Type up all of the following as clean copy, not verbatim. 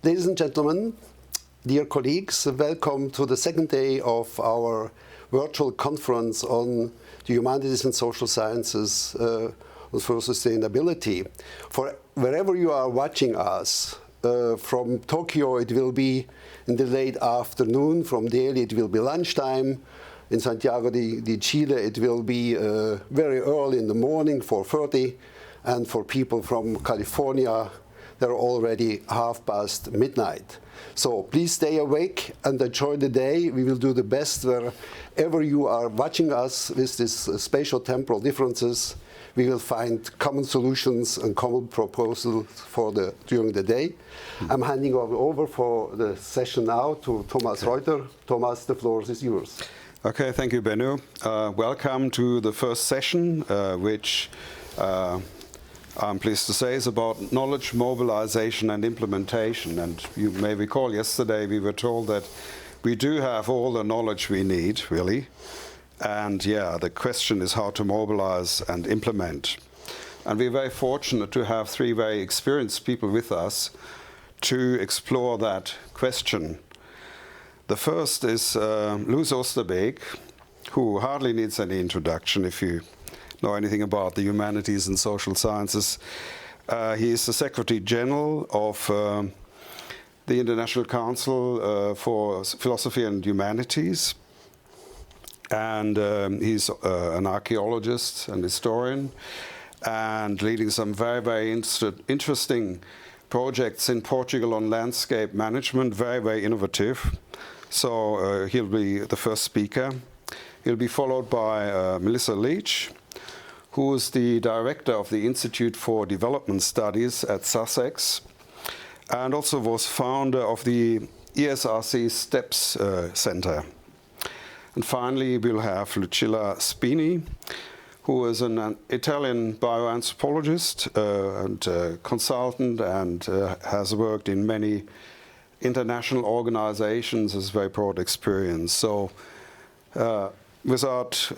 Ladies and gentlemen, dear colleagues, welcome to the second day of our virtual conference on the humanities and social sciences for sustainability. For wherever you are watching us, from Tokyo it will be in the late afternoon, from Delhi it will be lunchtime, in Santiago de Chile it will be very early in the morning, 4:30, and for people from California they're already midnight. So please stay awake and enjoy the day. We will do the best wherever you are watching us with these spatial temporal differences. We will find common solutions and common proposals during the day. I'm handing over for the session now to Thomas Reuter. Thomas, the floor is yours. Okay, thank you, Bennu. Welcome to the first session, which I'm pleased to say is about knowledge mobilization and implementation. And you may recall yesterday we were told that we do have all the knowledge we need, really. And yeah, the question is how to mobilize and implement. And we're very fortunate to have three very experienced people with us to explore that question. The first is Luiz Oosterbeek, who hardly needs any introduction if you know anything about the humanities and social sciences. He is the Secretary General of the International Council for Philosophy and Humanities. And he's an archaeologist and historian and leading some very, very interesting projects in Portugal on landscape management, very, very innovative. So he'll be the first speaker. He'll be followed by Melissa Leach, who is the director of the Institute for Development Studies at Sussex, and also was founder of the ESRC STEPS Center. And finally, we'll have Lucilla Spini, who is an Italian bioanthropologist and consultant and has worked in many international organizations, has very broad experience. So without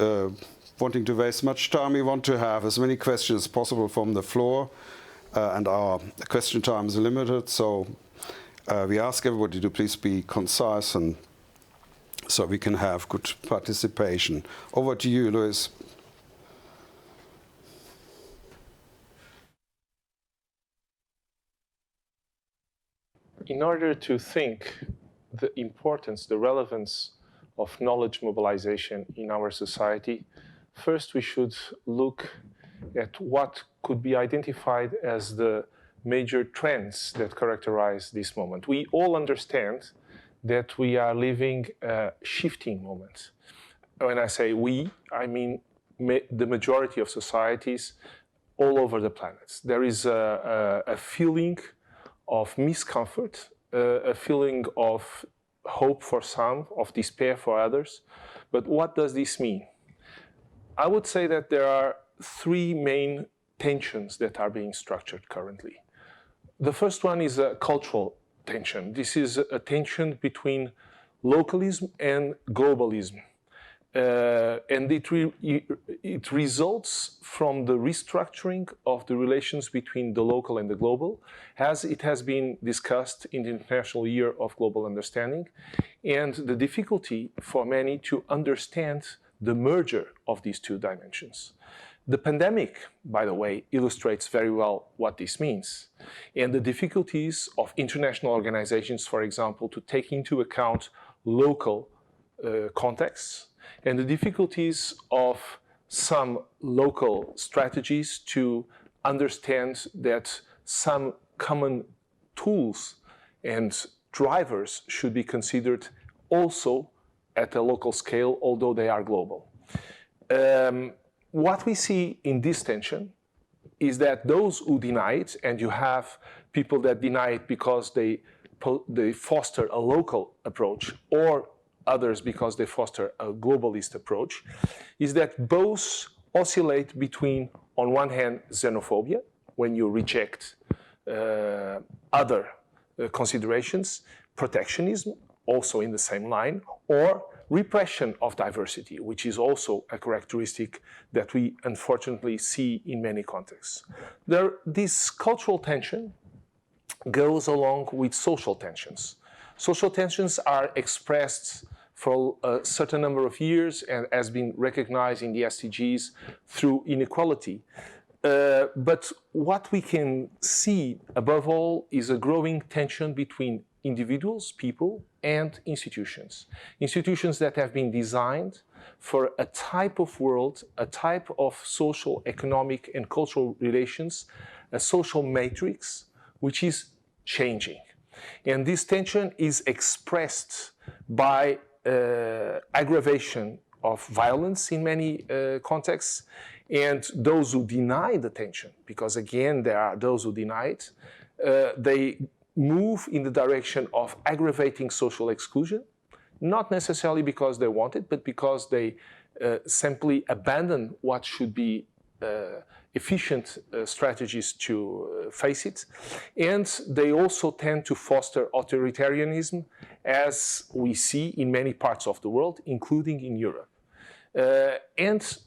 wanting to waste much time, we want to have as many questions as possible from the floor, and our question time is limited, so we ask everybody to please be concise and so we can have good participation. Over to you, Luiz. In order to think the importance, the relevance of knowledge mobilization in our society, first we should look at what could be identified as the major trends that characterize this moment. We all understand that we are living a shifting moment. When I say we, I mean the majority of societies all over the planet. There is a feeling of miscomfort, a feeling of hope for some, of despair for others. But what does this mean? I would say that there are three main tensions that are being structured currently. The first one is a cultural tension. This is a tension between localism and globalism. And it results from the restructuring of the relations between the local and the global, as it has been discussed in the International Year of Global Understanding, and the difficulty for many to understand the merger of these two dimensions. The pandemic, by the way, illustrates very well what this means, and the difficulties of international organizations, for example, to take into account local contexts, and the difficulties of some local strategies to understand that some common tools and drivers should be considered also at a local scale, although they are global. What we see in this tension is that those who deny it, and you have people that deny it because they foster a local approach, or others because they foster a globalist approach, is that both oscillate between, on one hand, xenophobia, when you reject other considerations, protectionism, also in the same line, or repression of diversity, which is also a characteristic that we unfortunately see in many contexts. This cultural tension goes along with social tensions. Social tensions are expressed for a certain number of years and has been recognized in the SDGs through inequality. But what we can see above all is a growing tension between individuals, people, and institutions. Institutions that have been designed for a type of world, a type of social, economic, and cultural relations, a social matrix, which is changing. And this tension is expressed by aggravation of violence in many contexts, and those who deny the tension, because again, there are those who deny it, they move in the direction of aggravating social exclusion, not necessarily because they want it, but because they simply abandon what should be efficient strategies to face it. And they also tend to foster authoritarianism, as we see in many parts of the world, including in Europe. And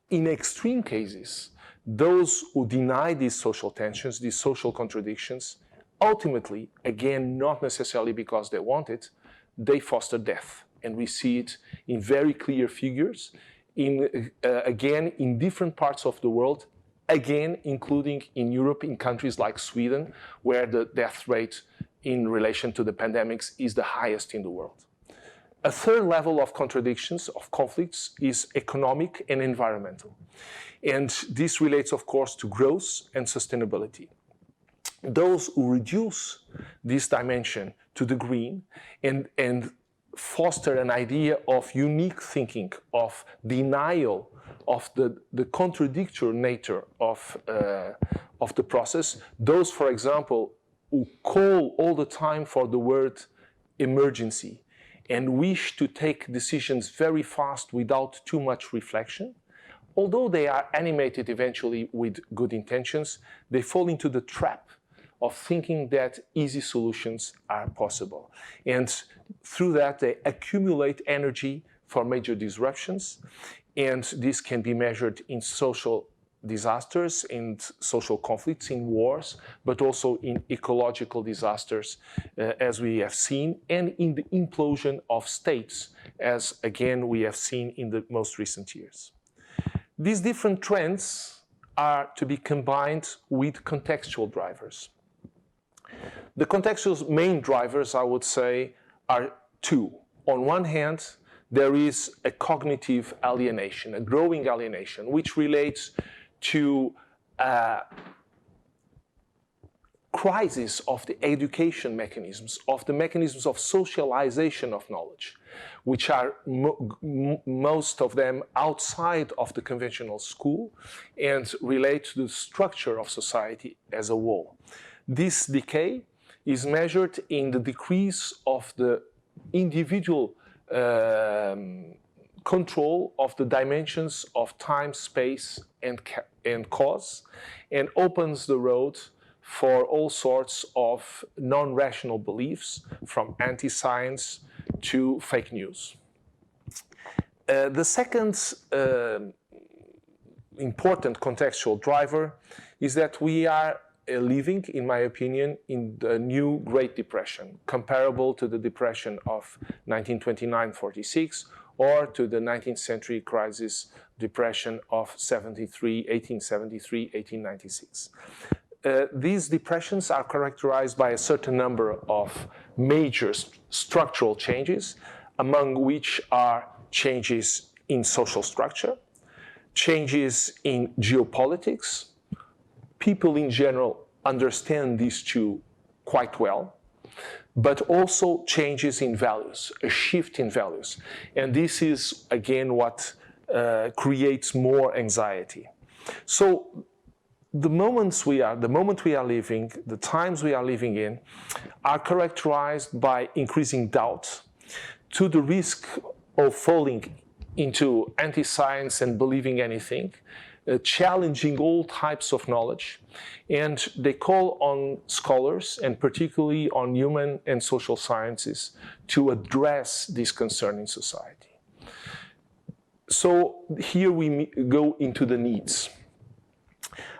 in extreme cases, those who deny these social tensions, these social contradictions, ultimately, again, not necessarily because they want it, they foster death. And we see it in very clear figures, again, in different parts of the world, again, including in Europe, in countries like Sweden, where the death rate in relation to the pandemics is the highest in the world. A third level of contradictions, of conflicts, is economic and environmental. And this relates, of course, to growth and sustainability. Those who reduce this dimension to the green and foster an idea of unique thinking, of denial of the contradictory nature of the process, those, for example, who call all the time for the word emergency and wish to take decisions very fast without too much reflection, although they are animated eventually with good intentions, they fall into the trap of thinking that easy solutions are possible. And through that, they accumulate energy for major disruptions. And this can be measured in social disasters, in social conflicts, in wars, but also in ecological disasters, as we have seen, and in the implosion of states, as again we have seen in the most recent years. These different trends are to be combined with contextual drivers. The contextual main drivers, I would say, are two. On one hand, there is a cognitive alienation, a growing alienation, which relates to crisis of the education mechanisms, of the mechanisms of socialization of knowledge, which are most of them outside of the conventional school and relate to the structure of society as a whole. This decay is measured in the decrease of the individual control of the dimensions of time, space, and cause, and opens the road for all sorts of non-rational beliefs, from anti-science to fake news. The second important contextual driver is that we are living, in my opinion, in the new Great Depression, comparable to the depression of 1929-46 or to the 19th century crisis depression of 1873-1896. These depressions are characterized by a certain number of major structural changes, among which are changes in social structure, changes in geopolitics. People in general understand these two quite well, but also changes in values, a shift in values. And this is, again, what creates more anxiety. So the moment we are living, the times we are living in, are characterized by increasing doubt, to the risk of falling into anti-science and believing anything, challenging all types of knowledge, and they call on scholars, and particularly on human and social sciences, to address this concern in society. So here we go into the needs.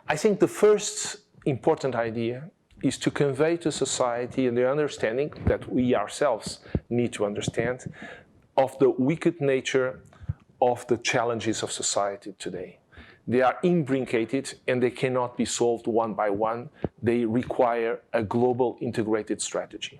I think the first important idea is to convey to society the understanding that we ourselves need to understand of the wicked nature of the challenges of society today. They are imbricated and they cannot be solved one by one. They require a global integrated strategy.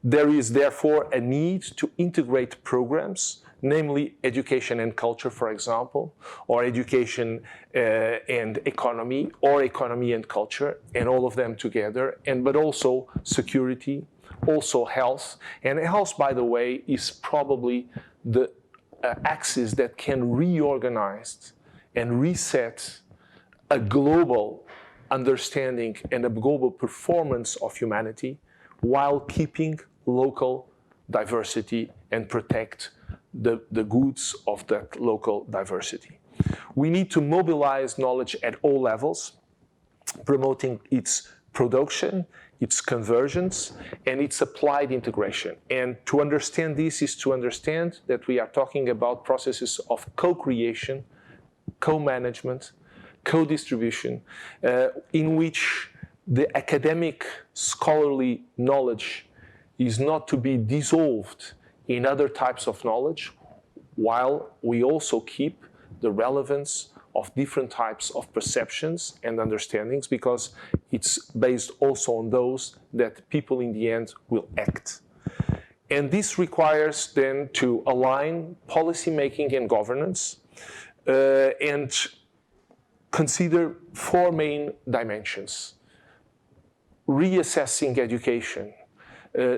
There is therefore a need to integrate programs, namely education and culture, for example, or education and economy, or economy and culture, and all of them together, but also security, also health. And health, by the way, is probably the axis that can reorganize and reset a global understanding and a global performance of humanity while keeping local diversity and protect the goods of that local diversity. We need to mobilize knowledge at all levels, promoting its production, its convergence, and its applied integration. And to understand this is to understand that we are talking about processes of co-creation, co-management, co-distribution, in which the academic scholarly knowledge is not to be dissolved in other types of knowledge, while we also keep the relevance of different types of perceptions and understandings, because it's based also on those that people in the end will act. And this requires then to align policy making and governance and consider four main dimensions. Reassessing education,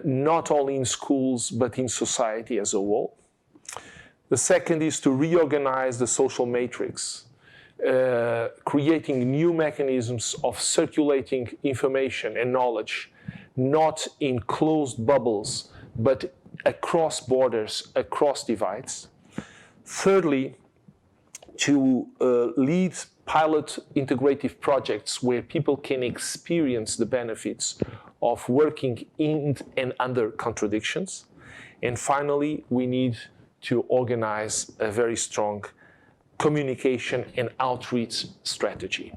not only in schools, but in society as a whole. The second is to reorganize the social matrix, creating new mechanisms of circulating information and knowledge, not in closed bubbles, but across borders, across divides. Thirdly, to lead pilot integrative projects where people can experience the benefits of working in and under contradictions. And finally, we need to organize a very strong communication and outreach strategy.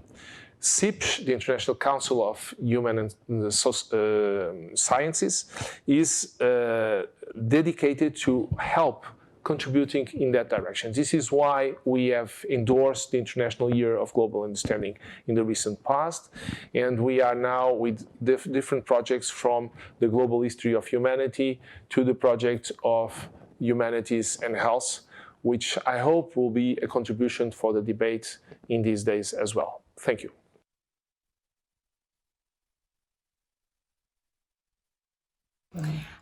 CIPH, the International Council of Human and Sciences, is dedicated to help contributing in that direction. This is why we have endorsed the International Year of Global Understanding in the recent past, and we are now with different projects from the Global History of Humanity to the project of Humanities and Health, which I hope will be a contribution for the debate in these days as well. Thank you.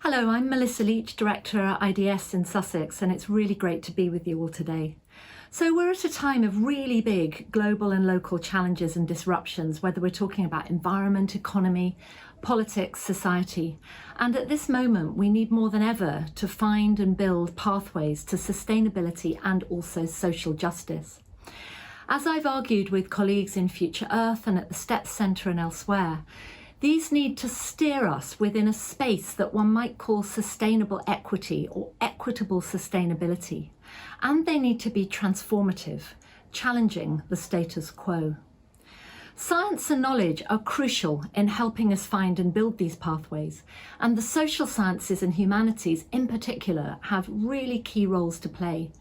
Hello, I'm Melissa Leach, Director at IDS in Sussex, and it's really great to be with you all today. So we're at a time of really big global and local challenges and disruptions, whether we're talking about environment, economy, politics, society. And at this moment, we need more than ever to find and build pathways to sustainability and also social justice. As I've argued with colleagues in Future Earth and at the STEPS Centre and elsewhere, these need to steer us within a space that one might call sustainable equity or equitable sustainability. And they need to be transformative, challenging the status quo. Science and knowledge are crucial in helping us find and build these pathways, and the social sciences and humanities in particular have really key roles to play.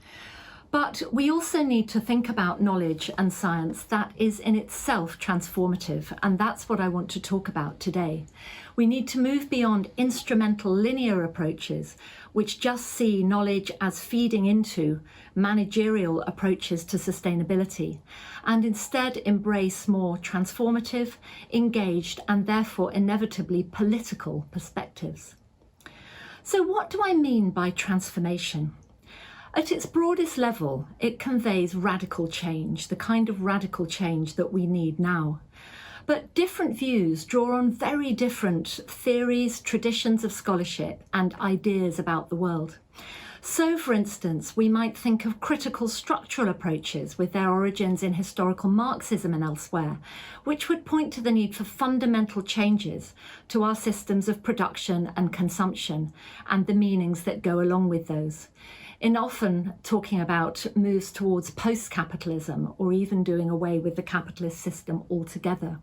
But we also need to think about knowledge and science that is in itself transformative, and that's what I want to talk about today. We need to move beyond instrumental linear approaches, which just see knowledge as feeding into managerial approaches to sustainability, and instead embrace more transformative, engaged, and therefore inevitably political perspectives. So what do I mean by transformation? At its broadest level, it conveys radical change, the kind of radical change that we need now. But different views draw on very different theories, traditions of scholarship, and ideas about the world. So, for instance, we might think of critical structural approaches with their origins in historical Marxism and elsewhere, which would point to the need for fundamental changes to our systems of production and consumption and the meanings that go along with those. In often talking about moves towards post-capitalism or even doing away with the capitalist system altogether.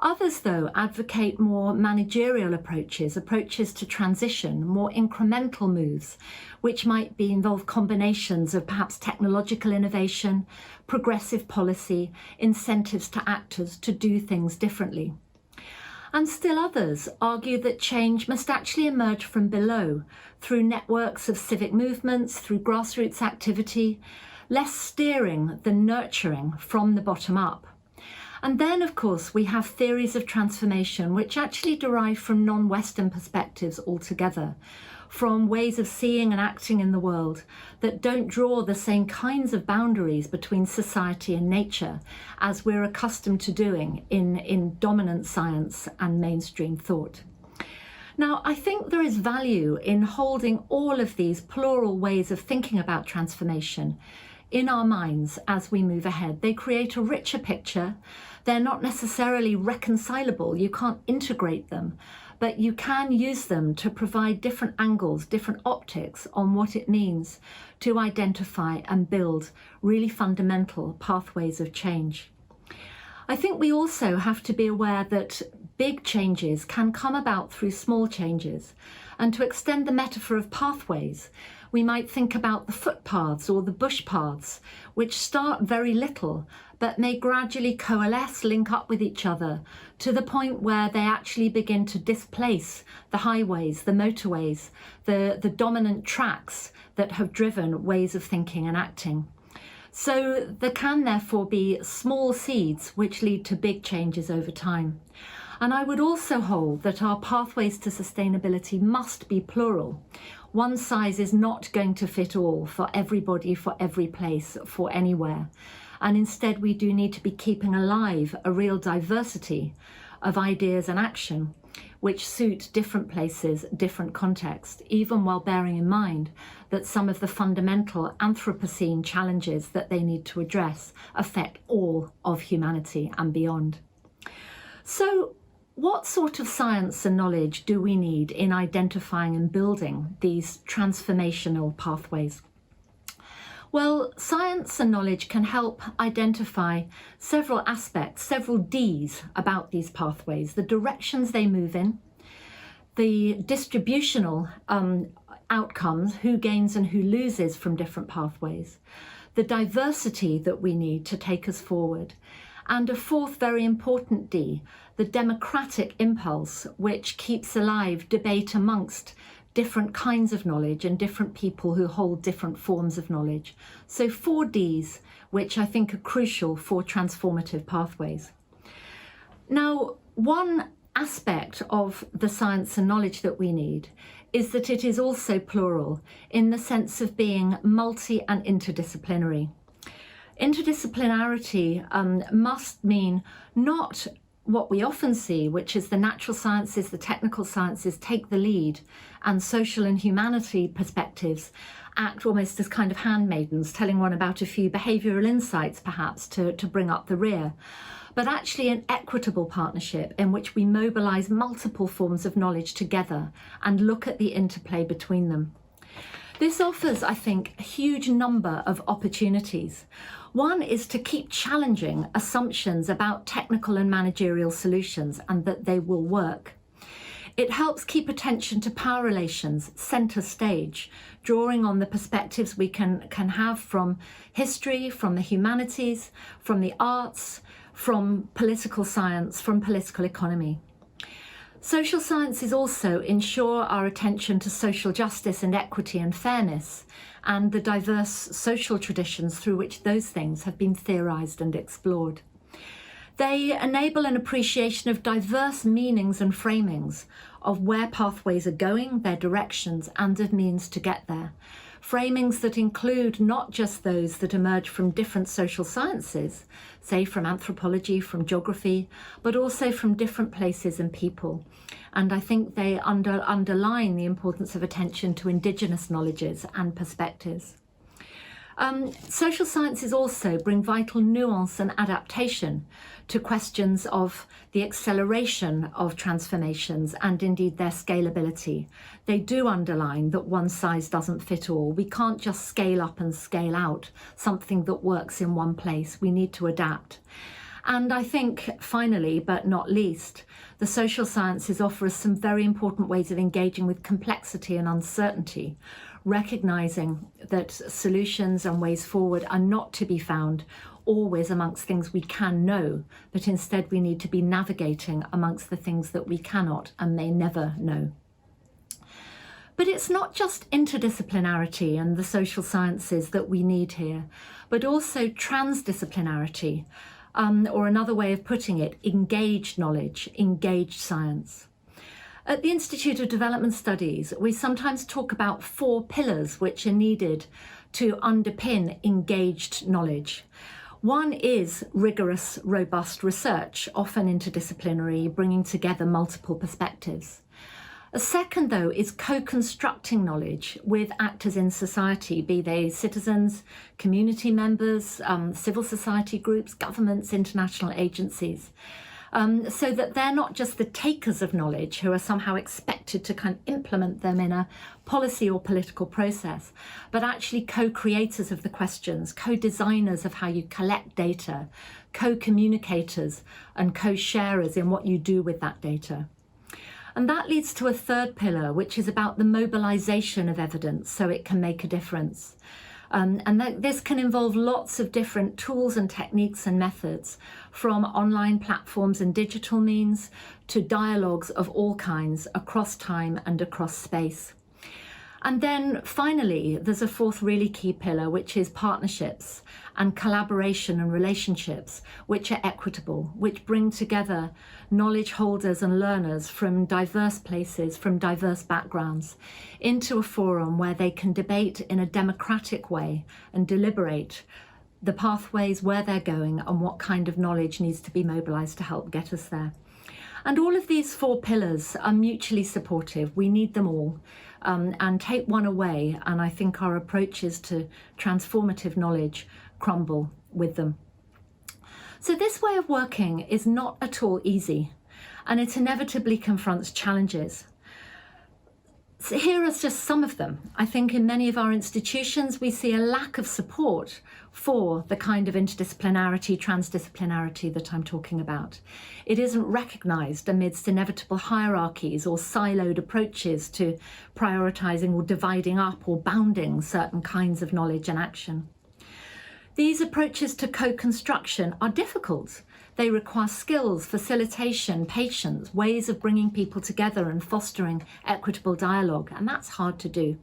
Others, though, advocate more managerial approaches to transition, more incremental moves, which might involve combinations of perhaps technological innovation, progressive policy, incentives to actors to do things differently. And still others argue that change must actually emerge from below, through networks of civic movements, through grassroots activity, less steering than nurturing from the bottom up. And then, of course, we have theories of transformation which actually derive from non-Western perspectives altogether, from ways of seeing and acting in the world that don't draw the same kinds of boundaries between society and nature as we're accustomed to doing in dominant science and mainstream thought. Now, I think there is value in holding all of these plural ways of thinking about transformation in our minds as we move ahead. They create a richer picture. They're not necessarily reconcilable. You can't integrate them, but you can use them to provide different angles, different optics on what it means to identify and build really fundamental pathways of change. I think we also have to be aware that big changes can come about through small changes. And to extend the metaphor of pathways, we might think about the footpaths or the bush paths, which start very little, but may gradually coalesce, link up with each other, to the point where they actually begin to displace the highways, the motorways, the dominant tracks that have driven ways of thinking and acting. So there can therefore be small seeds which lead to big changes over time. And I would also hold that our pathways to sustainability must be plural. One size is not going to fit all for everybody, for every place, for anywhere. And instead we do need to be keeping alive a real diversity of ideas and action which suit different places, different contexts, even while bearing in mind that some of the fundamental Anthropocene challenges that they need to address affect all of humanity and beyond. So, what sort of science and knowledge do we need in identifying and building these transformational pathways? Well, science and knowledge can help identify several aspects, several Ds about these pathways, the directions they move in, the distributional outcomes, who gains and who loses from different pathways, the diversity that we need to take us forward, and a fourth very important D, the democratic impulse, which keeps alive debate amongst different kinds of knowledge and different people who hold different forms of knowledge. So 4 Ds, which I think are crucial for transformative pathways. Now, one aspect of the science and knowledge that we need is that it is also plural in the sense of being multi and interdisciplinary. Interdisciplinarity must mean not what we often see, which is the natural sciences, the technical sciences take the lead, and social and humanity perspectives act almost as kind of handmaidens, telling one about a few behavioural insights perhaps to bring up the rear, but actually an equitable partnership in which we mobilise multiple forms of knowledge together and look at the interplay between them. This offers, I think, a huge number of opportunities. One is to keep challenging assumptions about technical and managerial solutions and that they will work. It helps keep attention to power relations centre stage, drawing on the perspectives we can have from history, from the humanities, from the arts, from political science, from political economy. Social sciences also ensure our attention to social justice and equity and fairness, and the diverse social traditions through which those things have been theorised and explored. They enable an appreciation of diverse meanings and framings of where pathways are going, their directions, and of means to get there. Framings that include not just those that emerge from different social sciences, say from anthropology, from geography, but also from different places and people. And I think they underline the importance of attention to indigenous knowledges and perspectives. Social sciences also bring vital nuance and adaptation to questions of the acceleration of transformations and indeed their scalability. They do underline that one size doesn't fit all. We can't just scale up and scale out something that works in one place. We need to adapt. And I think, finally, but not least, the social sciences offer us some very important ways of engaging with complexity and uncertainty, recognizing that solutions and ways forward are not to be found always amongst things we can know, but instead we need to be navigating amongst the things that we cannot and may never know. But it's not just interdisciplinarity and the social sciences that we need here, but also transdisciplinarity, or another way of putting it, engaged knowledge, engaged science. At the Institute of Development Studies, we sometimes talk about 4 pillars which are needed to underpin engaged knowledge. One is rigorous, robust research, often interdisciplinary, bringing together multiple perspectives. A second, though, is co-constructing knowledge with actors in society, be they citizens, community members, civil society groups, governments, international agencies, so that they're not just the takers of knowledge who are somehow expected to kind of implement them in a policy or political process, but actually co-creators of the questions, co-designers of how you collect data, co-communicators and co-sharers in what you do with that data. And that leads to a third pillar, which is about the mobilization of evidence so it can make a difference. This can involve lots of different tools and techniques and methods, from online platforms and digital means to dialogues of all kinds across time and across space. And then finally, there's a fourth really key pillar, which is partnerships and collaboration and relationships, which are equitable, which bring together knowledge holders and learners from diverse places, from diverse backgrounds, into a forum where they can debate in a democratic way and deliberate the pathways, where they're going, and what kind of knowledge needs to be mobilized to help get us there. And all of these 4 pillars are mutually supportive. We need them all. And take one away, and I think our approaches to transformative knowledge crumble with them. So this way of working is not at all easy, and it inevitably confronts challenges. So here are just some of them. I think in many of our institutions, we see a lack of support for the kind of interdisciplinarity, transdisciplinarity that I'm talking about. It isn't recognized amidst inevitable hierarchies or siloed approaches to prioritizing or dividing up or bounding certain kinds of knowledge and action. These approaches to co-construction are difficult. They require skills, facilitation, patience, ways of bringing people together and fostering equitable dialogue, and that's hard to do.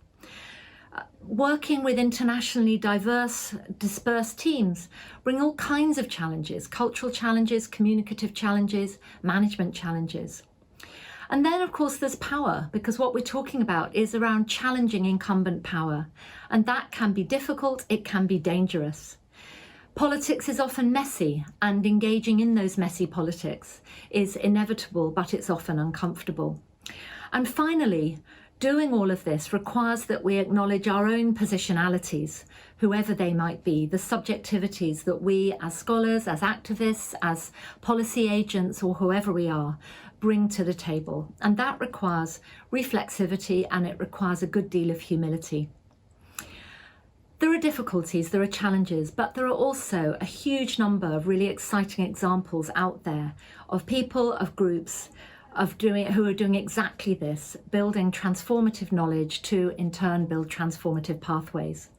Working with internationally diverse, dispersed teams bring all kinds of challenges, cultural challenges, communicative challenges, management challenges. And then, of course, there's power, because what we're talking about is around challenging incumbent power, and that can be difficult, it can be dangerous. Politics is often messy, and engaging in those messy politics is inevitable, but it's often uncomfortable. And finally, doing all of this requires that we acknowledge our own positionalities, whoever they might be, the subjectivities that we as scholars, as activists, as policy agents, or whoever we are, bring to the table. And that requires reflexivity, and it requires a good deal of humility. There are difficulties, there are challenges, but there are also a huge number of really exciting examples out there of people, of groups, who are doing exactly this, building transformative knowledge to, in turn, build transformative pathways.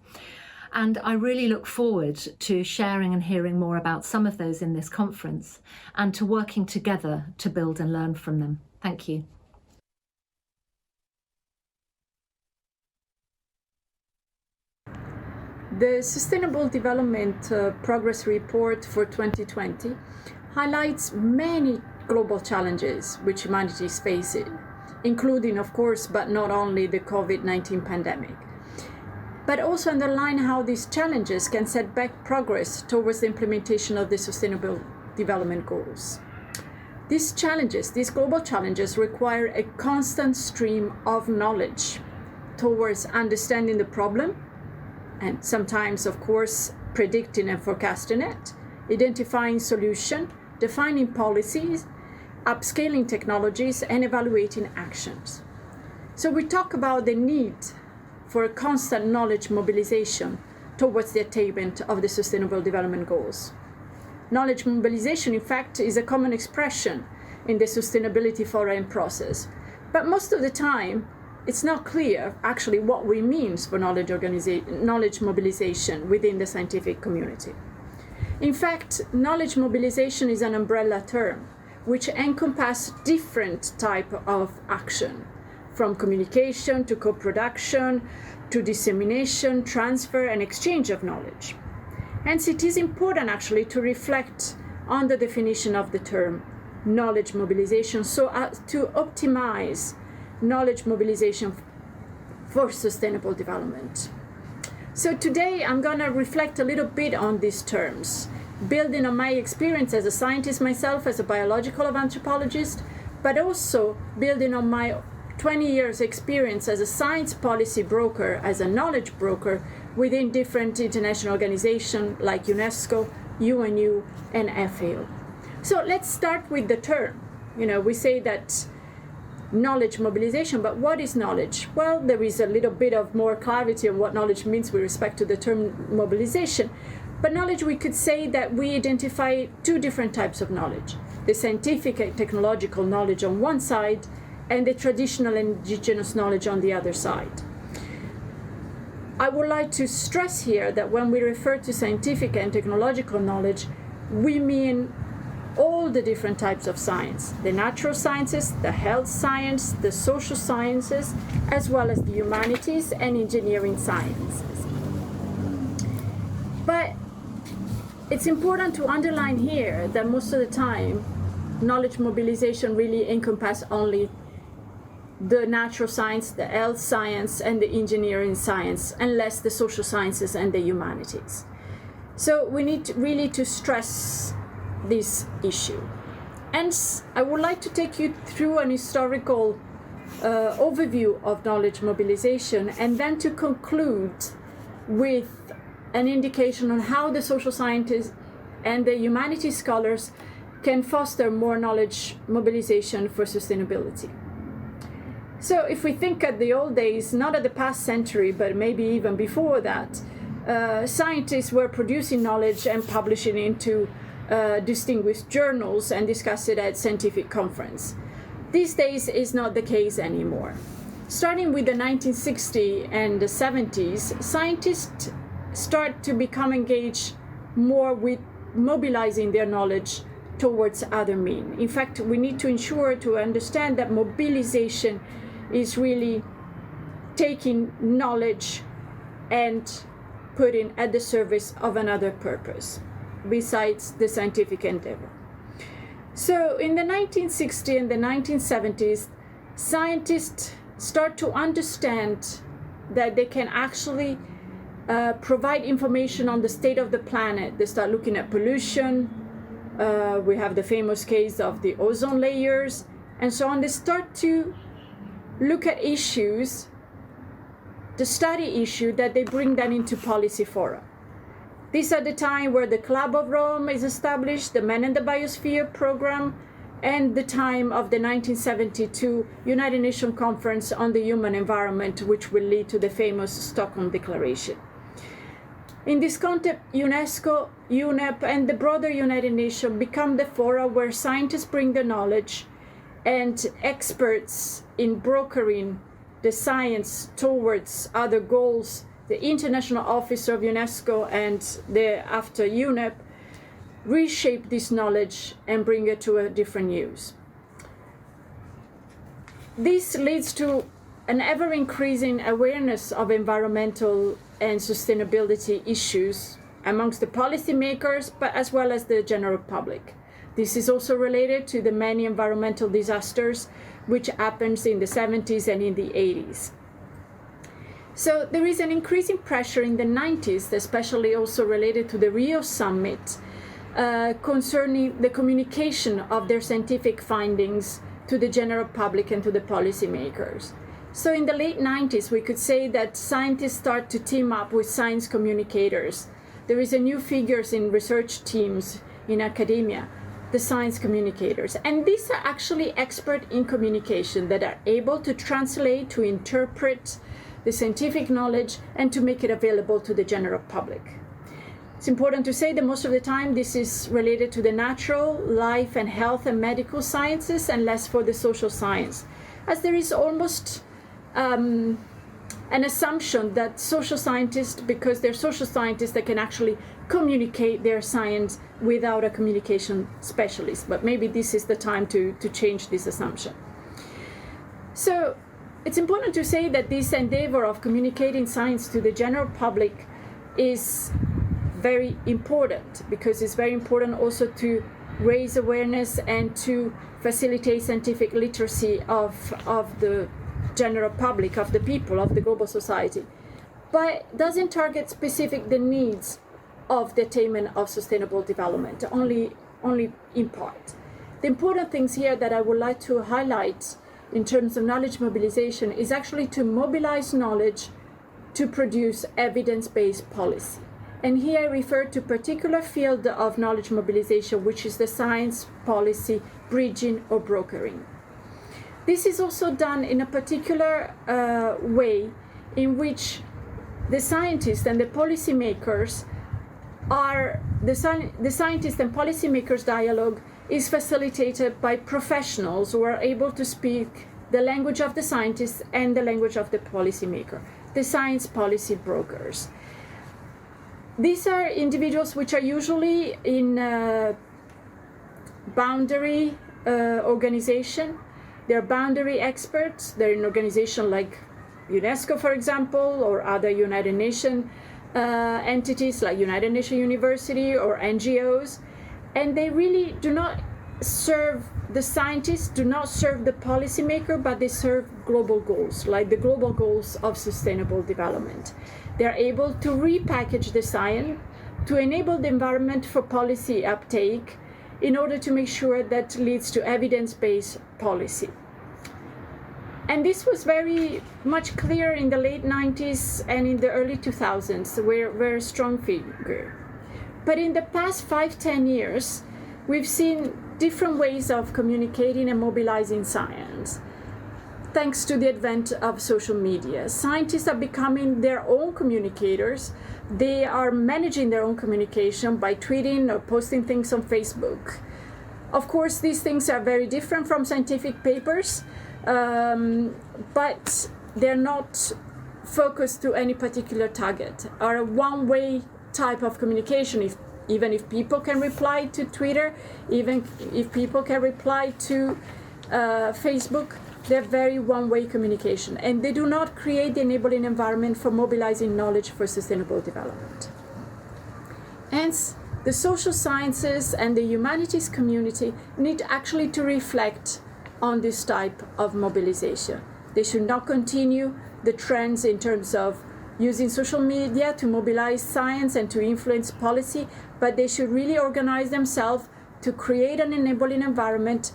And I really look forward to sharing and hearing more about some of those in this conference, and to working together to build and learn from them. Thank you. The Sustainable Development Progress Report for 2020 highlights many global challenges which humanity is facing, including, of course, but not only the COVID-19 pandemic, but also underline how these challenges can set back progress towards the implementation of the Sustainable Development Goals. These challenges, these global challenges, require a constant stream of knowledge towards understanding the problem, and sometimes, of course, predicting and forecasting it, identifying solutions, defining policies, upscaling technologies, and evaluating actions. So we talk about the need for a constant knowledge mobilization towards the attainment of the Sustainable Development Goals. knowledge mobilization, in fact, is a common expression in the sustainability forum process. But most of the time, it's not clear actually what we mean for knowledge mobilization within the scientific community. In fact, knowledge mobilization is an umbrella term which encompasses different types of action, from communication to co-production to dissemination, transfer, and exchange of knowledge. Hence, it is important actually to reflect on the definition of the term knowledge mobilization so as to optimize knowledge mobilization for sustainable development. So today I'm going to reflect a little bit on these terms, building on my experience as a scientist myself, as a biological anthropologist, but also building on my 20 years experience as a science policy broker, as a knowledge broker within different international organizations like UNESCO, UNU, and FAO. So let's start with the term. We say that knowledge mobilization, but what is knowledge? Well, there is a little bit of more clarity on what knowledge means with respect to the term mobilization. But knowledge, we could say that we identify two different types of knowledge: the scientific and technological knowledge on one side, and the traditional indigenous knowledge on the other side. I would like to stress here that when we refer to scientific and technological knowledge, we mean all the different types of science: the natural sciences, the health science, the social sciences, as well as the humanities and engineering sciences. But it's important to underline here that most of the time, knowledge mobilization really encompasses only the natural science, the health science, and the engineering science, and less the social sciences and the humanities. So we need really to stress this issue. Hence, I would like to take you through an historical overview of knowledge mobilization, and then to conclude with an indication on how the social scientists and the humanities scholars can foster more knowledge mobilization for sustainability. So if we think at the old days, not at the past century, but maybe even before that, scientists were producing knowledge and publishing into distinguished journals and discuss it at scientific conference. These days is not the case anymore. Starting with the 1960s and the 70s, scientists start to become engaged more with mobilizing their knowledge towards other means. In fact, we need to ensure to understand that mobilization is really taking knowledge and putting at the service of another purpose besides the scientific endeavor. So in the 1960s and the 1970s, scientists start to understand that they can actually provide information on the state of the planet. They start looking at pollution. We have the famous case of the ozone layers and so on. They start to look at issues, the study issue, that they bring that into policy fora. These are the time where the Club of Rome is established, the Man and the Biosphere program, and the time of the 1972 United Nations Conference on the Human Environment, which will lead to the famous Stockholm Declaration. In this context, UNESCO, UNEP, and the broader United Nations become the fora where scientists bring their knowledge and experts in brokering the science towards other goals. The International Office of UNESCO and after UNEP reshape this knowledge and bring it to a different use. This leads to an ever-increasing awareness of environmental and sustainability issues amongst the policymakers, but as well as the general public. This is also related to the many environmental disasters which happens in the 70s and in the 80s. So there is an increasing pressure in the 90s, especially also related to the Rio Summit, concerning the communication of their scientific findings to the general public and to the policymakers. So in the late 90s, we could say that scientists start to team up with science communicators. There is a new figures in research teams in academia, the science communicators. And these are actually experts in communication that are able to translate, to interpret the scientific knowledge and to make it available to the general public. It's important to say that most of the time this is related to the natural, life and health and medical sciences and less for the social science, as there is almost an assumption that social scientists, because they're social scientists, that can actually communicate their science without a communication specialist. But maybe this is the time to change this assumption. So it's important to say that this endeavor of communicating science to the general public is very important, because it's very important also to raise awareness and to facilitate scientific literacy of the general public, of the people, of the global society, but doesn't target specific the needs of the attainment of sustainable development, only in part. The important things here that I would like to highlight in terms of knowledge mobilization is actually to mobilize knowledge to produce evidence-based policy. And here I refer to a particular field of knowledge mobilization, which is the science, policy, bridging, or brokering. This is also done in a particular way in which the scientists and the policymakers are, the scientists and policymakers dialogue is facilitated by professionals who are able to speak the language of the scientists and the language of the policymaker, the science policy brokers. These are individuals which are usually in boundary organization. They're boundary experts. They're in organizations like UNESCO, for example, or other United Nations entities like United Nations University or NGOs. And they really do not serve the scientists, do not serve the policymaker, but they serve global goals, like the global goals of sustainable development. They're able to repackage the science to enable the environment for policy uptake in order to make sure that leads to evidence-based policy. And this was very much clear in the late 90s and in the early 2000s, where very strong figure. But in the past 5-10 years, we've seen different ways of communicating and mobilizing science. Thanks to the advent of social media, scientists are becoming their own communicators. They are managing their own communication by tweeting or posting things on Facebook. Of course, these things are very different from scientific papers, but they're not focused to any particular target, are a one-way type of communication. Even if people can reply to Twitter, even if people can reply to Facebook, they're very one-way communication, and they do not create the enabling environment for mobilizing knowledge for sustainable development. Hence, the social sciences and the humanities community need actually to reflect on this type of mobilization. They should not continue the trends in terms of using social media to mobilize science and to influence policy, but they should really organize themselves to create an enabling environment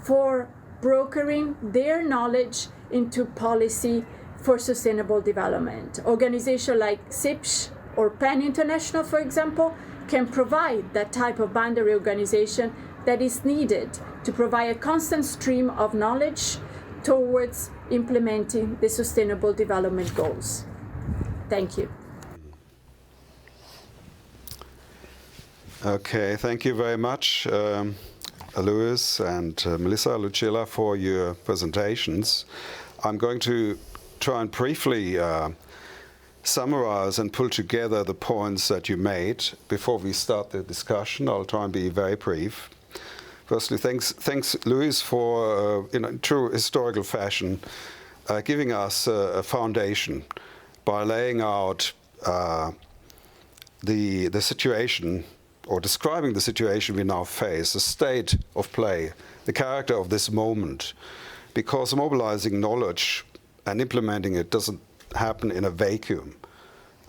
for brokering their knowledge into policy for sustainable development. Organizations like SIPSH or PEN International, for example, can provide that type of boundary organization that is needed to provide a constant stream of knowledge towards implementing the sustainable development goals. Thank you. Okay, thank you very much, Luiz and Melissa, Lucilla, for your presentations. I'm going to try and briefly summarize and pull together the points that you made before we start the discussion. I'll try and be very brief. Firstly, thanks Luiz, for, in true historical fashion, giving us a foundation by laying out the situation, or describing the situation we now face, the state of play, the character of this moment, because mobilizing knowledge and implementing it doesn't happen in a vacuum.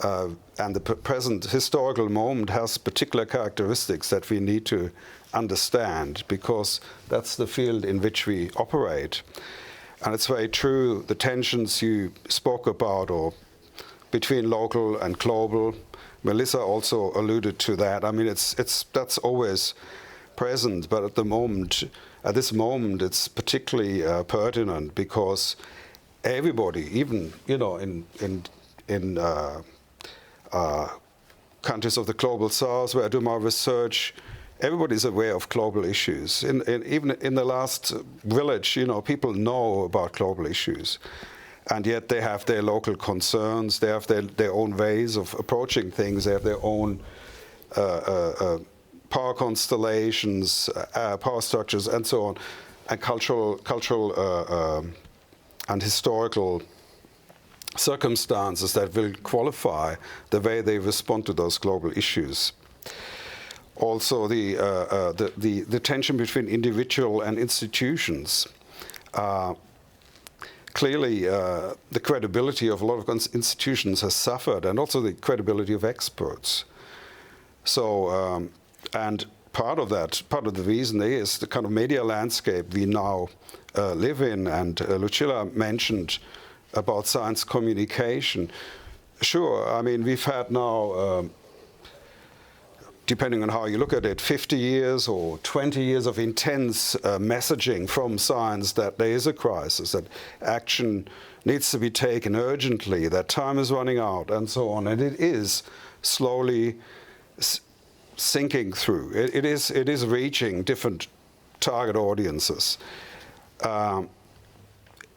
And the present historical moment has particular characteristics that we need to understand, because that's the field in which we operate. And it's very true, the tensions you spoke about, or between local and global, Melissa also alluded to that. I mean, that's always present, but at this moment, it's particularly pertinent, because everybody, even in countries of the global south where I do my research, everybody's aware of global issues. Even in the last village, people know about global issues. And yet they have their local concerns, they have their own ways of approaching things, they have their own power constellations, power structures, and so on, and cultural and historical circumstances that will qualify the way they respond to those global issues. Also, the tension between individual and institutions. Clearly, the credibility of a lot of institutions has suffered, and also the credibility of experts. So, and part of the reason is the kind of media landscape we now live in, and Lucilla mentioned about science communication. Sure, I mean, we've had now, depending on how you look at it, 50 years or 20 years of intense messaging from science that there is a crisis, that action needs to be taken urgently, that time is running out, and so on. And it is slowly sinking through. It is reaching different target audiences.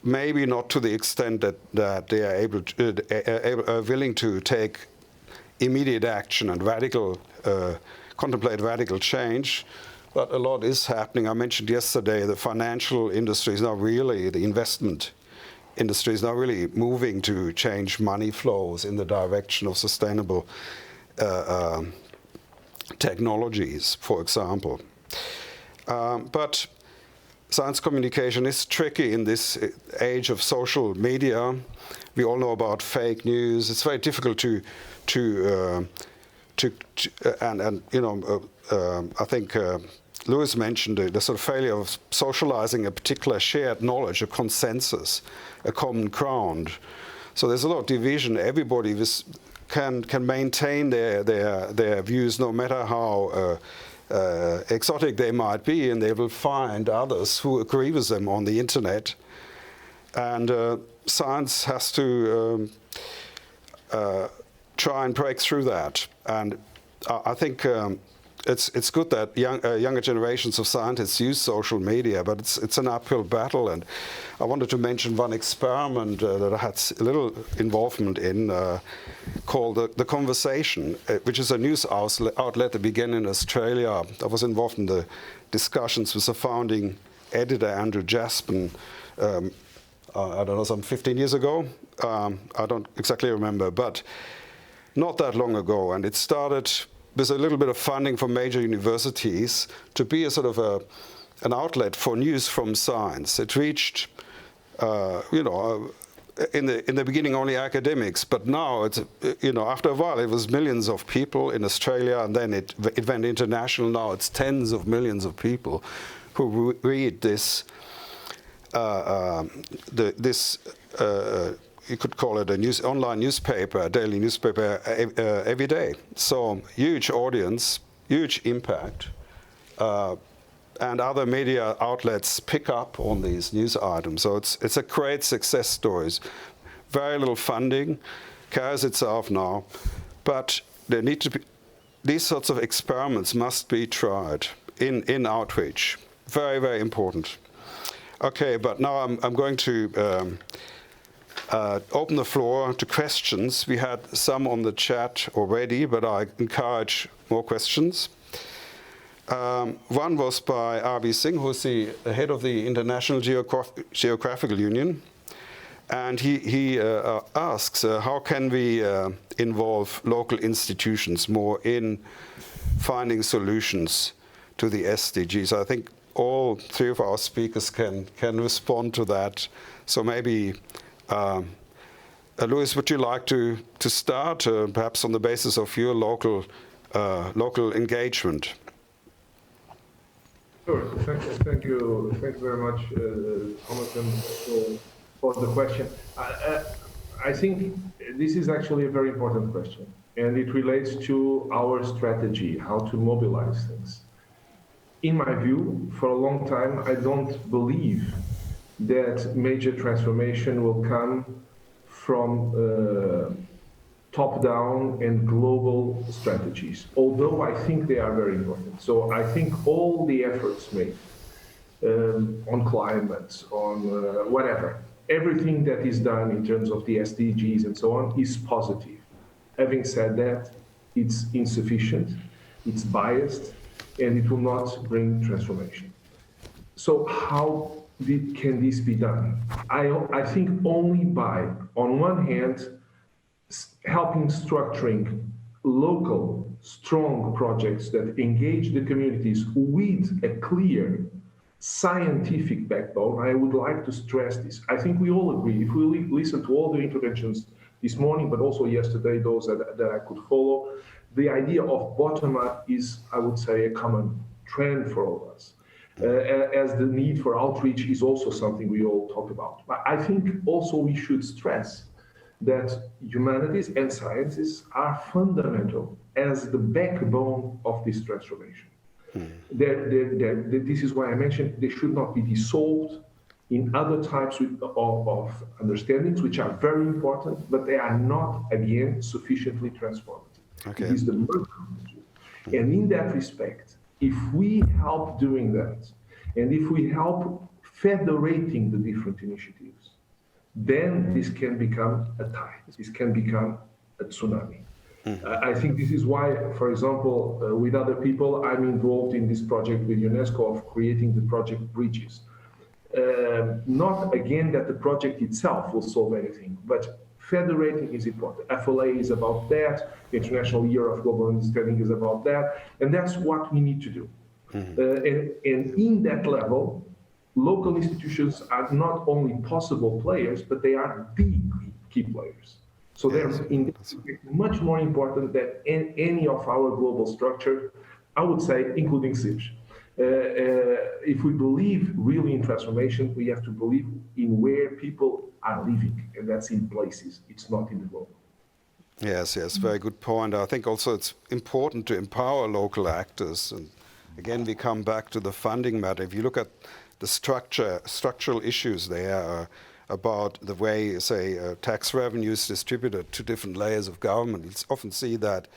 Maybe not to the extent that they are willing to take immediate action and contemplate radical change, but a lot is happening. I mentioned yesterday the financial industry is now really, the investment industry is now really moving to change money flows in the direction of sustainable technologies, for example. But science communication is tricky in this age of social media. We all know about fake news. It's very difficult I think Luiz mentioned the sort of failure of socializing a particular shared knowledge, a consensus, a common ground. So there's a lot of division. Everybody can maintain their views, no matter how exotic they might be, and they will find others who agree with them on the internet. And science has to try and break through that. And I think it's good that younger generations of scientists use social media, but it's an uphill battle. And I wanted to mention one experiment that I had a little involvement in, called The Conversation, which is a news outlet that began in Australia. I was involved in the discussions with the founding editor, Andrew Jaspin, I don't know, some 15 years ago. I don't exactly remember, but not that long ago. And it started with a little bit of funding from major universities to be a sort of an outlet for news from science. It reached, in the beginning only academics, but now it's, after a while it was millions of people in Australia, and then it went international. Now it's tens of millions of people who read this. You could call it a online newspaper, a daily newspaper every day. So huge audience, huge impact, and other media outlets pick up on these news items. So it's a great success story. Very little funding, carries itself now, but there need to be, these sorts of experiments must be tried in outreach. Very, very important. Okay, but now I'm going to open the floor to questions. We had some on the chat already, but I encourage more questions. One was by R.B. Singh, who's the head of the International Geographical Union. And he asks, how can we involve local institutions more in finding solutions to the SDGs? I think all three of our speakers can respond to that. So maybe, Luiz, would you like to start, perhaps on the basis of your local engagement? Sure. Thank you very much, Thomas, for the question. I think this is actually a very important question, and it relates to our strategy, how to mobilize things. In my view, for a long time, I don't believe that major transformation will come from top-down and global strategies, although I think they are very important. So I think all the efforts made on climate, on whatever, everything that is done in terms of the SDGs and so on is positive. Having said that, it's insufficient, it's biased, and it will not bring transformation. So how can this be done? I think only by, on one hand, helping structuring local, strong projects that engage the communities with a clear scientific backbone. I would like to stress this. I think we all agree, if we listen to all the interventions this morning, but also yesterday, those that I could follow, the idea of bottom-up is, I would say, a common trend for all of us. As the need for outreach is also something we all talk about. But I think also we should stress that humanities and sciences are fundamental as the backbone of this transformation. This is why I mentioned they should not be dissolved in other types of understandings, which are very important, but they are not, again, sufficiently transformative. Okay. It is the mercy. And in that respect, if we help doing that, and if we help federating the different initiatives, then this can become a tide. This can become a tsunami. I think this is why, for example, with other people, I'm involved in this project with UNESCO of creating the project Bridges. Not again that the project itself will solve anything, but federating is important. FLA is about that. The International Year of Global Understanding is about that. And that's what we need to do. And in that level, local institutions are not only possible players, but they are the key players. So they're much more important than any of our global structure, I would say, including SIPS. If we believe really in transformation, we have to believe in where people are living, and that's in places. It's not in the global. Yes, very good point. I think also it's important to empower local actors. And again, we come back to the funding matter. If you look at the structural issues there about the way, say, tax revenue is distributed to different layers of government, you often see that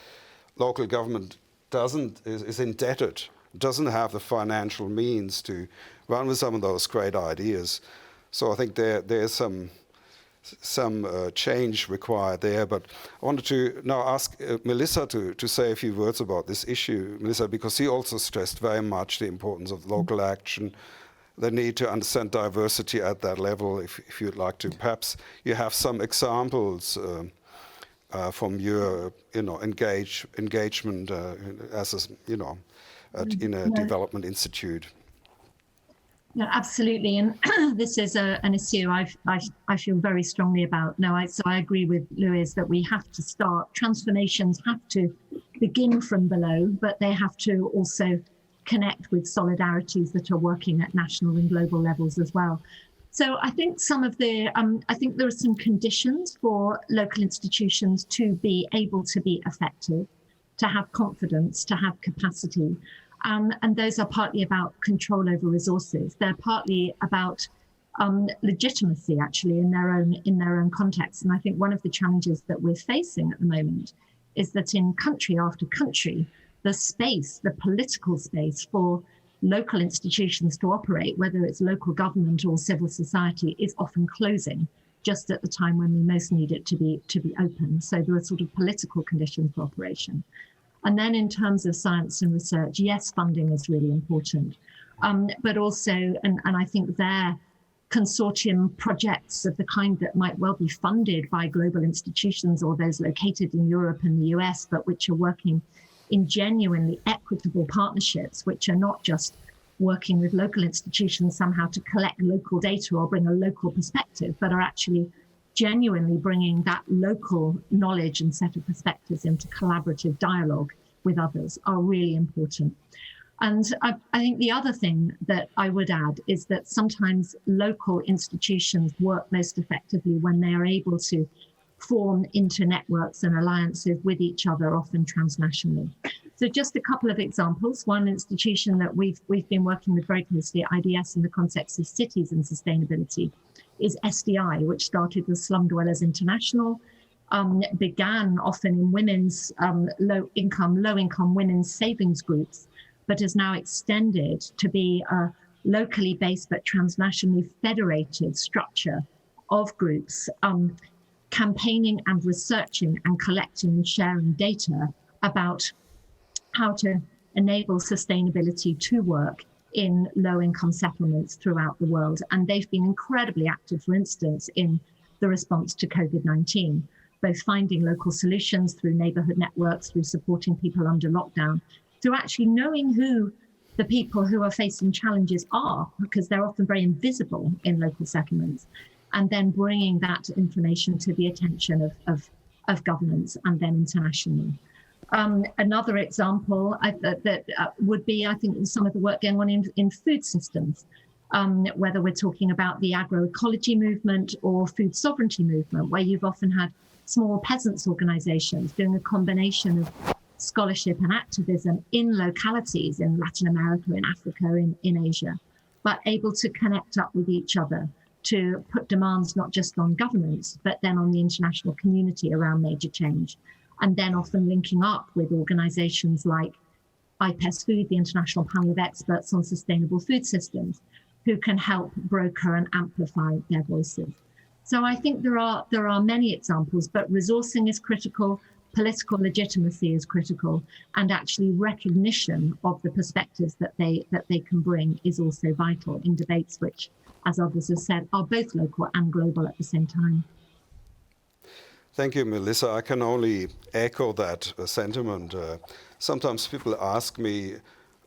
local government is indebted, doesn't have the financial means to run with some of those great ideas. So I think there's some change required there. But I wanted to now ask Melissa to say a few words about this issue, Melissa, because she also stressed very much the importance of local action, the need to understand diversity at that level. If you'd like to, perhaps you have some examples from your, engagement as in a development institute. No, absolutely, and this is an issue I feel very strongly about. So I agree with Luiz that we have to start. Transformations have to begin from below, but they have to also connect with solidarities that are working at national and global levels as well. So I think I think there are some conditions for local institutions to be able to be effective, to have confidence, to have capacity. And those are partly about control over resources. They're partly about legitimacy, actually, in their own context. And I think one of the challenges that we're facing at the moment is that in country after country, the political space for local institutions to operate, whether it's local government or civil society, is often closing just at the time when we most need it to be open. So there are sort of political conditions for operation. And then in terms of science and research, yes, funding is really important, but also, and I think there, consortium projects of the kind that might well be funded by global institutions or those located in Europe and the US, but which are working in genuinely equitable partnerships, which are not just working with local institutions somehow to collect local data or bring a local perspective, but are actually genuinely bringing that local knowledge and set of perspectives into collaborative dialogue with others, are really important. And I think the other thing that I would add is that sometimes local institutions work most effectively when they are able to form into networks and alliances with each other, often transnationally. So just a couple of examples. One institution that we've been working with very closely at IDS in the context of cities and sustainability is SDI, which started with Slum Dwellers International began often in women's low-income women's savings groups, but has now extended to be a locally based but transnationally federated structure of groups, campaigning and researching and collecting and sharing data about how to enable sustainability to work in low-income settlements throughout the world. And they've been incredibly active, for instance, in the response to COVID-19, both finding local solutions through neighborhood networks, through supporting people under lockdown, through actually knowing who the people who are facing challenges are, because they're often very invisible in local settlements, and then bringing that information to the attention of governments and then internationally. Another example would be, I think, some of the work going on in food systems, whether we're talking about the agroecology movement or food sovereignty movement, where you've often had small peasants organizations doing a combination of scholarship and activism in localities in Latin America, in Africa, in Asia, but able to connect up with each other to put demands not just on governments, but then on the international community around major change. And then often linking up with organizations like IPES Food, the International Panel of Experts on Sustainable Food Systems, who can help broker and amplify their voices. So I think there are many examples, but resourcing is critical, political legitimacy is critical, and actually recognition of the perspectives that they can bring is also vital in debates which, as others have said, are both local and global at the same time. Thank you, Melissa. I can only echo that sentiment. Sometimes people ask me,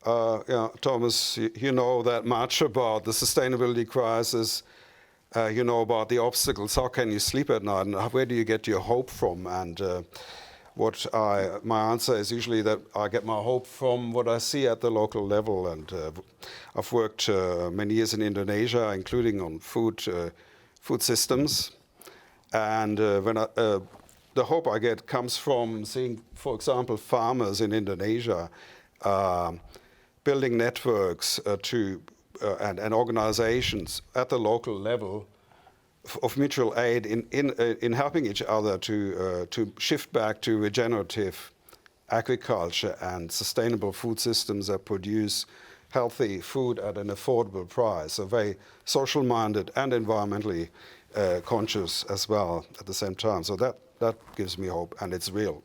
Thomas, you know that much about the sustainability crisis, you know about the obstacles, how can you sleep at night, and where do you get your hope from? And my answer is usually that I get my hope from what I see at the local level. And I've worked many years in Indonesia, including on food systems. And the hope I get comes from seeing, for example, farmers in Indonesia building networks and organizations at the local level of mutual aid in helping each other to shift back to regenerative agriculture and sustainable food systems that produce healthy food at an affordable price. So very social-minded and environmentally conscious as well at the same time. So that gives me hope, and it's real.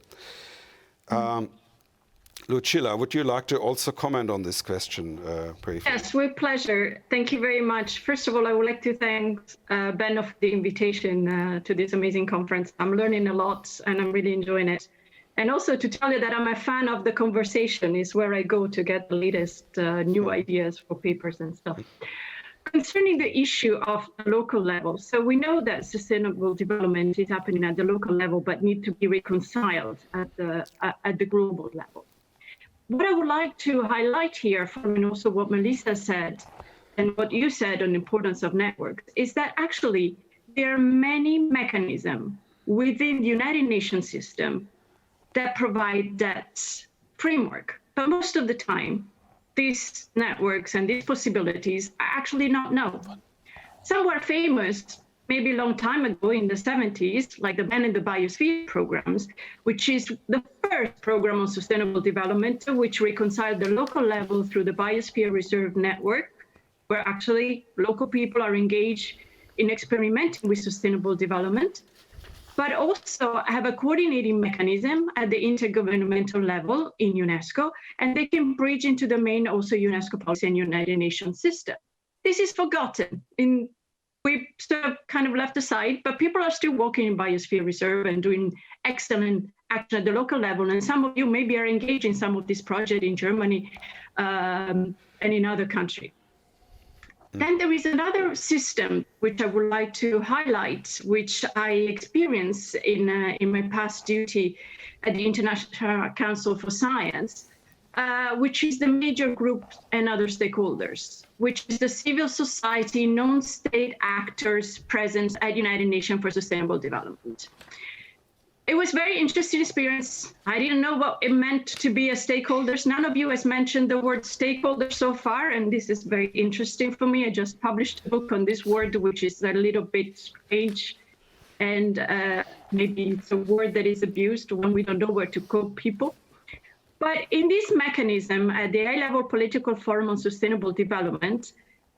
Lucilla, would you like to also comment on this question briefly? Yes, with pleasure. Thank you very much. First of all, I would like to thank Ben for the invitation to this amazing conference. I'm learning a lot, and I'm really enjoying it. And also to tell you that I'm a fan of the conversation, is where I go to get the latest new ideas for papers and stuff. Concerning the issue of the local level, so we know that sustainable development is happening at the local level, but need to be reconciled at the global level. What I would like to highlight here, following also what Melissa said and what you said on the importance of networks, is that actually there are many mechanisms within the United Nations system that provide that framework. But most of the time, these networks and these possibilities are actually not known. Some were famous maybe a long time ago in the 70s, like the Ben and the Biosphere programs, which is the first program on sustainable development, which reconciled the local level through the Biosphere Reserve Network, where actually local people are engaged in experimenting with sustainable development, but also have a coordinating mechanism at the intergovernmental level in UNESCO, and they can bridge into the main also UNESCO policy and United Nations system. This is forgotten. We've sort of kind of left aside, but people are still working in Biosphere Reserve and doing excellent action at the local level. And some of you maybe are engaged in some of this project in Germany and in other countries. Then there is another system which I would like to highlight, which I experienced in my past duty at the International Council for Science, which is the major groups and other stakeholders, which is the civil society, non-state actors present at United Nations for Sustainable Development. It was a very interesting experience. I didn't know what it meant to be a stakeholder. None of you has mentioned the word stakeholder so far, and this is very interesting for me. I just published a book on this word, which is a little bit strange and maybe it's a word that is abused when we don't know where to cope people. But in this mechanism, at the high-level political forum on sustainable development,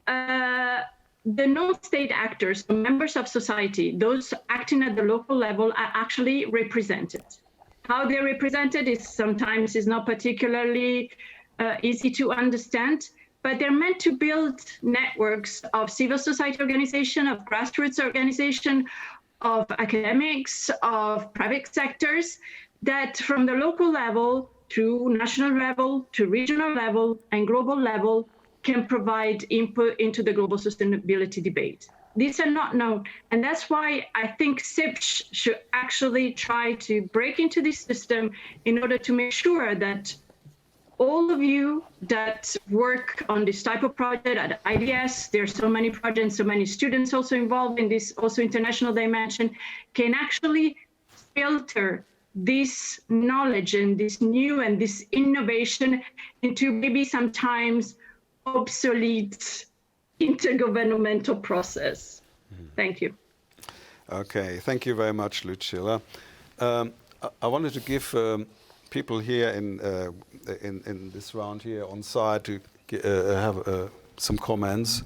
the non-state actors, the members of society, those acting at the local level, are actually represented. How they're represented is sometimes not particularly easy to understand, but they're meant to build networks of civil society organization, of grassroots organization, of academics, of private sectors, that from the local level to national level, to regional level and global level can provide input into the global sustainability debate. These are not known. And that's why I think SIPS should actually try to break into this system in order to make sure that all of you that work on this type of project at IDS, there's so many projects, so many students also involved in this also international dimension, can actually filter this knowledge and this new and this innovation into maybe sometimes obsolete intergovernmental process. Thank you. Okay, thank you very much, Lucilla. I wanted to give people here in this round here on site to have some comments.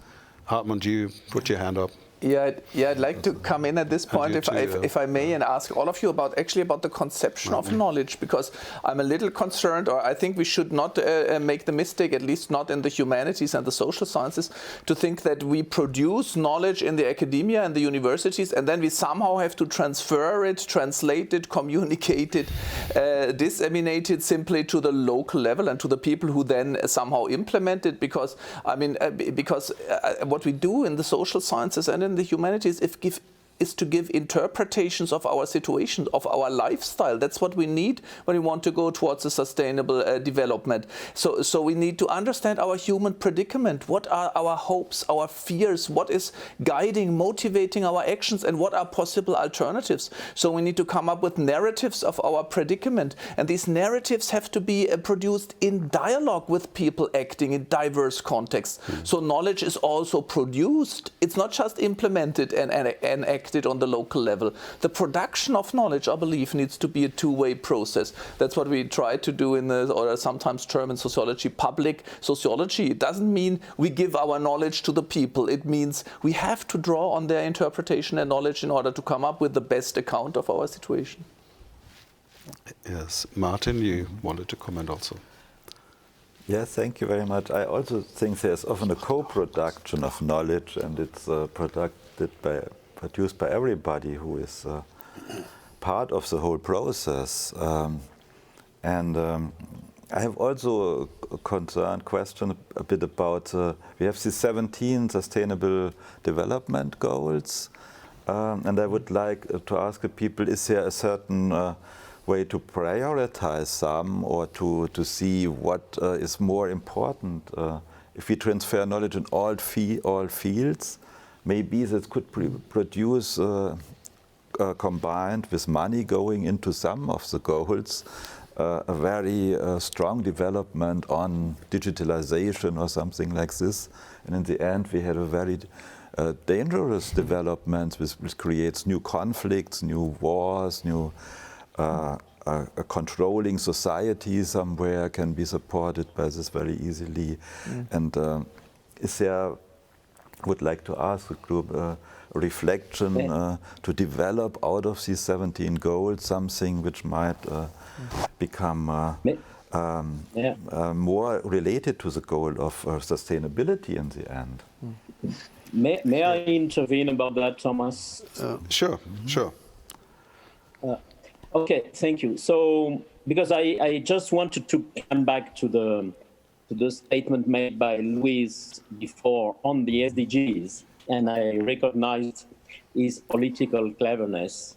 Hartmut, you put your hand up. Yeah, I'd like to come in at this point, if I may, and ask all of you about the conception of knowledge, because I'm a little concerned, or I think we should not make the mistake, at least not in the humanities and the social sciences, to think that we produce knowledge in the academia and the universities, and then we somehow have to transfer it, translate it, communicate it, disseminate it simply to the local level and to the people who then somehow implement it. Because what we do in the social sciences and in the humanities is to give interpretations of our situation, of our lifestyle. That's what we need when we want to go towards a sustainable development. So we need to understand our human predicament. What are our hopes, our fears? What is guiding, motivating our actions, and what are possible alternatives? So we need to come up with narratives of our predicament. And these narratives have to be produced in dialogue with people acting in diverse contexts. So knowledge is also produced. It's not just implemented and acted on the local level. The production of knowledge, I believe, needs to be a two-way process. That's what we try to do in the, or sometimes term in sociology, public sociology. It doesn't mean we give our knowledge to the people. It means we have to draw on their interpretation and knowledge in order to come up with the best account of our situation. Yes, Martin, you wanted to comment also. Yes, thank you very much. I also think there's often a co-production of knowledge, and it's produced by everybody who is part of the whole process. I have also a question a bit about, we have the 17 Sustainable Development Goals, and I would like to ask the people, is there a certain way to prioritize some, or to see what is more important? If we transfer knowledge in all fields, maybe that could produce, combined with money going into some of the goals, a very strong development on digitalization or something like this. And in the end, we had a very dangerous development which creates new conflicts, new wars, new a controlling society somewhere can be supported by this very easily. And is there, would like to ask the group a reflection to develop out of these 17 goals something which might become more related to the goal of sustainability in the end. May I intervene about that, Thomas? Sure. Okay, thank you. So, because I just wanted to come back to the statement made by Luiz before on the SDGs, and I recognized his political cleverness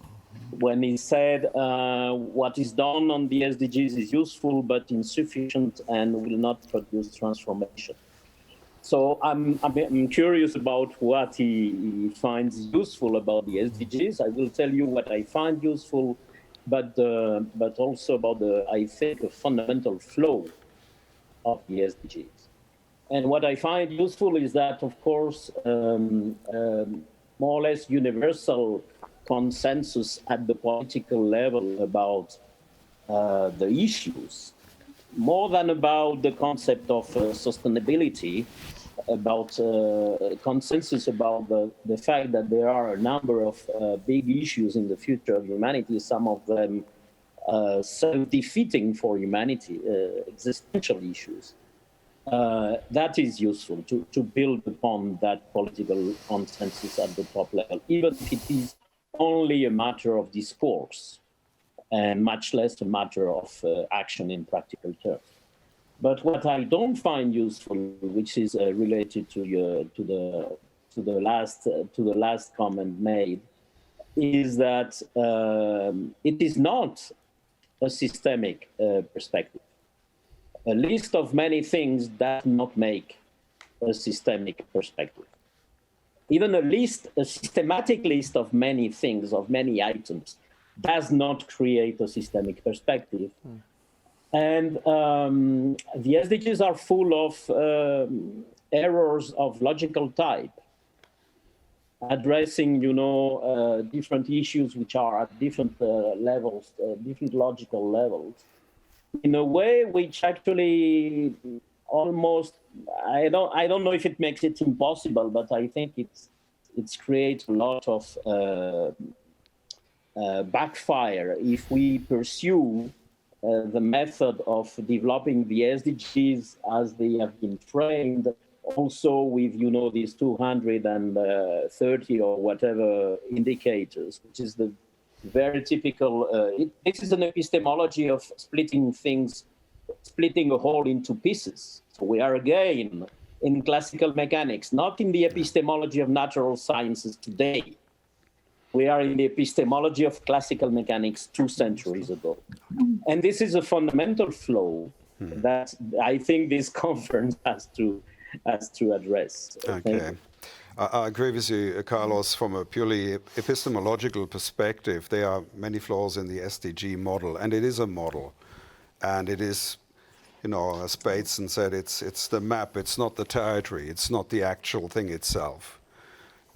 when he said what is done on the SDGs is useful but insufficient and will not produce transformation. So I'm curious about what he finds useful about the SDGs. I will tell you what I find useful, but also about I think, a fundamental flaw of the SDGs. And what I find useful is that, of course, more or less universal consensus at the political level about the issues, more than about the concept of sustainability, about consensus about the fact that there are a number of big issues in the future of humanity, some of them self-defeating for humanity, existential issues. That is useful to build upon that political consensus at the top level, even if it is only a matter of discourse and much less a matter of action in practical terms. But what I don't find useful, which is related to the last comment made, is that it is not a systemic perspective. A list of many things does not make a systemic perspective. Even a systematic list of many things, of many items, does not create a systemic perspective. And the SDGs are full of errors of logical type, addressing, different issues which are at different levels, different logical levels, in a way which actually almost, I don't know if it makes it impossible, but I think it's creates a lot of backfire if we pursue the method of developing the SDGs as they have been framed, also with, these 230 or whatever indicators, which is the very typical, this is an epistemology of splitting a whole into pieces. So we are again in classical mechanics, not in the epistemology of natural sciences today. We are in the epistemology of classical mechanics 2 centuries ago. And this is a fundamental flaw that I think this conference has to address. Okay. I agree with you, Carlos, from a purely epistemological perspective. There are many flaws in the SDG model, and it is a model. And it is, as Bateson said, it's the map, it's not the territory, it's not the actual thing itself.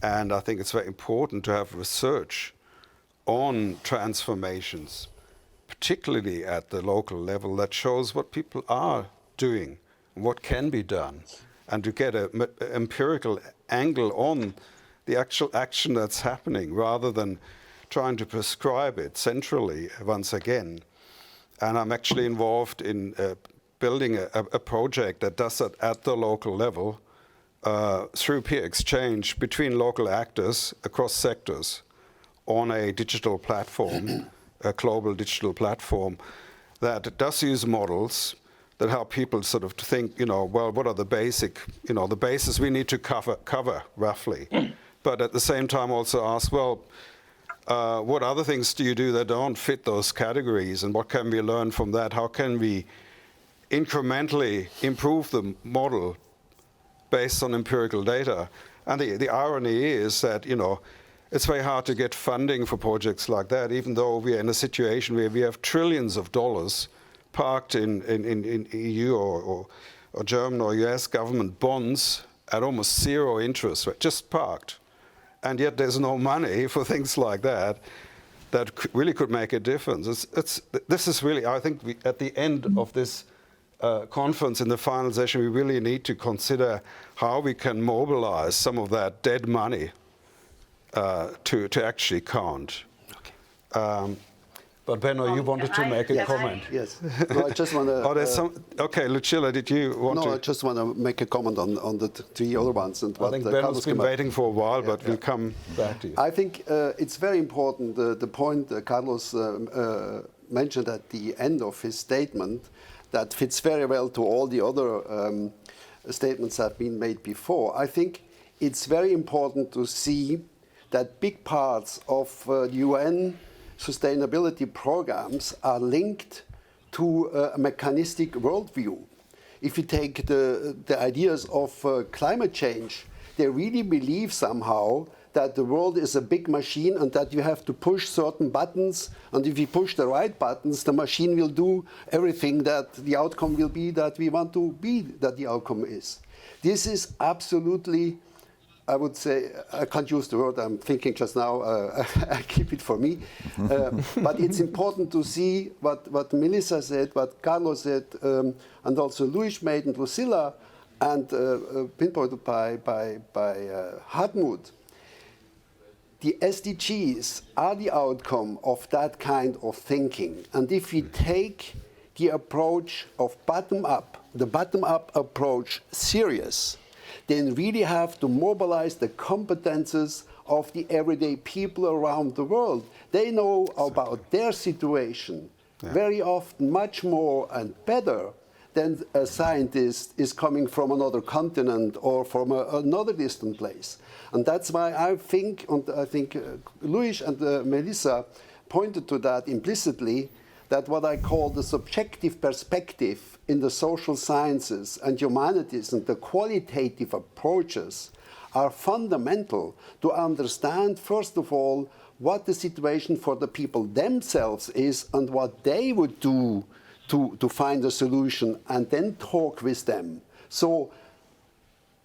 And I think it's very important to have research on transformations, particularly at the local level, that shows what people are doing, what can be done, and to get an empirical angle on the actual action that's happening, rather than trying to prescribe it centrally once again. And I'm actually involved in building a project that does that at the local level, through peer exchange between local actors across sectors on a digital platform, a global digital platform that does use models that help people sort of to think, well, what are the basic, the bases we need to cover roughly, but at the same time also ask, well, what other things do you do that don't fit those categories, and what can we learn from that? How can we incrementally improve the model based on empirical data? And the irony is that, it's very hard to get funding for projects like that, even though we are in a situation where we have trillions of dollars parked in EU or German or US government bonds at almost zero interest, right? Just parked. And yet there's no money for things like that really could make a difference. This is really, I think, at the end of this conference, in the final session, we really need to consider how we can mobilize some of that dead money to actually count. Okay. But Benno, you wanted to make a comment. Yes. No, I just want to. Okay, Lucilla, did you want to? No, I just want to make a comment on the 3 other ones. And I think Benno's been waiting for a while, but we'll come back to you. I think it's very important, the point Carlos mentioned at the end of his statement, that fits very well to all the other statements that have been made before. I think it's very important to see that big parts of the UN sustainability programs are linked to a mechanistic worldview. If you take the ideas of climate change, they really believe somehow that the world is a big machine and that you have to push certain buttons, and if you push the right buttons, the machine will do everything that the outcome will be that we want to be, that the outcome is. This is absolutely I would say, I can't use the word I'm thinking just now, I keep it for me. But it's important to see what Melissa said, what Carlos said, and also Luis made, and Lucilla, and pinpointed by Hartmut. The SDGs are the outcome of that kind of thinking. And if we take the approach of the bottom-up approach serious, then really have to mobilize the competences of the everyday people around the world. They know about their situation very often much more and better than a scientist is coming from another continent or from another distant place. And that's why I think, and I think Luis and Melissa pointed to that implicitly, that what I call the subjective perspective in the social sciences and humanities and the qualitative approaches are fundamental to understand, first of all, what the situation for the people themselves is and what they would do to find a solution, and then talk with them. So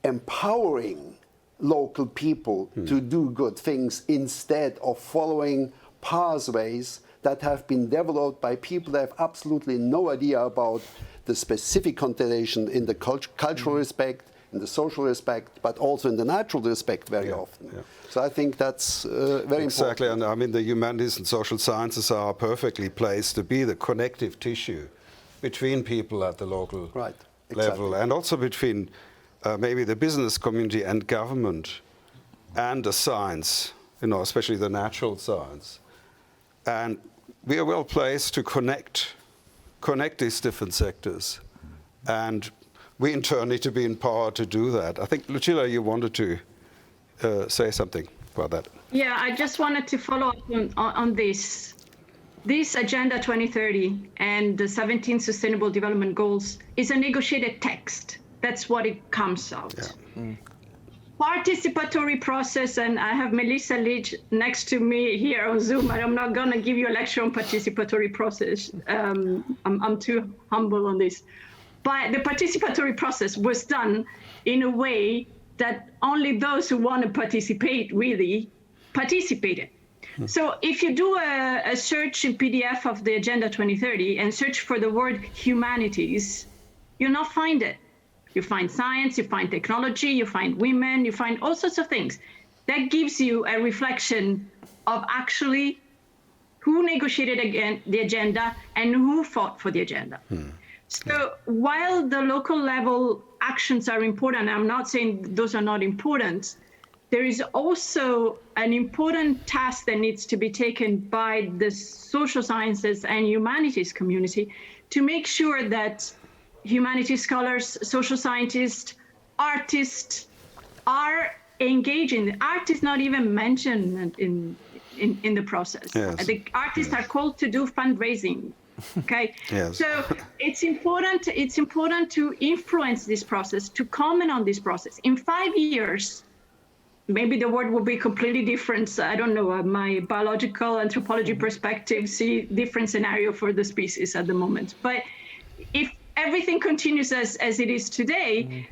empowering local people to do good things instead of following pathways that have been developed by people that have absolutely no idea about the specific consideration in the cultural respect, in the social respect, but also in the natural respect very often. Yeah. So I think that's very important. Exactly, and I mean the humanities and social sciences are perfectly placed to be the connective tissue between people at the local level, and also between maybe the business community and government and the science, especially the natural science. And we are well placed to connect these different sectors. And we in turn need to be empowered to do that. I think, Lucilla, you wanted to say something about that. Yeah, I just wanted to follow up on this. This Agenda 2030 and the 17 Sustainable Development Goals is a negotiated text. That's what it comes out. Yeah. Participatory process, and I have Melissa Leach next to me here on Zoom, and I'm not going to give you a lecture on participatory process. I'm too humble on this. But the participatory process was done in a way that only those who want to participate really participated. So if you do a search in PDF of the Agenda 2030 and search for the word humanities, you'll not find it. You find science, you find technology, you find women, you find all sorts of things. That gives you a reflection of actually who negotiated again the agenda and who fought for the agenda. So while the local level actions are important, I'm not saying those are not important, there is also an important task that needs to be taken by the social sciences and humanities community to make sure that humanities scholars, social scientists, artists are engaging. The art is not even mentioned in the process. Yes. The artists are called to do fundraising. Okay. Yes. So it's important to influence this process, to comment on this process. In 5 years, maybe the word will be completely different. I don't know. My biological anthropology perspective see different scenario for the species at the moment. But if everything continues as it is today,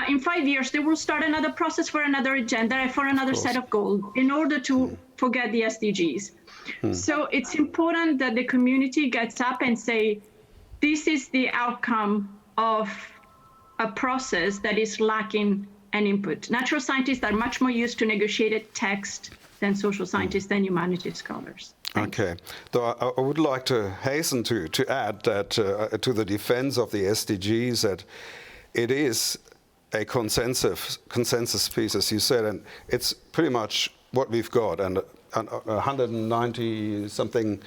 in 5 years, they will start another process for another agenda, for another set of goals in order to forget the SDGs. So it's important that the community gets up and say, this is the outcome of a process that is lacking an input. Natural scientists are much more used to negotiated text than social scientists and humanities scholars. Okay. Though I would like to hasten to add that to the defense of the SDGs, that it is a consensus piece, as you said, and it's pretty much what we've got. And 190-something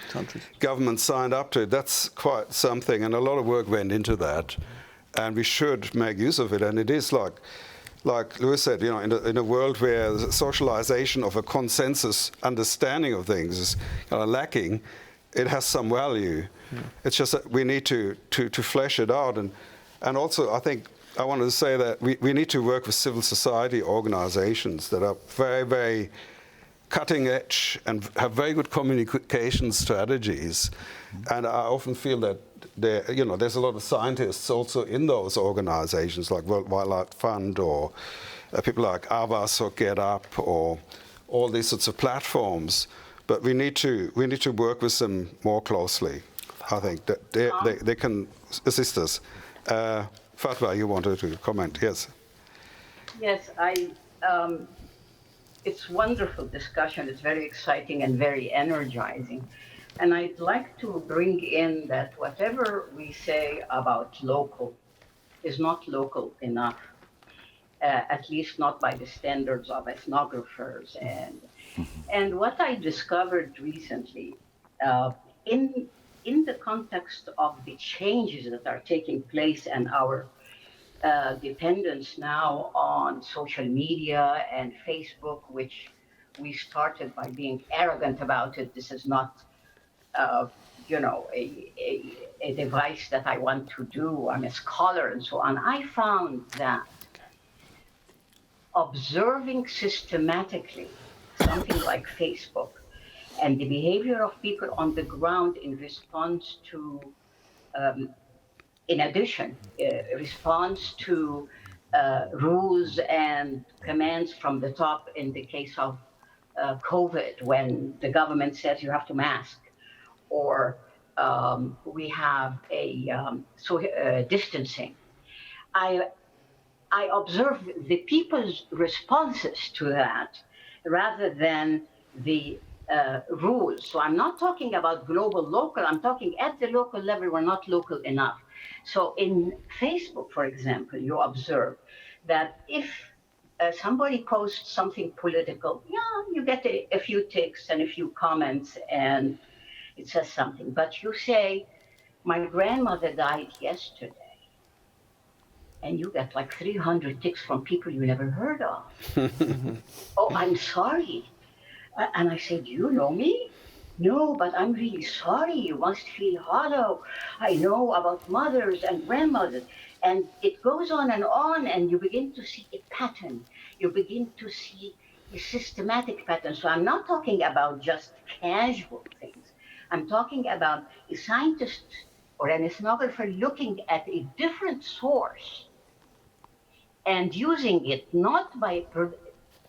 governments signed up to it. That's quite something, and a lot of work went into that. And we should make use of it. And it is like Luis said, in a world where the socialization of a consensus understanding of things is lacking, it has some value. It's just that we need to flesh it out. And also, I think I wanted to say that we need to work with civil society organizations that are very, very cutting edge and have very good communication strategies. And I often feel that there's a lot of scientists also in those organizations like World Wildlife Fund or people like Avas or GetUp or all these sorts of platforms. But we need to work with them more closely. I think that they can assist us. Fatwa, you wanted to comment? Yes. Yes, it's wonderful discussion. It's very exciting and very energizing. And I'd like to bring in that whatever we say about local is not local enough, at least not by the standards of ethnographers. And what I discovered recently, in the context of the changes that are taking place and our dependence now on social media and Facebook, which we started by being arrogant about it. This is not, a device that I want to do. I'm a scholar and so on. I found that observing systematically something like Facebook and the behavior of people on the ground in response to in addition, response to rules and commands from the top in the case of COVID, when the government says you have to mask, or we have distancing. I observe the people's responses to that rather than the rules. So I'm not talking about global, local. I'm talking at the local level, we're not local enough. So in Facebook, for example, you observe that if somebody posts something political, you get a few ticks and a few comments and it says something. But you say, my grandmother died yesterday, and you get like 300 ticks from people you never heard of. Oh, I'm sorry. And I said, do you know me? No, but I'm really sorry. You must feel hollow. I know about mothers and grandmothers. And it goes on, and you begin to see a pattern. You begin to see a systematic pattern. So I'm not talking about just casual things. I'm talking about a scientist or an ethnographer looking at a different source and using it not by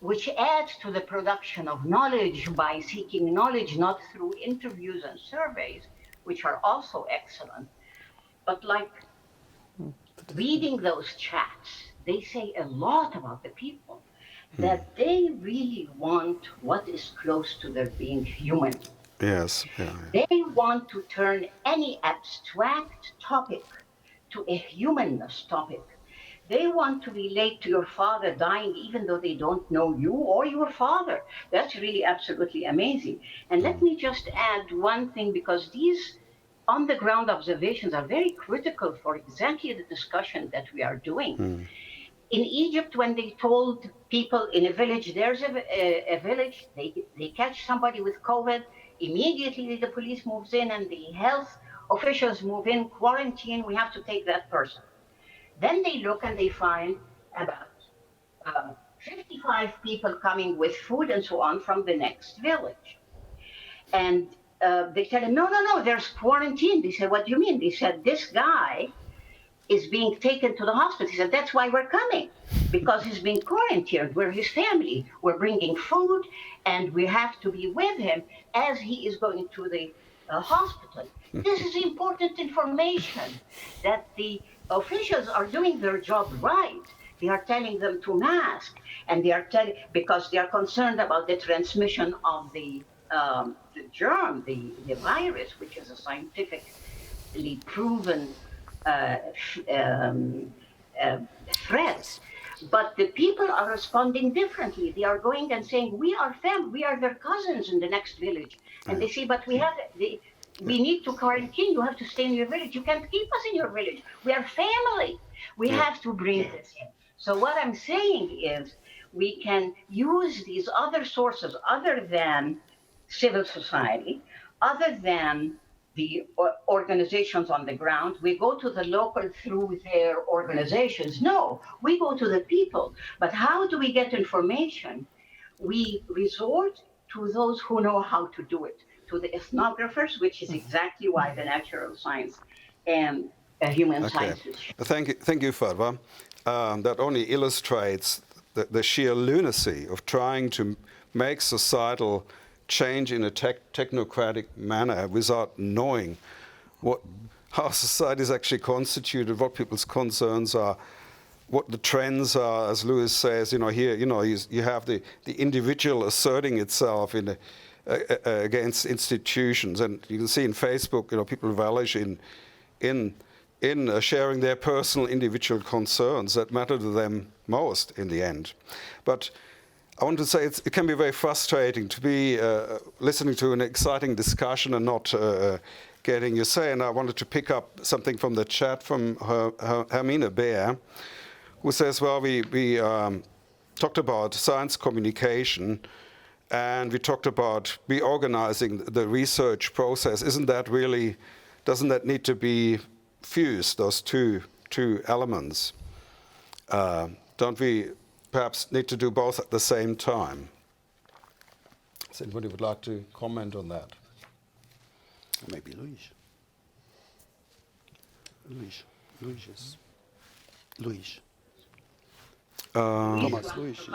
which adds to the production of knowledge by seeking knowledge, not through interviews and surveys, which are also excellent, but like reading those chats, they say a lot about the people, that they really want what is close to their being human. Yes. Yeah. They want to turn any abstract topic to a humanness topic. They want to relate to your father dying even though they don't know you or your father. That's really absolutely amazing. And let me just add one thing, because these on-the-ground observations are very critical for exactly the discussion that we are doing. In Egypt, when they told people in a village, there's a village, they catch somebody with COVID, immediately the police moves in and the health officials move in, quarantine, we have to take that person. Then they look and they find about 55 people coming with food and so on from the next village. And they tell him, no, there's quarantine. They said, what do you mean? They said, this guy is being taken to the hospital. He said, that's why we're coming, because he's being quarantined. We're his family. We're bringing food, and we have to be with him as he is going to the hospital. This is important information that the officials are doing their job right. They are telling them to mask, and they are because they are concerned about the transmission of the germ, the virus, which is a scientifically proven threat. But the people are responding differently. They are going and saying, we are family, we are their cousins in the next village. And they say, but we need to quarantine. You have to stay in your village. You can't keep us in your village. We are family. We have to bring this in. So what I'm saying is we can use these other sources other than civil society, other than the organizations on the ground. We go to the local through their organizations. No, we go to the people. But how do we get information? We resort to those who know how to do it, to the ethnographers, which is exactly why the natural science and human sciences. Thank you, Fatwa. That only illustrates the sheer lunacy of trying to make societal change in a technocratic manner without knowing how society is actually constituted, what people's concerns are, what the trends are. As Luiz says, here, you have the individual asserting itself against institutions, and you can see in Facebook, people relish in sharing their personal individual concerns that matter to them most in the end. But I want to say it can be very frustrating to be listening to an exciting discussion and not getting your say. And I wanted to pick up something from the chat from Hermine Beer, who says, well, we talked about science communication, and we talked about reorganizing the research process. Doesn't that need to be fused, those two elements? Don't we perhaps need to do both at the same time? Does anybody would like to comment on that? Maybe Luis. Thomas, Luis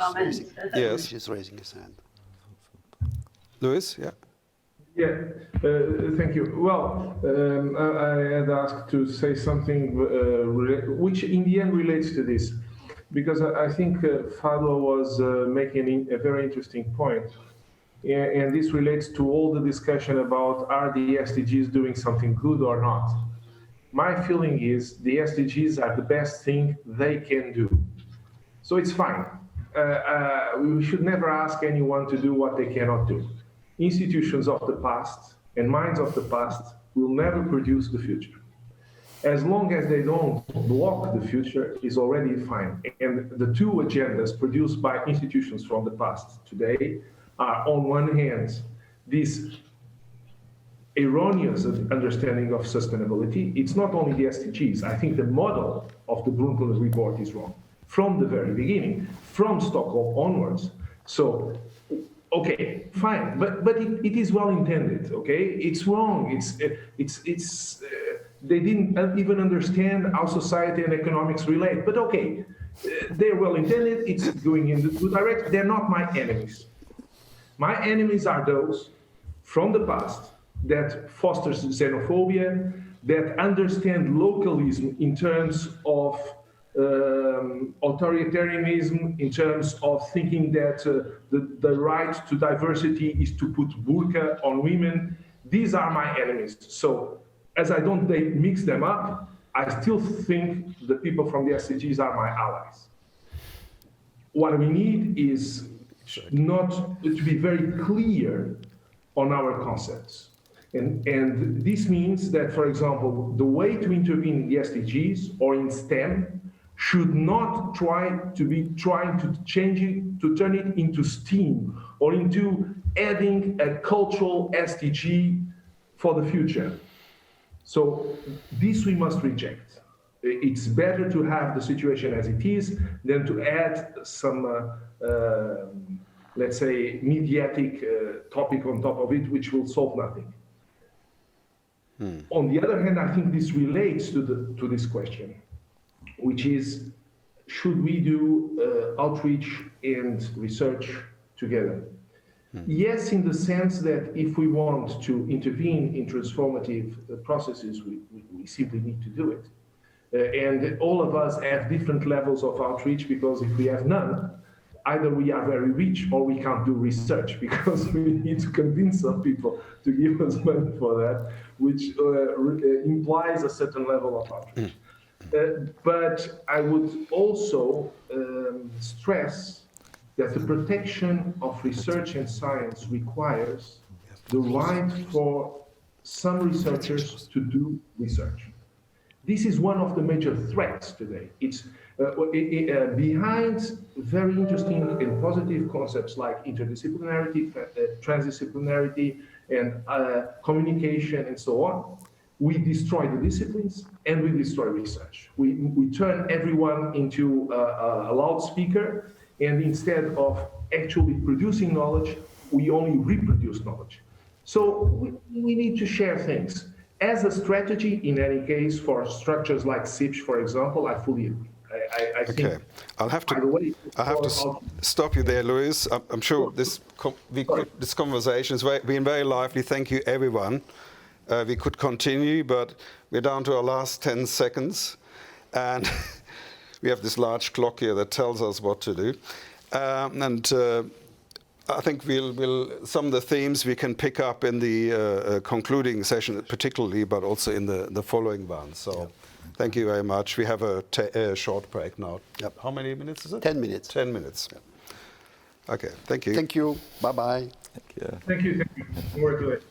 is raising his hand. Luis, yeah. Yeah, thank you. Well, I had asked to say something which in the end relates to this, because I think Fadwa was making a very interesting point. And this relates to all the discussion about are the SDGs doing something good or not. My feeling is the SDGs are the best thing they can do. So it's fine. We should never ask anyone to do what they cannot do. Institutions of the past and minds of the past will never produce the future. As long as they don't block the future is already fine. And the two agendas produced by institutions from the past today are, on one hand, this erroneous understanding of sustainability. It's not only the SDGs. I think the model of the Brundtland report is wrong from the very beginning, from Stockholm onwards. So, okay, fine, but it is well intended. Okay, it's wrong. They didn't even understand how society and economics relate. But okay, they're well intended. It's going in the good direction. They're not my enemies. My enemies are those from the past that fosters xenophobia, that understand localism in terms of authoritarianism, in terms of thinking that the right to diversity is to put burqa on women. These are my enemies. So as I don't mix them up, I still think the people from the SDGs are my allies. What we need is not to be very clear on our concepts. And this means that, for example, the way to intervene in the SDGs or in STEM should not trying to change it, to turn it into STEAM or into adding a cultural SDG for the future. So this we must reject. It's better to have the situation as it is than to add some, let's say, mediatic topic on top of it, which will solve nothing. On the other hand, I think this relates to this question, which is, should we do outreach and research together? Yes, in the sense that if we want to intervene in transformative processes, we simply need to do it. And all of us have different levels of outreach, because if we have none, either we are very rich or we can't do research, because we need to convince some people to give us money for that, which implies a certain level of outreach. But I would also stress that the protection of research and science requires the right for some researchers to do research. This is one of the major threats today. It's behind very interesting and positive concepts like interdisciplinarity, transdisciplinarity, and communication, and so on. We destroy the disciplines and we destroy research. We turn everyone into a loudspeaker, and instead of actually producing knowledge, we only reproduce knowledge. So we need to share things. As a strategy, in any case, for structures like SIPS, for example, I fully agree. I think. Okay, I'll have By the way, to stop you there, Luiz. I'm sure this conversation has been very lively. Thank you, everyone. We could continue, but we're down to our last 10 seconds, and we have this large clock here that tells us what to do. I think some of the themes we can pick up in the concluding session, particularly, but also in the following one. So. Yeah. Thank you very much. We have a short break now. Yep. How many minutes is it? 10 minutes. 10 minutes. Yeah. Okay, thank you. Thank you. Bye-bye. Thank you. Thank you. Thank you. Congratulations.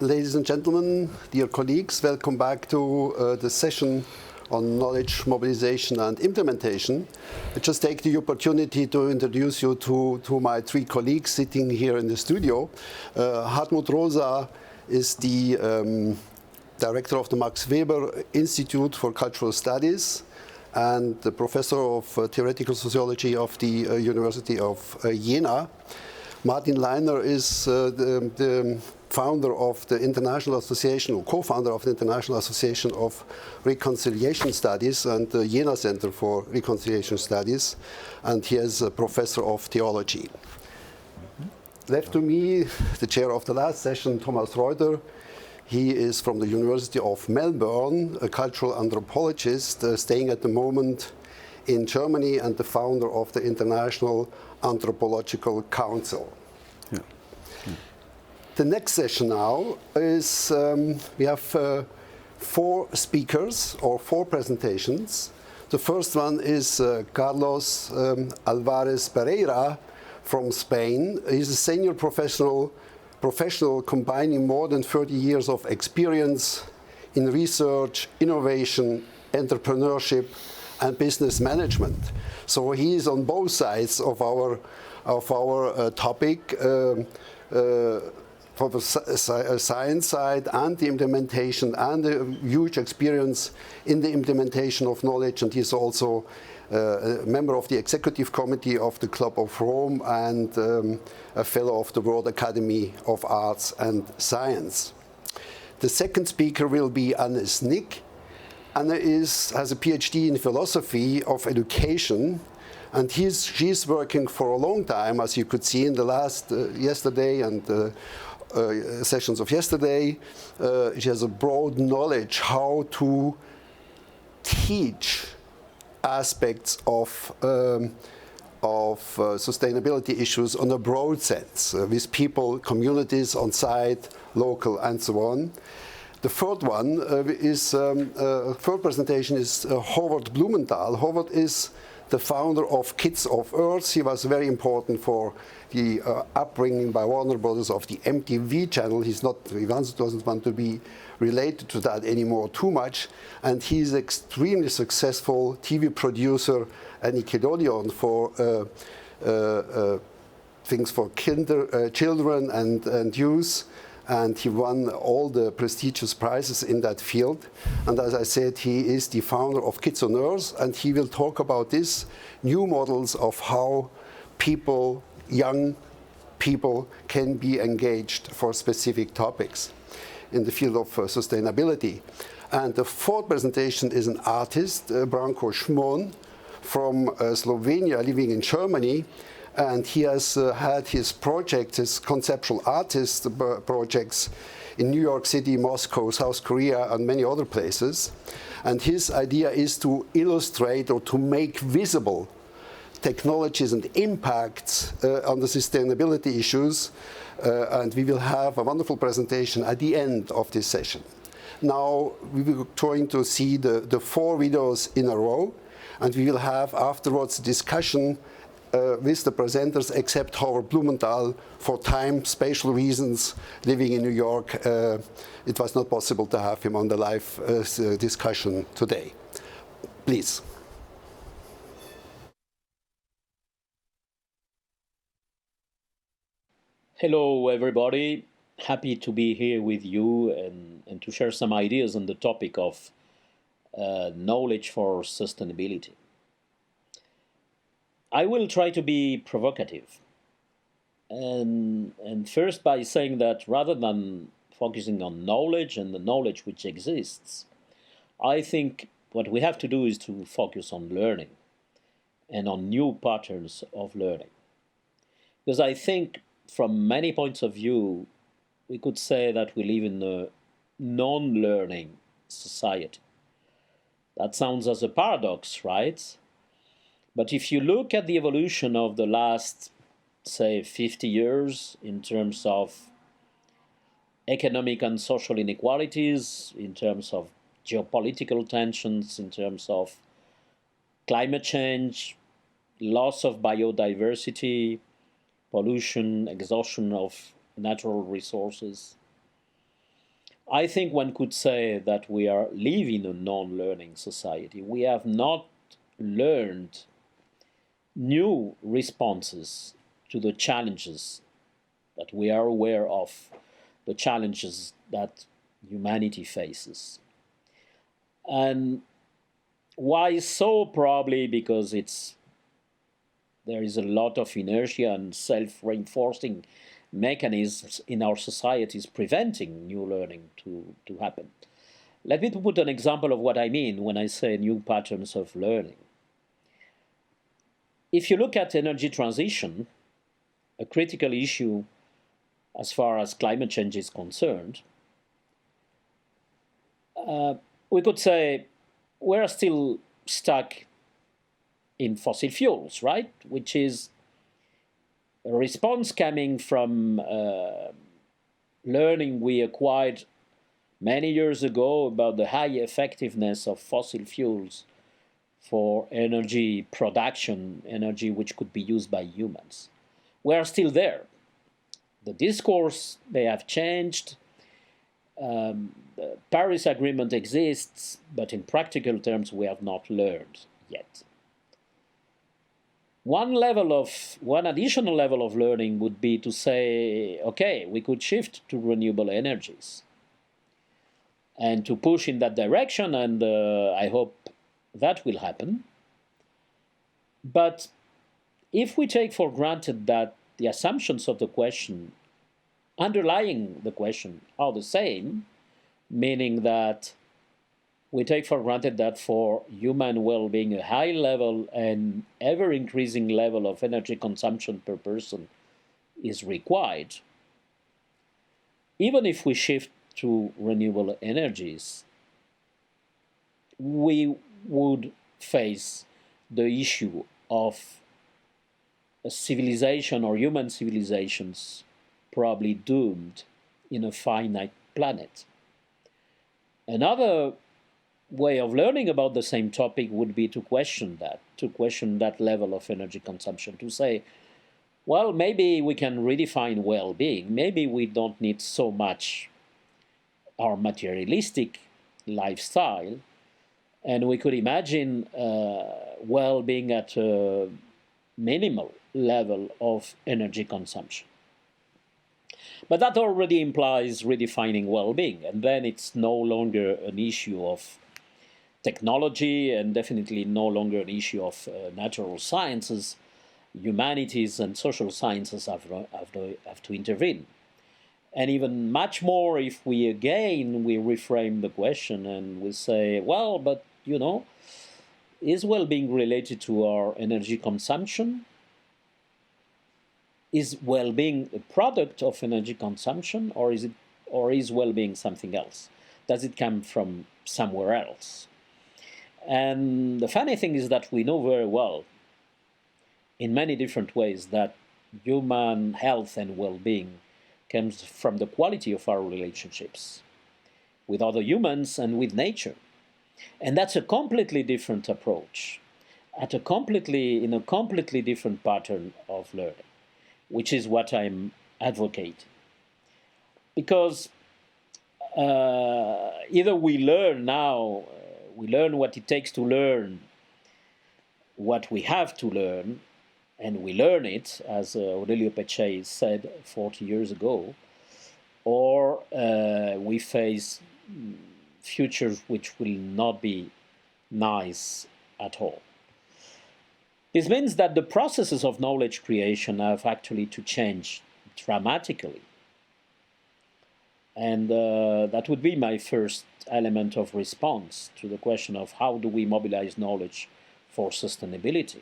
Ladies and gentlemen, dear colleagues, welcome back to the session on knowledge mobilization and implementation. I just take the opportunity to introduce you to my three colleagues sitting here in the studio. Hartmut Rosa is the director of the Max Weber Institute for Cultural Studies and the professor of theoretical sociology of the University of Jena. Martin Leiner is the founder of the International Association, or co-founder of the International Association of Reconciliation Studies and the Jena Center for Reconciliation Studies, and he is a professor of theology. Left to me, the chair of the last session, Thomas Reuter. He is from the University of Melbourne, a cultural anthropologist staying at the moment in Germany and the founder of the International Anthropological Council. The next session now is, we have 4 speakers or 4 presentations. The first one is Carlos Alvarez Pereira from Spain. He's a senior professional combining more than 30 years of experience in research, innovation, entrepreneurship, and business management. So he is on both sides of our topic. For the science side and the implementation, and a huge experience in the implementation of knowledge, and he's also a member of the executive committee of the Club of Rome and a fellow of the World Academy of Arts and Science. The second speaker will be Anne Snick. Anne has a PhD in philosophy of education, and she's working for a long time, as you could see in the last yesterday and sessions of yesterday. She has a broad knowledge how to teach aspects of sustainability issues on a broad sense, with people, communities on site, local, and so on. The third one third presentation is Howard Blumenthal. Howard is the founder of Kids of Earth. He was very important for the upbringing by Warner Brothers of the MTV channel. He doesn't want to be related to that anymore too much. And he's extremely successful TV producer at Nickelodeon for things for children and youth. And he won all the prestigious prizes in that field. And as I said, he is the founder of Kids on Earth, and he will talk about these new models of how people, young people, can be engaged for specific topics in the field of sustainability. And the fourth presentation is an artist, Branko Šmon, from Slovenia, living in Germany. And he has had his projects, his conceptual artist projects in New York City, Moscow, South Korea, and many other places. And his idea is to illustrate or to make visible technologies and impacts on the sustainability issues. And we will have a wonderful presentation at the end of this session. Now, we will going to see the 4 videos in a row, and we will have afterwards a discussion with the presenters, except Howard Blumenthal. For time, spatial reasons, living in New York, it was not possible to have him on the live discussion today. Please. Hello, everybody. Happy to be here with you and to share some ideas on the topic of knowledge for sustainability. I will try to be provocative And first by saying that rather than focusing on knowledge and the knowledge which exists, I think what we have to do is to focus on learning and on new patterns of learning. Because I think from many points of view, we could say that we live in a non-learning society. That sounds as a paradox, right? But if you look at the evolution of the last, say, 50 years in terms of economic and social inequalities, in terms of geopolitical tensions, in terms of climate change, loss of biodiversity, pollution, exhaustion of natural resources, I think one could say that we are living in a non-learning society. We have not learned new responses to the challenges that we are aware of, the challenges that humanity faces. And why so? Probably because there is a lot of inertia and self-reinforcing mechanisms in our societies preventing new learning to happen. Let me put an example of what I mean when I say new patterns of learning. If you look at energy transition, a critical issue as far as climate change is concerned, we could say we're still stuck in fossil fuels, right? Which is a response coming from learning we acquired many years ago about the high effectiveness of fossil fuels for energy production, energy which could be used by humans. We are still there. The discourse may have changed. The Paris Agreement exists, but in practical terms, we have not learned yet. One additional level of learning would be to say, okay, we could shift to renewable energies and to push in that direction, and I hope that will happen. But if we take for granted that the assumptions of the question underlying the question are the same, meaning that we take for granted that for human well-being, a high level and ever-increasing level of energy consumption per person is required. Even if we shift to renewable energies, we would face the issue of a civilization or human civilizations probably doomed in a finite planet. Another way of learning about the same topic would be to question that level of energy consumption, to say, well, maybe we can redefine well-being. Maybe we don't need so much our materialistic lifestyle, and we could imagine well-being at a minimal level of energy consumption. But that already implies redefining well-being, and then it's no longer an issue of technology and definitely no longer an issue of natural sciences. Humanities and social sciences have to intervene. And even much more if we reframe the question and we say, well, but, is well-being related to our energy consumption? Is well-being a product of energy consumption, or is well-being something else? Does it come from somewhere else? And the funny thing is that we know very well, in many different ways, that human health and well-being comes from the quality of our relationships with other humans and with nature. And that's a completely different approach, in a completely different pattern of learning, which is what I'm advocating. Because either we learn now, we learn what it takes to learn what we have to learn, and we learn it, as Aurelio Peccei said 40 years ago, or we face futures which will not be nice at all. This means that the processes of knowledge creation have actually to change dramatically. And that would be my first element of response to the question of how do we mobilize knowledge for sustainability.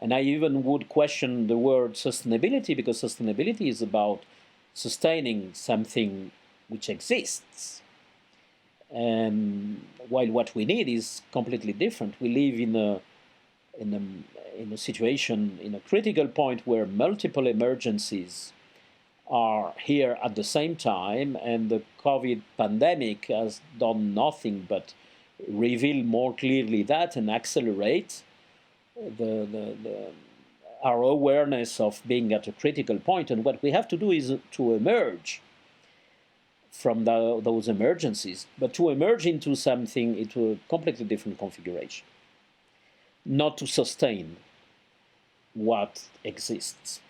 And I even would question the word sustainability, because sustainability is about sustaining something which exists. And while what we need is completely different. We live in a situation, in a critical point where multiple emergencies are here at the same time, and the COVID pandemic has done nothing but reveal more clearly that and accelerate our awareness of being at a critical point. And what we have to do is to emerge from those emergencies, but to emerge into something, into a completely different configuration, not to sustain what exists.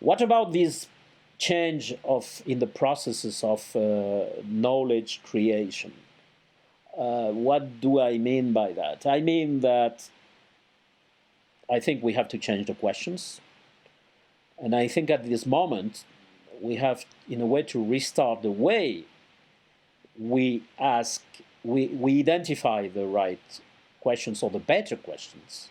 What about this change in the processes of knowledge creation? What do I mean by that? I mean that I think we have to change the questions. And I think at this moment, we have, in a way, to restart the way we ask, we identify the right questions or the better questions.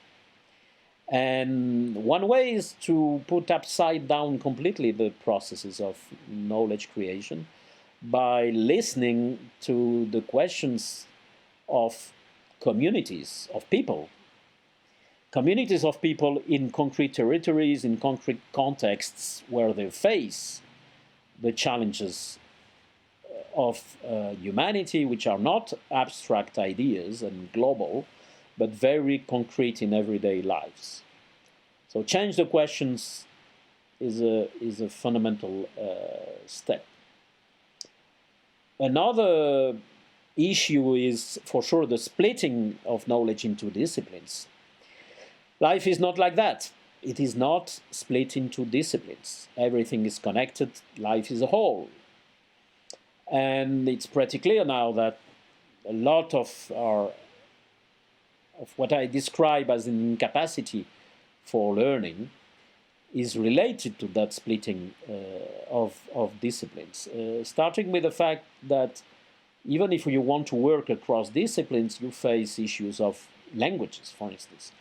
And one way is to put upside down completely the processes of knowledge creation by listening to the questions of communities, of people. Communities of people in concrete territories, in concrete contexts where they face the challenges of humanity, which are not abstract ideas and global, but very concrete in everyday lives. So change the questions is a fundamental step. Another issue is, for sure, the splitting of knowledge into disciplines. Life is not like that. It is not split into disciplines. Everything is connected. Life is a whole. And it's pretty clear now that a lot of what I describe as an incapacity for learning is related to that splitting of disciplines. Starting with the fact that even if you want to work across disciplines, you face issues of languages, for instance.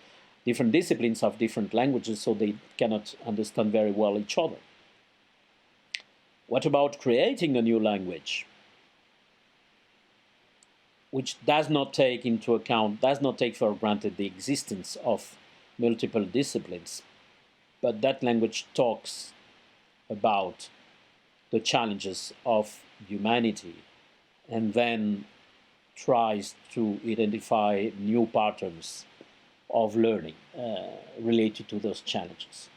Different disciplines have different languages, so they cannot understand very well each other. What about creating a new language, which does not take for granted the existence of multiple disciplines, but that language talks about the challenges of humanity and then tries to identify new patterns of learning related to those challenges.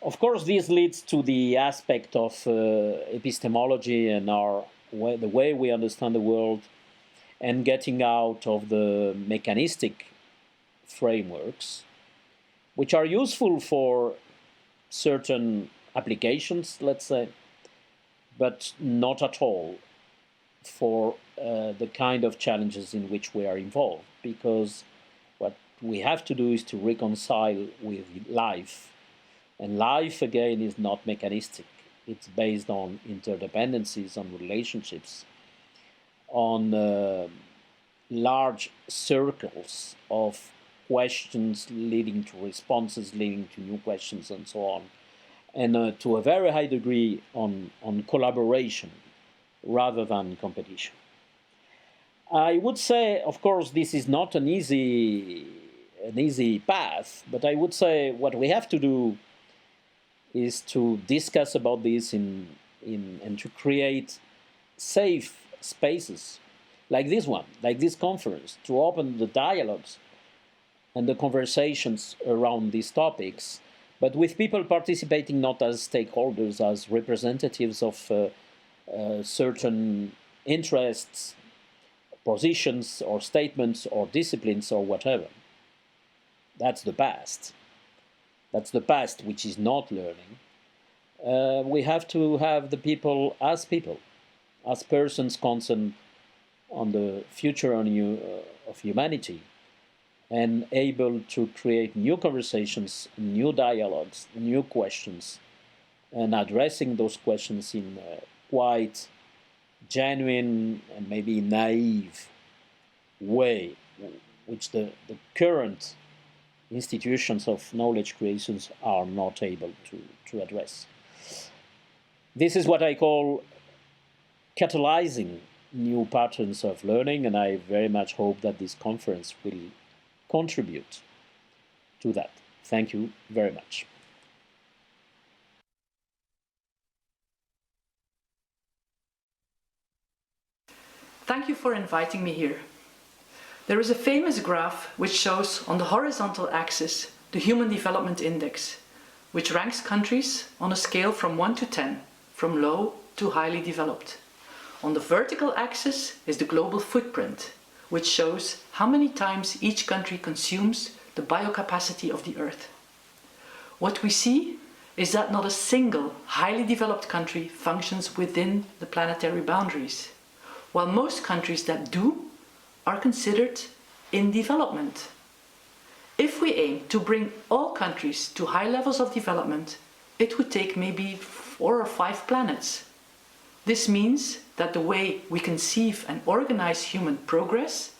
Of course, this leads to the aspect of epistemology and the way we understand the world, and getting out of the mechanistic frameworks, which are useful for certain applications, let's say, but not at all for the kind of challenges in which we are involved, because what we have to do is to reconcile with life. And life, again, is not mechanistic. It's based on interdependencies, on relationships, on large circles of questions leading to responses, leading to new questions, and so on. And to a very high degree on collaboration rather than competition. I would say, of course, this is not an easy path, but I would say what we have to do is to discuss about this and to create safe spaces like this one, like this conference, to open the dialogues and the conversations around these topics, but with people participating not as stakeholders, as representatives of certain interests, positions, or statements, or disciplines, or whatever. That's the past. That's the past which is not learning. We have to have the people, as persons concerned on the future of humanity, and able to create new conversations, new dialogues, new questions, and addressing those questions in a quite genuine and maybe naive way, which the current institutions of knowledge creations are not able to address. This is what I call catalyzing new patterns of learning, and I very much hope that this conference will contribute to that. Thank you very much. Thank you for inviting me here. There is a famous graph which shows on the horizontal axis the Human Development Index, which ranks countries on a scale from 1 to 10, from low to highly developed. On the vertical axis is the global footprint, which shows how many times each country consumes the biocapacity of the Earth. What we see is that not a single highly developed country functions within the planetary boundaries, while most countries that do are considered in development. If we aim to bring all countries to high levels of development, it would take maybe 4 or 5 planets. This means that the way we conceive and organize human progress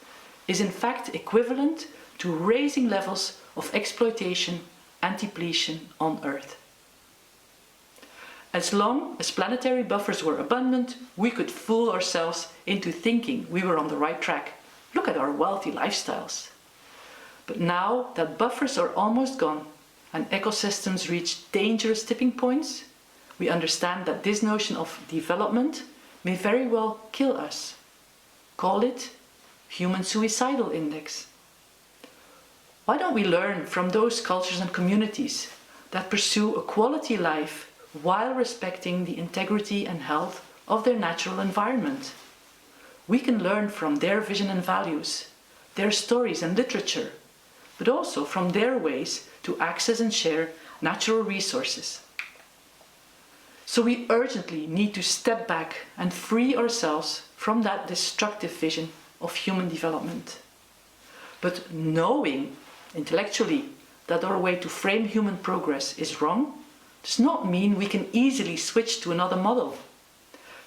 is in fact equivalent to raising levels of exploitation and depletion on Earth. As long as planetary buffers were abundant, we could fool ourselves into thinking we were on the right track. Look at our wealthy lifestyles. But now that buffers are almost gone and ecosystems reach dangerous tipping points, we understand that this notion of development may very well kill us. Call it human suicidal index. Why don't we learn from those cultures and communities that pursue a quality life while respecting the integrity and health of their natural environment? We can learn from their vision and values, their stories and literature, but also from their ways to access and share natural resources. So we urgently need to step back and free ourselves from that destructive vision of human development. But knowing intellectually that our way to frame human progress is wrong does not mean we can easily switch to another model.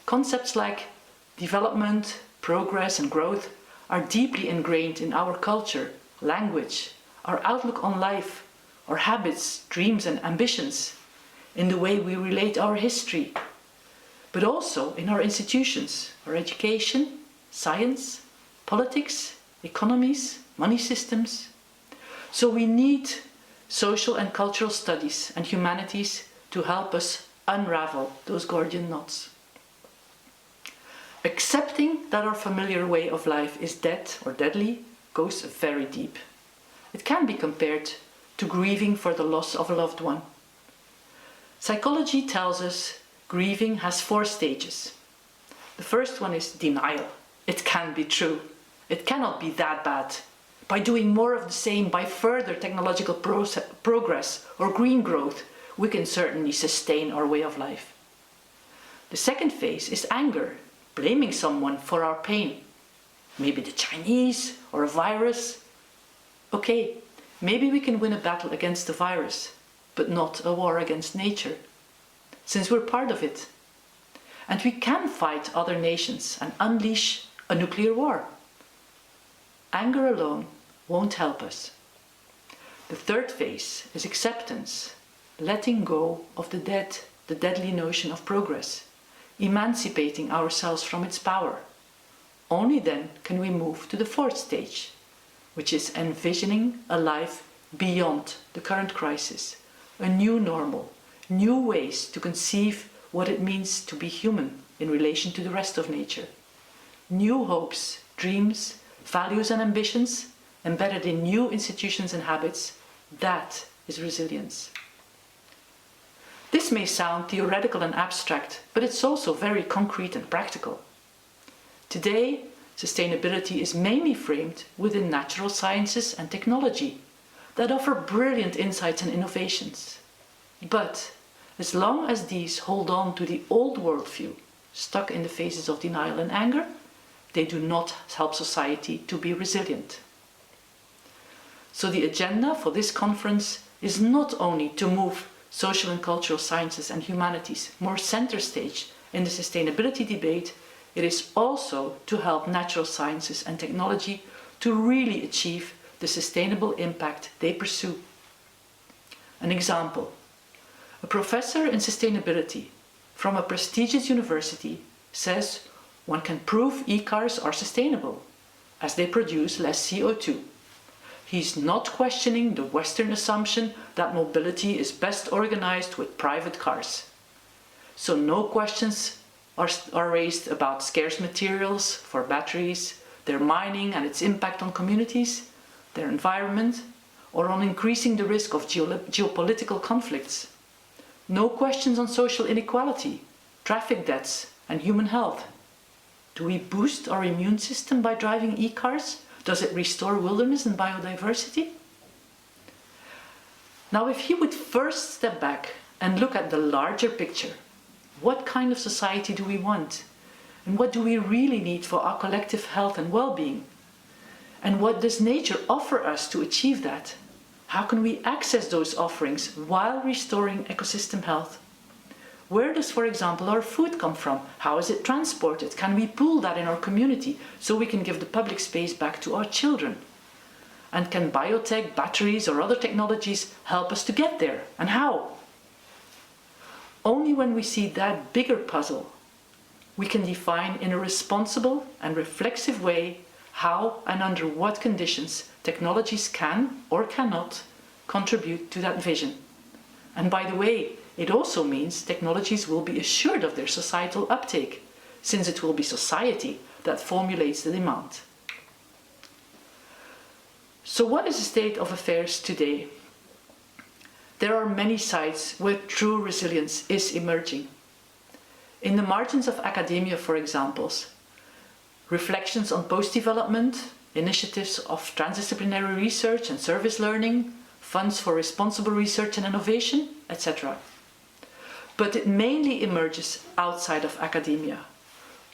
Concepts like development, progress and growth are deeply ingrained in our culture, language, our outlook on life, our habits, dreams and ambitions, in the way we relate our history, but also in our institutions, our education, science, politics, economies, money systems. So we need social and cultural studies and humanities to help us unravel those Gordian knots. Accepting that our familiar way of life is dead or deadly goes very deep. It can be compared to grieving for the loss of a loved one. Psychology tells us grieving has 4 stages. The first one is denial. It can't be true. It cannot be that bad. By doing more of the same, by further technological progress or green growth, we can certainly sustain our way of life. The second phase is anger, blaming someone for our pain. Maybe the Chinese or a virus. Okay, maybe we can win a battle against the virus, but not a war against nature, since we're part of it. And we can fight other nations and unleash a nuclear war. Anger alone won't help us. The third phase is acceptance, letting go of the deadly notion of progress, emancipating ourselves from its power. Only then can we move to the fourth stage, which is envisioning a life beyond the current crisis, a new normal, new ways to conceive what it means to be human in relation to the rest of nature. New hopes, dreams, values and ambitions embedded in new institutions and habits. That is resilience. This may sound theoretical and abstract, but it's also very concrete and practical. Today, sustainability is mainly framed within natural sciences and technology that offer brilliant insights and innovations. But as long as these hold on to the old worldview, stuck in the phases of denial and anger, they do not help society to be resilient. So the agenda for this conference is not only to move social and cultural sciences and humanities more center stage in the sustainability debate, it is also to help natural sciences and technology to really achieve the sustainable impact they pursue. An example: a professor in sustainability from a prestigious university says one can prove e-cars are sustainable as they produce less CO2. He's not questioning the Western assumption that mobility is best organized with private cars. So no questions are raised about scarce materials for batteries, their mining and its impact on communities, their environment, or on increasing the risk of geopolitical conflicts. No questions on social inequality, traffic deaths, and human health. Do we boost our immune system by driving e-cars? Does it restore wilderness and biodiversity? Now, if he would first step back and look at the larger picture, what kind of society do we want? And what do we really need for our collective health and well-being? And what does nature offer us to achieve that? How can we access those offerings while restoring ecosystem health? Where does, for example, our food come from? How is it transported? Can we pool that in our community so we can give the public space back to our children? And can biotech, batteries, or other technologies help us to get there? And how? Only when we see that bigger puzzle, we can define in a responsible and reflexive way how and under what conditions technologies can or cannot contribute to that vision. And by the way, it also means technologies will be assured of their societal uptake, since it will be society that formulates the demand. So what is the state of affairs today? There are many sites where true resilience is emerging. In the margins of academia, for example, reflections on post-development, initiatives of transdisciplinary research and service learning, funds for responsible research and innovation, etc. But it mainly emerges outside of academia.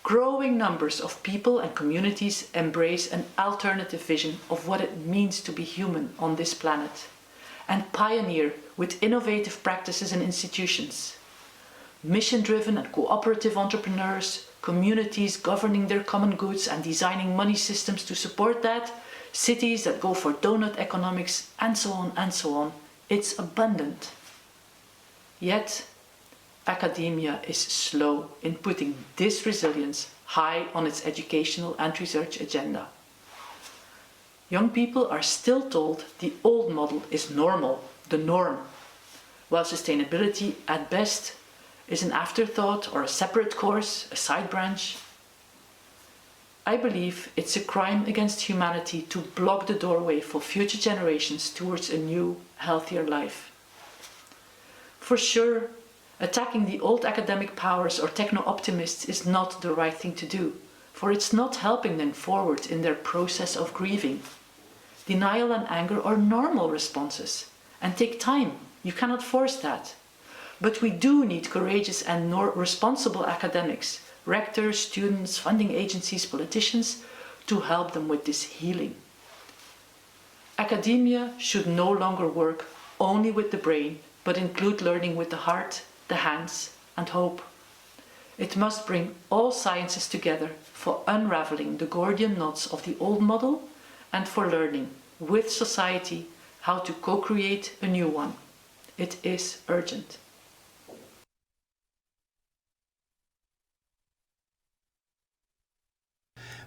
Growing numbers of people and communities embrace an alternative vision of what it means to be human on this planet and pioneer with innovative practices and institutions. Mission-driven and cooperative entrepreneurs, communities governing their common goods and designing money systems to support that, cities that go for donut economics, and so on and so on. It's abundant. Yet, academia is slow in putting this resilience high on its educational and research agenda. Young people are still told the old model is normal, the norm, while sustainability at best is an afterthought or a separate course, a side branch. I believe it's a crime against humanity to block the doorway for future generations towards a new, healthier life. For sure, attacking the old academic powers or techno-optimists is not the right thing to do, for it's not helping them forward in their process of grieving. Denial and anger are normal responses and take time. You cannot force that. But we do need courageous and responsible academics, rectors, students, funding agencies, politicians, to help them with this healing. Academia should no longer work only with the brain, but include learning with the heart, the hands, and hope. It must bring all sciences together for unraveling the Gordian knots of the old model and for learning with society how to co-create a new one. It is urgent.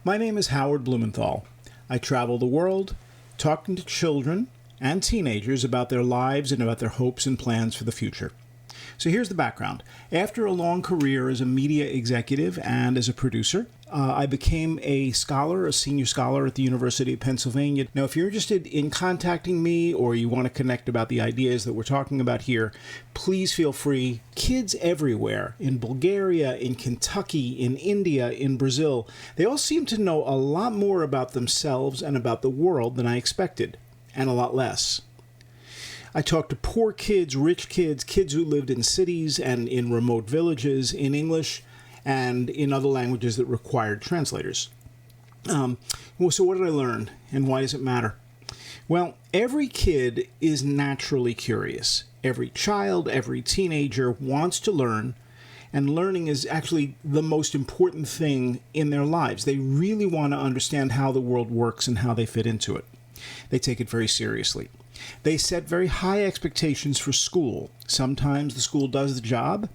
My name is Howard Blumenthal. I travel the world talking to children and teenagers about their lives and about their hopes and plans for the future. So here's the background. After a long career as a media executive and as a producer, I became a scholar, a senior scholar at the University of Pennsylvania. Now, if you're interested in contacting me or you want to connect about the ideas that we're talking about here, please feel free. Kids everywhere, in Bulgaria, in Kentucky, in India, in Brazil, they all seem to know a lot more about themselves and about the world than I expected, and a lot less. I talked to poor kids, rich kids, kids who lived in cities and in remote villages in English and in other languages that required translators. So what did I learn and why does it matter? Well, every kid is naturally curious. Every child, every teenager wants to learn, and learning is actually the most important thing in their lives. They really want to understand how the world works and how they fit into it. They take it very seriously. They set very high expectations for school. Sometimes the school does the job,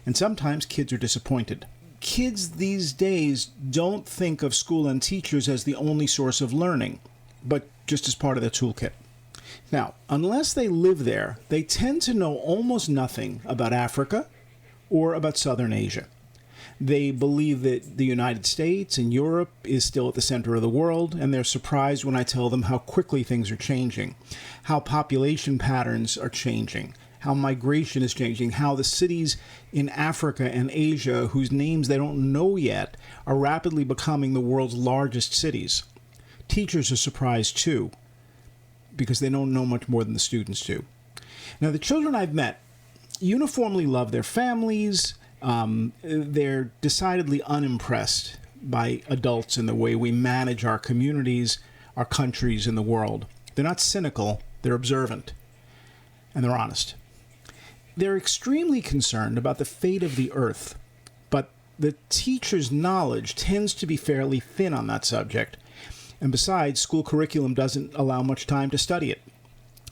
and sometimes kids are disappointed. Kids these days don't think of school and teachers as the only source of learning, but just as part of their toolkit. Now, unless they live there, they tend to know almost nothing about Africa or about Southern Asia. They believe that the United States and Europe is still at the center of the world, and they're surprised when I tell them how quickly things are changing, how population patterns are changing, how migration is changing, how the cities in Africa and Asia, whose names they don't know yet, are rapidly becoming the world's largest cities. Teachers are surprised too, because they don't know much more than the students do. Now, the children I've met uniformly love their families. They're decidedly unimpressed by adults and the way we manage our communities, our countries, and the world. They're not cynical, they're observant, and they're honest. They're extremely concerned about the fate of the earth, but the teacher's knowledge tends to be fairly thin on that subject, and besides, school curriculum doesn't allow much time to study it.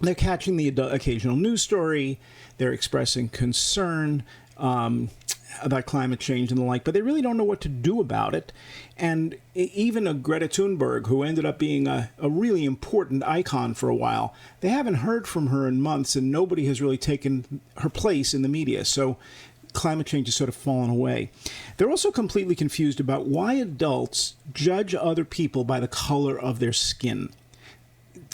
They're catching the occasional news story, they're expressing concern about climate change and the like, but they really don't know what to do about it. And even a Greta Thunberg, who ended up being a really important icon for a while, they haven't heard from her in months, and nobody has really taken her place in the media. So climate change has sort of fallen away. They're also completely confused about why adults judge other people by the color of their skin.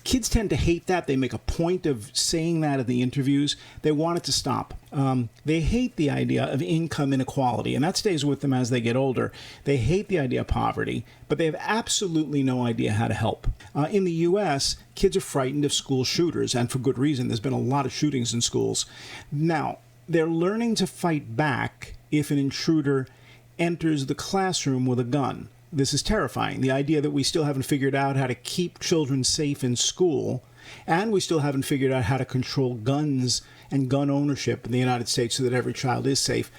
Kids tend to hate that. They make a point of saying that in the interviews. They want it to stop. They hate the idea of income inequality, and that stays with them as they get older. They hate the idea of poverty, but they have absolutely no idea how to help. In the U.S., kids are frightened of school shooters, and for good reason. There's been a lot of shootings in schools. Now, they're learning to fight back if an intruder enters the classroom with a gun. This is terrifying. The idea that we still haven't figured out how to keep children safe in school, and we still haven't figured out how to control guns and gun ownership in the United States so that every child is safe.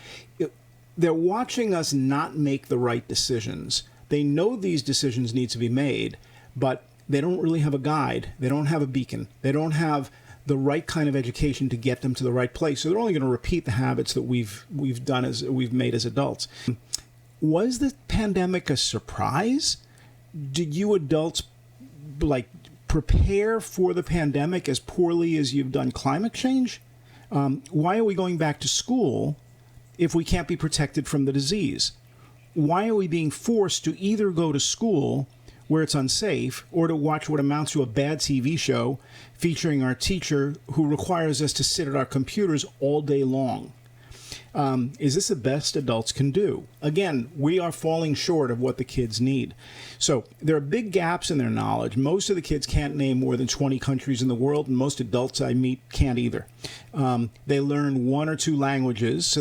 They're watching us not make the right decisions. They know these decisions need to be made, but they don't really have a guide. They don't have a beacon. They don't have the right kind of education to get them to the right place. So they're only going to repeat the habits that we've made as adults. Was the pandemic a surprise? Did you adults prepare for the pandemic as poorly as you've done climate change? Why are we going back to school if we can't be protected from the disease? Why are we being forced to either go to school where it's unsafe or to watch what amounts to a bad TV show featuring our teacher who requires us to sit at our computers all day long? Is this the best adults can do? Again, we are falling short of what the kids need. So there are big gaps in their knowledge. Most of the kids can't name more than 20 countries in the world, and most adults I meet can't either. They learn one or two languages,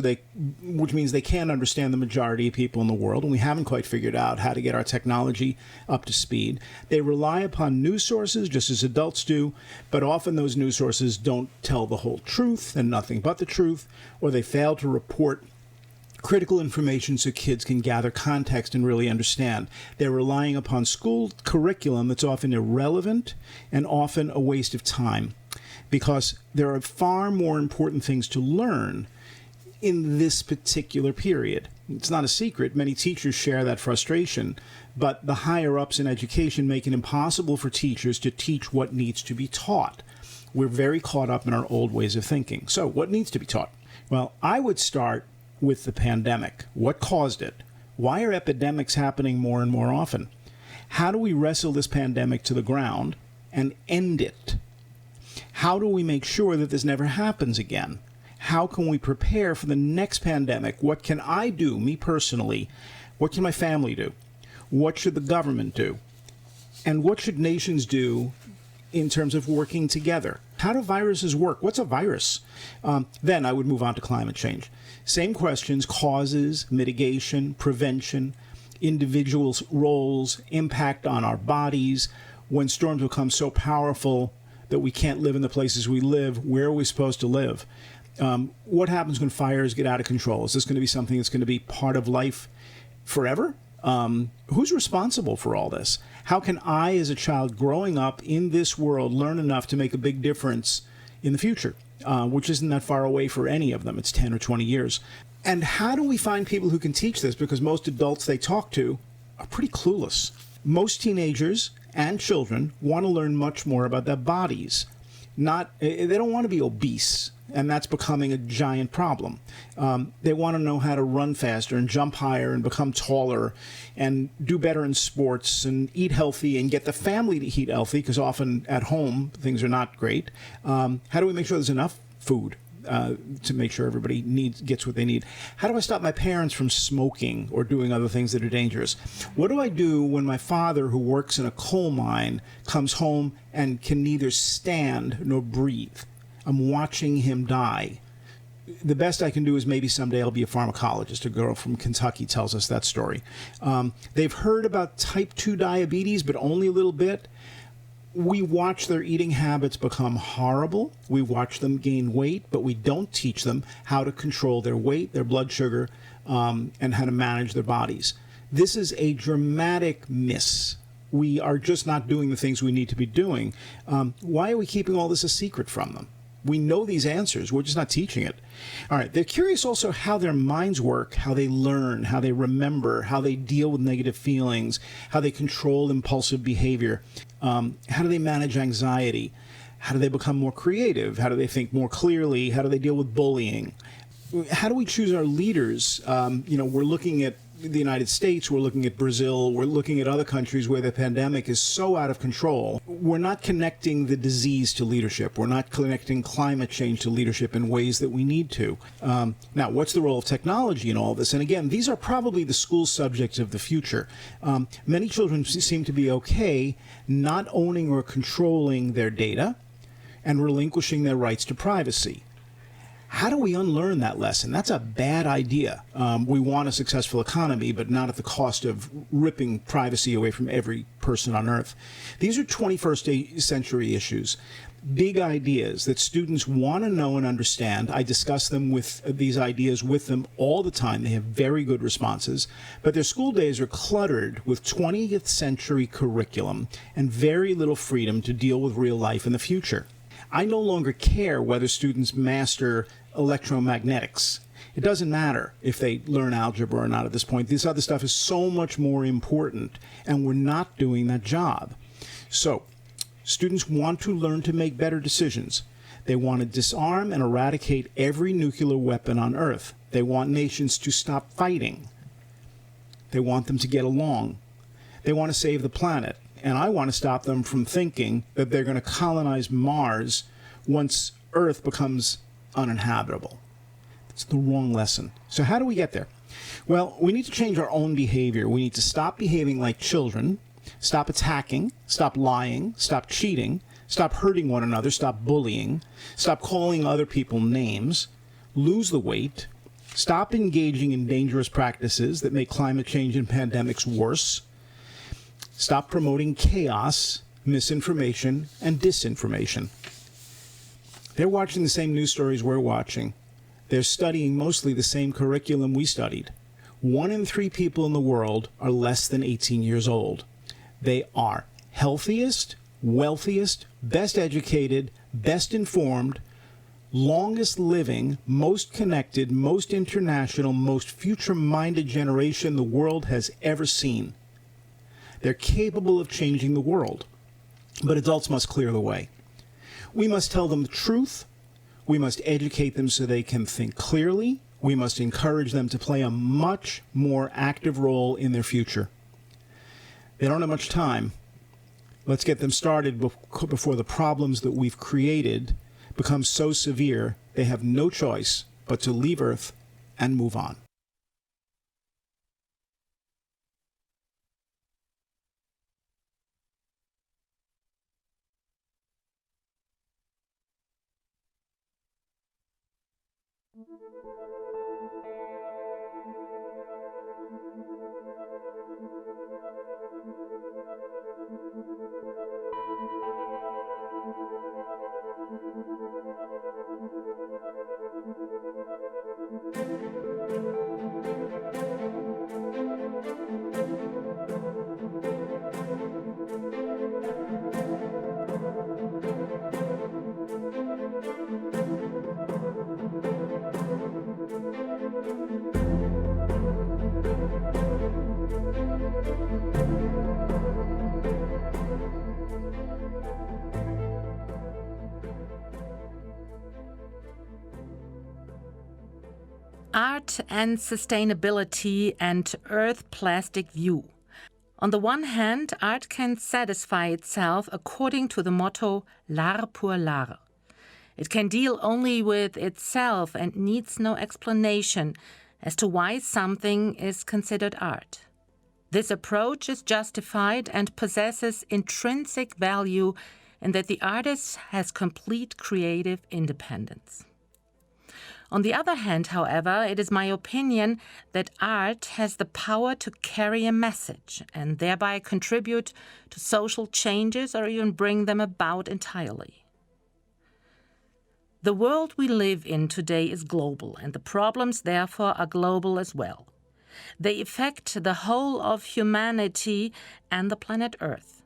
which means they can't understand the majority of people in the world, and we haven't quite figured out how to get our technology up to speed. They rely upon news sources, just as adults do, but often those news sources don't tell the whole truth and nothing but the truth, or they fail to report critical information so kids can gather context and really understand. They're relying upon school curriculum that's often irrelevant and often a waste of time, because there are far more important things to learn in this particular period. It's not a secret. Many teachers share that frustration, but the higher-ups in education make it impossible for teachers to teach what needs to be taught. We're very caught up in our old ways of thinking. So what needs to be taught? Well, I would start with the pandemic. What caused it? Why are epidemics happening more and more often? How do we wrestle this pandemic to the ground and end it? How do we make sure that this never happens again? How can we prepare for the next pandemic? What can I do, me personally? What can my family do? What should the government do? And what should nations do in terms of working together? How do viruses work? What's a virus? Then I would move on to climate change. Same questions: causes, mitigation, prevention, individuals' roles, impact on our bodies. When storms become so powerful that we can't live in the places we live. Where are we supposed to live? What happens when fires get out of control? Is this going to be something that's going to be part of life forever? Who's responsible for all this? How can I, as a child growing up in this world, learn enough to make a big difference in the future, which isn't that far away for any of them? It's 10 or 20 years. And how do we find people who can teach this? Because most adults they talk to are pretty clueless. Most teenagers and children want to learn much more about their bodies. They don't want to be obese, and that's becoming a giant problem. They want to know how to run faster and jump higher and become taller and do better in sports and eat healthy and get the family to eat healthy, because often at home things are not great. How do we make sure there's enough food to make sure everybody gets what they need? How do I stop my parents from smoking or doing other things that are dangerous? What do I do when my father, who works in a coal mine, comes home and can neither stand nor breathe? I'm watching him die. The best I can do is maybe someday I'll be a pharmacologist. A girl from Kentucky tells us that story. They've heard about type 2 diabetes, but only a little bit. We watch their eating habits become horrible. We watch them gain weight, but we don't teach them how to control their weight, their blood sugar, and how to manage their bodies. This is a dramatic miss. We are just not doing the things we need to be doing. Why are we keeping all this a secret from them? We know these answers. We're just not teaching it. All right. They're curious also how their minds work, how they learn, how they remember, how they deal with negative feelings, how they control impulsive behavior. How do they manage anxiety? How do they become more creative? How do they think more clearly? How do they deal with bullying? How do we choose our leaders? We're looking at the United States, we're looking at Brazil, we're looking at other countries where the pandemic is so out of control. We're not connecting the disease to leadership. We're not connecting climate change to leadership in ways that we need to. Now, what's the role of technology in all this? And again, these are probably the school subjects of the future. Many children seem to be okay not owning or controlling their data and relinquishing their rights to privacy. How do we unlearn that lesson? That's a bad idea. We want a successful economy, but not at the cost of ripping privacy away from every person on Earth. These are 21st century issues, big ideas that students want to know and understand. I discuss them with these ideas with them all the time. They have very good responses, but their school days are cluttered with 20th century curriculum and very little freedom to deal with real life in the future. I no longer care whether students master electromagnetics. It doesn't matter if they learn algebra or not at this point. This other stuff is so much more important, and we're not doing that job. So, students want to learn to make better decisions. They want to disarm and eradicate every nuclear weapon on Earth. They want nations to stop fighting. They want them to get along. They want to save the planet. And I want to stop them from thinking that they're going to colonize Mars once Earth becomes uninhabitable. It's the wrong lesson. So how do we get there? Well, we need to change our own behavior. We need to stop behaving like children, stop attacking, stop lying, stop cheating, stop hurting one another, stop bullying, stop calling other people names, lose the weight, stop engaging in dangerous practices that make climate change and pandemics worse, stop promoting chaos, misinformation, and disinformation. They're watching the same news stories we're watching. They're studying mostly the same curriculum we studied. 1 in 3 people in the world are less than 18 years old. They are healthiest, wealthiest, best educated, best informed, longest living, most connected, most international, most future-minded generation the world has ever seen. They're capable of changing the world, but adults must clear the way. We must tell them the truth. We must educate them so they can think clearly. We must encourage them to play a much more active role in their future. They don't have much time. Let's get them started before the problems that we've created become so severe they have no choice but to leave Earth and move on. Art and sustainability and Earth plastic view. On the one hand, art can satisfy itself according to the motto l'art pour l'art. It can deal only with itself and needs no explanation as to why something is considered art. This approach is justified and possesses intrinsic value in that the artist has complete creative independence. On the other hand, however, it is my opinion that art has the power to carry a message and thereby contribute to social changes or even bring them about entirely. The world we live in today is global, and the problems therefore are global as well. They affect the whole of humanity and the planet Earth.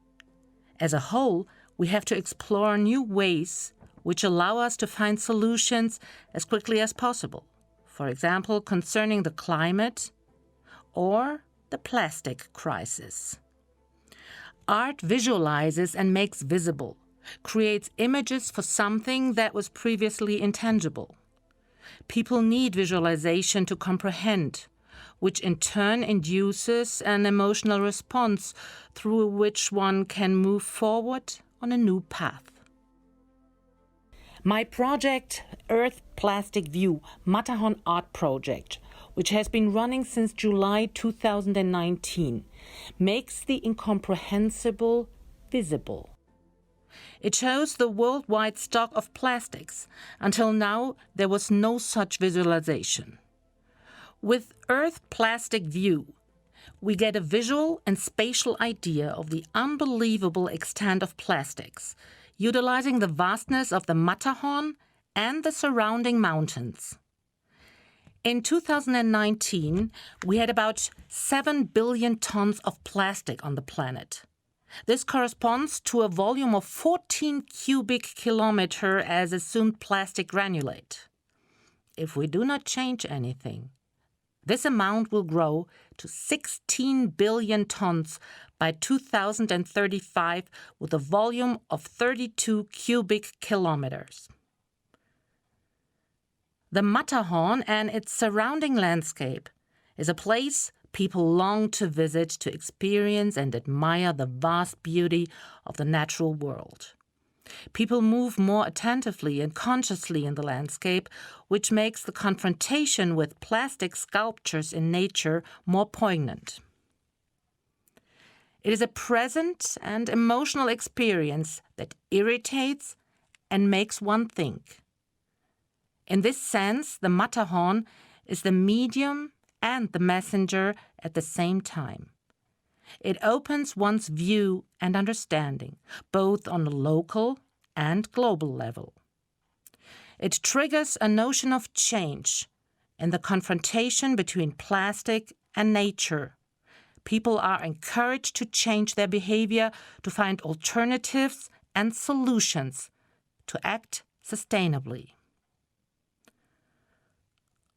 As a whole, we have to explore new ways which allow us to find solutions as quickly as possible. For example, concerning the climate or the plastic crisis. Art visualizes and makes visible, creates images for something that was previously intangible. People need visualization to comprehend, which in turn induces an emotional response through which one can move forward on a new path. My project, Earth Plastic View, Matterhorn Art Project, which has been running since July 2019, makes the incomprehensible visible. It shows the worldwide stock of plastics. Until now, there was no such visualization. With Earth Plastic View, we get a visual and spatial idea of the unbelievable extent of plastics, utilizing the vastness of the Matterhorn and the surrounding mountains. In 2019, we had about 7 billion tons of plastic on the planet. This corresponds to a volume of 14 cubic kilometers as assumed plastic granulate. If we do not change anything, this amount will grow to 16 billion tons by 2035 with a volume of 32 cubic kilometers. The Matterhorn and its surrounding landscape is a place people long to visit to experience and admire the vast beauty of the natural world. People move more attentively and consciously in the landscape, which makes the confrontation with plastic sculptures in nature more poignant. It is a present and emotional experience that irritates and makes one think. In this sense, the Matterhorn is the medium and the messenger at the same time. It opens one's view and understanding, both on a local and global level. It triggers a notion of change in the confrontation between plastic and nature. People are encouraged to change their behavior, to find alternatives and solutions, to act sustainably.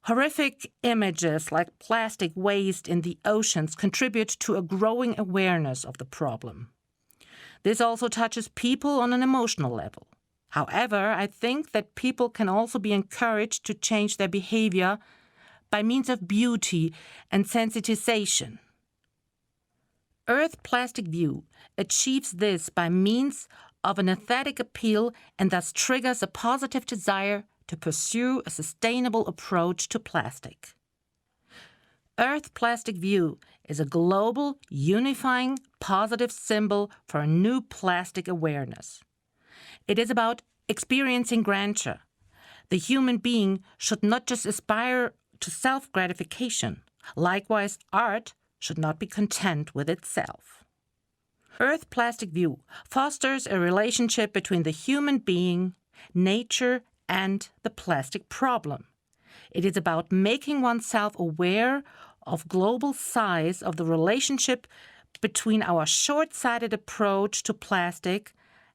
Horrific images like plastic waste in the oceans contribute to a growing awareness of the problem. This also touches people on an emotional level. However, I think that people can also be encouraged to change their behavior by means of beauty and sensitization. Earth Plastic View achieves this by means of an aesthetic appeal and thus triggers a positive desire to pursue a sustainable approach to plastic. Earth Plastic View is a global, unifying, positive symbol for a new plastic awareness. It is about experiencing grandeur. The human being should not just aspire to self-gratification. Likewise, art should not be content with itself. Earth Plastic View fosters a relationship between the human being, nature, and the plastic problem. It is about making oneself aware of global size of the relationship between our short-sighted approach to plastic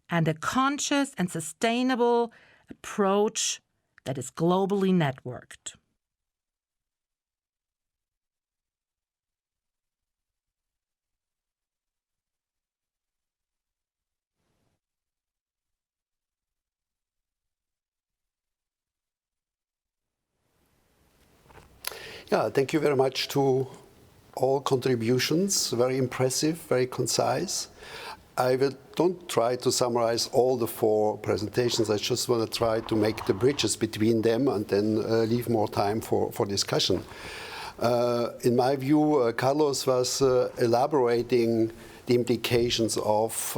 and a conscious and sustainable approach that is globally networked. Yeah, thank you very much to all contributions. Very impressive, very concise. Don't try to summarize all the 4 presentations. I just want to try to make the bridges between them and then leave more time for discussion. In my view, Carlos was elaborating the implications of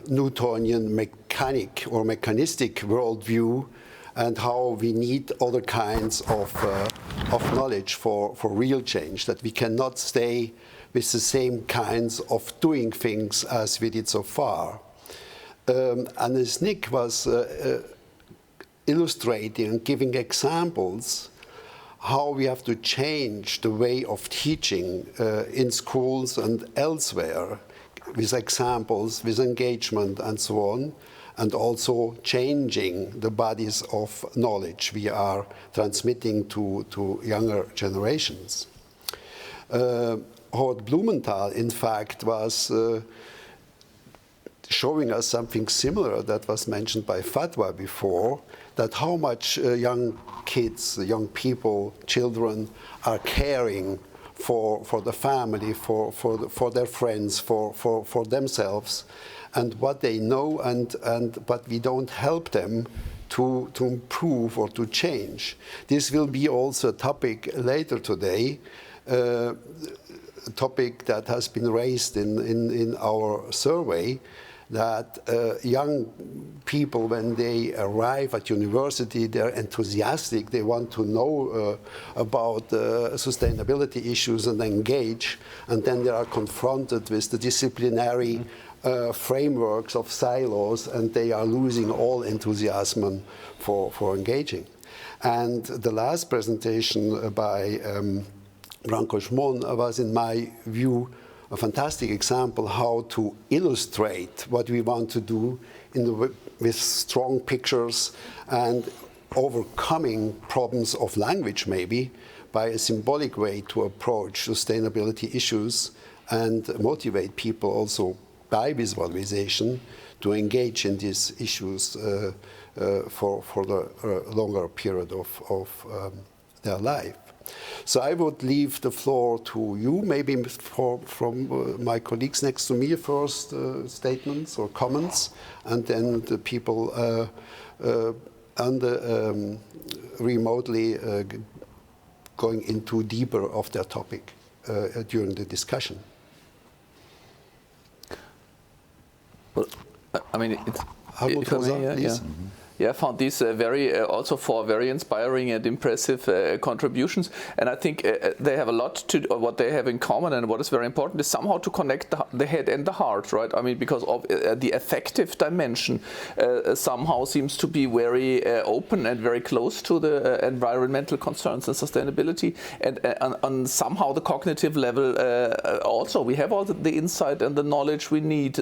Newtonian mechanistic worldview and how we need other kinds of knowledge for real change, that we cannot stay with the same kinds of doing things as we did so far. And as Nick was illustrating and giving examples how we have to change the way of teaching in schools and elsewhere, with examples, with engagement and so on, and also changing the bodies of knowledge we are transmitting to younger generations. Howard Blumenthal, in fact, was showing us something similar that was mentioned by Fatwa before, that how much young kids, young people, children are caring for the family, for their friends, for themselves, and what they know, but we don't help them to improve or to change. This will be also a topic later today, a topic that has been raised in our survey, that young people, when they arrive at university, they're enthusiastic, they want to know about sustainability issues and engage, and then they are confronted with the disciplinary frameworks of silos, and they are losing all enthusiasm for engaging. And the last presentation by Branko Šmon was, in my view, a fantastic example how to illustrate what we want to do with strong pictures and overcoming problems of language, maybe, by a symbolic way to approach sustainability issues and motivate people also by visualization to engage in these issues for the longer period of their life. So I would leave the floor to you, maybe from my colleagues next to me, first statements or comments, and then the people remotely going into deeper of their topic during the discussion. Well, I mean, it's... Helmut Rosa, please. Yeah, I found these also very inspiring and impressive contributions. And I think they have a lot to what they have in common, and what is very important is somehow to connect the head and the heart, right? I mean, because of the affective dimension somehow seems to be very open and very close to the environmental concerns and sustainability. And on somehow the cognitive level also, we have all the insight and the knowledge we need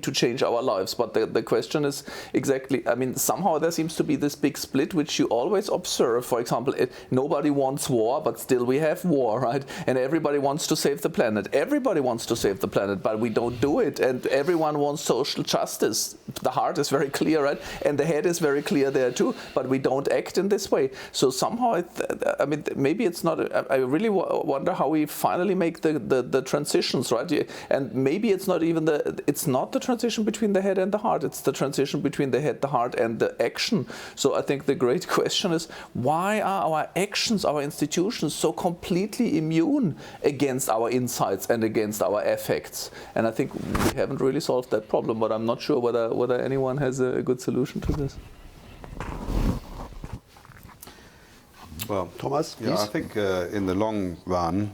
to change our lives. But the question is exactly, I mean, somehow there seems to be this big split, which you always observe. For example, nobody wants war, but still we have war, right? And everybody wants to save the planet. Everybody wants to save the planet, but we don't do it. And everyone wants social justice. The heart is very clear, right? And the head is very clear there too, but we don't act in this way. So somehow, I mean, maybe it's not, I really wonder how we finally make the transitions, right? And maybe it's not even it's not the transition between the head and the heart. It's the transition between the head, the heart, and the action. So I think the great question is, why are our actions, our institutions so completely immune against our insights and against our affects? And I think we haven't really solved that problem, but I'm not sure whether anyone has a good solution to this. Well, Thomas, please. Yeah, I think in the long run,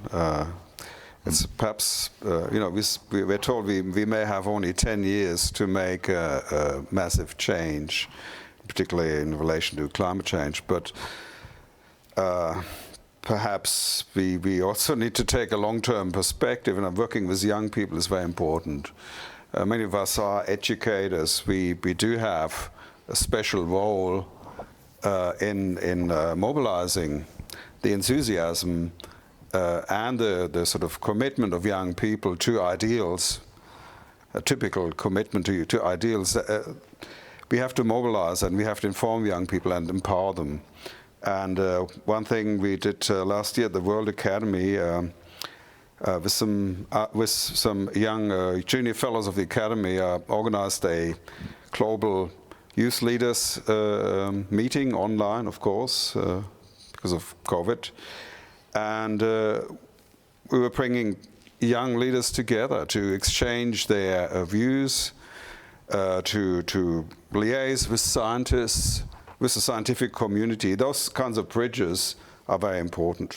it's perhaps, we're told we may have only 10 years to make a massive change, particularly in relation to climate change. But perhaps we also need to take a long-term perspective, and working with young people is very important. Many of us are educators. We do have a special role in mobilizing the enthusiasm and the sort of commitment of young people to ideals, a typical commitment to ideals. We have to mobilize and we have to inform young people and empower them. And one thing we did last year at the World Academy with some young junior fellows of the Academy organized a global youth leaders meeting online, of course, because of COVID. And we were bringing young leaders together to exchange their views, to liaise with scientists, with the scientific community. Those kinds of bridges are very important.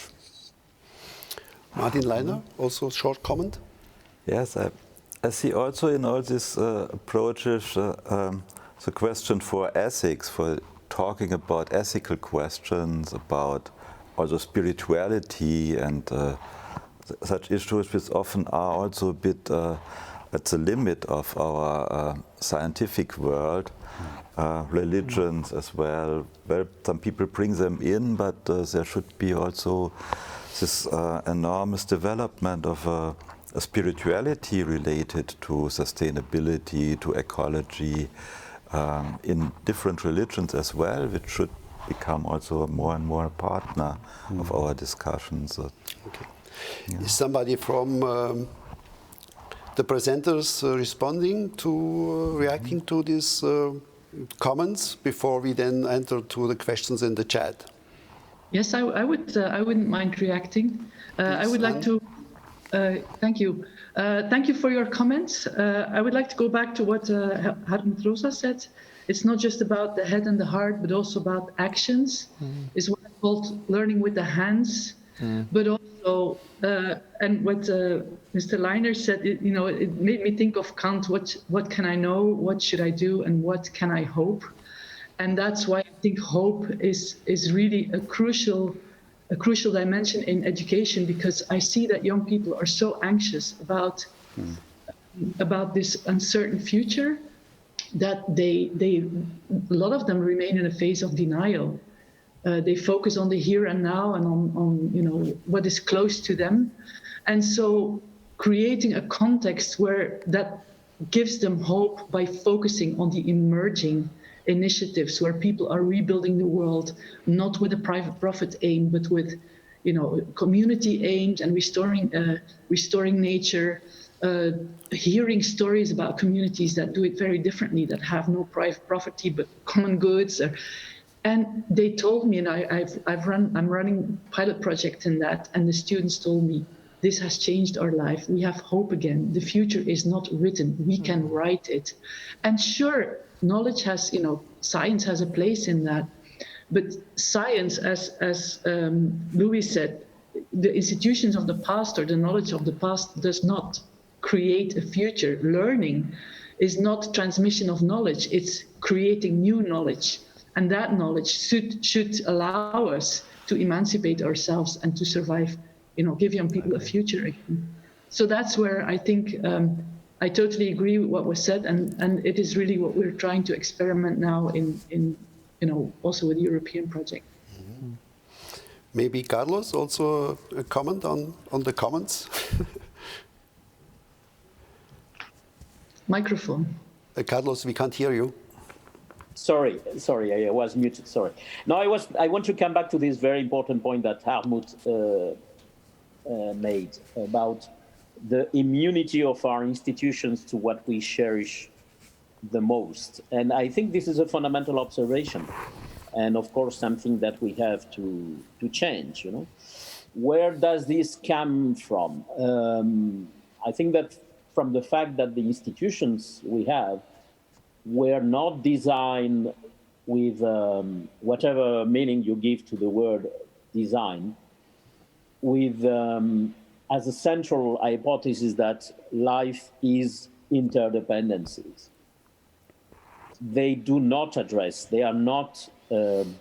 Martin Leiner, also a short comment? Yes, I see also in all these approaches the question for ethics, for talking about ethical questions, about also spirituality and such issues which often are also a bit at the limit of our scientific world. Religions as well. Well, some people bring them in, but there should be also this enormous development of a spirituality related to sustainability, to ecology, in different religions as well, which should become also more and more a partner of our discussions. Okay. Yeah. Is somebody from the presenters responding to, reacting to these comments before we then enter to the questions in the chat? Yes, I wouldn't mind reacting. I would like to, thank you. Thank you for your comments. I would like to go back to what Hartmut Rosa said. It's not just about the head and the heart, but also about actions. It's what I called learning with the hands, but also, and what Mr. Leiner said, it made me think of Kant, what can I know, what should I do, and what can I hope? And that's why I think hope is really a crucial dimension in education, because I see that young people are so anxious about this uncertain future that a lot of them remain in a phase of denial. They focus on the here and now and on what is close to them, and so creating a context where that gives them hope by focusing on the emerging initiatives where people are rebuilding the world, not with a private profit aim, but with, community aimed and restoring nature, hearing stories about communities that do it very differently, that have no private property but common goods. And they told me, and I'm running pilot project in that, and the students told me, this has changed our life. We have hope again. The future is not written. We can write it. And sure, knowledge has, science has a place in that. But science, as Louis said, the institutions of the past or the knowledge of the past does not create a future. Learning is not transmission of knowledge. It's creating new knowledge. And that knowledge should allow us to emancipate ourselves and to survive, give young people a future again. So that's where I think I totally agree with what was said, and it is really what we're trying to experiment now in also with the European project. Mm-hmm. Maybe Carlos, also a comment on the comments? Microphone. Carlos, we can't hear you. Sorry, I was muted, sorry. No, I want to come back to this very important point that Hartmut made about the immunity of our institutions to what we cherish the most. And I think this is a fundamental observation. And of course, something that we have to change, Where does this come from? I think that from the fact that the institutions we have were not designed with whatever meaning you give to the word design, with as a central hypothesis that life is interdependencies. They do not address, they are not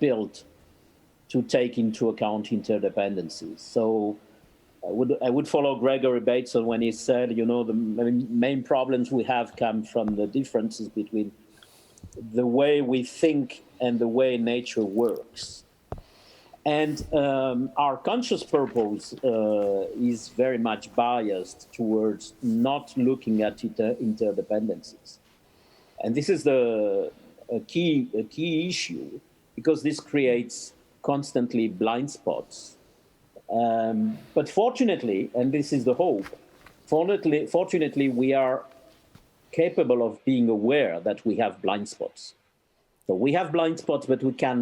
built to take into account interdependencies. So I would follow Gregory Bateson when he said, the main problems we have come from the differences between the way we think and the way nature works. And our conscious purpose is very much biased towards not looking at interdependencies. And this is a key issue, because this creates constantly blind spots. But fortunately, and this is the hope, fortunately, we are capable of being aware that we have blind spots. So we have blind spots, but we can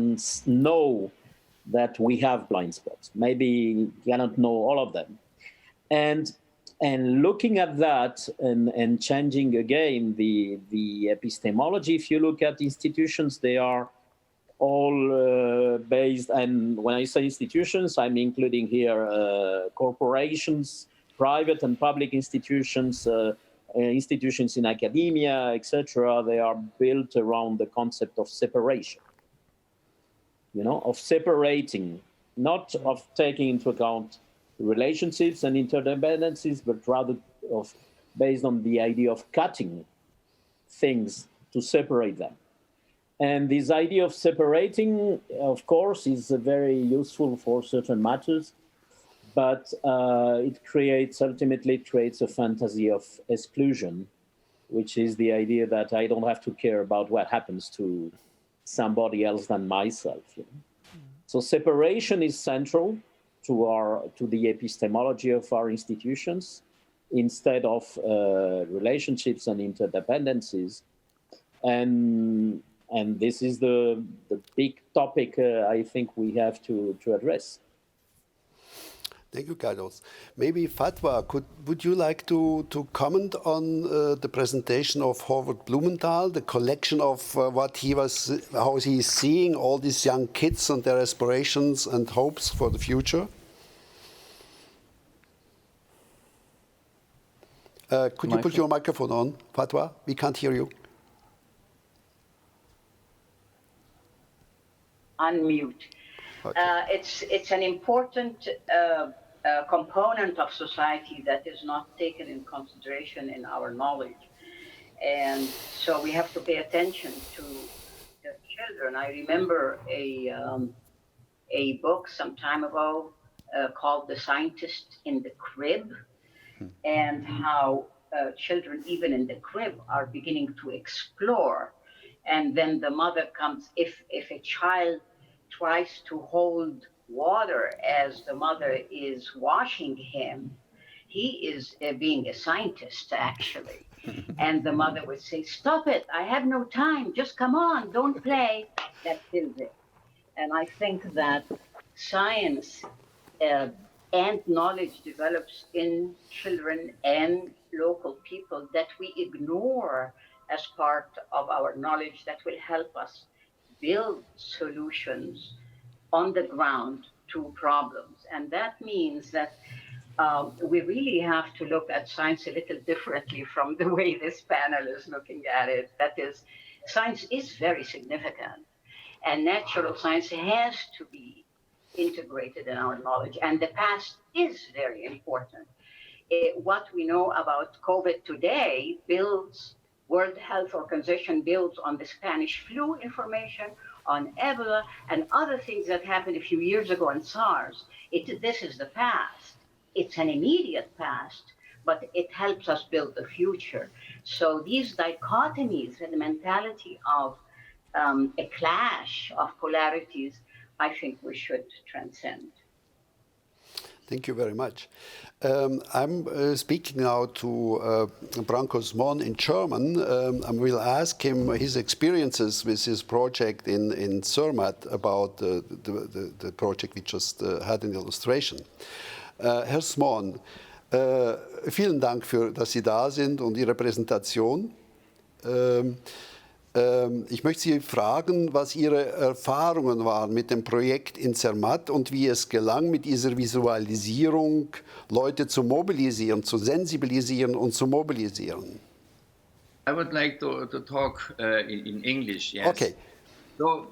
know that we have blind spots. Maybe we cannot know all of them. And looking at that and changing again the epistemology, if you look at institutions, they are all based, and when I say institutions, I'm including here corporations, private and public institutions, institutions in academia, etc. They are built around the concept of separation, of separating, not of taking into account relationships and interdependencies, but rather based on the idea of cutting things to separate them. And this idea of separating, of course, is very useful for certain matters, but it ultimately creates a fantasy of exclusion, which is the idea that I don't have to care about what happens to somebody else than myself. So separation is central to the epistemology of our institutions, instead of relationships and interdependencies. And this is the big topic I think we have to address. Thank you, Carlos. Maybe Fatwa, would you like to comment on the presentation of Howard Blumenthal, the collection of how he's seeing all these young kids and their aspirations and hopes for the future? Could you put your microphone on, Fatwa? We can't hear you. Unmute. Okay. It's an important component of society that is not taken in consideration in our knowledge. And so we have to pay attention to the children. I remember a book some time ago called The Scientist in the Crib, and how children, even in the crib, are beginning to explore. And then the mother comes, if a child tries to hold water as the mother is washing him, he is being a scientist, actually. And the mother would say, "Stop it, I have no time, just come on, don't play." That kills it. And I think that science and knowledge develops in children and local people that we ignore as part of our knowledge that will help us build solutions on the ground to problems. And that means that we really have to look at science a little differently from the way this panel is looking at it. That is, science is very significant, and natural science has to be integrated in our knowledge, and the past is very important. What we know about COVID today World Health Organization builds on the Spanish flu information, on Ebola, and other things that happened a few years ago in SARS. This is the past. It's an immediate past, but it helps us build the future. So these dichotomies and the mentality of a clash of polarities, I think we should transcend. Thank you very much. I'm speaking now to Branko Zmon in German. I will ask him his experiences with his project in Zermatt about the project we just had in the illustration. Herr Zmon, vielen Dank, dass Sie da sind und Ihre Präsentation. Ich möchte Sie fragen, was Ihre Erfahrungen waren mit dem Projekt in Zermatt und wie es gelang, mit dieser Visualisierung Leute zu mobilisieren, zu sensibilisieren und zu mobilisieren. I would like to talk in English, yes. Okay. So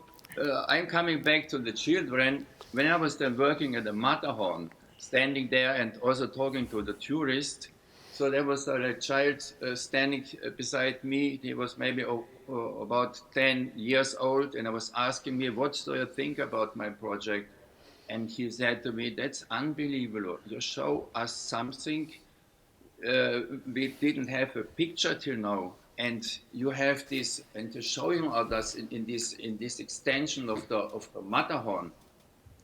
I'm coming back to the children. When I was then working at the Matterhorn, standing there and also talking to the tourists, so there was a child standing beside me. He was maybe about 10 years old, and I was asking me, "What do you think about my project?" And he said to me, "That's unbelievable. You show us something we didn't have a picture till now, and you have this, and you're showing us in this extension of the Matterhorn.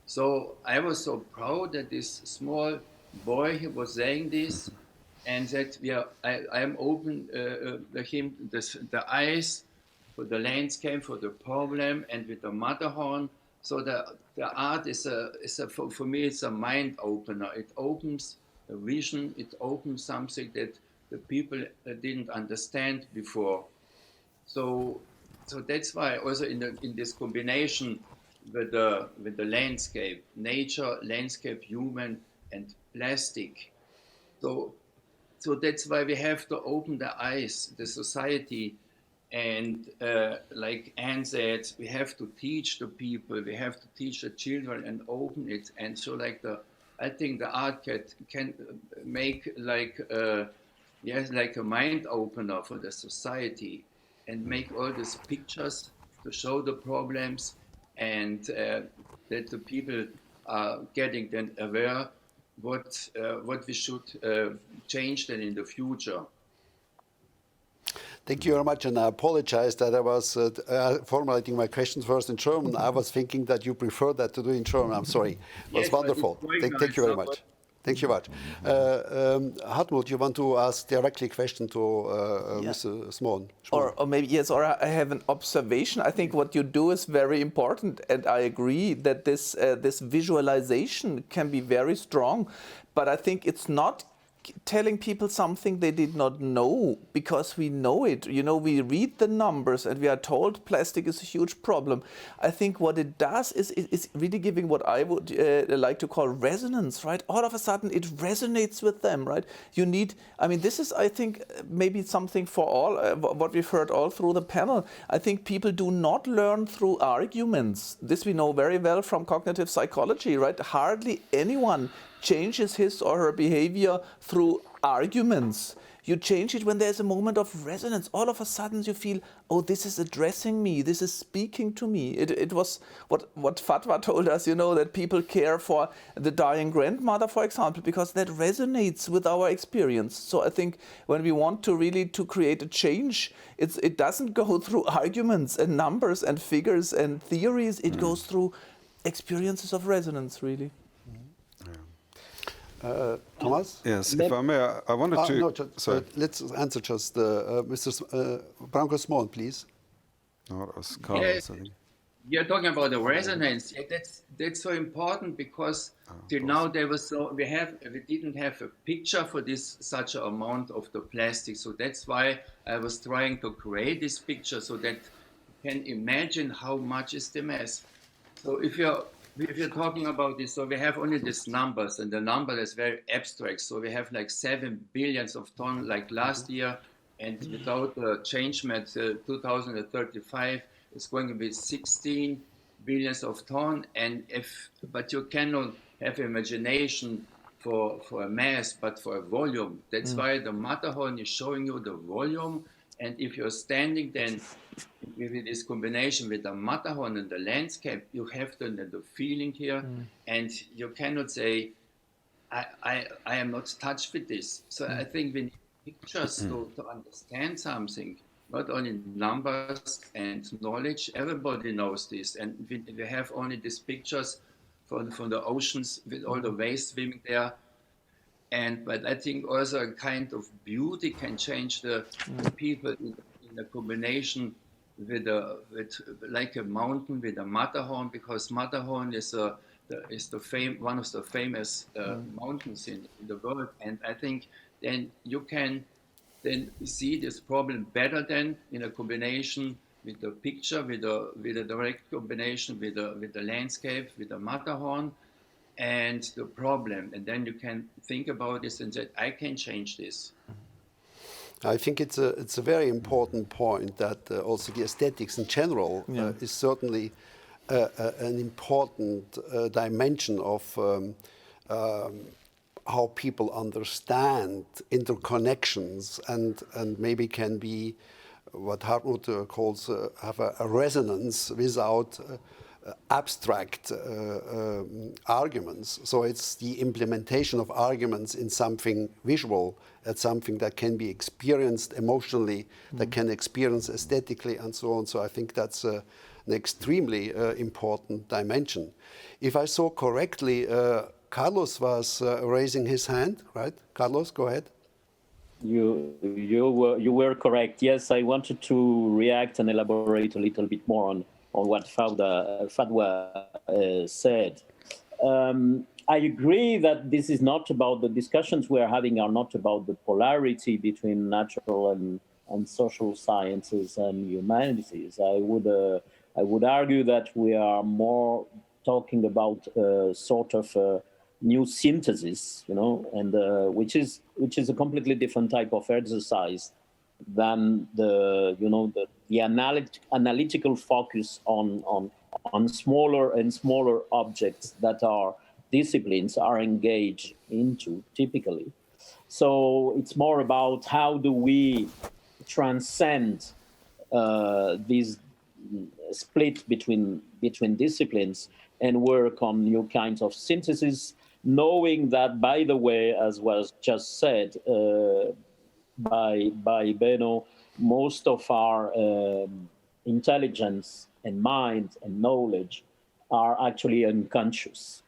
So I was so proud that this small boy he was saying this, and that I am open him the eyes for the landscape, for the problem, and with the Matterhorn. So the art is for me it's a mind opener. It opens a vision. It opens something that the people didn't understand before. So that's why also in this combination with the landscape, nature, landscape, human, and plastic. So that's why we have to open the eyes, the society, and like Anne said, we have to teach the people, we have to teach the children and open it. And so I think the art can make like a mind opener for the society and make all these pictures to show the problems, and that the people are getting then aware what we should change then in the future. Thank you very much, and I apologize that I was formulating my questions first in German. I was thinking that you prefer that to do in German. I'm sorry. It was wonderful. Thank you very much. Thank you much. Hartmut, you want to ask directly a question to Mr. Small? Or maybe, yes, or I have an observation. I think what you do is very important, and I agree that this visualization can be very strong, but I think it's not telling people something they did not know, because we know it. You know, we read the numbers and we are told plastic is a huge problem. I think what it does is really giving what I would like to call resonance, right? All of a sudden it resonates with them, right? You need, I mean, this is, I think, maybe something for all, what we've heard all through the panel. I think people do not learn through arguments. This we know very well from cognitive psychology, right? Hardly anyone changes his or her behavior through arguments. You change it when there's a moment of resonance. All of a sudden you feel, oh, this is addressing me, this is speaking to me. It was what Fatwa told us, you know, that people care for the dying grandmother, for example, because that resonates with our experience. So I think when we want to really to create a change, it doesn't go through arguments and numbers and figures and theories. It goes through experiences of resonance, really. Thomas? Yes, if I may, I wanted to... No, sorry. Let's answer just Mr. Branko Small, please. No, that was Carlos, I think. You're talking about the resonance. Yeah, that's so important, because till now we didn't have a picture for this such an amount of the plastic. So that's why I was trying to create this picture so that you can imagine how much is the mess. So if you're talking about this, so we have only these numbers, and the number is very abstract. So we have like 7 billion of tons like last year, and without the change at 2035, it's going to be 16 billion of tons. And but you cannot have imagination for a mass, but for a volume. That's why the Matterhorn is showing you the volume. And if you're standing then with this combination with the Matterhorn and the landscape, you have the feeling here, and you cannot say, I am not touched with this. So I think we need pictures to understand something, not only numbers and knowledge. Everybody knows this, and we have only these pictures from the oceans with all the waste swimming there. But I think also a kind of beauty can change the people in a combination with like a mountain with a Matterhorn, because Matterhorn is one of the famous mountains in the world. And I think then you can then see this problem better than in a combination with the picture, with a direct combination with the landscape, with the Matterhorn, and the problem, and then you can think about this and say, I can change this. I think it's a very important point that also the aesthetics in general is certainly an important dimension of how people understand interconnections, and maybe can be what Hartmut calls have a resonance without abstract arguments. So it's the implementation of arguments in something visual, at something that can be experienced emotionally, that can experience aesthetically, and so on. So I think that's an extremely important dimension. If I saw correctly, Carlos was raising his hand, right? Carlos, go ahead. You were correct. Yes, I wanted to react and elaborate a little bit more on what Fadwa said. I agree that this is not about the discussions we are having are not about the polarity between natural and social sciences and humanities. I would argue that we are more talking about sort of new synthesis, you know, and which is a completely different type of exercise than the analytical focus on smaller and smaller objects that our disciplines are engaged into typically. So it's more about how do we transcend this split between disciplines and work on new kinds of synthesis, knowing that, by the way, as was just said by Benno, most of our intelligence and mind and knowledge are actually unconscious.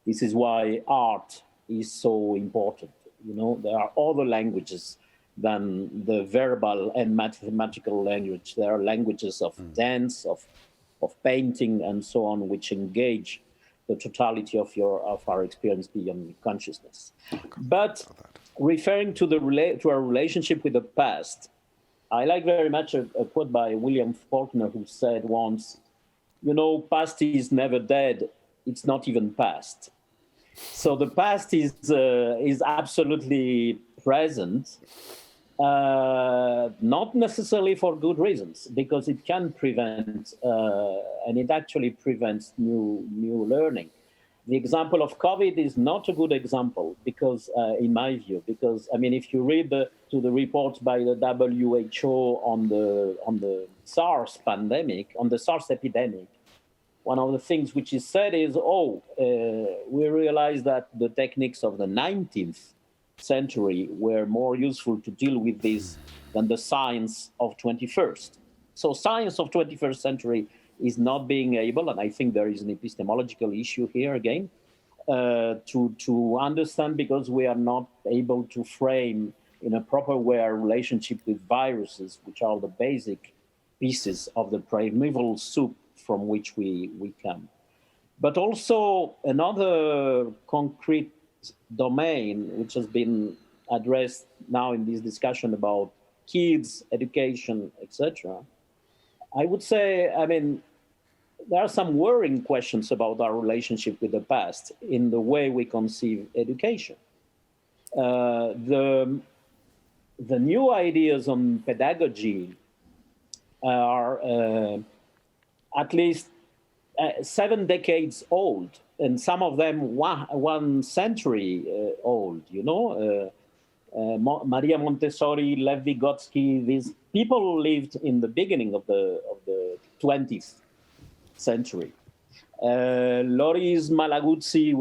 This is why art is so important. You know, there are other languages than the verbal and mathematical language. There are languages of dance, of painting, and so on, which engage the totality of our experience beyond consciousness. But referring to our relationship with the past, I like very much a quote by William Faulkner, who said once, you know, past is never dead, it's not even past. So the past is absolutely present, not necessarily for good reasons, because it can prevent, and it actually prevents new learning. The example of COVID is not a good example, because, in my view, because I mean, if you read the reports by the WHO on the SARS pandemic, on the SARS epidemic, one of the things which is said is, we realize that the techniques of the 19th century were more useful to deal with this than the science of 21st. So science of 21st century is not being able, and I think there is an epistemological issue here again, to understand, because we are not able to frame in a proper way our relationship with viruses, which are the basic pieces of the primeval soup from which we come. But also another concrete domain which has been addressed now in this discussion about kids, education, etc. I would say, I mean, there are some worrying questions about our relationship with the past in the way we conceive education. The new ideas on pedagogy are at least 7 decades old, and some of them one century old, you know. Maria Montessori, Lev Vygotsky, these people lived in the beginning of the 20th century. Loris Malaguzzi,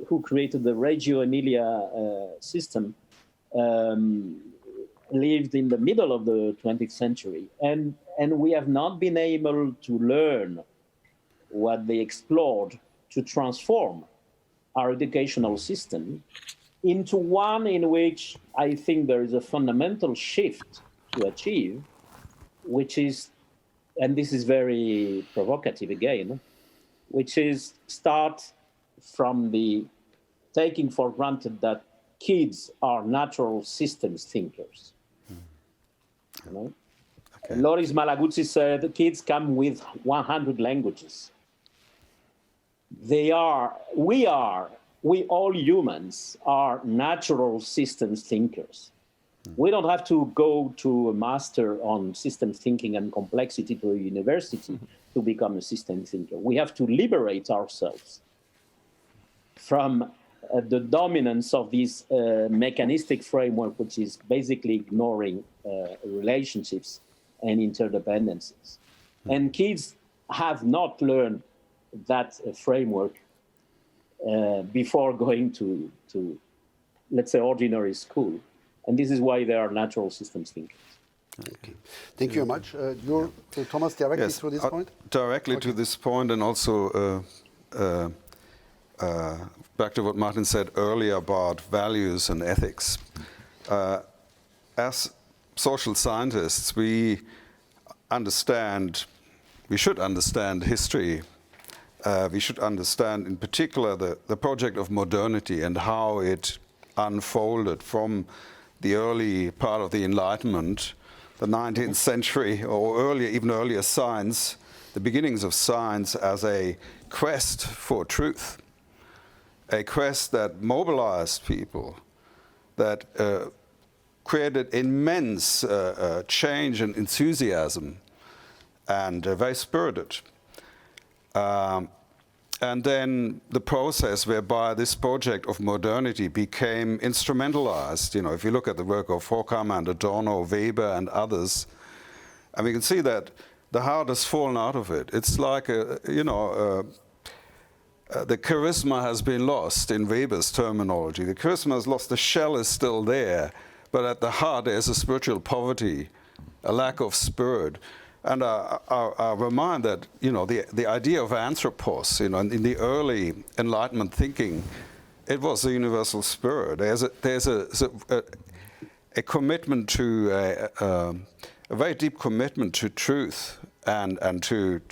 who created the Reggio Emilia system, lived in the middle of the 20th century. And we have not been able to learn what they explored to transform our educational system into one in which I think there is a fundamental shift to achieve, which is, and this is very provocative again, which is start from the taking for granted that kids are natural systems thinkers. You know? Okay. Loris Malaguzzi said kids come with 100 languages. We all humans are natural systems thinkers. We don't have to go to a master on systems thinking and complexity to a university to become a system thinker. We have to liberate ourselves from the dominance of this mechanistic framework, which is basically ignoring relationships and interdependencies. And kids have not learned that framework before going to, let's say, ordinary school. And this is why they are natural systems thinkers. Okay. Thank you very much. You're, Thomas, directly Yes, to this point? Directly to this point, and also back to what Martin said earlier about values and ethics. As social scientists, we should understand history. We should understand, in particular, the project of modernity and how it unfolded from the early part of the Enlightenment, the 19th century, or earlier, even earlier science, the beginnings of science as a quest for truth, a quest that mobilized people, that created immense change and enthusiasm, and very spirited. And then the process whereby this project of modernity became instrumentalized. You know, if you look at the work of Horkheimer and Adorno, Weber and others, and we can see that the heart has fallen out of it. It's like, the charisma has been lost in Weber's terminology. The charisma is lost, the shell is still there, but at the heart there's a spiritual poverty, a lack of spirit. And I remind that, the idea of anthropos, in the early Enlightenment thinking, it was a universal spirit. There's a commitment to a very deep commitment to truth and to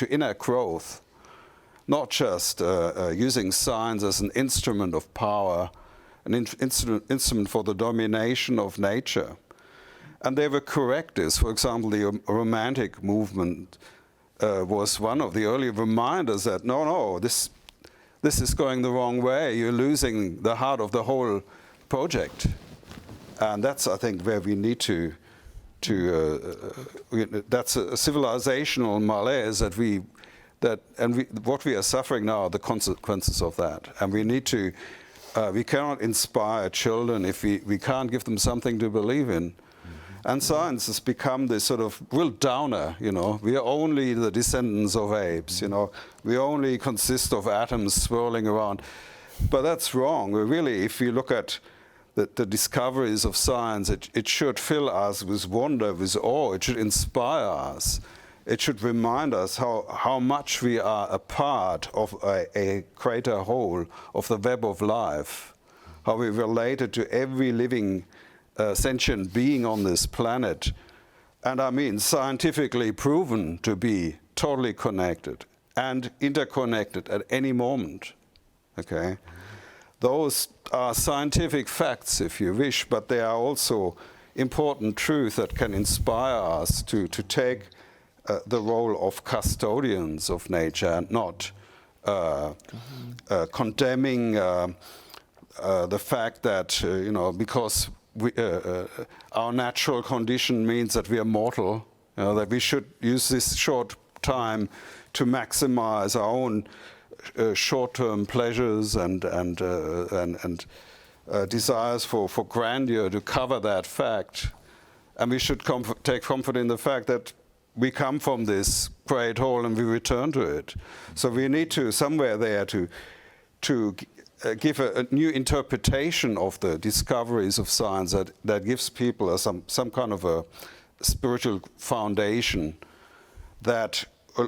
inner growth, not just using science as an instrument of power, an instrument for the domination of nature. And they were correctives. For example, the Romantic movement was one of the early reminders that no, this is going the wrong way. You're losing the heart of the whole project, and that's, I think, where we need to that's a civilizational malaise what we are suffering now are the consequences of that, and we need to. We cannot inspire children if we can't give them something to believe in. And science has become this sort of real downer, We are only the descendants of apes, We only consist of atoms swirling around. But that's wrong. Really, if you look at the discoveries of science, it should fill us with wonder, with awe. It should inspire us. It should remind us how much we are a part of a greater whole, of the web of life, how we're related to every living sentient being on this planet, and I mean scientifically proven to be totally connected and interconnected at any moment. Okay, those are scientific facts, if you wish, but they are also important truth that can inspire us to take the role of custodians of nature and not condemning the fact that because our natural condition means that we are mortal, that we should use this short time to maximize our own short-term pleasures and desires for grandeur to cover that fact. And we should take comfort in the fact that we come from this great whole and we return to it. So we need to, somewhere there, to give a new interpretation of the discoveries of science that gives people some kind of a spiritual foundation that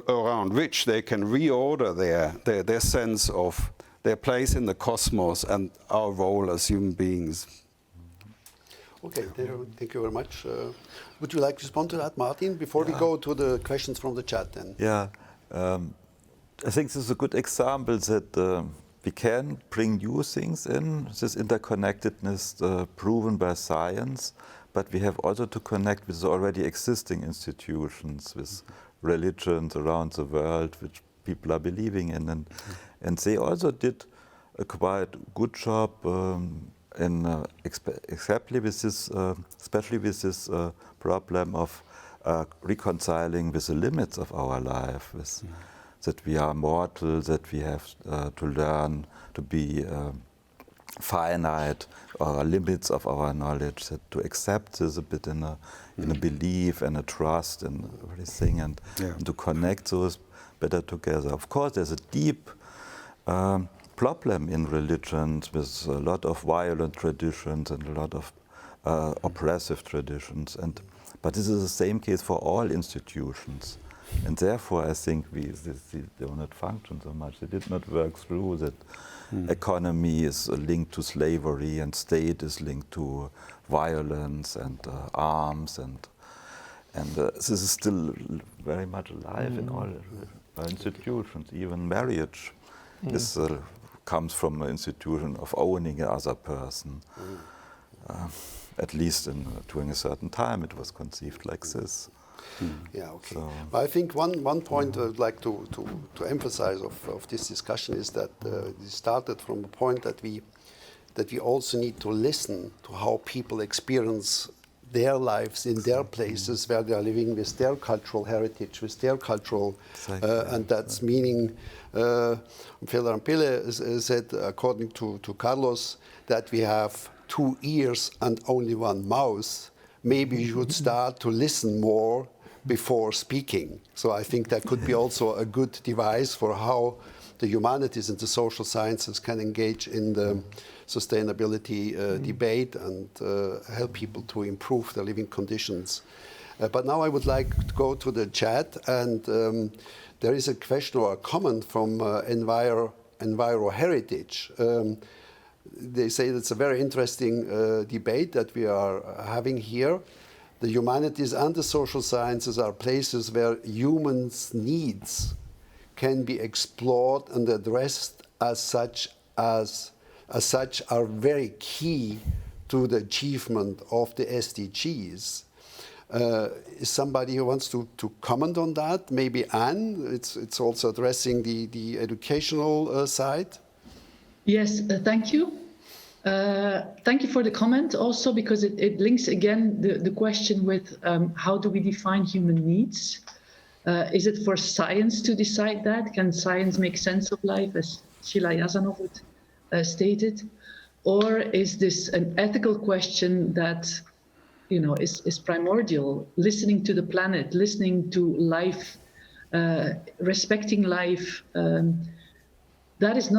around which they can reorder their sense of their place in the cosmos and our role as human beings. Okay, thank you very much. Would you like to respond to that, Martin, before we go to the questions from the chat then? Yeah, I think this is a good example that we can bring new things in, this interconnectedness proven by science, but we have also to connect with the already existing institutions, with religions around the world, which people are believing in. And they also did a quite good job exactly with this, especially with this problem of reconciling with the limits of our life, with that we are mortal, that we have to learn to be finite, or limits of our knowledge, that to accept this a bit in a belief and a trust in everything, and to connect those better together. Of course, there's a deep problem in religions with a lot of violent traditions and a lot of oppressive traditions. But this is the same case for all institutions. And therefore, I think they do not function so much. They did not work through that. Economy is linked to slavery, and state is linked to violence and arms, and this is still very much alive in all institutions. Even marriage comes from an institution of owning another person. At least during a certain time, it was conceived like this. Yeah, okay. So, I think one point I would like to emphasize of this discussion is that it started from a point that we also need to listen to how people experience their lives in their places where they are living with their cultural heritage, with their cultural, and that's meaning, Fela Rampile said, according to Carlos, that we have 2 ears and only 1 mouth. Maybe you should start to listen more before speaking. So I think that could be also a good device for how the humanities and the social sciences can engage in the sustainability debate and help people to improve their living conditions. But now I would like to go to the chat, and there is a question or a comment from Enviro Heritage. They say it's a very interesting debate that we are having here. The humanities and the social sciences are places where humans' needs can be explored and addressed as such are very key to the achievement of the SDGs. Is somebody who wants to comment on that? Maybe Anne. It's also addressing the educational side. Yes, thank you. Thank you for the comment also, because it links again the question with how do we define human needs? Is it for science to decide that? Can science make sense of life, as Sheila Yazanov stated? Or is this an ethical question that is primordial? Listening to the planet, listening to life, respecting life. That is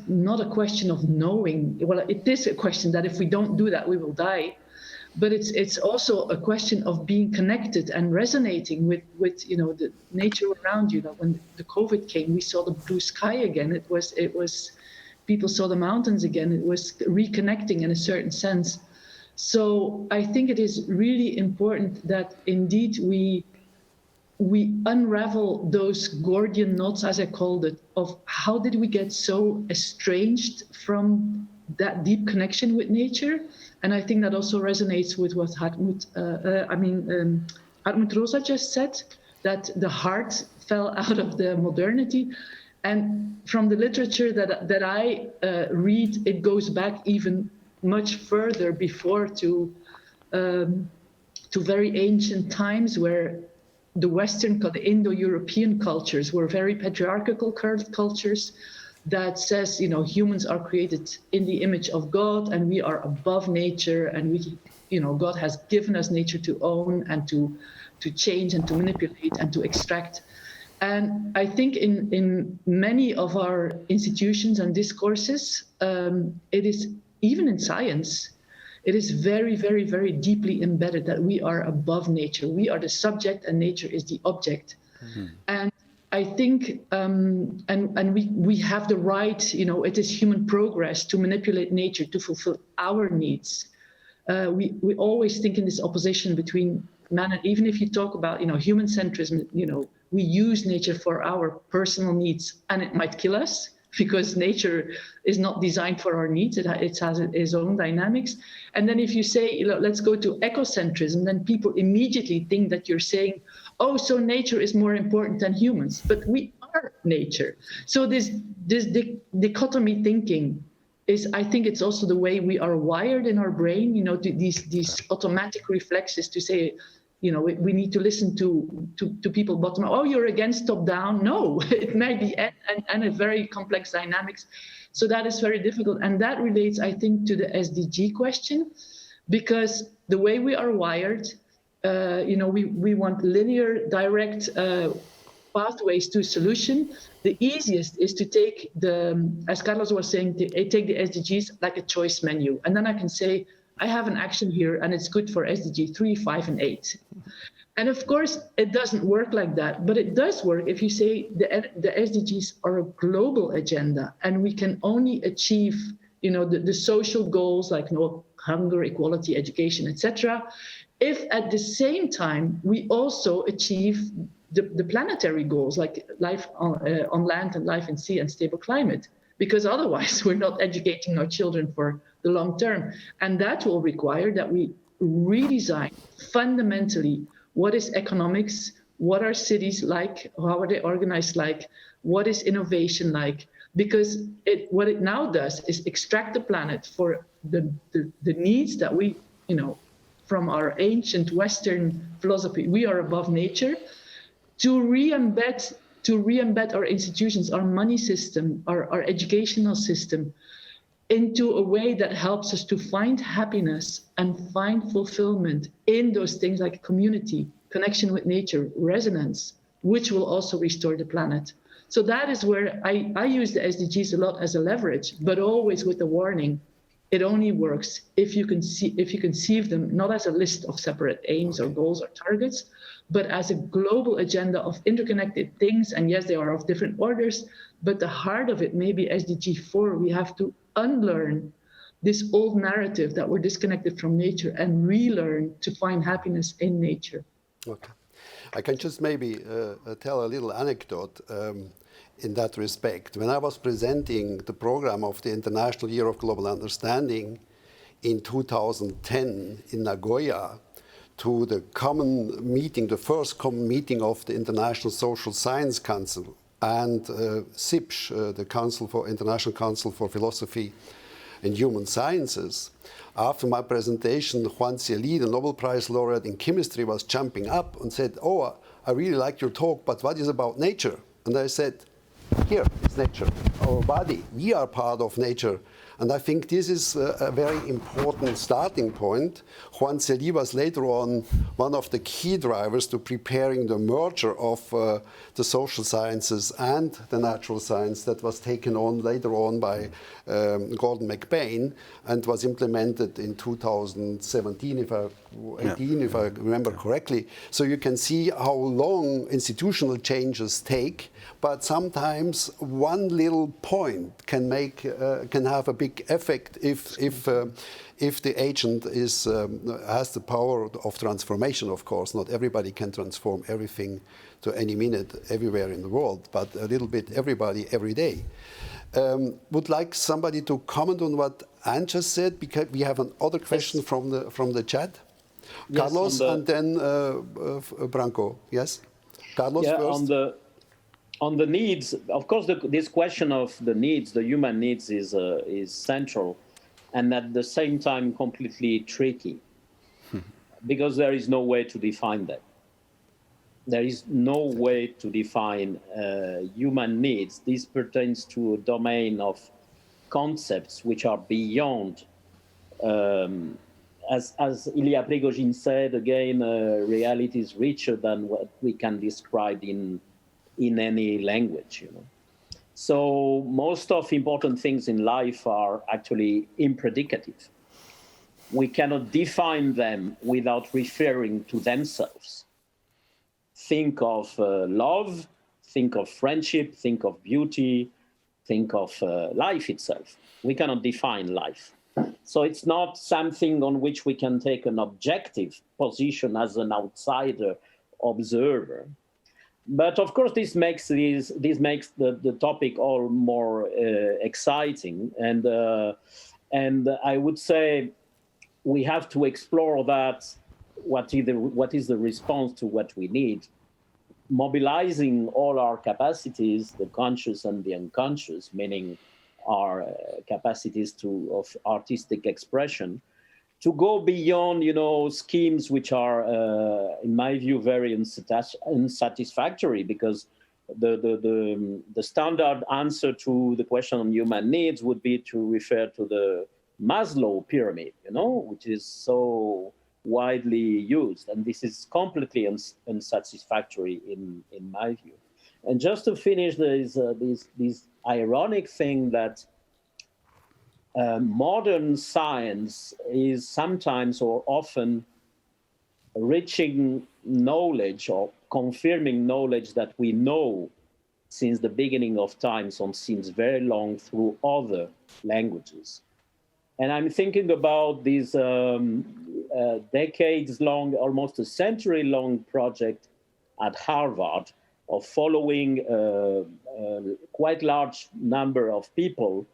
not a question of knowing. Well, it is a question that if we don't do that, we will die. But it's also a question of being connected and resonating with the nature around you. That when the COVID came, we saw the blue sky again. It was people saw the mountains again. It was reconnecting in a certain sense. So I think it is really important that indeed we unravel those Gordian knots, as I called it, of how did we get so estranged from that deep connection with nature. And I think that also resonates with what Hartmut Rosa just said, that the heart fell out of the modernity. And from the literature that I read, it goes back even much further before to very ancient times, where the Indo-European cultures were very patriarchal cultures that says, humans are created in the image of God and we are above nature, and God has given us nature to own and to change and to manipulate and to extract. And I think in many of our institutions and discourses, it is, even in science, it is very, very, very deeply embedded that we are above nature. We are the subject and nature is the object. Mm-hmm. And I think, and we have the right, it is human progress to manipulate nature to fulfill our needs. We always think in this opposition between man and, even if you talk about, human centrism, we use nature for our personal needs and it might kill us, because nature is not designed for our needs. It has its own dynamics. And then if you say, let's go to ecocentrism, then people immediately think that you're saying, oh, so nature is more important than humans. But we are nature. So this dichotomy thinking is, I think it's also the way we are wired in our brain, these automatic reflexes to say, we need to listen to people bottom up. Oh, you're against top down. No, it may be and a very complex dynamics. So that is very difficult. And that relates, I think, to the SDG question, because the way we are wired, we want linear, direct pathways to solution. The easiest is to take as Carlos was saying, take the SDGs like a choice menu. And then I can say, I have an action here and it's good for SDG 3, 5, and 8. And of course, it doesn't work like that, but it does work if you say the SDGs are a global agenda and we can only achieve, the social goals like hunger, equality, education, etc. if at the same time we also achieve the planetary goals like life on land and life in sea and stable climate, because otherwise we're not educating our children for the long term. And that will require that we redesign fundamentally what is economics, what are cities like, how are they organized like, what is innovation like, because what it now does is extract the planet for the needs that we, from our ancient Western philosophy, we are above nature, to re-embed our institutions, our money system, our educational system, into a way that helps us to find happiness and find fulfillment in those things like community, connection with nature, resonance, which will also restore the planet. So that is where I use the SDGs a lot as a leverage, but always with the warning. It only works if you conceive them not as a list of separate aims or goals or targets, but as a global agenda of interconnected things. And yes, they are of different orders, but the heart of it may be SDG 4. We have to unlearn this old narrative that we're disconnected from nature and relearn to find happiness in nature. Okay. I can just maybe tell a little anecdote in that respect. When I was presenting the program of the International Year of Global Understanding in 2010 in Nagoya to the common meeting, the first common meeting of the International Social Science Council and CIPSH, the International Council for Philosophy and Human Sciences. After my presentation, Juan Cieli, the Nobel Prize laureate in chemistry, was jumping up and said, "Oh, I really like your talk, but what is about nature?" And I said, "Here is nature, our body. We are part of nature." And I think this is a very important starting point. Juan Cieli was later on one of the key drivers to preparing the merger of the social sciences and the natural science that was taken on later on by Gordon McBain and was implemented in 2017, if I remember correctly. So you can see how long institutional changes take, but sometimes one little point can have a big effect if the agent has the power of transformation. Of course, not everybody can transform everything to any minute everywhere in the world, but a little bit everybody every day. Would like somebody to comment on what Anne just said, because we have another question from the chat. Yes, Carlos and then Branko. Yes, Carlos first. On the needs, of course, this question of the needs, the human needs, is central, and at the same time completely tricky, because there is no way to define that. There is no way to define human needs. This pertains to a domain of concepts which are beyond, as Ilya Prigozhin said, again, reality is richer than what we can describe in any language. So most of important things in life are actually impredicative. We cannot define them without referring to themselves. Think of love, think of friendship, think of beauty, think of life itself. We cannot define life. So it's not something on which we can take an objective position as an outsider observer. But of course, this makes the topic all more exciting, and I would say we have to explore that. What is the response to what we need? Mobilizing all our capacities, the conscious and the unconscious, meaning our capacities of artistic expression, to go beyond, schemes which are, in my view, very unsatisfactory, because the standard answer to the question on human needs would be to refer to the Maslow pyramid, which is so widely used, and this is completely unsatisfactory in my view. And just to finish, there is this ironic thing that modern science is sometimes or often reaching knowledge or confirming knowledge that we know since the beginning of time, since very long, through other languages. And I'm thinking about this decades-long, almost a century-long project at Harvard of following a quite large number of people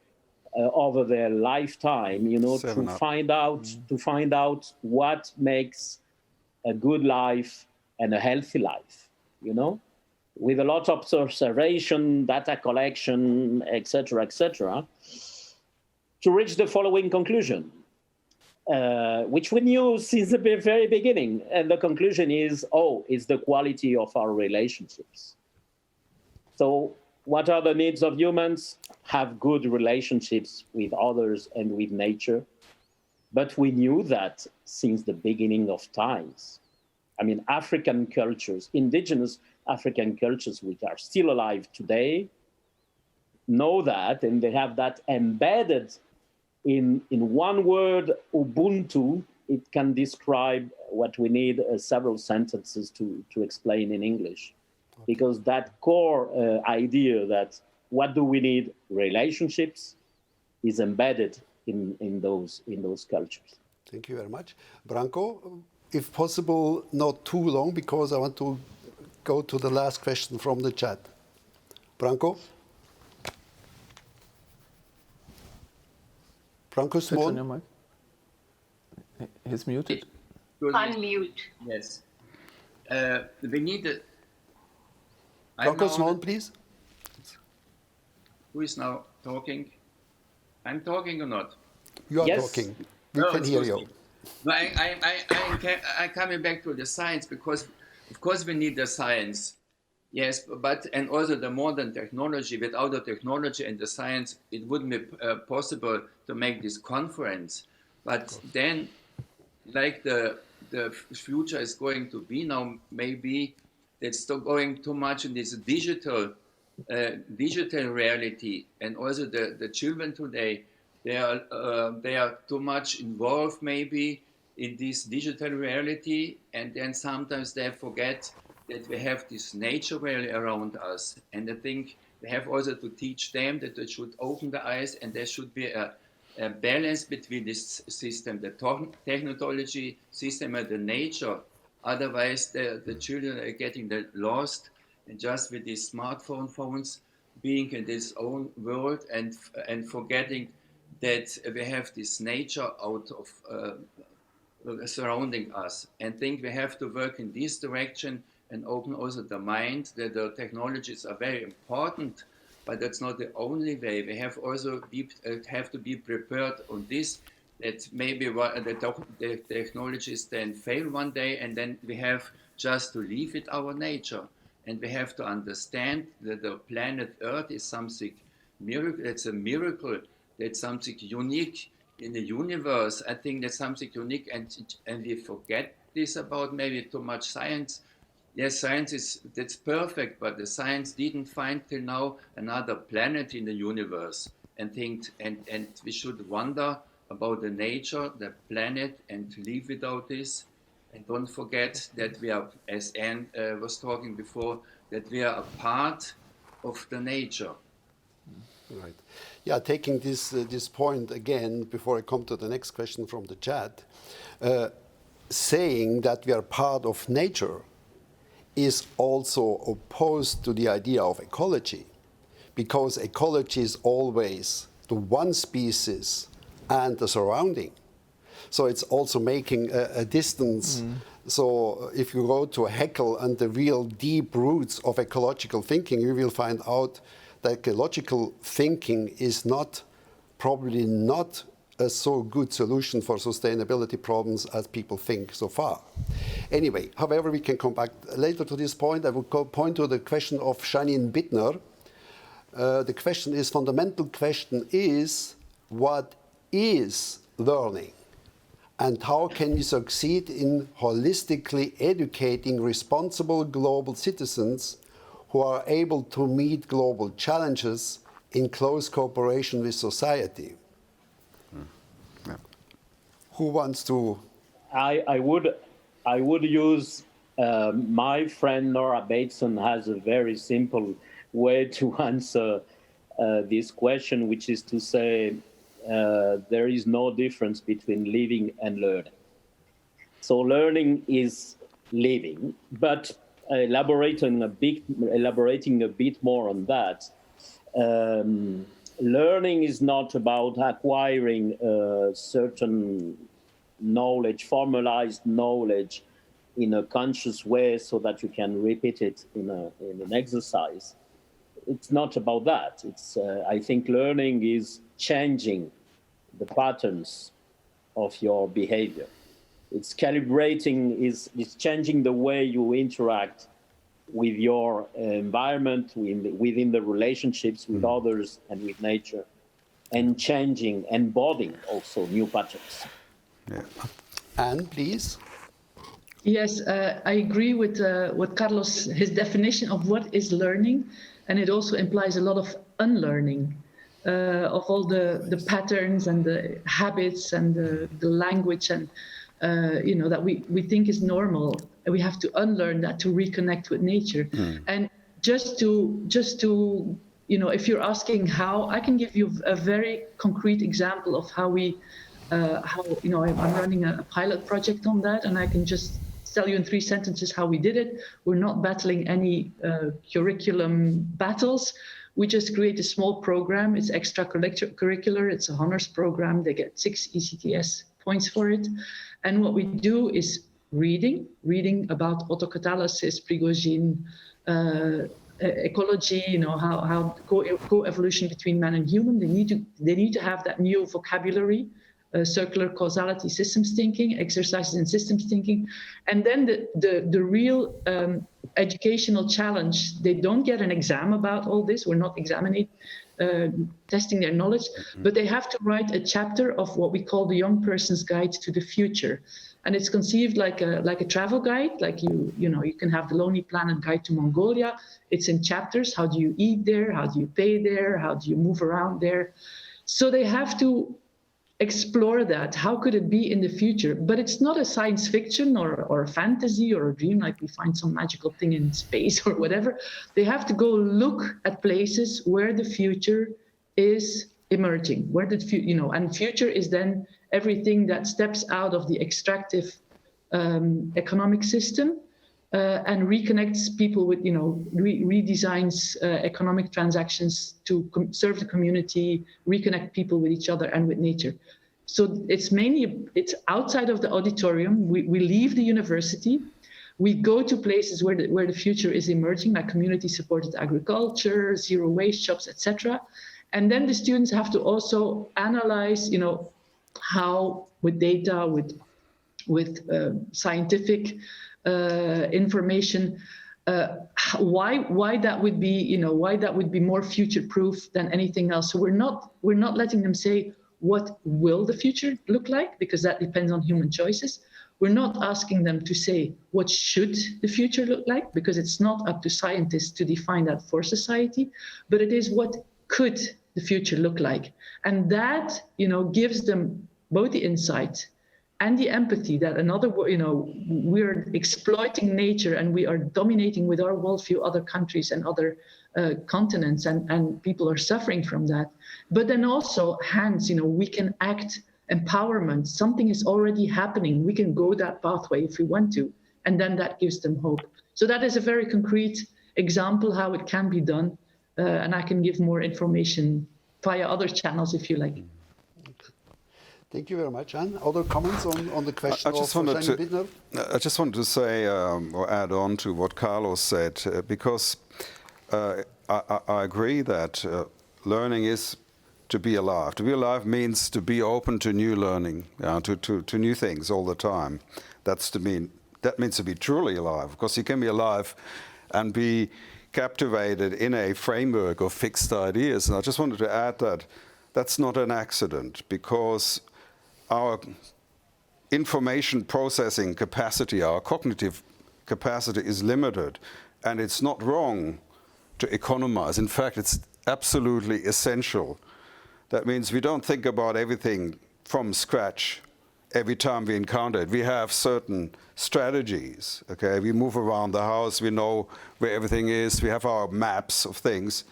over their lifetime, to find out what makes a good life and a healthy life, with a lot of observation, data collection, etc., to reach the following conclusion, which we knew since the very beginning. And the conclusion is, it's the quality of our relationships. So what are the needs of humans? Have good relationships with others and with nature. But we knew that since the beginning of times. I mean, African cultures, indigenous African cultures, which are still alive today, know that, and they have that embedded in one word, Ubuntu. It can describe what we need several sentences to explain in English. Okay. Because that core idea that what do we need? Relationships is embedded in those cultures. Thank you very much. Branko, if possible, not too long, because I want to go to the last question from the chat. Branko? Branko Small? He's muted. Unmute. Yes. We need a... Branko Small, please. Who is now talking? I'm talking or not? You are talking. We can hear you. No, I'm coming back to the science because, of course, we need the science. Yes, and also the modern technology. Without the technology and the science, it wouldn't be possible to make this conference. But then, like the future is going to be now, maybe it's still going too much in this digital reality, and also the children today, they are too much involved maybe in this digital reality, and then sometimes they forget that we have this nature really around us. And I think we have also to teach them that they should open the eyes, and there should be a balance between this system, the technology system and the nature. Otherwise, the children are getting lost, and just with these phones, being in this own world and forgetting that we have this nature out of surrounding us. And think we have to work in this direction and open also the mind that the technologies are very important, but that's not the only way. We have also have to be prepared on this, that maybe the technologies then fail one day, and then we have just to live with our nature. And we have to understand that the planet Earth is something miracle. It's a miracle. That's something unique in the universe. I think that's something unique, and we forget this about maybe too much science. Yes, science that's perfect, but the science didn't find till now another planet in the universe. And we should wonder about the nature, the planet, and live without this. And don't forget that we are, as Anne was talking before, that we are a part of the nature. Right. Yeah, taking this point again, before I come to the next question from the chat, saying that we are part of nature is also opposed to the idea of ecology, because ecology is always the one species and the surrounding. So it's also making a distance. So if you go to Haeckel and the real deep roots of ecological thinking, you will find out that ecological thinking is probably not a so good solution for sustainability problems as people think so far. Anyway, however, we can come back later to this point. I will point to the question of Janine Bittner. The question is, fundamental question is, what is learning? And how can you succeed in holistically educating responsible global citizens who are able to meet global challenges in close cooperation with society? Who wants to? I would use my friend Nora Bateson has a very simple way to answer this question, which is to say there is no difference between living and learning. So learning is living, but elaborating a bit more on that. Learning is not about acquiring certain knowledge, formalized knowledge in a conscious way so that you can repeat it in an exercise. It's not about that. It's I think learning is changing the patterns of your behavior. It's calibrating, it's changing the way you interact with your environment, within the relationships with others and with nature, and changing, embodying also new patterns. Yeah. Anne, please. Yes, I agree with what Carlos, his definition of what is learning, and it also implies a lot of unlearning of all the patterns and the habits and the language and that we think is normal. We have to unlearn that to reconnect with nature. And just to if you're asking how, I can give you a very concrete example of how I'm running a pilot project on that, and I can just tell you in 3 sentences how we did it. We're not battling any curriculum battles. We just create a small program. It's extracurricular. It's a honors program. They get 6 ECTS points for it. And what we do is reading about autocatalysis, Prigozhin, ecology, how co-evolution between man and human. They need to have that new vocabulary, circular causality, systems thinking, exercises in systems thinking. And then the real educational challenge, they don't get an exam about all this. We're not examining, testing their knowledge, but they have to write a chapter of what we call the young person's guide to the future. And it's conceived like a travel guide, like you can have the Lonely Planet Guide to Mongolia. It's in chapters. How do you eat there? How do you pay there? How do you move around there? So they have to explore that. How could it be in the future? But it's not a science fiction or a fantasy or a dream, like we find some magical thing in space or whatever. They have to go look at places where the future is emerging, where and future is then everything that steps out of the extractive economic system and reconnects people with, redesigns economic transactions to serve the community, reconnect people with each other and with nature. So it's outside of the auditorium. We leave the university. We go to places where the future is emerging, like community-supported agriculture, zero waste shops, etc. And then the students have to also analyze, how with data, with scientific information, why that would be more future-proof than anything else. So we're not letting them say what will the future look like, because that depends on human choices. We're not asking them to say what should the future look like, because it's not up to scientists to define that for society, but it is what could the future look like. And that, gives them both the insight and the empathy that we're exploiting nature and we are dominating with our worldview other countries and other continents, and people are suffering from that. But then also we can act empowerment. Something is already happening. We can go that pathway if we want to, and then that gives them hope. So that is a very concrete example how it can be done, and I can give more information via other channels if you like. Thank you very much, Anne. Other comments on the question I just wanted to say or add on to what Carlos said, because I agree that learning is to be alive. To be alive means to be open to new learning, to new things all the time. That means to be truly alive. Of course, you can be alive and be captivated in a framework of fixed ideas. And I just wanted to add that that's not an accident, because our information processing capacity, our cognitive capacity is limited, and it's not wrong to economize. In fact, it's absolutely essential. That means we don't think about everything from scratch every time we encounter it. We have certain strategies, okay? We move around the house, we know where everything is, we have our maps of things,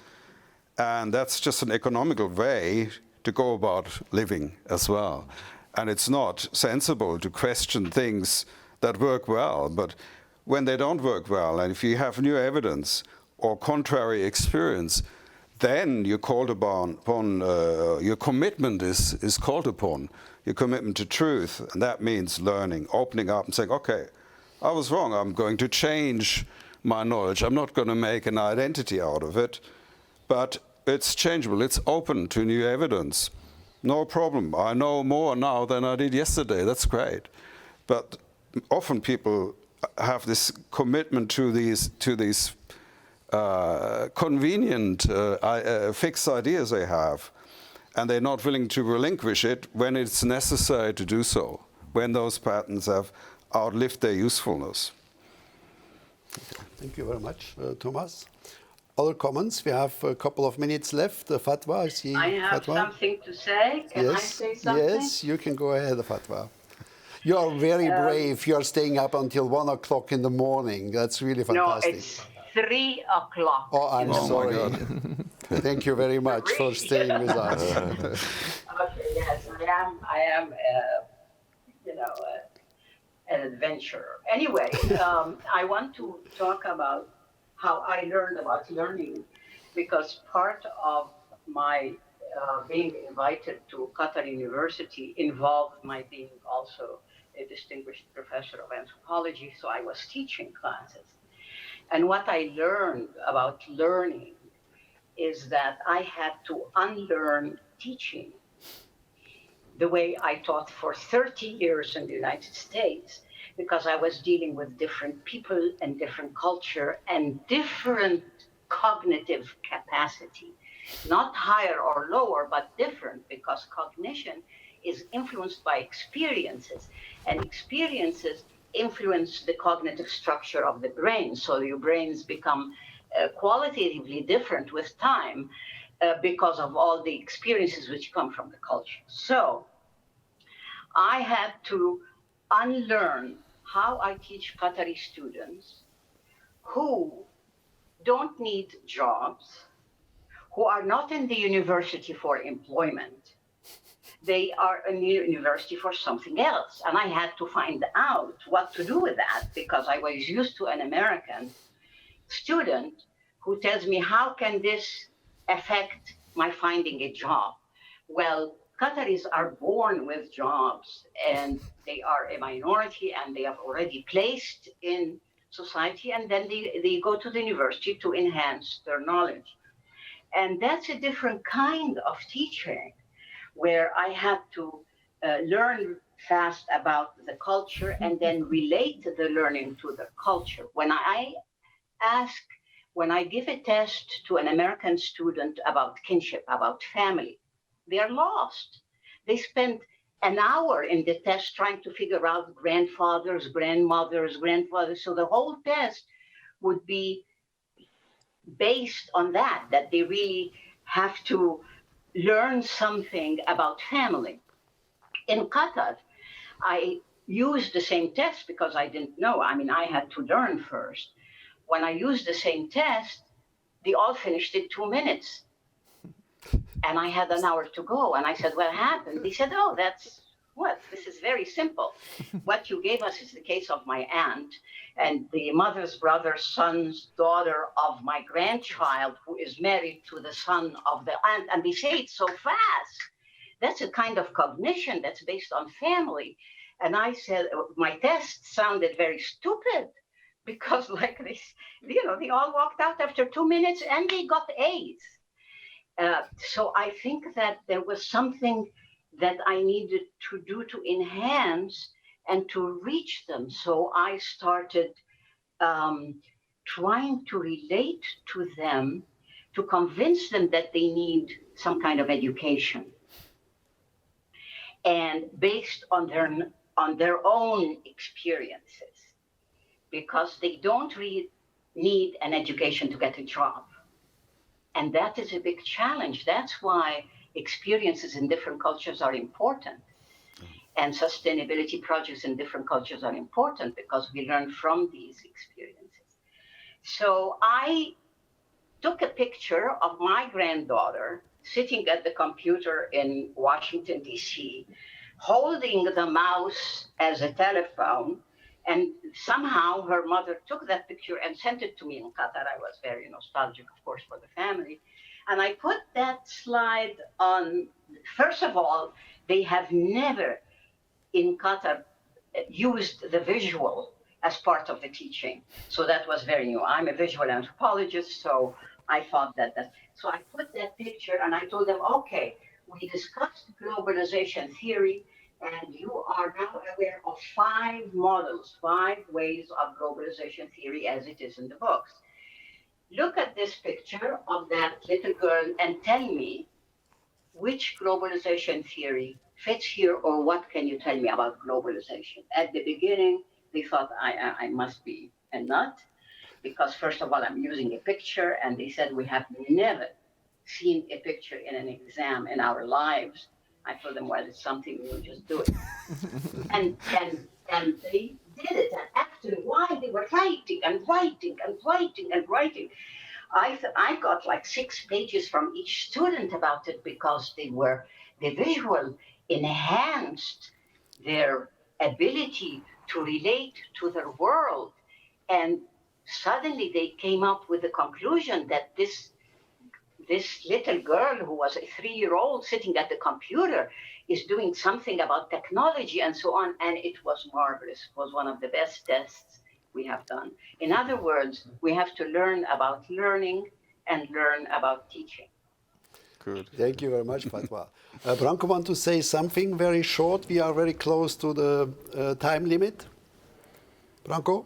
and that's just an economical way to go about living as well. And it's not sensible to question things that work well, but when they don't work well, and if you have new evidence or contrary experience, then you're called upon your commitment is called upon, your commitment to truth, and that means learning, opening up and saying, okay, I was wrong, I'm going to change my knowledge, I'm not going to make an identity out of it, but it's changeable, it's open to new evidence. No problem, I know more now than I did yesterday, that's great. But often people have this commitment to these convenient, fixed ideas they have, and they're not willing to relinquish it when it's necessary to do so, when those patterns have outlived their usefulness. Thank you very much, Thomas. Other comments? We have a couple of minutes left. Fatwa, I see. I have Fatwa. something to say. Can I say something? Yes, you can go ahead, Fatwa. You are very brave. You are staying up until 1 o'clock in the morning. That's really fantastic. No, it's 3 o'clock. Oh, I'm sorry. Thank you very much for staying with us. Okay, yes, I am, an adventurer. Anyway, I want to talk about how I learned about learning, because part of my being invited to Qatar University involved my being also a distinguished professor of anthropology, so I was teaching classes. And what I learned about learning is that I had to unlearn teaching the way I taught for 30 years in the United States, because I was dealing with different people and different culture and different cognitive capacity, not higher or lower, but different, because cognition is influenced by experiences, and experiences influence the cognitive structure of the brain. So your brains become qualitatively different with time because of all the experiences which come from the culture. So I had to unlearn how I teach Qatari students who don't need jobs, who are not in the university for employment. They are in the university for something else. And I had to find out what to do with that, because I was used to an American student who tells me, how can this affect my finding a job? Well, Qataris are born with jobs, and they are a minority, and they have already placed in society, and then they go to the university to enhance their knowledge. And that's a different kind of teaching, where I had to learn fast about the culture and then relate the learning to the culture. When I give a test to an American student about kinship, about family, they are lost. They spend an hour in the test trying to figure out grandfathers, grandmothers. So the whole test would be based on that they really have to learn something about family. In Qatar, I used the same test because I didn't know. I mean, I had to learn first. When I used the same test, they all finished in 2 minutes. And I had an hour to go. And I said, what happened? They said, oh, this is very simple. What you gave us is the case of my aunt and the mother's brother's son's daughter of my grandchild, who is married to the son of the aunt. And they say it so fast. That's a kind of cognition that's based on family. And I said, my test sounded very stupid, because like this, they all walked out after 2 minutes and they got A's. So I think that there was something that I needed to do to enhance and to reach them. So I started trying to relate to them, to convince them that they need some kind of education. And based on their own experiences, because they don't really need an education to get a job. And that is a big challenge. That's why experiences in different cultures are important. and sustainability projects in different cultures are important because we learn from these experiences. So I took a picture of my granddaughter sitting at the computer in Washington, D.C., holding the mouse as a telephone. And somehow her mother took that picture and sent it to me in Qatar. I was very nostalgic, of course, for the family. And I put that slide on. First of all, they have never in Qatar used the visual as part of the teaching. So that was very new. I'm a visual anthropologist, so I thought that. So I put that picture and I told them, okay, we discussed globalization theory, and you are now aware of 5 models, 5 ways of globalization theory as it is in the books. Look at this picture of that little girl and tell me which globalization theory fits here, or what can you tell me about globalization? At the beginning, they thought I must be a nut, because first of all, I'm using a picture, and they said we have never seen a picture in an exam in our lives. I told them, well, it's something, we'll just do it. and they did it. And after a while, they were writing and writing and writing and writing. I got like 6 pages from each student about it, because the visual enhanced their ability to relate to their world. And suddenly they came up with the conclusion that this little girl, who was a 3-year-old sitting at the computer, is doing something about technology and so on. And it was marvelous. It was one of the best tests we have done. In other words, we have to learn about learning and learn about teaching. Good. Thank you very much, Fatwa. Branko, want to say something very short? We are very close to the time limit. Branko?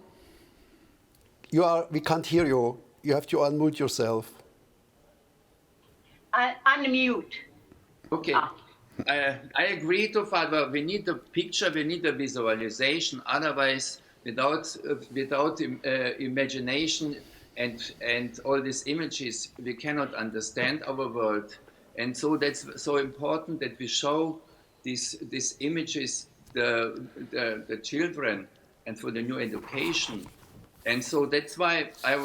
We can't hear you. You have to unmute yourself. Unmute. Okay. I agree to Fatwa. We need a picture, we need a visualization. Otherwise, without imagination and all these images, we cannot understand our world. And so that's so important that we show these images the children and for the new education. And so that's why I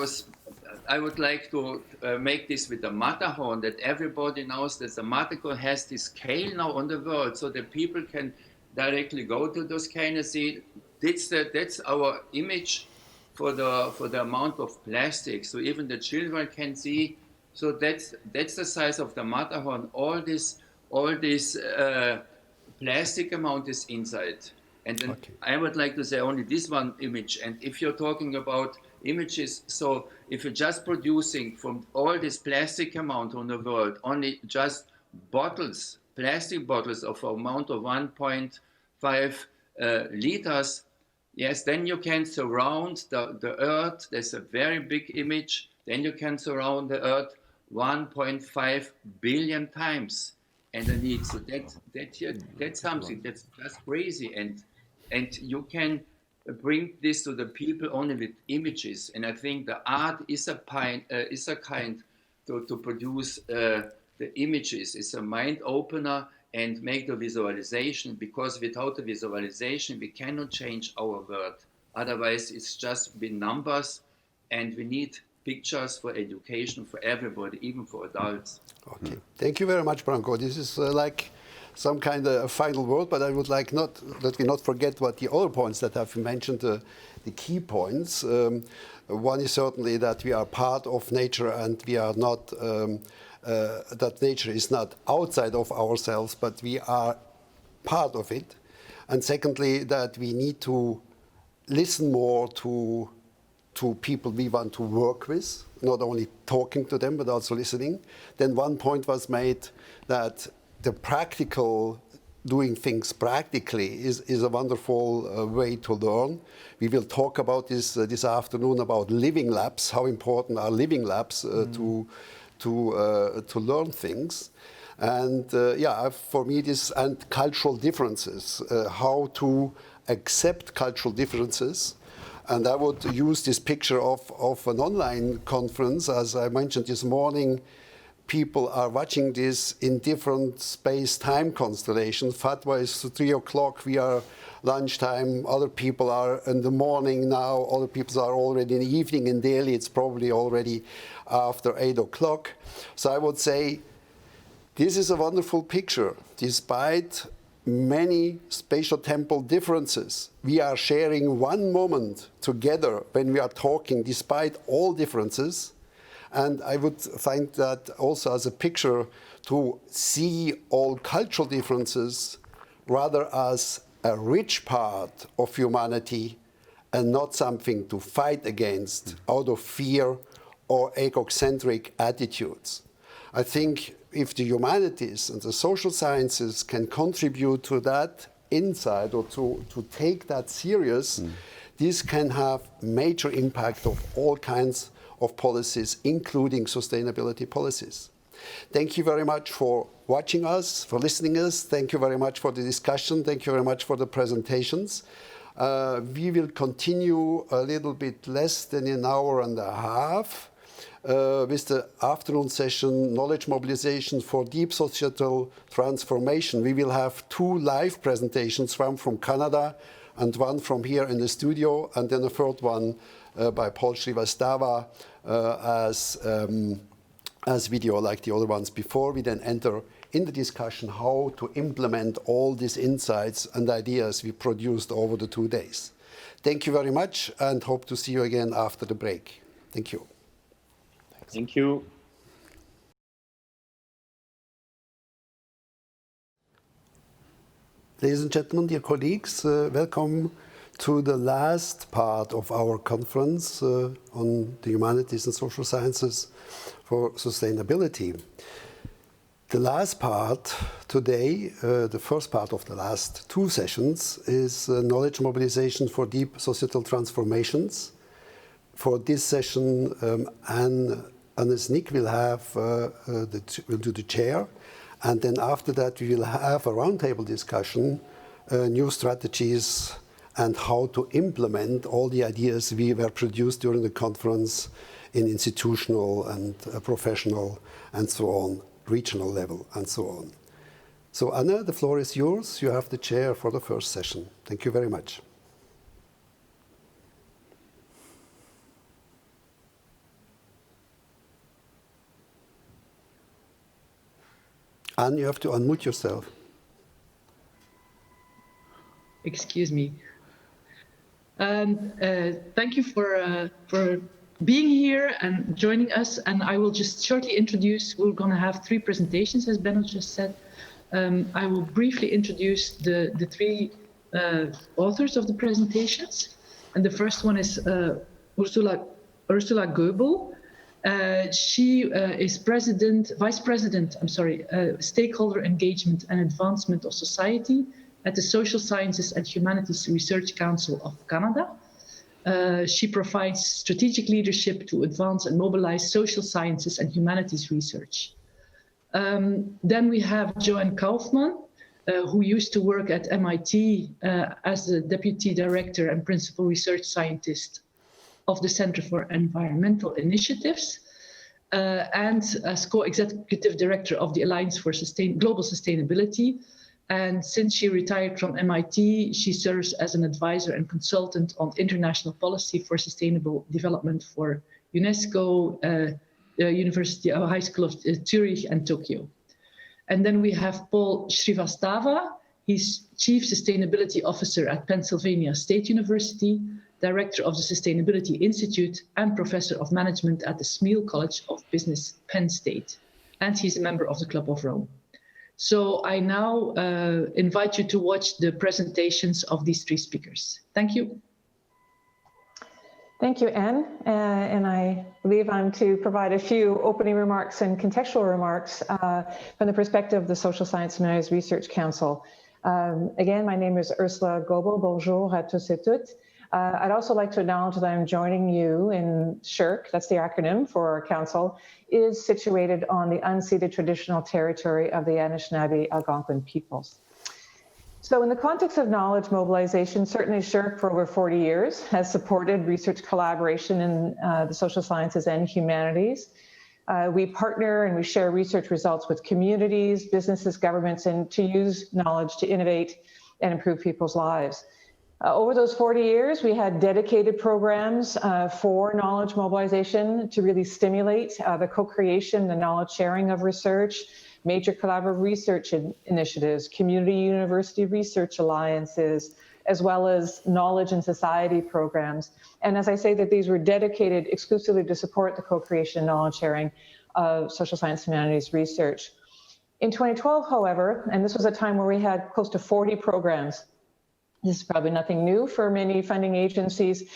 would like to make this with the Matterhorn, that everybody knows that the Matterhorn has this scale now on the world, so that people can directly go to the scale and see that's our image for the amount of plastic. So even the children can see. So that's the size of the Matterhorn. All this plastic amount is inside. And then I would like to say only this one image. And if you're talking about images, so if you're just producing from all this plastic amount on the world, only just bottles, plastic bottles of amount of 1.5 liters, yes, then you can surround the Earth. That's a very big image. Then you can surround the Earth 1.5 billion times underneath. So that's something that's just crazy. And you can bring this to the people only with images. And I think the art is a kind to produce the images. It's a mind opener and make the visualization, because without the visualization, we cannot change our world. Otherwise, it's just been numbers, and we need pictures for education for everybody, even for adults. Okay. Thank you very much, Branko. This is like some kind of final word, but I would like that we not forget what the other points that have been mentioned, the key points. One is certainly that we are part of nature, and we are not, that nature is not outside of ourselves, but we are part of it. And secondly, that we need to listen more to people we want to work with, not only talking to them, but also listening. Then one point was made that the practical, doing things practically is a wonderful way to learn. We will talk about this afternoon about living labs, how important are living labs to learn things. And for me this, and cultural differences, how to accept cultural differences. And I would use this picture of an online conference. As I mentioned this morning, people are watching this in different space-time constellations. Fatwa is 3 o'clock, we are lunchtime, other people are in the morning now, other people are already in the evening. In Delhi, it's probably already after 8 o'clock. So I would say this is a wonderful picture. Despite many spatial-temporal differences, we are sharing one moment together when we are talking, despite all differences. And I would find that also as a picture to see all cultural differences rather as a rich part of humanity and not something to fight against out of fear or egocentric attitudes. I think if the humanities and the social sciences can contribute to that insight or to take that serious, this can have major impact of all kinds of policies, including sustainability policies. Thank you very much for watching us, for listening us. Thank you very much for the discussion. Thank you very much for the presentations. We will continue a little bit less than an hour and a half with the afternoon session, Knowledge Mobilization for Deep Societal Transformation. We will have 2 live presentations, one from Canada and one from here in the studio, and then a third one by Paul Srivastava as video like the other ones before. We then enter in the discussion how to implement all these insights and ideas we produced over the 2 days. Thank you very much and hope to see you again after the break. Thank you. Thank you. Ladies and gentlemen, dear colleagues, welcome to the last part of our conference on the humanities and social sciences for sustainability. The last part today, the first part of the last 2 sessions, is knowledge mobilization for deep societal transformations. For this session, Annes Nick will will do the chair, and then after that we will have a roundtable discussion, new strategies and how to implement all the ideas we were produced during the conference in institutional and professional and so on, regional level and so on. So Anna, the floor is yours. You have the chair for the first session. Thank you very much. Anne, you have to unmute yourself. Excuse me. Thank you for being here and joining us. And I will just shortly introduce, we're going to have 3 presentations, as Benno just said. I will briefly introduce the 3 authors of the presentations. And the first one is Ursula Goebel. She is Vice President, Stakeholder Engagement and Advancement of Society at the Social Sciences and Humanities Research Council of Canada. She provides strategic leadership to advance and mobilize social sciences and humanities research. Then we have Joanne Kaufman, who used to work at MIT as the Deputy Director and Principal Research Scientist of the Center for Environmental Initiatives, and as Co-Executive Director of the Alliance for Global Sustainability. And since she retired from MIT, she serves as an advisor and consultant on international policy for sustainable development for UNESCO, University of High School of Zurich and Tokyo. And then we have Paul Srivastava. He's Chief Sustainability Officer at Pennsylvania State University, Director of the Sustainability Institute, and Professor of Management at the Smeal College of Business, Penn State. And he's a member of the Club of Rome. So I now invite you to watch the presentations of these 3 speakers. Thank you. Thank you, Anne. And I believe I'm to provide a few opening remarks and contextual remarks from the perspective of the Social Science and Humanities Research Council. Again, my name is Ursula Goebel. Bonjour à tous et toutes. I'd also like to acknowledge that I'm joining you in SSHRC, that's the acronym for our council, is situated on the unceded traditional territory of the Anishinaabe Algonquin peoples. So in the context of knowledge mobilization, certainly SSHRC for over 40 years has supported research collaboration in the social sciences and humanities. We partner and we share research results with communities, businesses, governments, and to use knowledge to innovate and improve people's lives. Over those 40 years, we had dedicated programs for knowledge mobilization to really stimulate the co-creation, the knowledge sharing of research, major collaborative research initiatives, community university research alliances, as well as knowledge and society programs. And as I say, that these were dedicated exclusively to support the co-creation and knowledge sharing of social science humanities research. In 2012, however, and this was a time where we had close to 40 programs, this is probably nothing new for many funding agencies,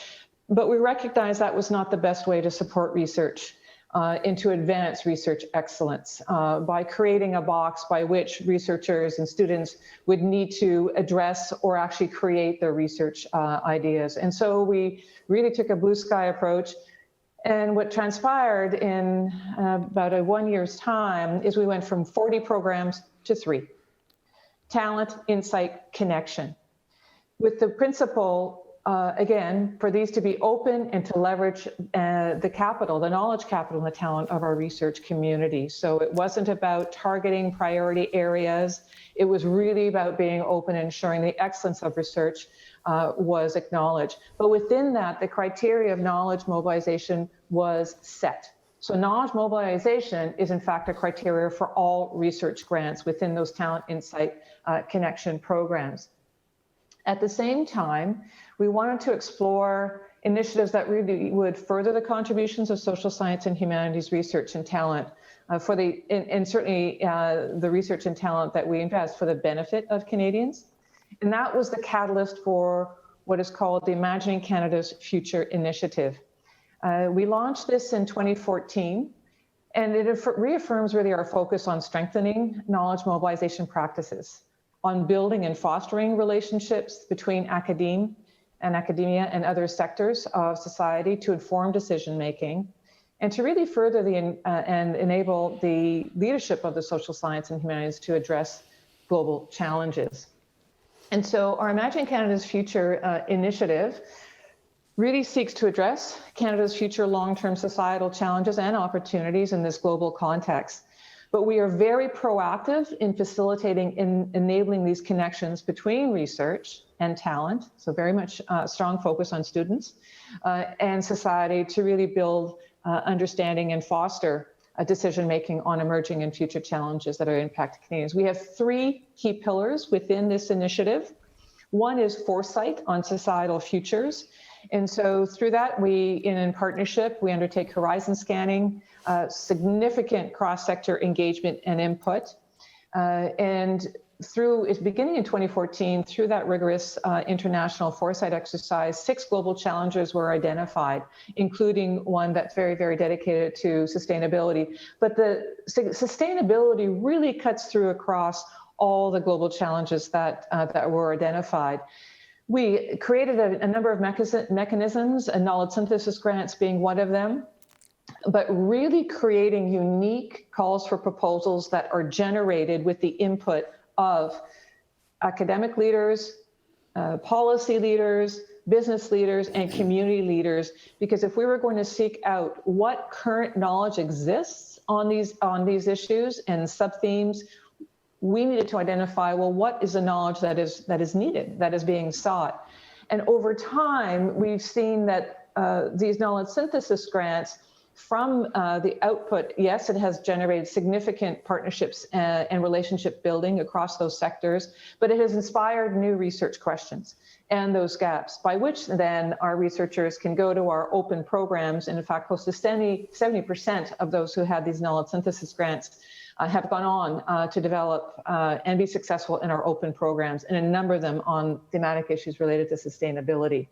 but we recognized that was not the best way to support research and to advance research excellence by creating a box by which researchers and students would need to address or actually create their research ideas. And so we really took a blue sky approach. And what transpired in about a 1 year's time is we went from 40 programs to 3. Talent, insight, connection. With the principle, again, for these to be open and to leverage the capital, the knowledge capital and the talent of our research community. So it wasn't about targeting priority areas. It was really about being open and ensuring the excellence of research was acknowledged. But within that, the criteria of knowledge mobilization was set. So knowledge mobilization is in fact a criteria for all research grants within those talent, insight, connection programs. At the same time, we wanted to explore initiatives that really would further the contributions of social science and humanities research and talent and certainly the research and talent that we invest for the benefit of Canadians. And that was the catalyst for what is called the Imagining Canada's Future initiative. We launched this in 2014, and it reaffirms really our focus on strengthening knowledge mobilization practices, on building and fostering relationships between academia and other sectors of society to inform decision-making, and to really further and enable the leadership of the social science and humanities to address global challenges. And so our Imagining Canada's Future initiative really seeks to address Canada's future long-term societal challenges and opportunities in this global context. But we are very proactive in facilitating and enabling these connections between research and talent, so very much strong focus on students, and society to really build understanding and foster decision-making on emerging and future challenges that are impacting Canadians. We have 3 key pillars within this initiative. One is foresight on societal futures. And so through that, in partnership, we undertake horizon scanning, significant cross-sector engagement and input. And beginning in 2014, through that rigorous international foresight exercise, 6 global challenges were identified, including one that's very, very dedicated to sustainability. But the sustainability really cuts through across all the global challenges that were identified. We created a number of mechanisms, and knowledge synthesis grants being one of them, but really creating unique calls for proposals that are generated with the input of academic leaders, policy leaders, business leaders, and community leaders. Because if we were going to seek out what current knowledge exists on these issues and sub-themes, we needed to identify, well, what is the knowledge that is needed, that is being sought? And over time, we've seen that these knowledge synthesis grants, from the output, yes, it has generated significant partnerships and relationship building across those sectors, but it has inspired new research questions and those gaps, by which then our researchers can go to our open programs. And in fact, close to 70% of those who had these knowledge synthesis grants have gone on to develop and be successful in our open programs, and a number of them on thematic issues related to sustainability.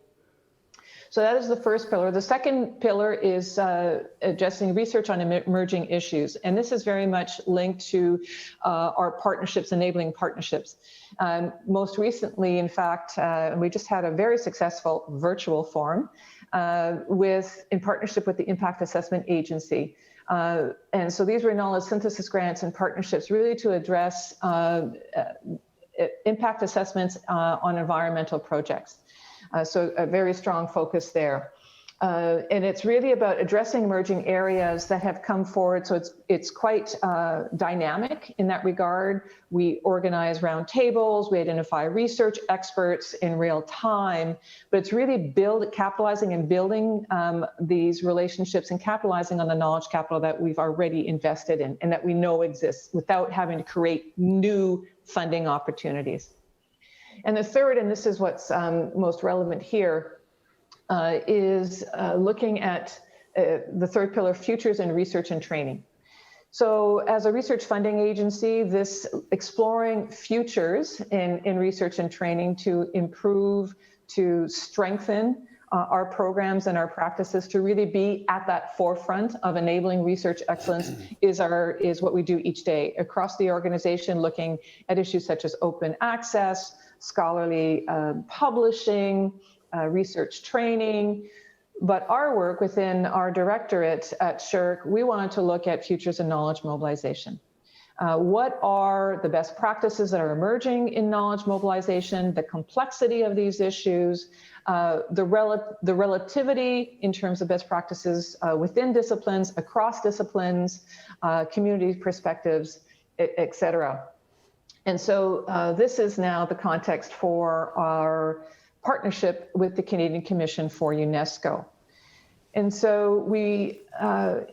So that is the first pillar. The second pillar is addressing research on emerging issues. And this is very much linked to our partnerships, enabling partnerships. Most recently, in fact, we just had a very successful virtual forum in partnership with the Impact Assessment Agency. And so these were knowledge synthesis grants and partnerships really to address impact assessments on environmental projects. So a very strong focus there. And it's really about addressing emerging areas that have come forward. So it's quite dynamic in that regard. We organize roundtables, we identify research experts in real time, but it's really capitalizing and building these relationships and capitalizing on the knowledge capital that we've already invested in and that we know exists without having to create new funding opportunities. And the third, and this is what's most relevant here, is looking at the third pillar, futures in research and training. So as a research funding agency, this exploring futures in research and training to improve, to strengthen our programs and our practices, to really be at that forefront of enabling research excellence is what we do each day across the organization, looking at issues such as open access, scholarly publishing, research training. But our work within our directorate at SSHRC, we wanted to look at futures in knowledge mobilization. What are the best practices that are emerging in knowledge mobilization, the complexity of these issues, the relativity in terms of best practices within disciplines, across disciplines, community perspectives, et cetera. And so this is now the context for our partnership with the Canadian Commission for UNESCO. And so we,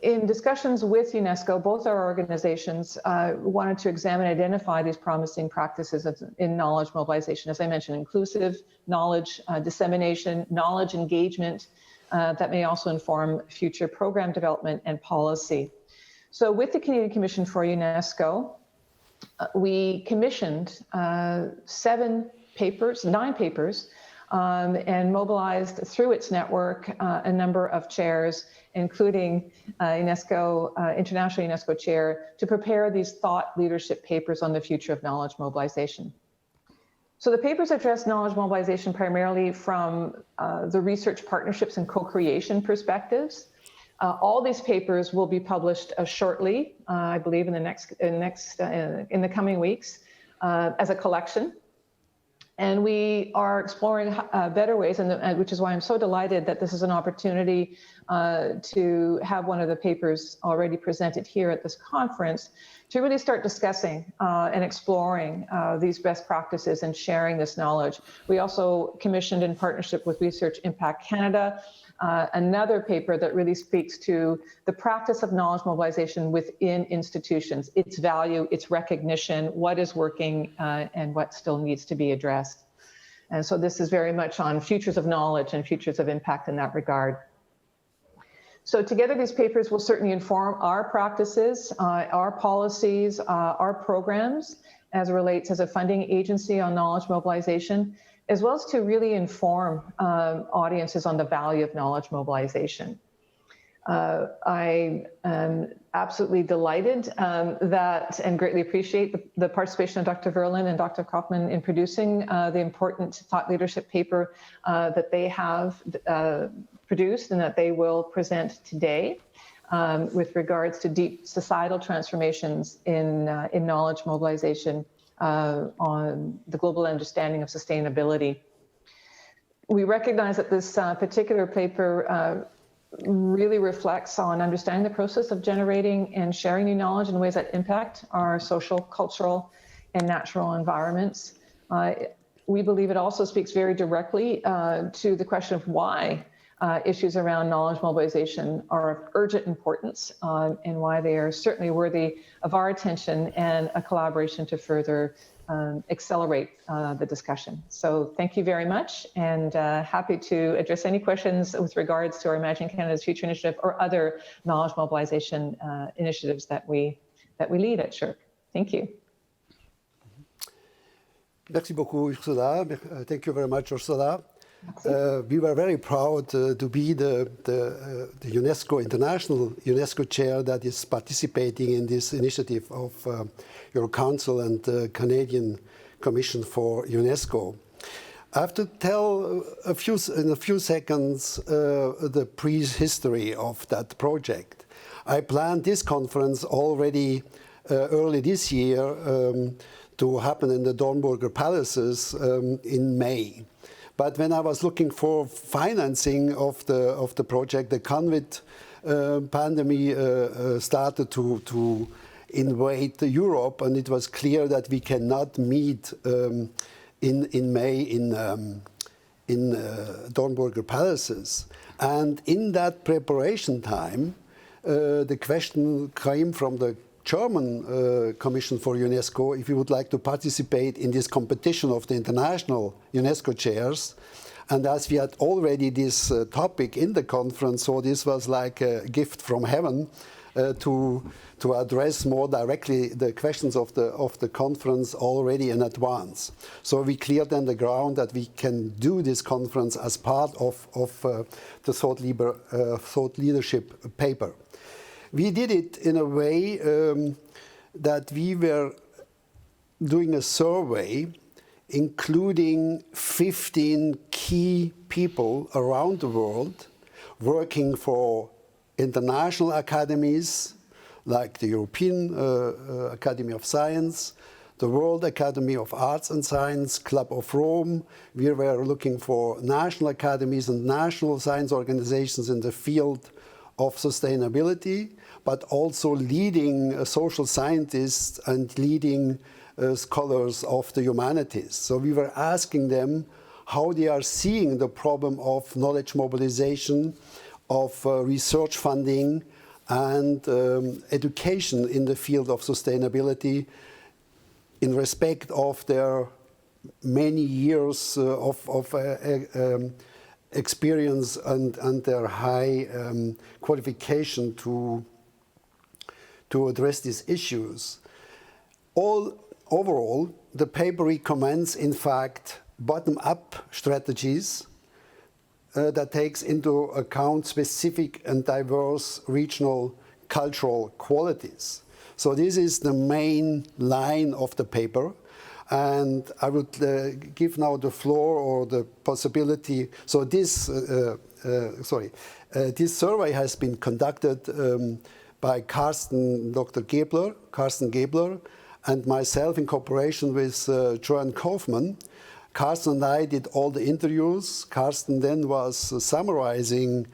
in discussions with UNESCO, both our organizations wanted to examine and identify these promising practices in knowledge mobilization. As I mentioned, inclusive knowledge dissemination, knowledge engagement that may also inform future program development and policy. So with the Canadian Commission for UNESCO, we commissioned 9 papers, and mobilized through its network a number of chairs, including International UNESCO Chair, to prepare these thought leadership papers on the future of knowledge mobilization. So the papers address knowledge mobilization primarily from the research partnerships and co-creation perspectives. All these papers will be published shortly, I believe in the coming weeks, as a collection. And we are exploring better ways, which is why I'm so delighted that this is an opportunity to have one of the papers already presented here at this conference, to really start discussing and exploring these best practices and sharing this knowledge. We also commissioned, in partnership with Research Impact Canada, another paper that really speaks to the practice of knowledge mobilization within institutions, its value, its recognition, what is working, and what still needs to be addressed. And so this is very much on futures of knowledge and futures of impact in that regard. So together, these papers will certainly inform our practices, our policies, our programs, as it relates as a funding agency on knowledge mobilization, as well as to really inform audiences on the value of knowledge mobilization. I am absolutely delighted that and greatly appreciate the participation of Dr. Verlin and Dr. Kaufman in producing the important thought leadership paper that they have produced and that they will present today with regards to deep societal transformations in knowledge mobilization on the global understanding of sustainability. We recognize that this particular paper really reflects on understanding the process of generating and sharing new knowledge in ways that impact our social, cultural, and natural environments. We believe it also speaks very directly to the question of why issues around knowledge mobilization are of urgent importance and why they are certainly worthy of our attention and a collaboration to further accelerate the discussion. So thank you very much, and happy to address any questions with regards to our Imagine Canada's Future initiative or other knowledge mobilization initiatives that we lead at SSHRC. Thank you. Merci beaucoup, Ursula. Thank you very much, Ursula. We were very proud to be the UNESCO International UNESCO Chair that is participating in this initiative of your Council and the Canadian Commission for UNESCO. I have to tell in a few seconds the prehistory of that project. I planned this conference already early this year to happen in the Dornburger Palaces in May. But when I was looking for financing of the project, the COVID pandemic started to invade Europe, and it was clear that we cannot meet in May in Dornburger Palaces. And in that preparation time, the question came from the German Commission for UNESCO if we would like to participate in this competition of the international UNESCO chairs. And as we had already this topic in the conference, so this was like a gift from heaven to address more directly the questions of the conference already in advance. So we cleared then the ground that we can do this conference as part of the thought leadership paper. We did it in a way that we were doing a survey including 15 key people around the world working for international academies like the European Academy of Science, the World Academy of Arts and Science, Club of Rome. We were looking for national academies and national science organizations in the field of sustainability, but also leading social scientists and leading scholars of the humanities. So we were asking them how they are seeing the problem of knowledge mobilization, of research funding, and education in the field of sustainability in respect of their many years of experience and their high qualification to address these issues. Overall, the paper recommends, in fact, bottom-up strategies that takes into account specific and diverse regional cultural qualities. So this is the main line of the paper. And I would give now the floor or the possibility. So this, this survey has been conducted by Carsten Gebler, and myself in cooperation with Joanne Kaufman. Carsten and I did all the interviews. Carsten then was summarizing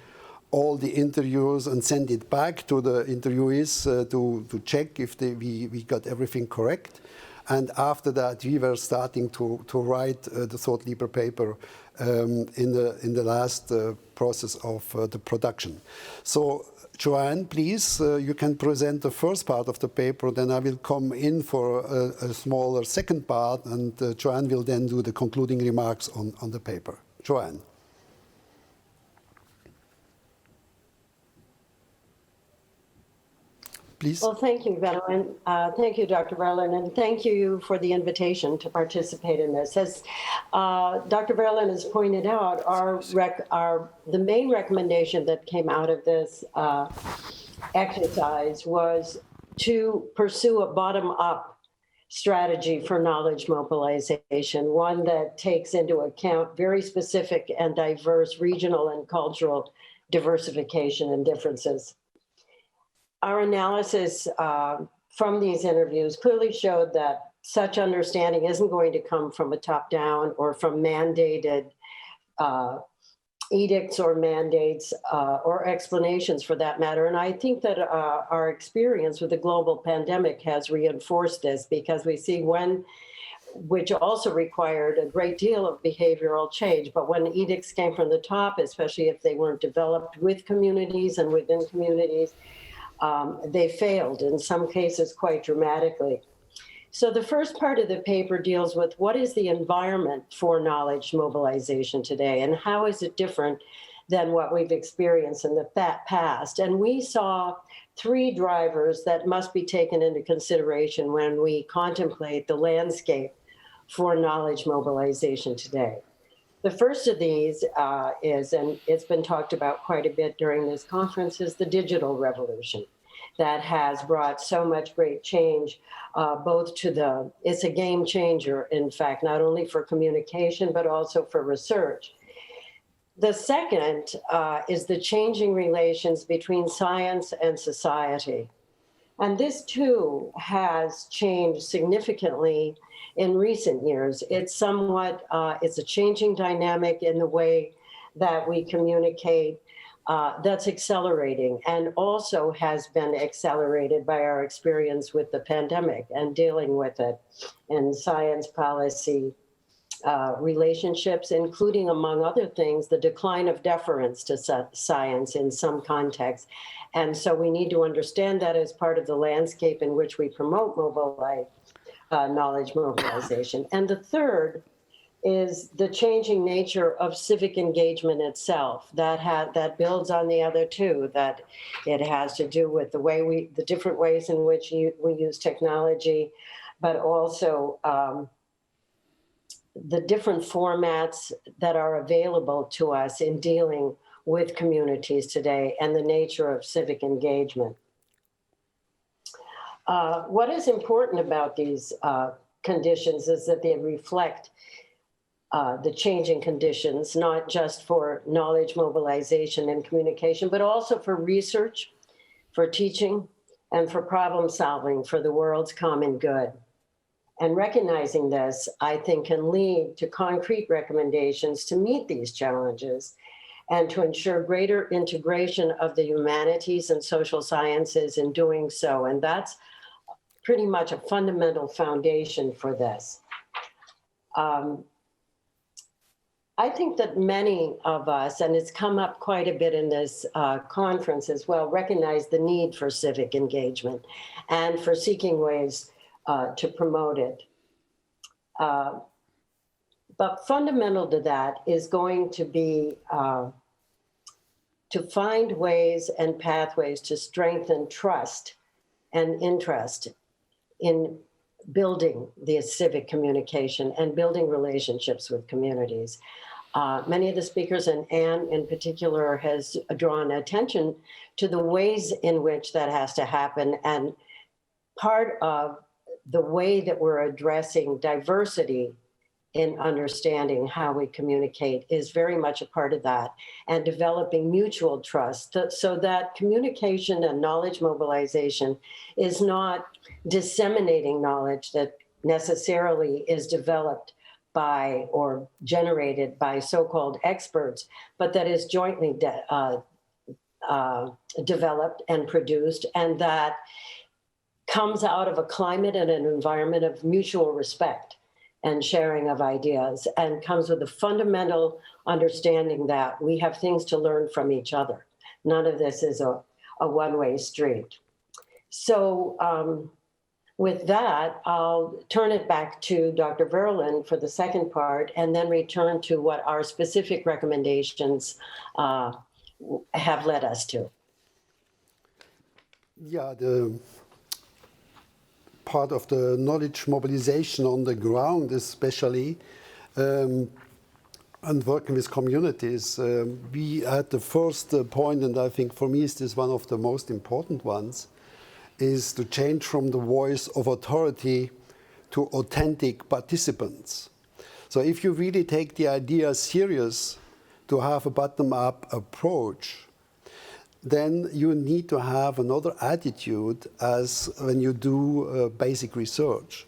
all the interviews and sent it back to the interviewees to check if we got everything correct. And after that, we were starting to write the Thought Leader paper in the last process of the production. So, Joanne, please, you can present the first part of the paper, then I will come in for a smaller second part, and Joanne will then do the concluding remarks on the paper. Joanne. Please. Well, thank you, Veteran. Thank you, Dr. Verlin, and thank you for the invitation to participate in this. As Dr. Verlin has pointed out, the main recommendation that came out of this exercise was to pursue a bottom-up strategy for knowledge mobilization, one that takes into account very specific and diverse regional and cultural diversification and differences. Our analysis from these interviews clearly showed that such understanding isn't going to come from a top-down or from mandated edicts or mandates or explanations for that matter. And I think that our experience with the global pandemic has reinforced this, because we see which also required a great deal of behavioral change. But when edicts came from the top, especially if they weren't developed with communities and within communities, they failed, in some cases quite dramatically. So the first part of the paper deals with what is the environment for knowledge mobilization today, and how is it different than what we've experienced in the past. And we saw three drivers that must be taken into consideration when we contemplate the landscape for knowledge mobilization today. The first of these is, and it's been talked about quite a bit during this conference, is the digital revolution that has brought so much great change, it's a game changer, in fact, not only for communication, but also for research. The second is the changing relations between science and society. And this too has changed significantly in recent years. It's somewhat, it's a changing dynamic in the way that we communicate that's accelerating, and also has been accelerated by our experience with the pandemic and dealing with it in science policy relationships, including, among other things, the decline of deference to science in some contexts. And so we need to understand that as part of the landscape in which we promote knowledge mobilization. And the third is the changing nature of civic engagement itself. That builds on the other two, that it has to do with the different ways in which we use technology, but also the different formats that are available to us in dealing with communities today, and the nature of civic engagement. What is important about these conditions is that they reflect the changing conditions, not just for knowledge mobilization and communication, but also for research, for teaching, and for problem solving for the world's common good. And recognizing this, I think, can lead to concrete recommendations to meet these challenges and to ensure greater integration of the humanities and social sciences in doing so. And that's pretty much a fundamental foundation for this. I think that many of us, and it's come up quite a bit in this conference as well, recognize the need for civic engagement and for seeking ways to promote it. But fundamental to that is going to be to find ways and pathways to strengthen trust and interest in building the civic communication and building relationships with communities. Many of the speakers, and Anne in particular, has drawn attention to the ways in which that has to happen. And part of the way that we're addressing diversity in understanding how we communicate is very much a part of that, and developing mutual trust so that communication and knowledge mobilization is not disseminating knowledge that necessarily is developed by or generated by so-called experts, but that is jointly developed and produced, and that comes out of a climate and an environment of mutual respect and sharing of ideas, and comes with a fundamental understanding that we have things to learn from each other. None of this is a one-way street. So with that, I'll turn it back to Dr. Verlin for the second part, and then return to what our specific recommendations have led us to. Yeah, the part of the knowledge mobilization on the ground, especially, and working with communities, we at the first point, and I think for me is this one of the most important ones, is to change from the voice of authority to authentic participants. So if you really take the idea serious to have a bottom-up approach, then you need to have another attitude as when you do basic research.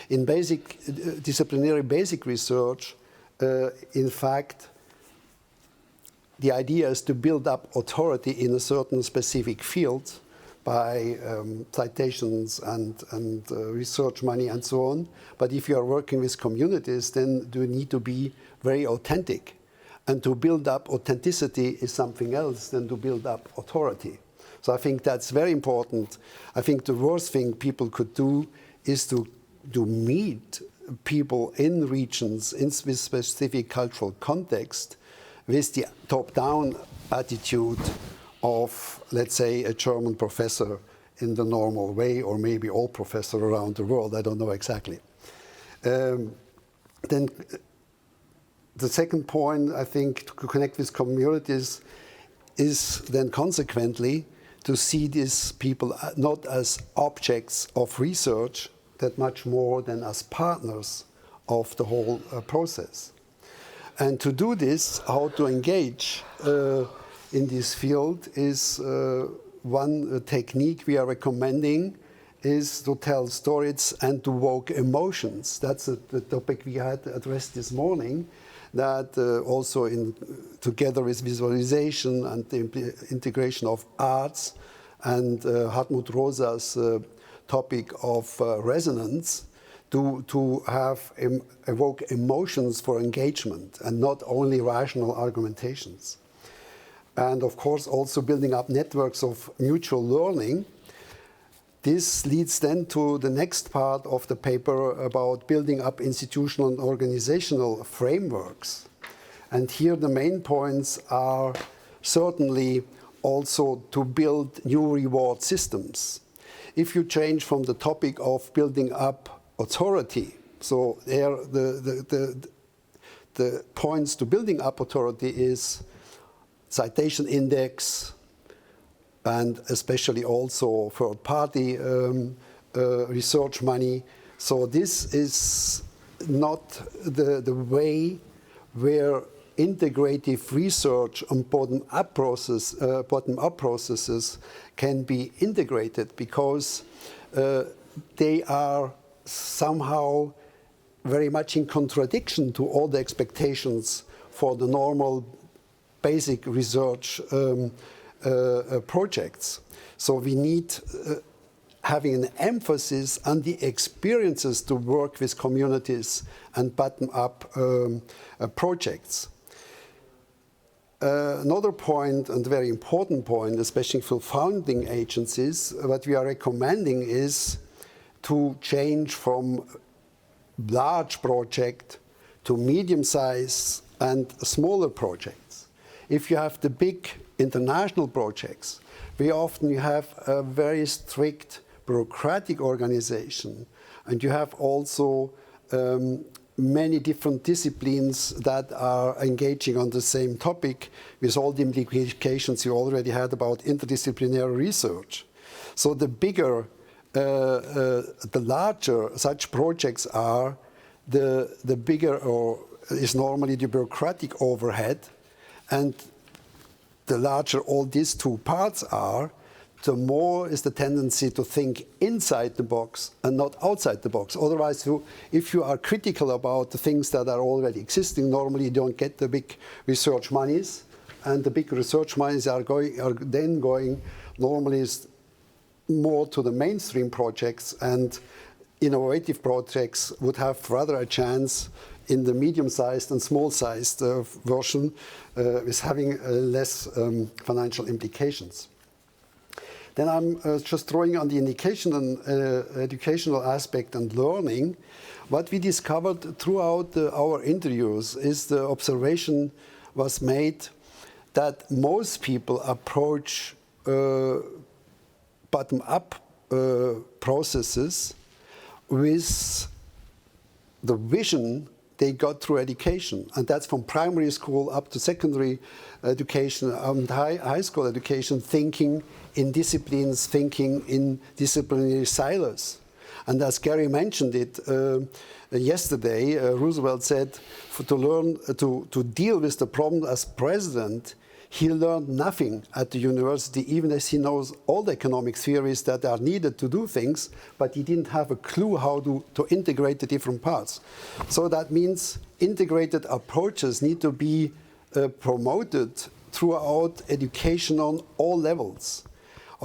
In disciplinary basic research, in fact, the idea is to build up authority in a certain specific field by citations and research money and so on. But if you are working with communities, then you need to be very authentic. And to build up authenticity is something else than to build up authority. So I think that's very important. I think the worst thing people could do is to meet people in regions with specific cultural context with the top-down attitude of, let's say, a German professor in the normal way, or maybe all professors around the world. I don't know exactly. Then the second point, I think, to connect with communities is then consequently to see these people not as objects of research, that much more than as partners of the whole process. And to do this, how to engage in this field is one technique we are recommending is to tell stories and to evoke emotions. That's the topic we had addressed this morning, that also together with visualization and the integration of arts and Hartmut Rosa's topic of resonance, to evoke emotions for engagement and not only rational argumentations. And of course also building up networks of mutual learning. This leads then to the next part of the paper about building up institutional and organizational frameworks. And here the main points are certainly also to build new reward systems. If you change from the topic of building up authority, so there the points to building up authority is citation index, and especially also third-party research money. So this is not the way where integrative research and bottom-up processes can be integrated, because they are somehow very much in contradiction to all the expectations for the normal basic research projects. So we need having an emphasis on the experiences to work with communities and bottom-up projects. Another point, and very important point, especially for founding agencies, what we are recommending is to change from large project to medium-sized and smaller projects. If you have the big international projects, very often you have a very strict bureaucratic organization, and you have also many different disciplines that are engaging on the same topic, with all the implications you already had about interdisciplinary research. So the bigger, the larger such projects are, the bigger is normally the bureaucratic overhead, and the larger all these two parts are, the more is the tendency to think inside the box and not outside the box. Otherwise, if you are critical about the things that are already existing, normally you don't get the big research monies, and the big research monies are then going normally more to the mainstream projects, and innovative projects would have rather a chance in the medium-sized and small-sized version with having less financial implications. Then I'm just drawing on the educational aspect and learning. What we discovered throughout our interviews is the observation was made that most people approach bottom-up processes with the vision they got through education, and that's from primary school up to secondary education and high school education, thinking in disciplines, thinking in disciplinary silos. And as Gary mentioned it yesterday, Roosevelt said to learn to deal with the problem as president, he learned nothing at the university, even as he knows all the economic theories that are needed to do things, but he didn't have a clue how to integrate the different parts. So that means integrated approaches need to be promoted throughout education on all levels.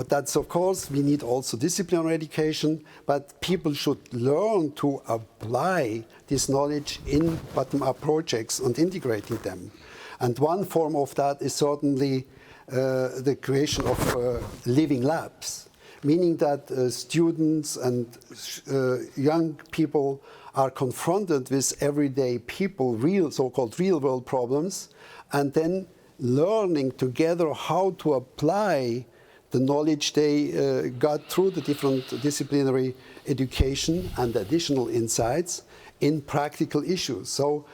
That's, of course, we need also disciplinary education, but people should learn to apply this knowledge in bottom-up projects and integrating them. And one form of that is certainly the creation of living labs, meaning that students and young people are confronted with everyday people, so-called real-world problems, and then learning together how to apply the knowledge they got through the different disciplinary education and additional insights in practical issues. So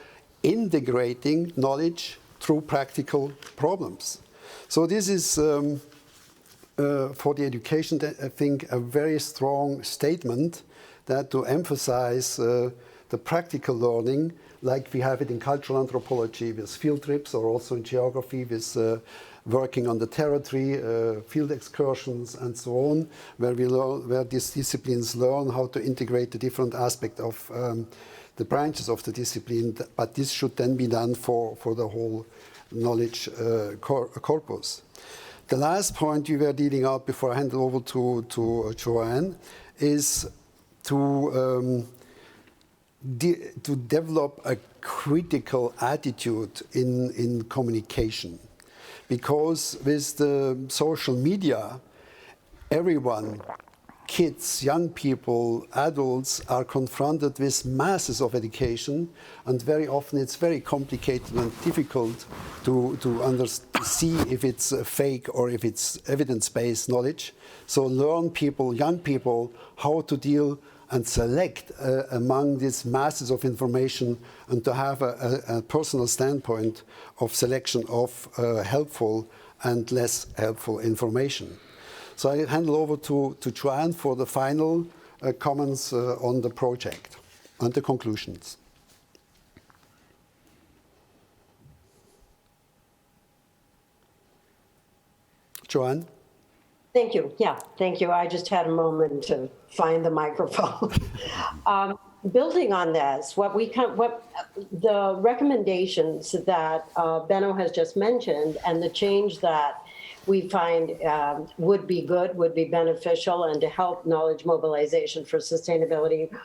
integrating knowledge through practical problems. So this is, for the education, I think, a very strong statement that to emphasize the practical learning, like we have it in cultural anthropology with field trips, or also in geography with working on the territory, field excursions, and so on, where these disciplines learn how to integrate the different aspects of the branches of the discipline. But this should then be done for the whole knowledge corpus. The last point you were dealing out before I hand it over to Joanne is to develop a critical attitude in communication. Because with the social media, everyone, kids, young people, adults, are confronted with masses of education, and very often it's very complicated and difficult to see if it's fake or if it's evidence-based knowledge. So learn people, young people, how to deal and select among these masses of information, and to have a personal standpoint of selection of helpful and less helpful information. So I hand it over to Joanne for the final comments on the project and the conclusions. Joanne? Thank you. Yeah, thank you. I just had a moment to find the microphone. Building on this, the recommendations that Benno has just mentioned, and the change that we find would be good, would be beneficial, and to help knowledge mobilization for sustainability,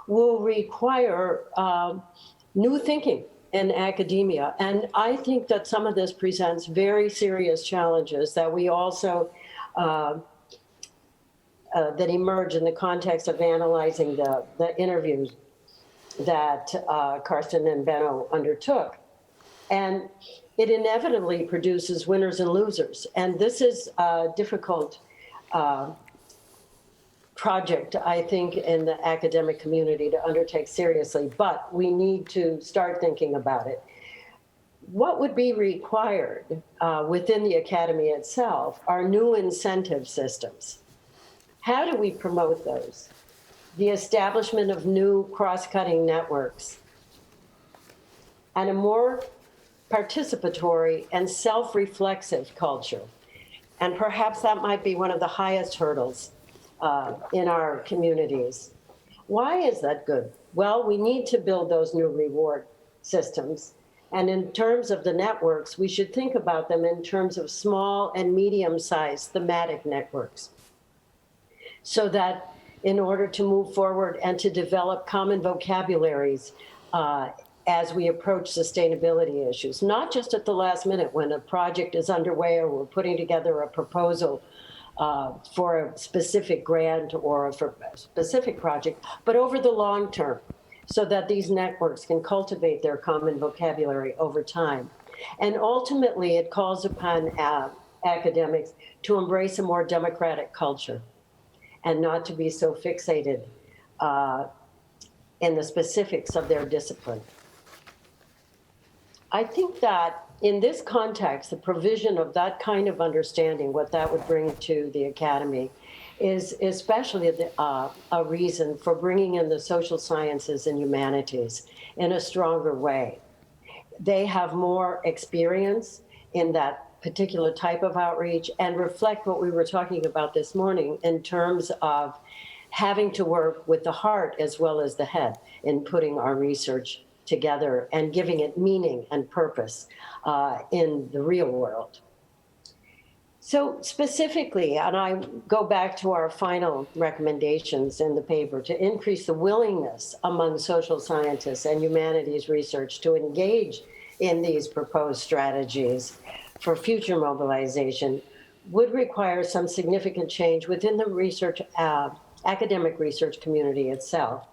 will require new thinking in academia. And I think that some of this presents very serious challenges that we also that emerge in the context of analyzing the interviews that Karsten and Benno undertook. And it inevitably produces winners and losers. And this is a difficult project, I think, in the academic community to undertake seriously, but we need to start thinking about it. What would be required within the academy itself are new incentive systems. How do we promote those? The establishment of new cross-cutting networks and a more participatory and self-reflexive culture. And perhaps that might be one of the highest hurdles in our communities. Why is that good? Well, we need to build those new reward systems. And in terms of the networks, we should think about them in terms of small and medium-sized thematic networks. So that in order to move forward and to develop common vocabularies as we approach sustainability issues, not just at the last minute when a project is underway or we're putting together a proposal for a specific grant or for a specific project, but over the long term, so that these networks can cultivate their common vocabulary over time. And ultimately, it calls upon academics to embrace a more democratic culture and not to be so fixated in the specifics of their discipline. I think that in this context, the provision of that kind of understanding, what that would bring to the academy, is especially a reason for bringing in the social sciences and humanities in a stronger way. They have more experience in that particular type of outreach and reflect what we were talking about this morning in terms of having to work with the heart as well as the head in putting our research together and giving it meaning and purpose in the real world. So specifically, and I go back to our final recommendations in the paper, to increase the willingness among social scientists and humanities research to engage in these proposed strategies for future mobilization would require some significant change within the research, academic research community itself.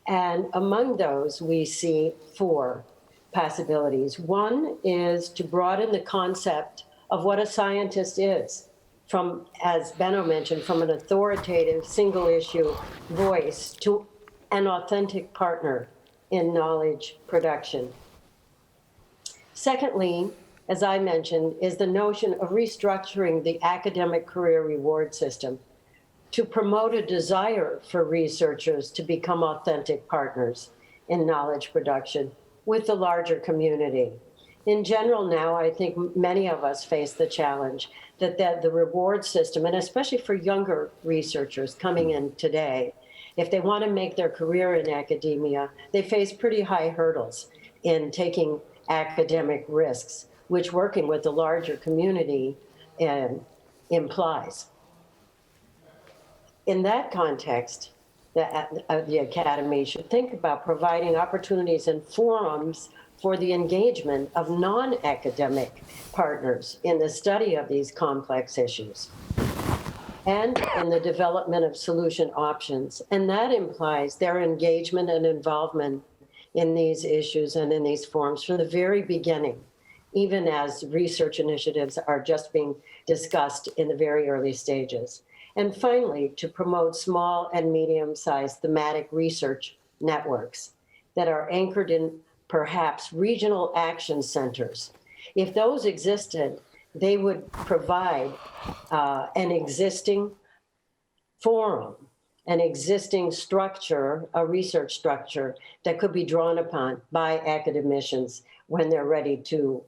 And among those, we see 4 possibilities. One is to broaden the concept of what a scientist is, from, as Benno mentioned, from an authoritative single-issue voice to an authentic partner in knowledge production. Secondly, as I mentioned, is the notion of restructuring the academic career reward system to promote a desire for researchers to become authentic partners in knowledge production with the larger community. In general now, I think many of us face the challenge that the reward system, and especially for younger researchers coming in today, if they want to make their career in academia, they face pretty high hurdles in taking academic risks, which working with the larger community implies. In that context, the Academy should think about providing opportunities and forums for the engagement of non-academic partners in the study of these complex issues and in the development of solution options. And that implies their engagement and involvement in these issues and in these forums from the very beginning, even as research initiatives are just being discussed in the very early stages. And finally, to promote small and medium-sized thematic research networks that are anchored in perhaps regional action centers. If those existed, they would provide an existing forum, an existing structure, a research structure that could be drawn upon by academicians when they're ready to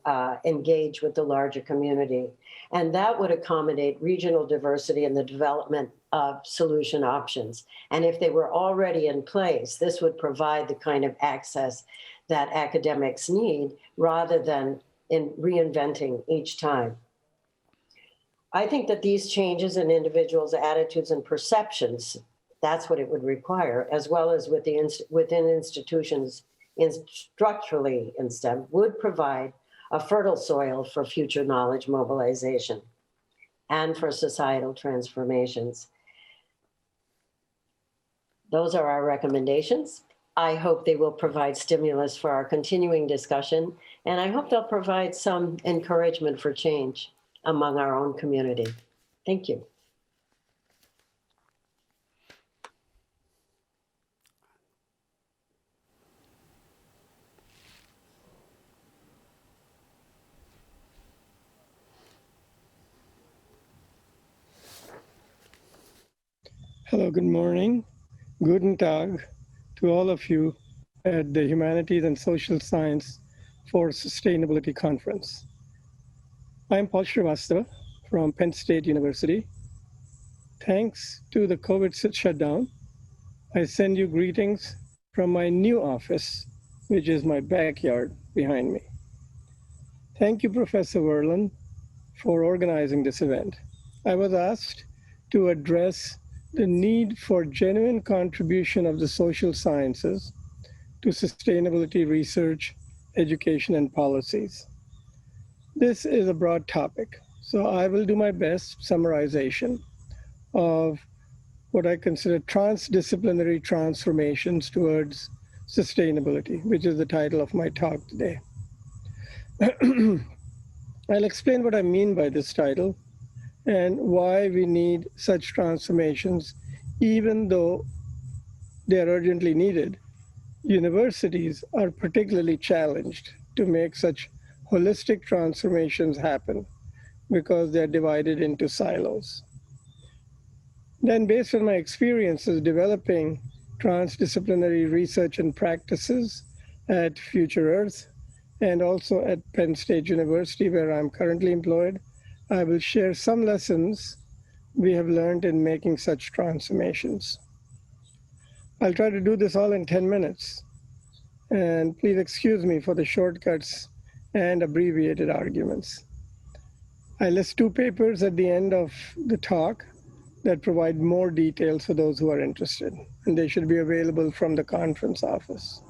engage with the larger community. And that would accommodate regional diversity in the development of solution options. And if they were already in place, this would provide the kind of access that academics need rather than in reinventing each time. I think that these changes in individuals' attitudes and perceptions, that's what it would require, as well as within institutions structurally in STEM, would provide a fertile soil for future knowledge mobilization and for societal transformations. Those are our recommendations. I hope they will provide stimulus for our continuing discussion, and I hope they'll provide some encouragement for change among our own community. Thank you. Hello, good morning. Guten Tag to all of you at the Humanities and Social Science for Sustainability Conference. I'm Paul Srivastava from Penn State University. Thanks to the COVID shutdown, I send you greetings from my new office, which is my backyard behind me. Thank you, Professor Verlin, for organizing this event. I was asked to address the need for genuine contribution of the social sciences to sustainability research, education, and policies. This is a broad topic, so I will do my best summarization of what I consider transdisciplinary transformations towards sustainability, which is the title of my talk today. I'll explain what I mean by this title and why we need such transformations, even though they are urgently needed. Universities are particularly challenged to make such holistic transformations happen because they're divided into silos. Then, based on my experiences developing transdisciplinary research and practices at Future Earth and also at Penn State University, where I'm currently employed, I will share some lessons we have learned in making such transformations. I'll try to do this all in 10 minutes, and please excuse me for the shortcuts and abbreviated arguments. I list 2 papers at the end of the talk that provide more details for those who are interested, and they should be available from the conference office.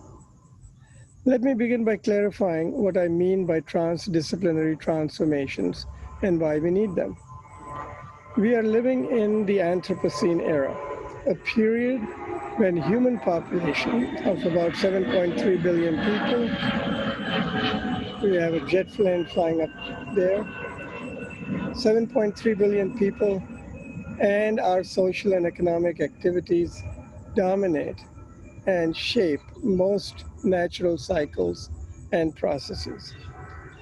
Let me begin by clarifying what I mean by transdisciplinary transformations and why we need them. We are living in the Anthropocene era, a period when human population of about 7.3 billion people, we have a jet plane flying up there, 7.3 billion people, and our social and economic activities dominate and shape most natural cycles and processes.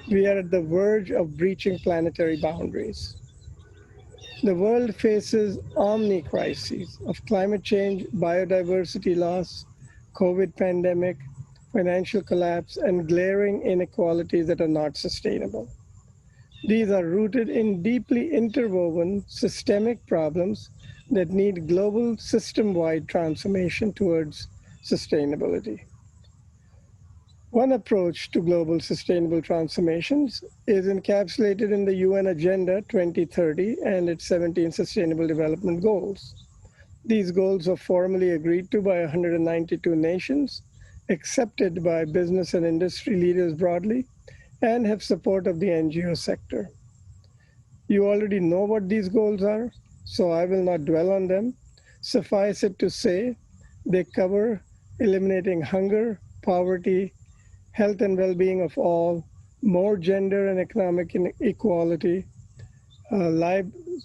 We are at the verge of breaching planetary boundaries. The world faces omni-crises of climate change, biodiversity loss, COVID pandemic, financial collapse, and glaring inequalities that are not sustainable. These are rooted in deeply interwoven systemic problems that need global system-wide transformation towards sustainability. One approach to global sustainable transformations is encapsulated in the UN Agenda 2030 and its 17 Sustainable Development Goals. These goals are formally agreed to by 192 nations, accepted by business and industry leaders broadly, and have support of the NGO sector. You already know what these goals are, so I will not dwell on them. Suffice it to say, they cover eliminating hunger, poverty, health and well-being of all, more gender and economic equality,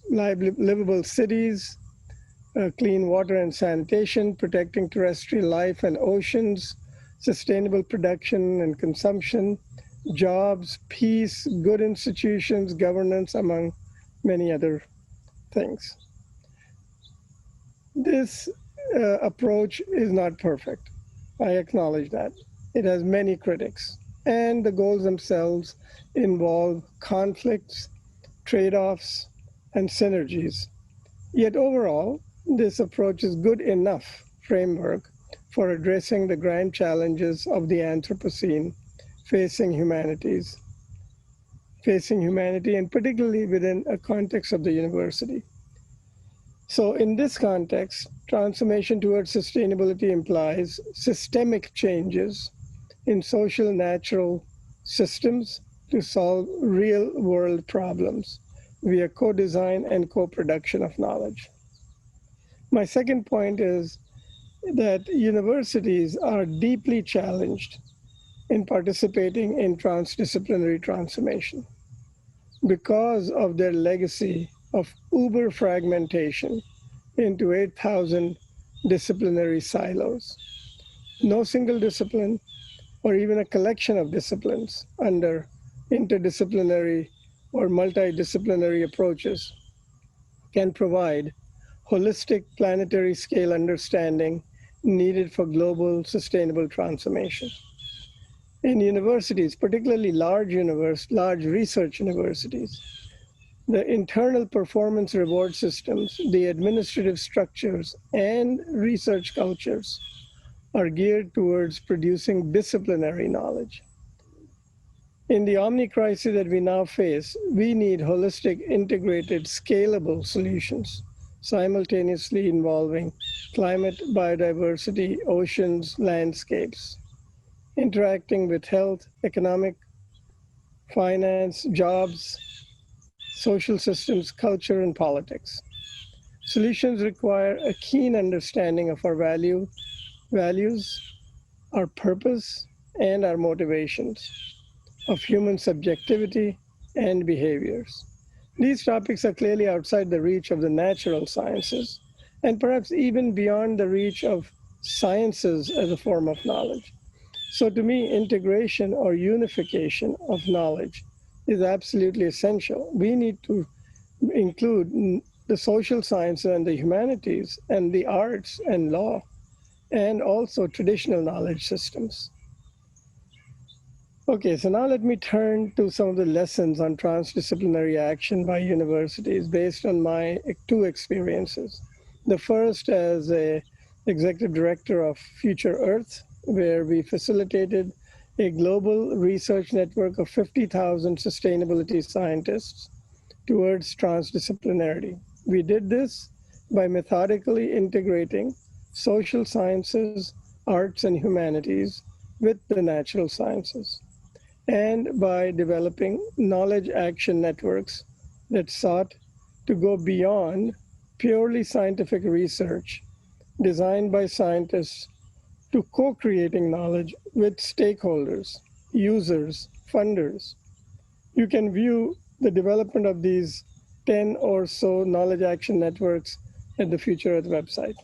livable cities, clean water and sanitation, protecting terrestrial life and oceans, sustainable production and consumption, jobs, peace, good institutions, governance, among many other things. This approach is not perfect. I acknowledge that. It has many critics, and the goals themselves involve conflicts, trade-offs, and synergies. Yet overall, this approach is good enough framework for addressing the grand challenges of the Anthropocene facing humanity, and particularly within a context of the university. So in this context, transformation towards sustainability implies systemic changes in social natural systems to solve real-world problems via co-design and co-production of knowledge. My second point is that universities are deeply challenged in participating in transdisciplinary transformation because of their legacy of uber fragmentation into 8,000 disciplinary silos. No single discipline or even a collection of disciplines under interdisciplinary or multidisciplinary approaches can provide holistic planetary scale understanding needed for global sustainable transformation. In universities, particularly large research universities, the internal performance reward systems, the administrative structures, and research cultures are geared towards producing disciplinary knowledge. In the omni-crisis that we now face, we need holistic, integrated, scalable solutions, simultaneously involving climate, biodiversity, oceans, landscapes, interacting with health, economic, finance, jobs, social systems, culture, and politics. Solutions require a keen understanding of our values, our purpose, and our motivations, of human subjectivity and behaviors. These topics are clearly outside the reach of the natural sciences, and perhaps even beyond the reach of sciences as a form of knowledge. So to me, integration or unification of knowledge is absolutely essential. We need to include the social sciences and the humanities and the arts and law, and also traditional knowledge systems. Okay, so now let me turn to some of the lessons on transdisciplinary action by universities based on my two experiences. The first as an executive director of Future Earth, where we facilitated a global research network of 50,000 sustainability scientists towards transdisciplinarity. We did this by methodically integrating social sciences, arts, and humanities with the natural sciences, and by developing knowledge action networks that sought to go beyond purely scientific research designed by scientists to co-creating knowledge with stakeholders, users, funders. You can view the development of these 10 or so knowledge action networks at the Future Earth website.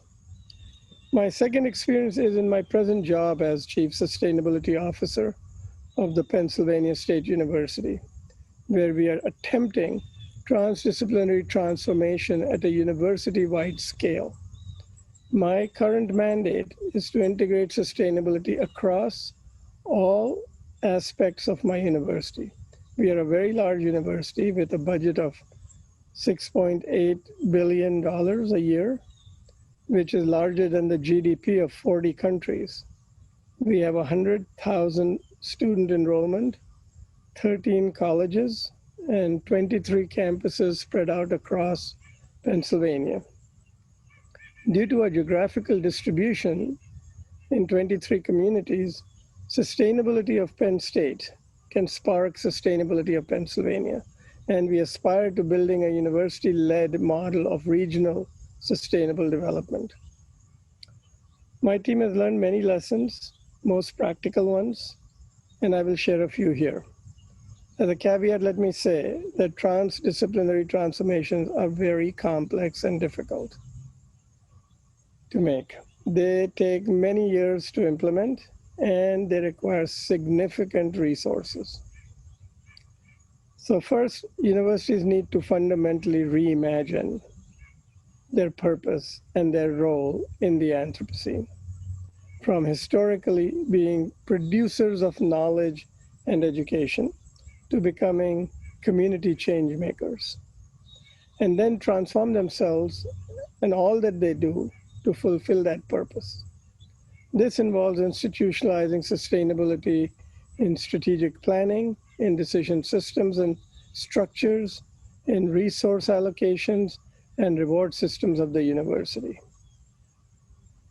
My second experience is in my present job as Chief Sustainability Officer of the Pennsylvania State University, where we are attempting transdisciplinary transformation at a university-wide scale. My current mandate is to integrate sustainability across all aspects of my university. We are a very large university with a budget of $6.8 billion a year, which is larger than the GDP of 40 countries. We have 100,000 student enrollment, 13 colleges, and 23 campuses spread out across Pennsylvania. Due to our geographical distribution in 23 communities, sustainability of Penn State can spark sustainability of Pennsylvania. And we aspire to building a university-led model of regional sustainable development. My team has learned many lessons, most practical ones, and I will share a few here. As a caveat, let me say that transdisciplinary transformations are very complex and difficult to make. They take many years to implement, and they require significant resources. So first, universities need to fundamentally reimagine their purpose and their role in the Anthropocene, from historically being producers of knowledge and education to becoming community change makers, and then transform themselves and all that they do to fulfill that purpose. This involves institutionalizing sustainability in strategic planning, in decision systems and structures, in resource allocations, and reward systems of the university.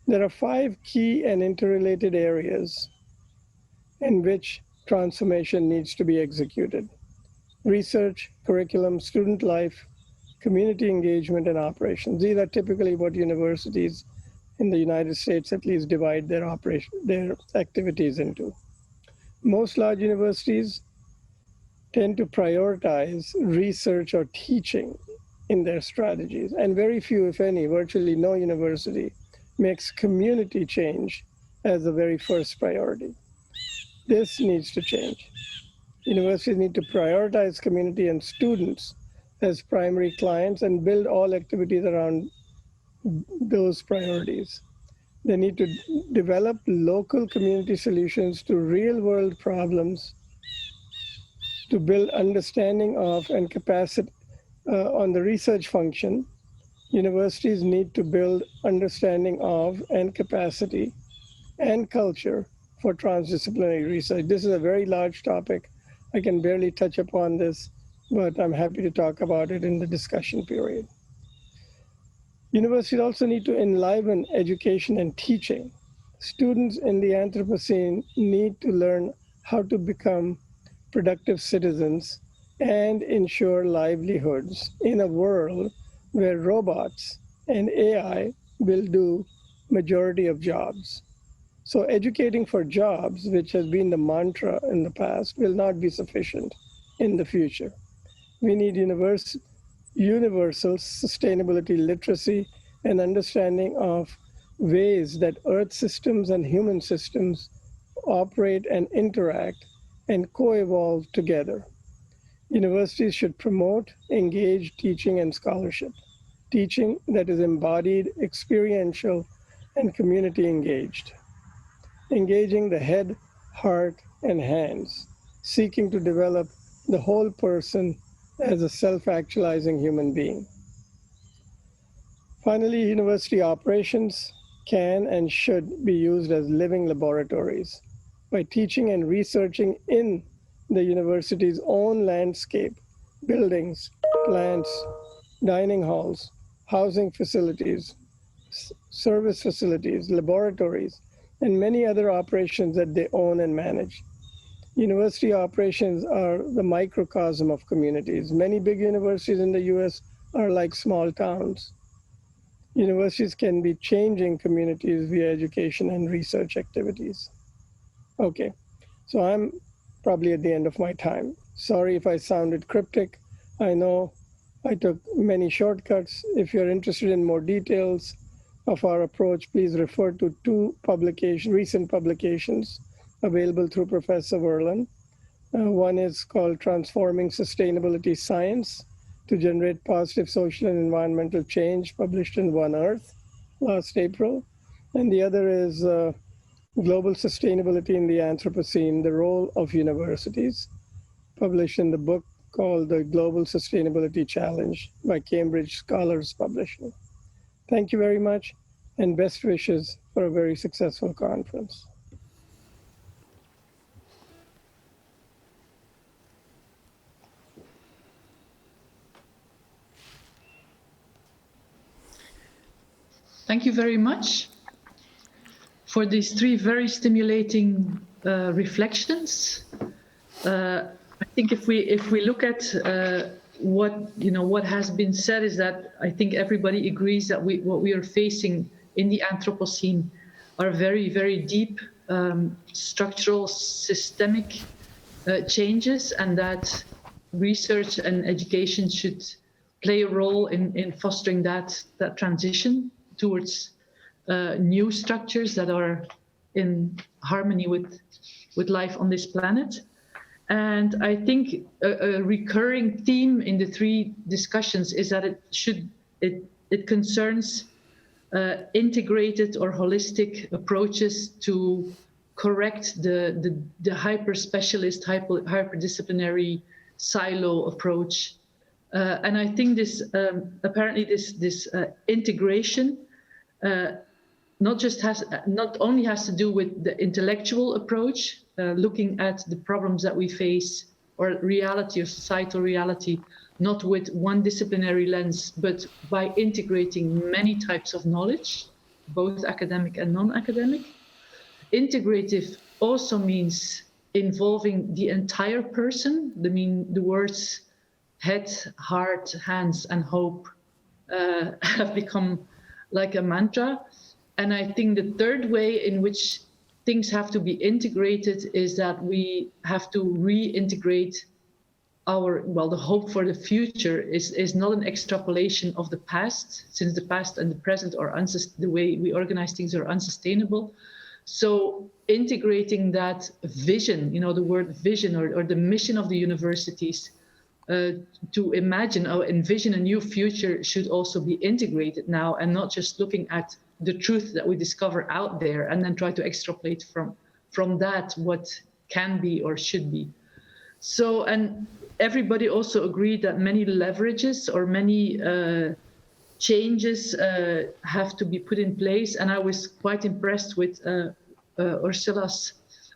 There are 5 key and interrelated areas in which transformation needs to be executed: research, curriculum, student life, community engagement, and operations. These are typically what universities in the United States at least divide their activities into. Most large universities tend to prioritize research or teaching in their strategies, and very few, if any, virtually no university makes community change as the very first priority. This needs to change. Universities need to prioritize community and students as primary clients and build all activities around those priorities. They need to develop local community solutions to real-world problems to build understanding of and capacity on the research function. Universities need to build understanding of and capacity and culture for transdisciplinary research. This is a very large topic. I can barely touch upon this, but I'm happy to talk about it in the discussion period. Universities also need to enliven education and teaching. Students in the Anthropocene need to learn how to become productive citizens and ensure livelihoods in a world where robots and AI will do majority of jobs. So educating for jobs, which has been the mantra in the past, will not be sufficient in the future. We need universal sustainability literacy and understanding of ways that Earth systems and human systems operate and interact and co-evolve together. Universities should promote engaged teaching and scholarship, teaching that is embodied, experiential, and community engaged, engaging the head, heart, and hands, seeking to develop the whole person as a self-actualizing human being. Finally, university operations can and should be used as living laboratories by teaching and researching in the university's own landscape, buildings, plants, dining halls, housing facilities, service facilities, laboratories, and many other operations that they own and manage. University operations are the microcosm of communities. Many big universities in the US are like small towns. Universities can be changing communities via education and research activities. Okay, so I'm probably at the end of my time. Sorry if I sounded cryptic. I know I took many shortcuts. If you're interested in more details of our approach, please refer to 2 recent publications available through Professor Verlin. One is called Transforming Sustainability Science to Generate Positive Social and Environmental Change, published in One Earth last April. And the other is Global Sustainability in the Anthropocene, the Role of Universities, published in the book called The Global Sustainability Challenge by Cambridge Scholars Publishing. Thank you very much, and best wishes for a very successful conference. Thank you very much for these three very stimulating reflections. I think if we look at what has been said, is that I think everybody agrees that what we are facing in the Anthropocene are very, very deep structural, systemic changes, and that research and education should play a role in fostering that transition towards new structures that are in harmony with life on this planet. And I think a recurring theme in the three discussions is that it concerns integrated or holistic approaches to correct the hyper-specialist, hyper-disciplinary silo approach. And I think this apparently this integration not only has to do with the intellectual approach, looking at the problems that we face, or reality or societal reality, not with one disciplinary lens, but by integrating many types of knowledge, both academic and non-academic. Integrative also means involving the entire person. The words head, heart, hands, and hope have become like a mantra. And I think the third way in which things have to be integrated is that we have to reintegrate the hope for the future is not an extrapolation of the past, since the past and the present are the way we organize things are unsustainable. So integrating that vision, the word vision or the mission of the universities, to envision a new future should also be integrated now, and not just looking at the truth that we discover out there and then try to extrapolate from that what can be or should be. So, and everybody also agreed that many leverages or many changes have to be put in place. And I was quite impressed with Ursula's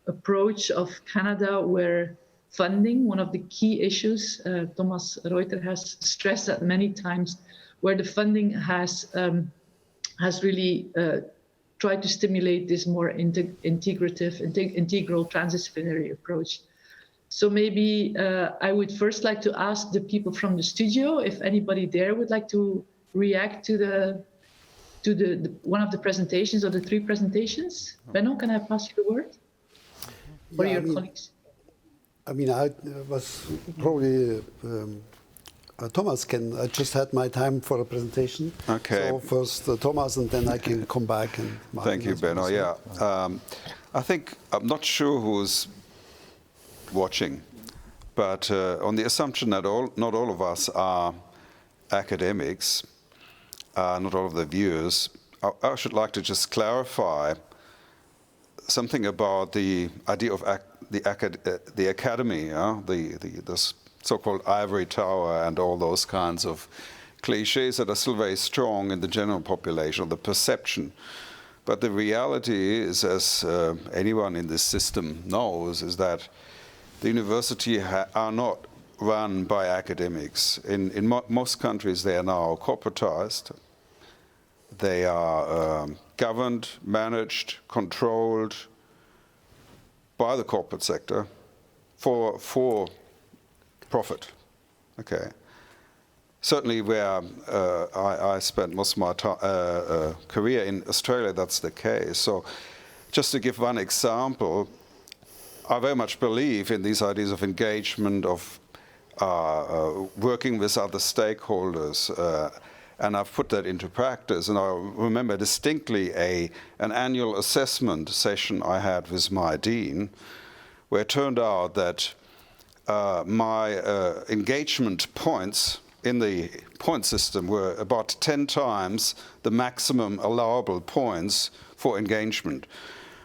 approach of Canada, where funding, one of the key issues, Thomas Reuter has stressed that many times, where the funding has really tried to stimulate this more integrative, integral, transdisciplinary approach. So maybe I would first like to ask the people from the studio if anybody there would like to react to the one of the presentations or the three presentations. Benno, can I pass you the word? Or your colleagues? I mean, I was probably Thomas I just had my time for a presentation. Okay. So first Thomas, and then I can come back and. Thank you, Benno. Yeah, I think I'm not sure who's watching, but on the assumption that not all of us are academics, not all of the viewers, I should like to just clarify something about the idea of the academy, the so-called ivory tower, and all those kinds of cliches that are still very strong in the general population, the perception. But the reality is, as anyone in this system knows, is that the university are not run by academics. In most countries, they are now corporatized. They are governed, managed, controlled by the corporate sector for profit. Okay. Certainly, where I spent most of my career in Australia, that's the case. So, just to give one example, I very much believe in these ideas of engagement, of working with other stakeholders, and I've put that into practice. And I remember distinctly an annual assessment session I had with my dean, where it turned out that my engagement points in the point system were about 10 times the maximum allowable points for engagement.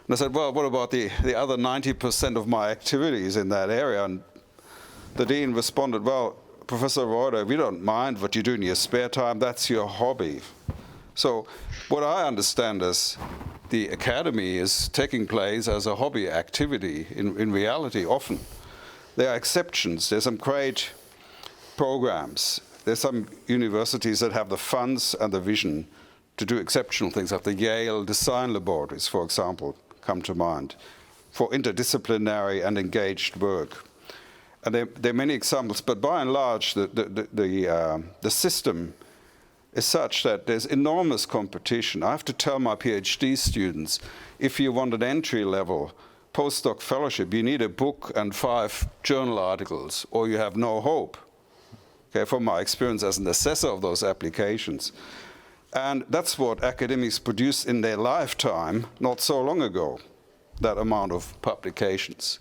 And I said, well, what about the other 90% of my activities in that area? And the dean responded, well, Professor Reuter, we don't mind what you do in your spare time, that's your hobby. So what I understand is the academy is taking place as a hobby activity in reality often. There are exceptions. There's some great programs. There's some universities that have the funds and the vision to do exceptional things, like the Yale Design Laboratories, for example, come to mind, for interdisciplinary and engaged work. And there are many examples, but by and large, the system is such that there's enormous competition. I have to tell my PhD students, if you want an entry-level postdoc fellowship, you need a book and 5 journal articles, or you have no hope. Okay, from my experience as an assessor of those applications. And that's what academics produced in their lifetime, not so long ago, that amount of publications.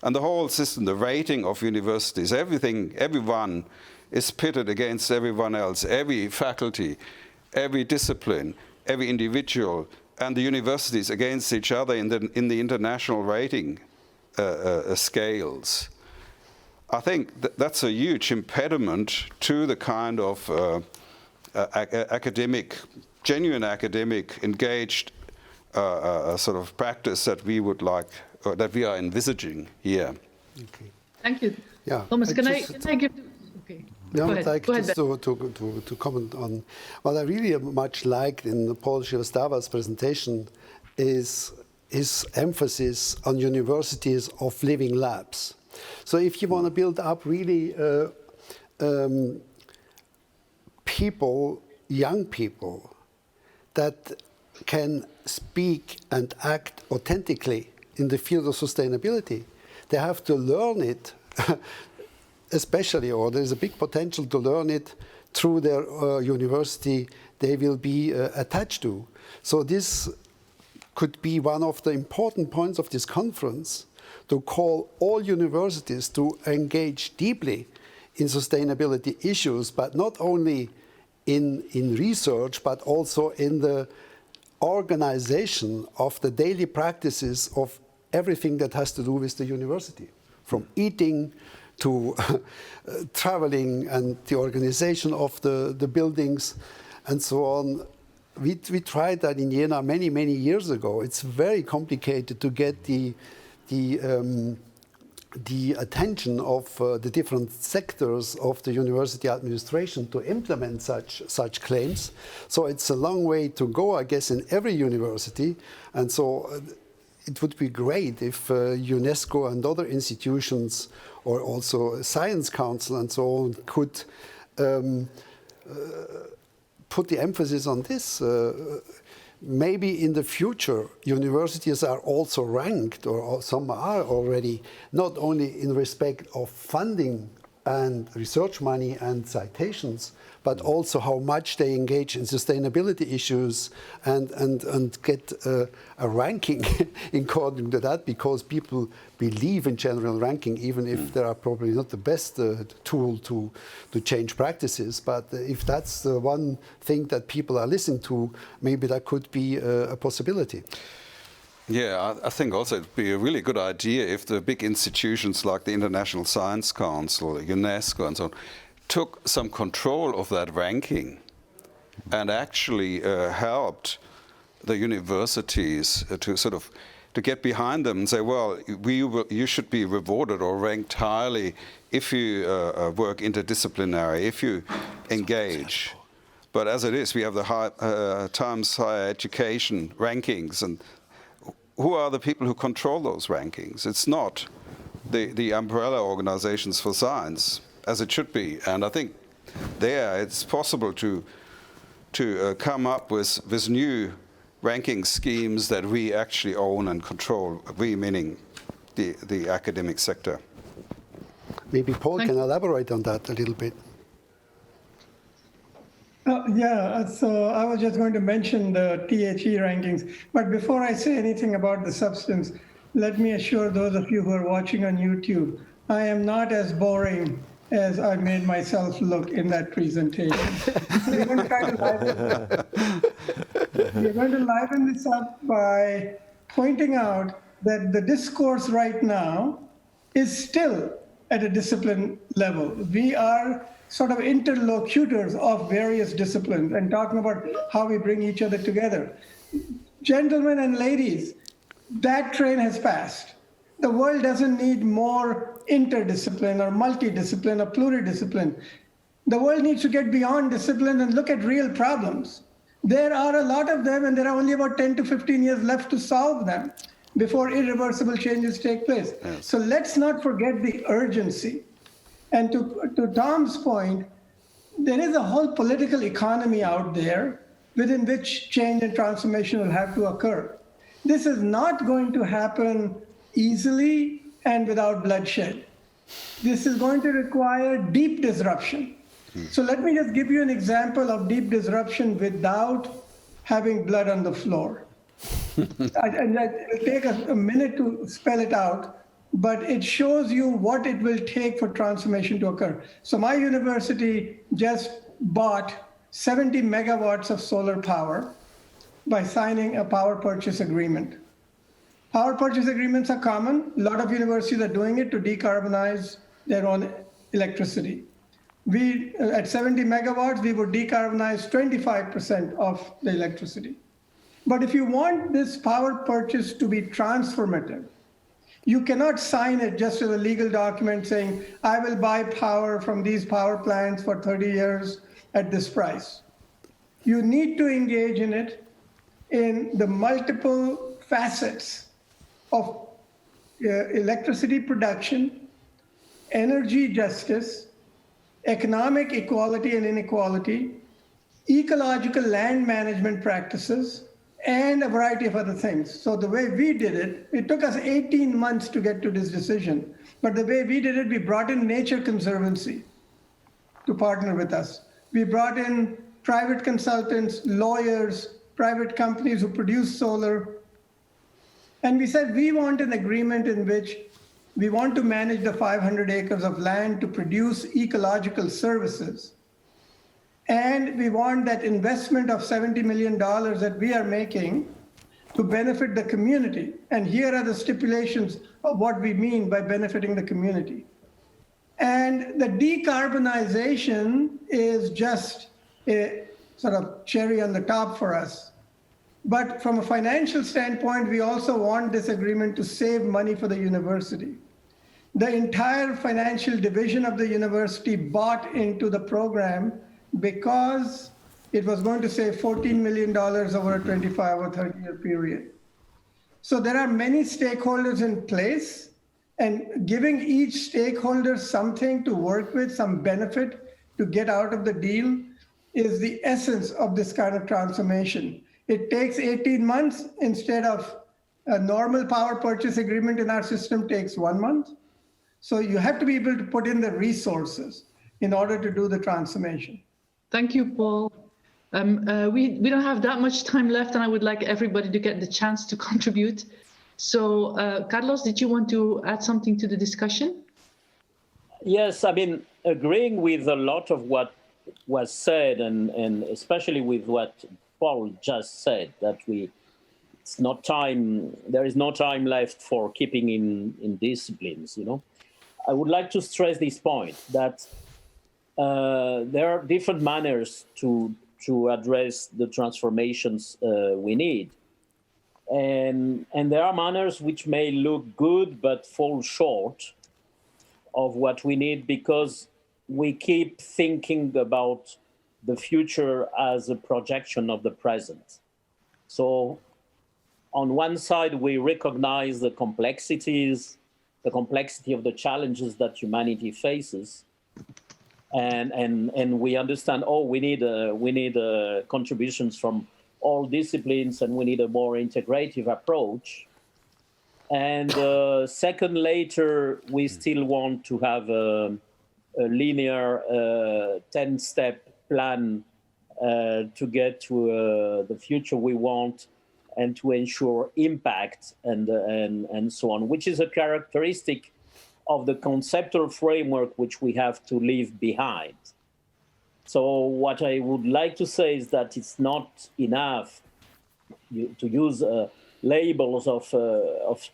And the whole system, the rating of universities, everything, everyone is pitted against everyone else, every faculty, every discipline, every individual, and the universities against each other in the international rating scales. I think that's a huge impediment to the kind of academic, genuine academic, engaged sort of practice that we would like, that we are envisaging here. Okay. Thank you. Yeah. Thomas, can I give? Okay. Yeah, Go I'd ahead. like Go ahead, just to comment on what I really much liked in Paul Srivastawa's presentation is his emphasis on universities of living labs. So if you want to build up really people, young people, that can speak and act authentically in the field of sustainability, they have to learn it, especially, or there's a big potential to learn it through their university they will be attached to. So this could be one of the important points of this conference, to call all universities to engage deeply in sustainability issues, but not only in research, but also in the organization of the daily practices of everything that has to do with the university, from eating to traveling and the organization of the buildings and so on. We tried that in Jena many, many years ago. It's very complicated to get the attention of the different sectors of the university administration to implement such claims. So it's a long way to go, I guess, in every university. And so it would be great if UNESCO and other institutions, or also Science Council and so on, could put the emphasis on this. Maybe in the future, universities are also ranked, or some are already, not only in respect of funding and research money and citations, but also how much they engage in sustainability issues and get a ranking according to that, because people believe in general ranking, even if they are probably not the best tool to change practices. But if that's the one thing that people are listening to, maybe that could be a possibility. Yeah, I think also it'd be a really good idea if the big institutions like the International Science Council, UNESCO and so on, took some control of that ranking and actually helped the universities to get behind them and say, well, you should be rewarded or ranked highly if you work interdisciplinary, if you engage. But as it is, we have the Times Higher Education rankings, and who are the people who control those rankings? It's not the umbrella organizations for science, as it should be. And I think there it's possible to come up with new ranking schemes that we actually own and control, we meaning the academic sector. Maybe Paul can elaborate on that a little bit. Yeah, so I was just going to mention the THE rankings, but before I say anything about the substance, let me assure those of you who are watching on YouTube, I am not as boring as I made myself look in that presentation. We're going to liven this up by pointing out that the discourse right now is still at a discipline level. We are sort of interlocutors of various disciplines and talking about how we bring each other together. Gentlemen and ladies, that train has passed. The world doesn't need more interdiscipline or multidiscipline or pluridiscipline. The world needs to get beyond discipline and look at real problems. There are a lot of them, and there are only about 10 to 15 years left to solve them before irreversible changes take place. Yes. So let's not forget the urgency. And to Tom's point, there is a whole political economy out there within which change and transformation will have to occur. This is not going to happen easily and without bloodshed. This is going to require deep disruption. So let me just give you an example of deep disruption without having blood on the floor. And it'll take a minute to spell it out, but it shows you what it will take for transformation to occur. So my university just bought 70 megawatts of solar power by signing a power purchase agreement. Power purchase agreements are common. A lot of universities are doing it to decarbonize their own electricity. We, at 70 megawatts, we would decarbonize 25% of the electricity. But if you want this power purchase to be transformative, you cannot sign it just as a legal document saying, I will buy power from these power plants for 30 years at this price. You need to engage in it in the multiple facets of electricity production, energy justice, economic equality and inequality, ecological land management practices, and a variety of other things. So the way we did it, it took us 18 months to get to this decision. But the way we did it, we brought in Nature Conservancy to partner with us. We brought in private consultants, lawyers, private companies who produce solar. And we said, we want an agreement in which we want to manage the 500 acres of land to produce ecological services. And we want that investment of $70 million that we are making to benefit the community. And here are the stipulations of what we mean by benefiting the community. And the decarbonization is just a sort of cherry on the top for us. But from a financial standpoint, we also want this agreement to save money for the university. The entire financial division of the university bought into the program because it was going to save $14 million over a 25 or 30-year period. So there are many stakeholders in place, and giving each stakeholder something to work with, some benefit to get out of the deal, is the essence of this kind of transformation. It takes 18 months instead of a normal power purchase agreement in our system takes 1 month. So you have to be able to put in the resources in order to do the transformation. Thank you, Paul. We don't have that much time left, and I would like everybody to get the chance to contribute. So, Carlos, did you want to add something to the discussion? Yes, I mean, agreeing with a lot of what was said, and especially with what Paul just said, that it's not time, there is no time left for keeping in disciplines, you know. I would like to stress this point, that there are different manners to address the transformations we need. And there are manners which may look good but fall short of what we need because we keep thinking about the future as a projection of the present. So on one side, we recognize the complexity of the challenges that humanity faces. And we understand, we need contributions from all disciplines, and we need a more integrative approach. And second, later, we still want to have a linear 10-step plan to get to the future we want and to ensure impact and so on, which is a characteristic of the conceptual framework which we have to leave behind. So what I would like to say is that it's not enough to use labels of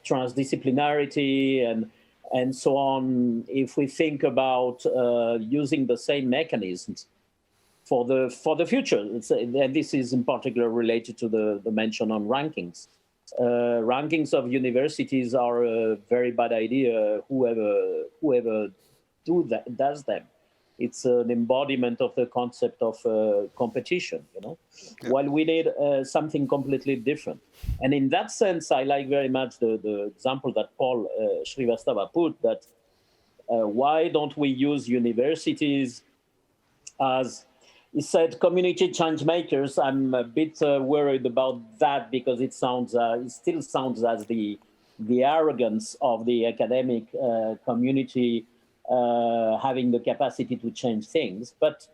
transdisciplinarity and so on, if we think about using the same mechanisms for the future. And this is in particular related to the mention on rankings. Rankings of universities are a very bad idea, whoever does them. It's an embodiment of the concept of competition, Yeah. While we need something completely different. And in that sense, I like very much the example that Paul Shrivastava put, that why don't we use universities as, he said, community change makers. I'm a bit worried about that, because it still sounds as the arrogance of the academic community having the capacity to change things. But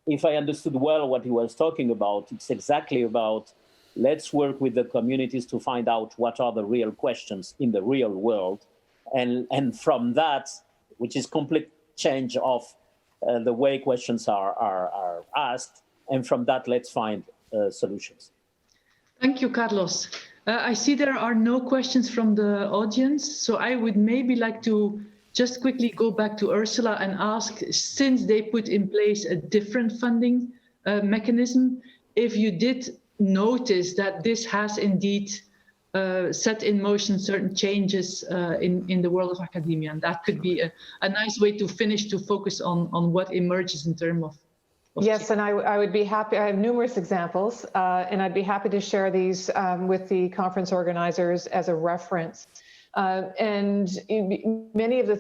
if I understood well what he was talking about, it's exactly about, let's work with the communities to find out what are the real questions in the real world. And from that, which is complete change of the way questions are asked, and from that, let's find solutions. Thank you, Carlos. I see there are no questions from the audience, so I would maybe like to just quickly go back to Ursula and ask, since they put in place a different funding mechanism, if you did notice that this has indeed set in motion certain changes in the world of academia. And that could be a nice way to finish, to focus on what emerges in terms of yes, and I would be happy. I have numerous examples, and I'd be happy to share these with the conference organizers as a reference. And many of the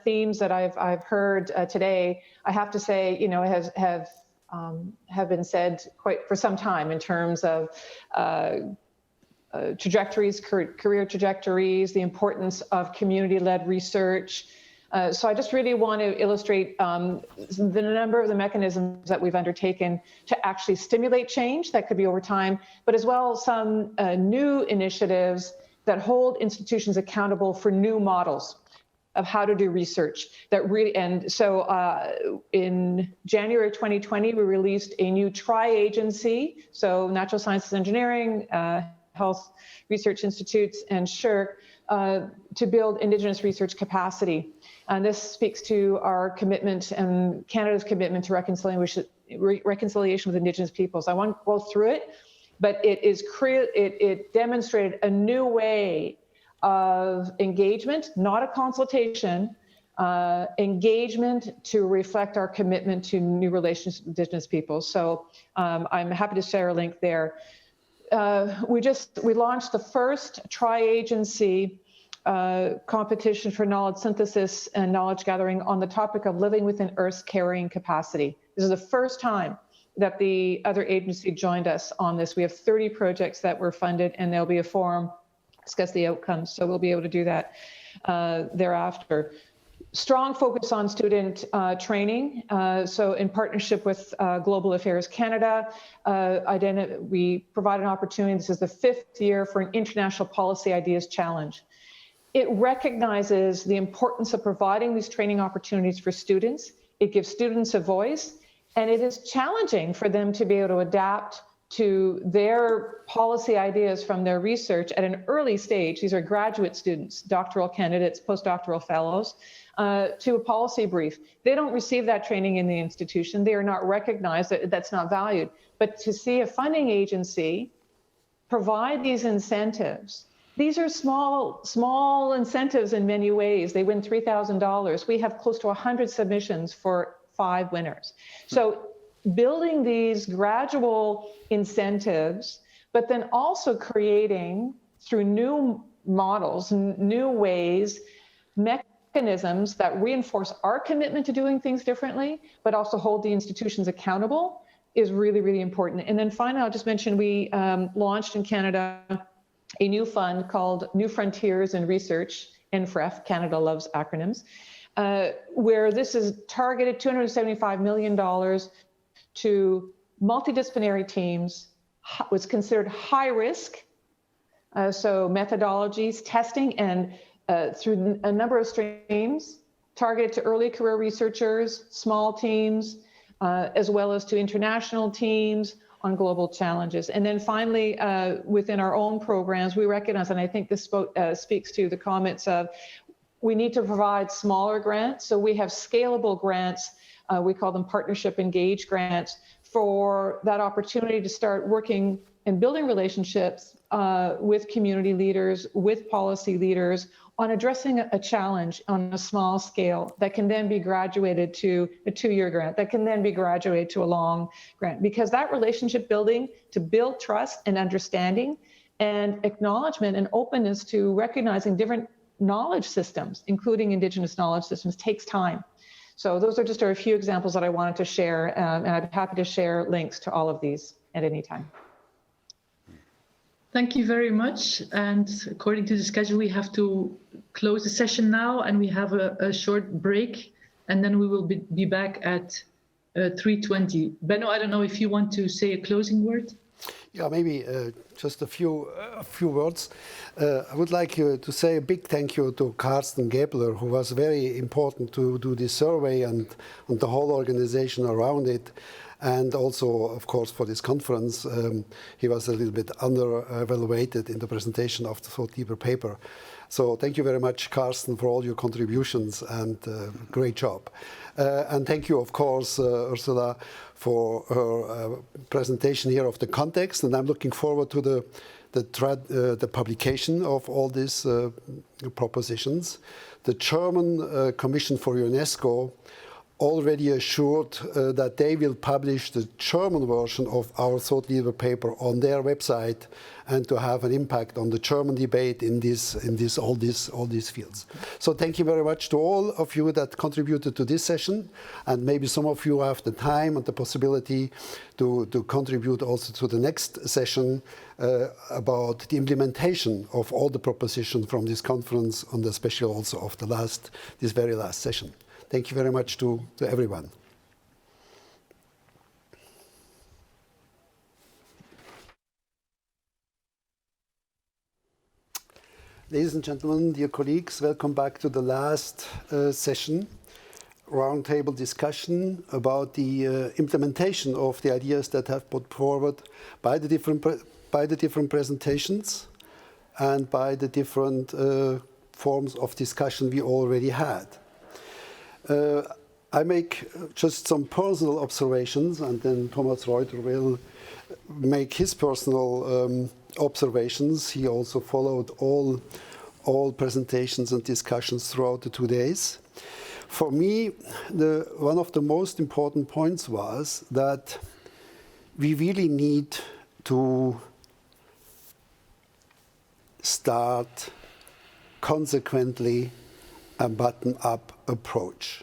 themes that I've heard today, I have to say, have been said quite for some time in terms of trajectories, career trajectories, the importance of community-led research. So I just really want to illustrate the number of the mechanisms that we've undertaken to actually stimulate change that could be over time, but as well some new initiatives that hold institutions accountable for new models of how to do research that really, and so in January 2020, we released a new tri-agency, so Natural Sciences Engineering, Health Research Institutes, and SSHRC, to build Indigenous research capacity. And this speaks to our commitment and Canada's commitment to reconciliation with Indigenous peoples. I won't go through it, but it demonstrated a new way of engagement, not a consultation, engagement to reflect our commitment to new relations with Indigenous peoples. So I'm happy to share a link there. We launched the first tri-agency competition for knowledge synthesis and knowledge gathering on the topic of living within Earth's carrying capacity. This is the first time that the other agency joined us on this. We have 30 projects that were funded, and there'll be a forum to discuss the outcomes. So we'll be able to do that thereafter. Strong focus on student training. So in partnership with Global Affairs Canada, we provide an opportunity. This is the 5th year for an International Policy Ideas Challenge. It recognizes the importance of providing these training opportunities for students. It gives students a voice, and it is challenging for them to be able to adapt to their policy ideas from their research at an early stage. These are graduate students, doctoral candidates, postdoctoral fellows, to a policy brief. They don't receive that training in the institution. They are not recognized, that's not valued. But to see a funding agency provide these incentives, these are small incentives in many ways. They win $3,000. We have close to 100 submissions for 5 winners. So building these gradual incentives, but then also creating through new models, new ways, mechanisms that reinforce our commitment to doing things differently, but also hold the institutions accountable is really, really important. And then finally, I'll just mention we launched in Canada a new fund called New Frontiers in Research, NFREF, Canada loves acronyms, where this is targeted $275 million to multidisciplinary teams, was considered high risk, so methodologies, testing, and through a number of streams, targeted to early career researchers, small teams, as well as to international teams, on global challenges. And then finally, within our own programs, we recognize, and I think this speaks to the comments of, we need to provide smaller grants. So we have scalable grants, we call them partnership engaged grants, for that opportunity to start working and building relationships with community leaders, with policy leaders, on addressing a challenge on a small scale that can then be graduated to a 2-year grant, that can then be graduated to a long grant. Because that relationship building, to build trust and understanding and acknowledgement and openness to recognizing different knowledge systems, including Indigenous knowledge systems, takes time. So those are just a few examples that I wanted to share, and I'd be happy to share links to all of these at any time. Thank you very much. And according to the schedule, we have to close the session now, and we have a short break, and then we will be back at 3:20. Benno, I don't know if you want to say a closing word? Yeah, maybe just a few words. I would like to say a big thank you to Carsten Gebler, who was very important to do this survey and the whole organization around it. And also, of course, for this conference, he was a little bit under-evaluated in the presentation of the thought leader paper. So thank you very much, Carsten, for all your contributions, and great job. And thank you, of course, Ursula, for her presentation here of the context. And I'm looking forward to the publication of all these propositions. The German Commission for UNESCO already assured that they will publish the German version of our thought leader paper on their website, and to have an impact on the German debate in all these fields. So thank you very much to all of you that contributed to this session, and maybe some of you have the time and the possibility to contribute also to the next session about the implementation of all the propositions from this conference, and especially also of this very last session. Thank you very much to everyone. Ladies and gentlemen, dear colleagues, welcome back to the last session, roundtable discussion about the implementation of the ideas that have put forward by the different presentations and by the different forms of discussion we already had. I make just some personal observations, and then Thomas Reuter will make his personal observations. He also followed all presentations and discussions throughout the 2 days. For me, one of the most important points was that we really need to start consequently a bottom-up approach.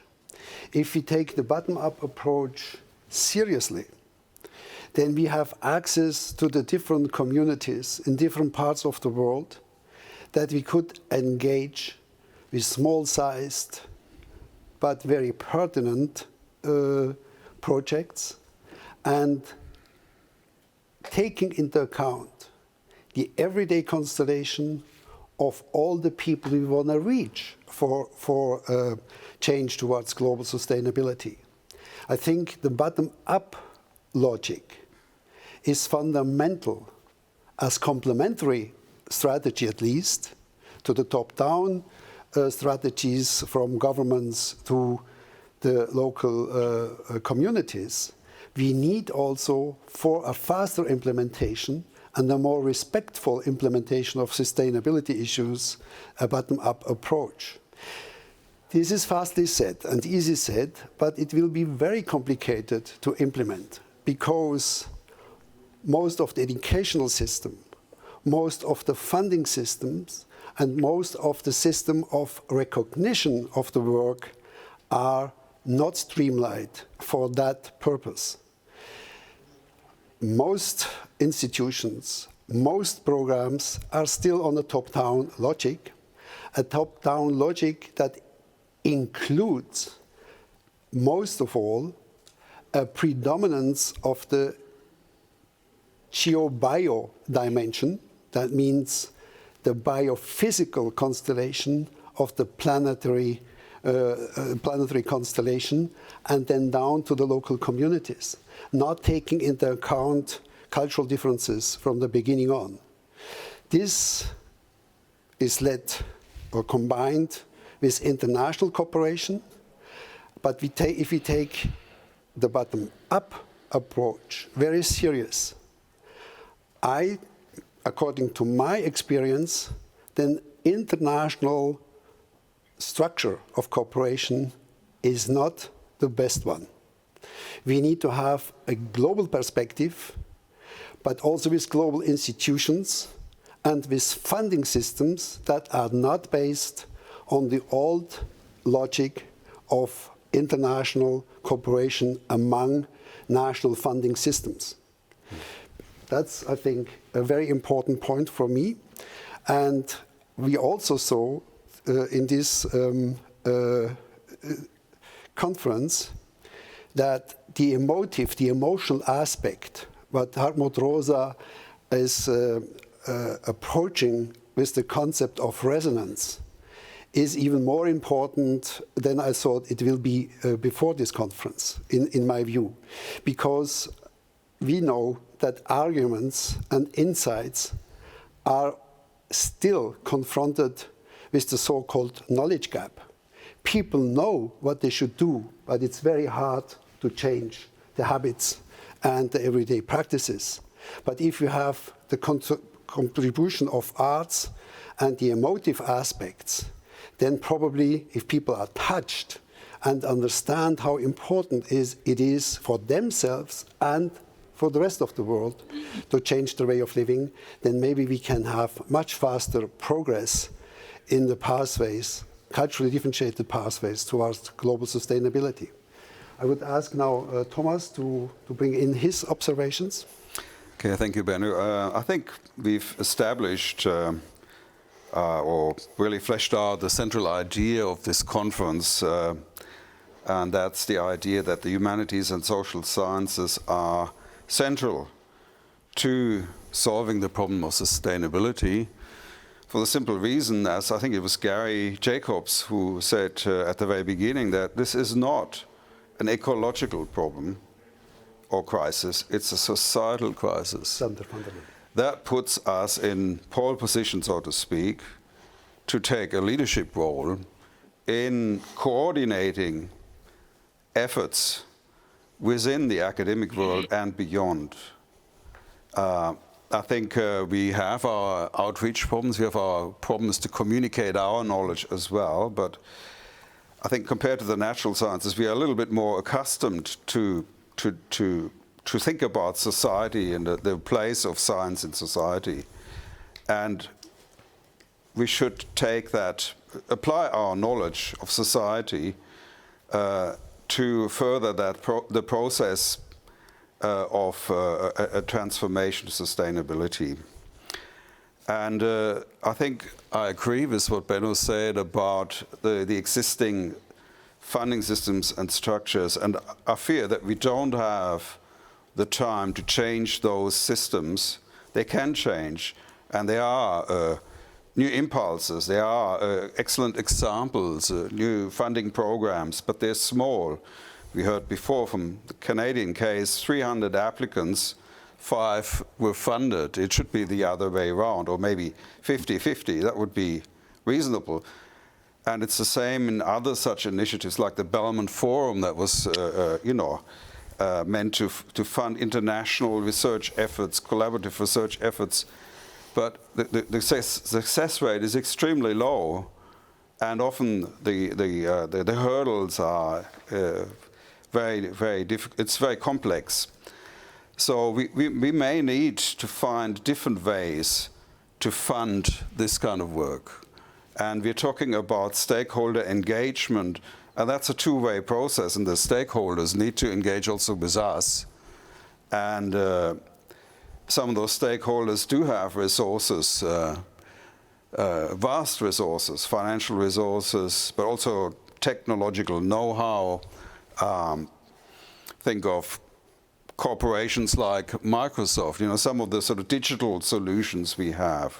If we take the bottom-up approach seriously, then we have access to the different communities in different parts of the world that we could engage with small-sized but very pertinent projects, and taking into account the everyday constellation of all the people we want to reach for change towards global sustainability. I think the bottom-up logic is fundamental as complementary strategy, at least, to the top-down strategies from governments to the local communities. We need also, for a faster implementation and a more respectful implementation of sustainability issues, a bottom-up approach. This is fastly said and easy said, but it will be very complicated to implement, because most of the educational system, most of the funding systems, and most of the system of recognition of the work are not streamlined for that purpose. Most institutions, most programs are still on a top-down logic, a top-down logic that includes, most of all, a predominance of the geo-bio dimension. That means the biophysical constellation of the planetary planetary constellation, and then down to the local communities, not taking into account cultural differences from the beginning on. This is led or combined with international cooperation, but if we take the bottom-up approach very serious, according to my experience, then international structure of cooperation is not the best one. We need to have a global perspective, but also with global institutions and with funding systems that are not based on the old logic of international cooperation among national funding systems. That's, I think, a very important point for me. And we also saw in this conference that the emotional aspect, what Hartmut Rosa is approaching with the concept of resonance, is even more important than I thought it will be before this conference, in my view. Because we know that arguments and insights are still confronted with the so-called knowledge gap. People know what they should do, but it's very hard to change the habits and the everyday practices. But if you have the contribution of arts and the emotive aspects, then probably if people are touched and understand how important it is for themselves and for the rest of the world to change their way of living, then maybe we can have much faster progress in the pathways, culturally differentiated pathways towards global sustainability. I would ask now Thomas to bring in his observations. Okay, thank you, Bennu. I think we've established or really fleshed out the central idea of this conference, and that's the idea that the humanities and social sciences are central to solving the problem of sustainability, for the simple reason, as I think it was Gary Jacobs who said at the very beginning, that this is not an ecological problem or crisis, it's a societal crisis. That puts us in pole position, so to speak, to take a leadership role in coordinating efforts within the academic world and beyond. I think we have our outreach problems, we have our problems to communicate our knowledge as well, but I think compared to the natural sciences, we are a little bit more accustomed to think about society and the place of science in society. And we should take that, apply our knowledge of society to further the process of a transformation to sustainability. And I think I agree with what Benno said about the existing funding systems and structures, and I fear that we don't have the time to change those systems. They can change, and there are new impulses, there are excellent examples, new funding programs, but they're small. We heard before from the Canadian case, 300 applicants, 5 were funded. It should be the other way around, or maybe 50-50, that would be reasonable. And it's the same in other such initiatives, like the Belmont Forum that was, meant to fund international research efforts, collaborative research efforts. But the success rate is extremely low, and often the hurdles are very difficult. It's very complex. So we may need to find different ways to fund this kind of work. And we're talking about stakeholder engagement, and that's a two-way process, and the stakeholders need to engage also with us. And some of those stakeholders do have resources, vast resources, financial resources, but also technological know-how. Think of corporations like Microsoft, some of the sort of digital solutions we have,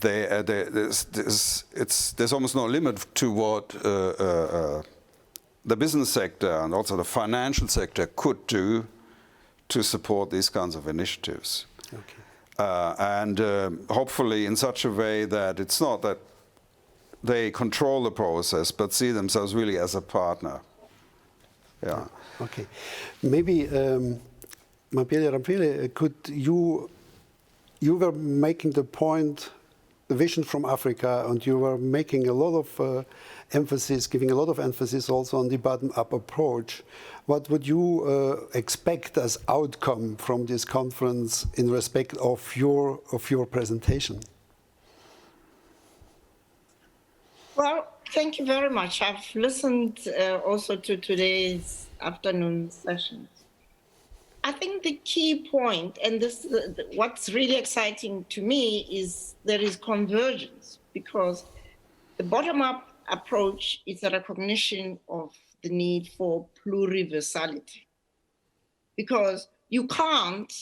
there's almost no limit to what the business sector and also the financial sector could do to support these kinds of initiatives. Okay. And hopefully in such a way that it's not that they control the process, but see themselves really as a partner. Yeah. Okay. Maybe, Mabele Ramphele, could you were making the point, the vision from Africa, and you were making a lot of emphasis, giving a lot of emphasis also on the bottom-up approach. What would you expect as outcome from this conference in respect of your presentation? Well, thank you very much. I've listened also to today's afternoon sessions. I think the key point, and this what's really exciting to me, is there is convergence, because the bottom-up approach is a recognition of the need for pluriversality. Because you can't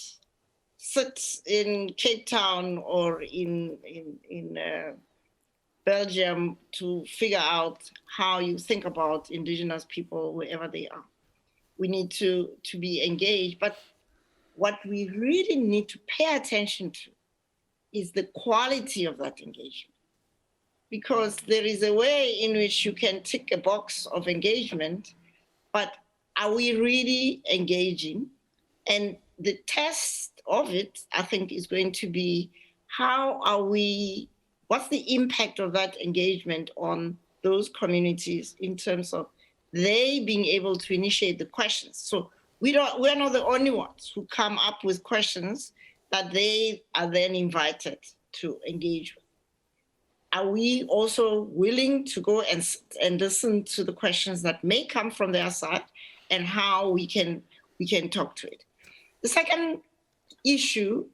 sit in Cape Town or in Belgium to figure out how you think about indigenous people wherever they are. We need to be engaged, but what we really need to pay attention to is the quality of that engagement. Because there is a way in which you can tick a box of engagement, but are we really engaging? And the test of it, I think, is going to be what's the impact of that engagement on those communities in terms of they being able to initiate the questions. So we're not the only ones who come up with questions that they are then invited to engage with. Are we also willing to go and listen to the questions that may come from their side and how we can talk to it? The second issue,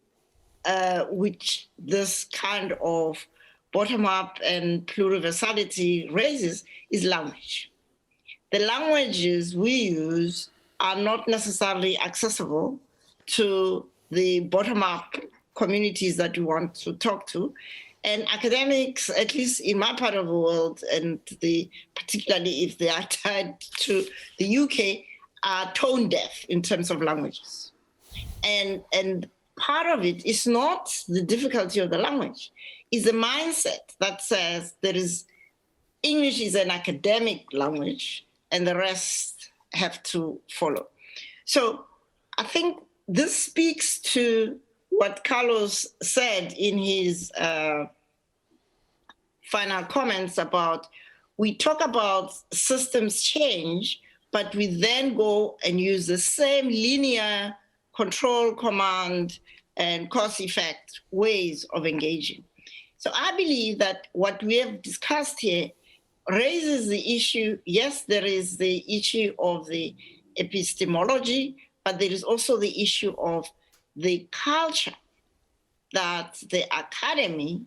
which this kind of bottom-up and pluriversality raises, is language. The languages we use are not necessarily accessible to the bottom-up communities that we want to talk to. And academics, at least in my part of the world, and particularly if they are tied to the UK, are tone deaf in terms of languages. And part of it is not the difficulty of the language, it's the mindset that says English is an academic language and the rest have to follow. So I think this speaks to what Carlos said in his final comments about, we talk about systems change, but we then go and use the same linear control, command, and cause-effect ways of engaging. So I believe that what we have discussed here raises the issue. Yes, there is the issue of the epistemology, but there is also the issue of the culture that the academy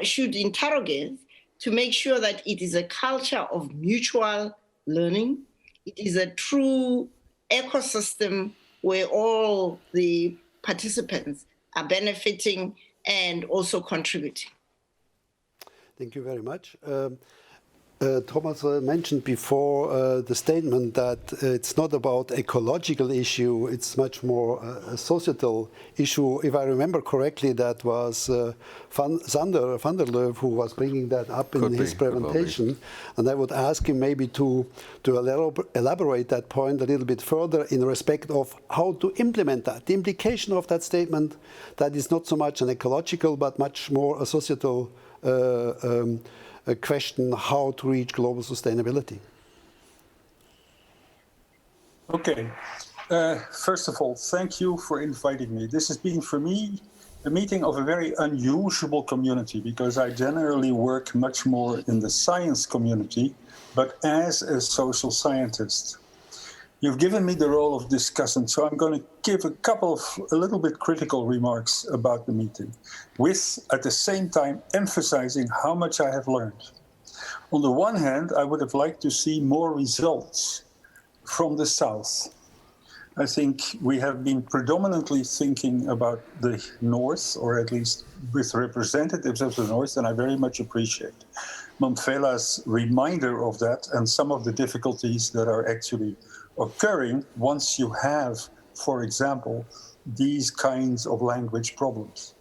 should interrogate to make sure that it is a culture of mutual learning. It is a true ecosystem where all the participants are benefiting and also contributing. Thank you very much. Thomas mentioned before the statement that it's not about ecological issue, it's much more a societal issue. If I remember correctly, that was van der Leeuw who was bringing that up in his presentation. And I would ask him maybe to elaborate that point a little bit further in respect of how to implement that. The implication of that statement, that is not so much an ecological, but much more a societal a question how to reach global sustainability. Okay. First of all, thank you for inviting me. This has been, for me, a meeting of a very unusual community, because I generally work much more in the science community, but as a social scientist. You've given me the role of discussant, so I'm going to give a little bit critical remarks about the meeting, with, at the same time, emphasizing how much I have learned. On the one hand, I would have liked to see more results from the South. I think we have been predominantly thinking about the North, or at least with representatives of the North, and I very much appreciate Mamfela's reminder of that and some of the difficulties that are actually occurring once you have, for example, these kinds of language problems.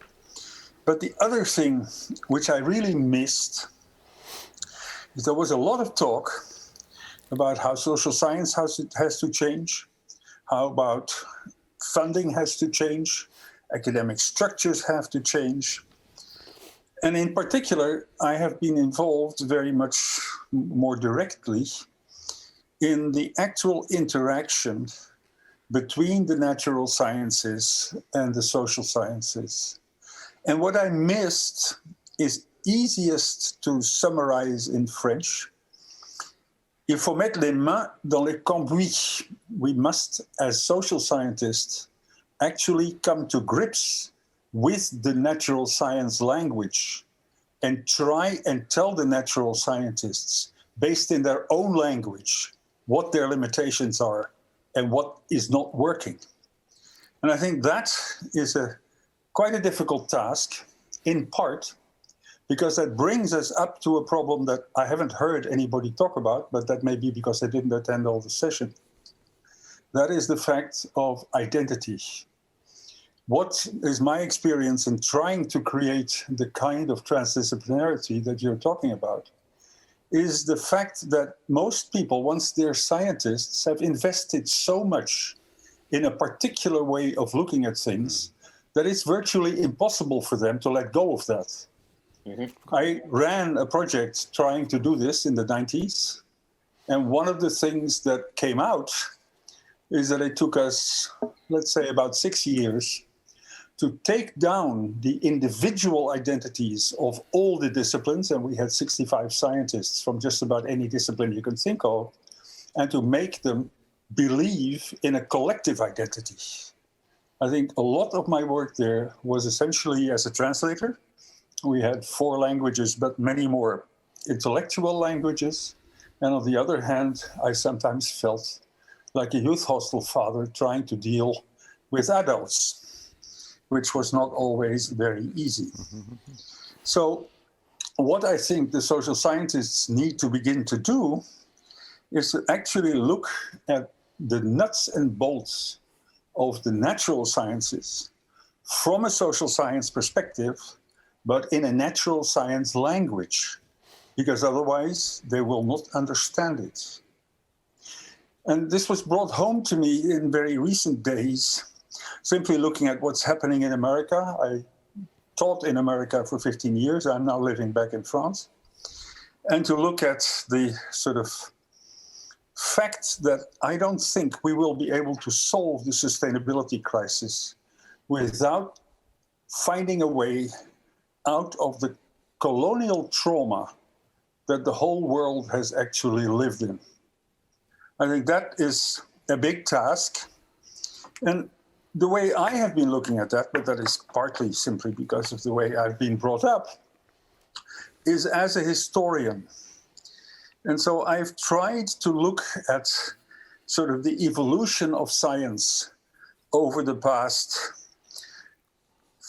But the other thing which I really missed is there was a lot of talk about how social science has to change, how about funding has to change, academic structures have to change. And in particular, I have been involved very much more directly in the actual interaction between the natural sciences and the social sciences. And what I missed is easiest to summarize in French. Il faut mettre les mains dans le cambouis. We must, as social scientists, actually come to grips with the natural science language and try and tell the natural scientists, based in their own language, what their limitations are and what is not working. And I think that is quite a difficult task, in part, because that brings us up to a problem that I haven't heard anybody talk about, but that may be because I didn't attend all the session. That is the fact of identity. What is my experience in trying to create the kind of transdisciplinarity that you're talking about is the fact that most people, once they're scientists, have invested so much in a particular way of looking at things that it's virtually impossible for them to let go of that. I ran a project trying to do this in the 90s. And one of the things that came out is that it took us, let's say, about 6 years to take down the individual identities of all the disciplines. And we had 65 scientists from just about any discipline you can think of, and to make them believe in a collective identity. I think a lot of my work there was essentially as a translator. We had 4 languages, but many more intellectual languages. And on the other hand, I sometimes felt like a youth hostel father trying to deal with adults, which was not always very easy. So what I think the social scientists need to begin to do is to actually look at the nuts and bolts of the natural sciences from a social science perspective, but in a natural science language, because otherwise they will not understand it. And this was brought home to me in very recent days, simply looking at what's happening in America. I taught in America for 15 years. I'm now living back in France. And to look at the sort of fact that I don't think we will be able to solve the sustainability crisis without finding a way out of the colonial trauma that the whole world has actually lived in. I think that is a big task. And the way I have been looking at that, but that is partly simply because of the way I've been brought up, is as a historian. And so I've tried to look at sort of the evolution of science over the past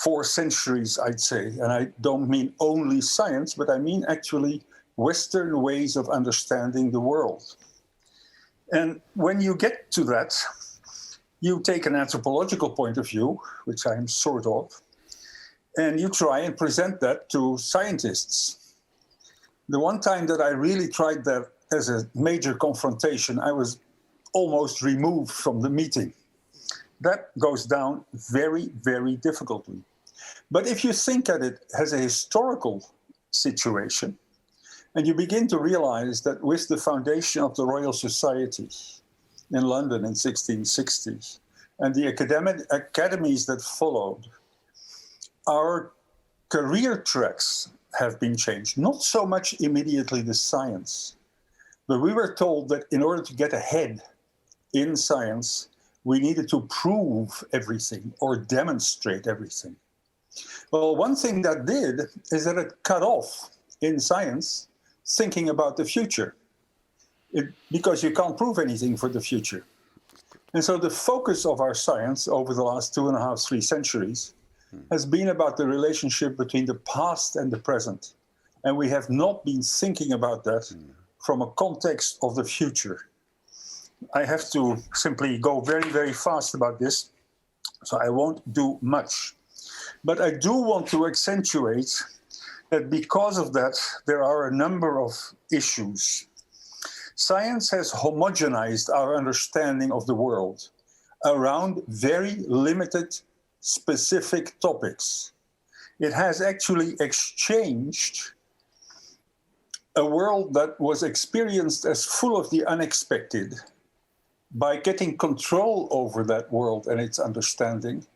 4 centuries, I'd say. And I don't mean only science, but I mean actually Western ways of understanding the world. And when you get to that, you take an anthropological point of view, which I am sort of, and you try and present that to scientists. The one time that I really tried that as a major confrontation, I was almost removed from the meeting. That goes down very, very difficultly. But if you think at it as a historical situation, and you begin to realize that with the foundation of the Royal Society in London in 1660, and the academies that followed, our career tracks have been changed. Not so much immediately the science, but we were told that in order to get ahead in science, we needed to prove everything or demonstrate everything. Well, one thing that did is that it cut off in science thinking about the future, because you can't prove anything for the future. And so the focus of our science over the last 2.5, 3 centuries has been about the relationship between the past and the present. And we have not been thinking about that from a context of the future. I have to simply go very, very fast about this, so I won't do much. But I do want to accentuate that because of that, there are a number of issues. Science has homogenized our understanding of the world around very limited, specific topics. It has actually exchanged a world that was experienced as full of the unexpected by getting control over that world and its understanding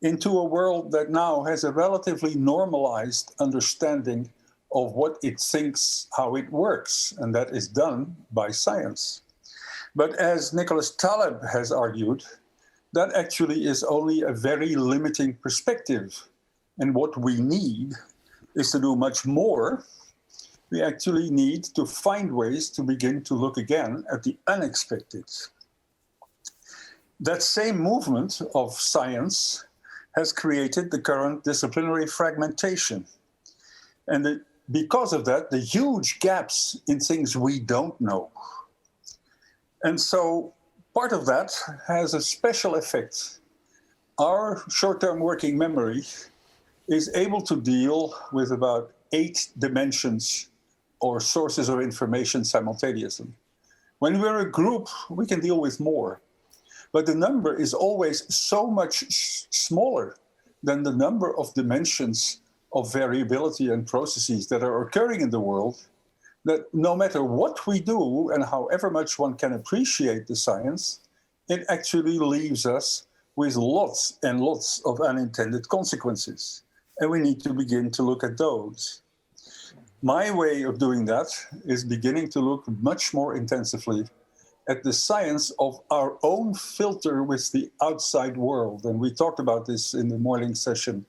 into a world that now has a relatively normalized understanding of what it thinks, how it works, and that is done by science. But as Nicholas Taleb has argued, that actually is only a very limiting perspective. And what we need is to do much more. We actually need to find ways to begin to look again at the unexpected. That same movement of science has created the current disciplinary fragmentation. And because of that, the huge gaps in things we don't know. And so part of that has a special effect. Our short-term working memory is able to deal with about 8 dimensions or sources of information simultaneously. When we're a group, we can deal with more. But the number is always so much smaller than the number of dimensions of variability and processes that are occurring in the world, that no matter what we do and however much one can appreciate the science, it actually leaves us with lots and lots of unintended consequences. And we need to begin to look at those. My way of doing that is beginning to look much more intensively at the science of our own filter with the outside world. And we talked about this in the morning session,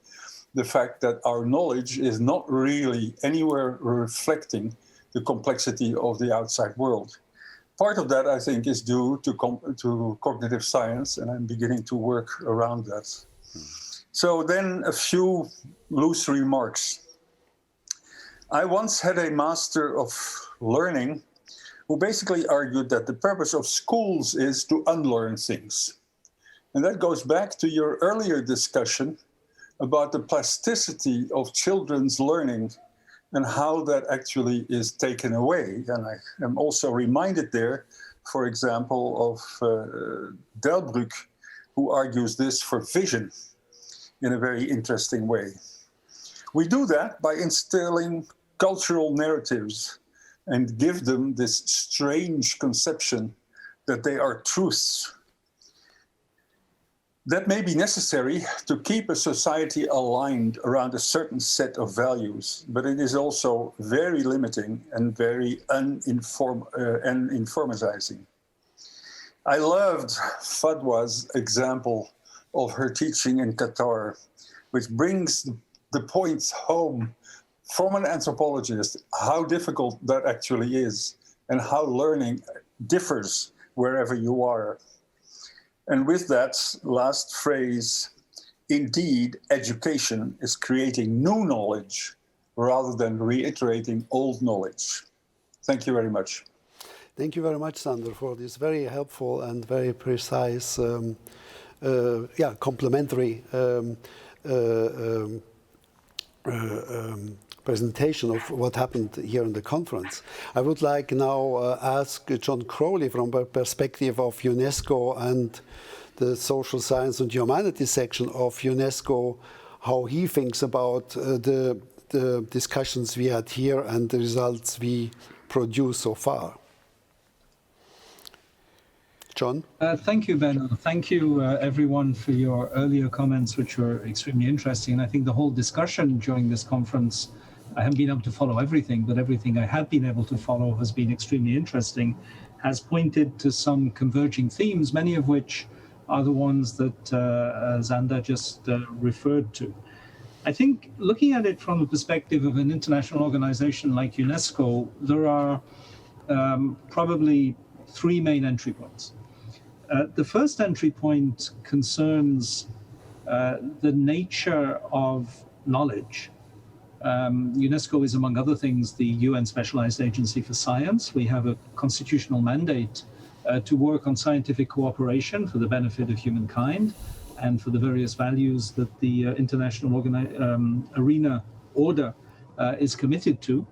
the fact that our knowledge is not really anywhere reflecting the complexity of the outside world. Part of that, I think, is due to cognitive science, and I'm beginning to work around that. So then a few loose remarks. I once had a master of learning who basically argued that the purpose of schools is to unlearn things. And that goes back to your earlier discussion about the plasticity of children's learning and how that actually is taken away. And I am also reminded there, for example, of Delbrück, who argues this for vision in a very interesting way. We do that by instilling cultural narratives and give them this strange conception that they are truths. That may be necessary to keep a society aligned around a certain set of values, but it is also very limiting and very uninformatizing. I loved Fadwa's example of her teaching in Qatar, which brings the points home from an anthropologist, how difficult that actually is and how learning differs wherever you are. And with that last phrase, indeed, education is creating new knowledge rather than reiterating old knowledge. Thank you very much. Thank you very much, Sander, for this very helpful and very precise, complementary presentation of what happened here in the conference. I would like now ask John Crowley from the perspective of UNESCO and the Social Science and Humanities section of UNESCO, how he thinks about the discussions we had here and the results we produced so far. John? Thank you, Benno. Thank you, everyone, for your earlier comments, which were extremely interesting. And I think the whole discussion during this conference, I haven't been able to follow everything, but everything I have been able to follow has been extremely interesting, has pointed to some converging themes, many of which are the ones that Zander just referred to. I think looking at it from the perspective of an international organization like UNESCO, there are probably 3 main entry points. The first entry point concerns the nature of knowledge. UNESCO is, among other things, the UN Specialized Agency for Science. We have a constitutional mandate to work on scientific cooperation for the benefit of humankind and for the various values that the international arena order is committed to.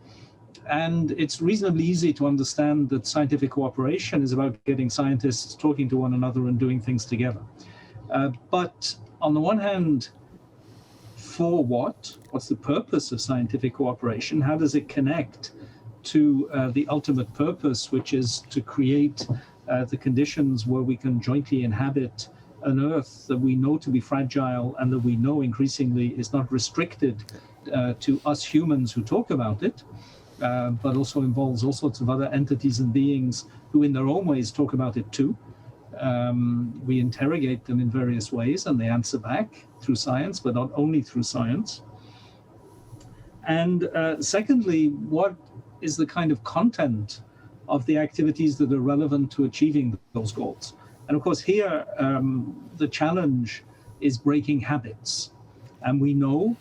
And it's reasonably easy to understand that scientific cooperation is about getting scientists talking to one another and doing things together. But on the one hand, for what? What's the purpose of scientific cooperation? How does it connect to the ultimate purpose, which is to create the conditions where we can jointly inhabit an Earth that we know to be fragile and that we know increasingly is not restricted to us humans who talk about it, but also involves all sorts of other entities and beings who in their own ways talk about it too. We interrogate them in various ways and they answer back through science, but not only through science. And secondly, what is the kind of content of the activities that are relevant to achieving those goals? And of course here, the challenge is breaking habits. And we know,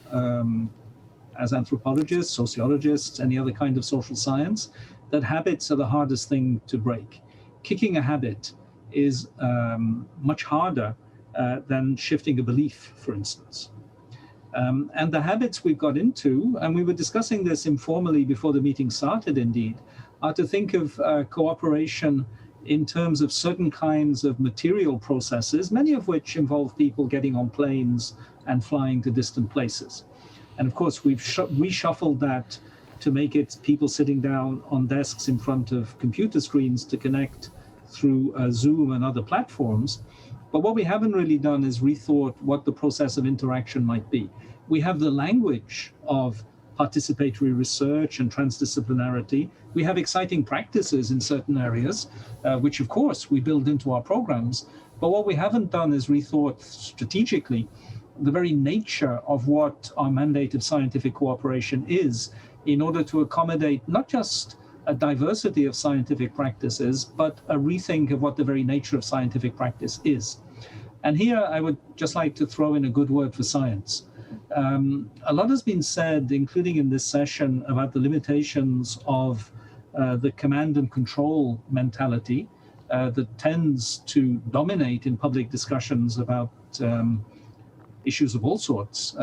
as anthropologists, sociologists, any other kind of social science, that habits are the hardest thing to break. Kicking a habit is much harder than shifting a belief, for instance. And the habits we've got into, and we were discussing this informally before the meeting started indeed, are to think of cooperation in terms of certain kinds of material processes, many of which involve people getting on planes and flying to distant places. And of course, we've reshuffled that to make it people sitting down on desks in front of computer screens to connect through Zoom and other platforms. But what we haven't really done is rethought what the process of interaction might be. We have the language of participatory research and transdisciplinarity. We have exciting practices in certain areas, which of course we build into our programs. But what we haven't done is rethought strategically the very nature of what our mandate of scientific cooperation is in order to accommodate not just a diversity of scientific practices, but a rethink of what the very nature of scientific practice is. And here I would just like to throw in a good word for science. A lot has been said, including in this session, about the limitations of the command and control mentality that tends to dominate in public discussions about issues of all sorts,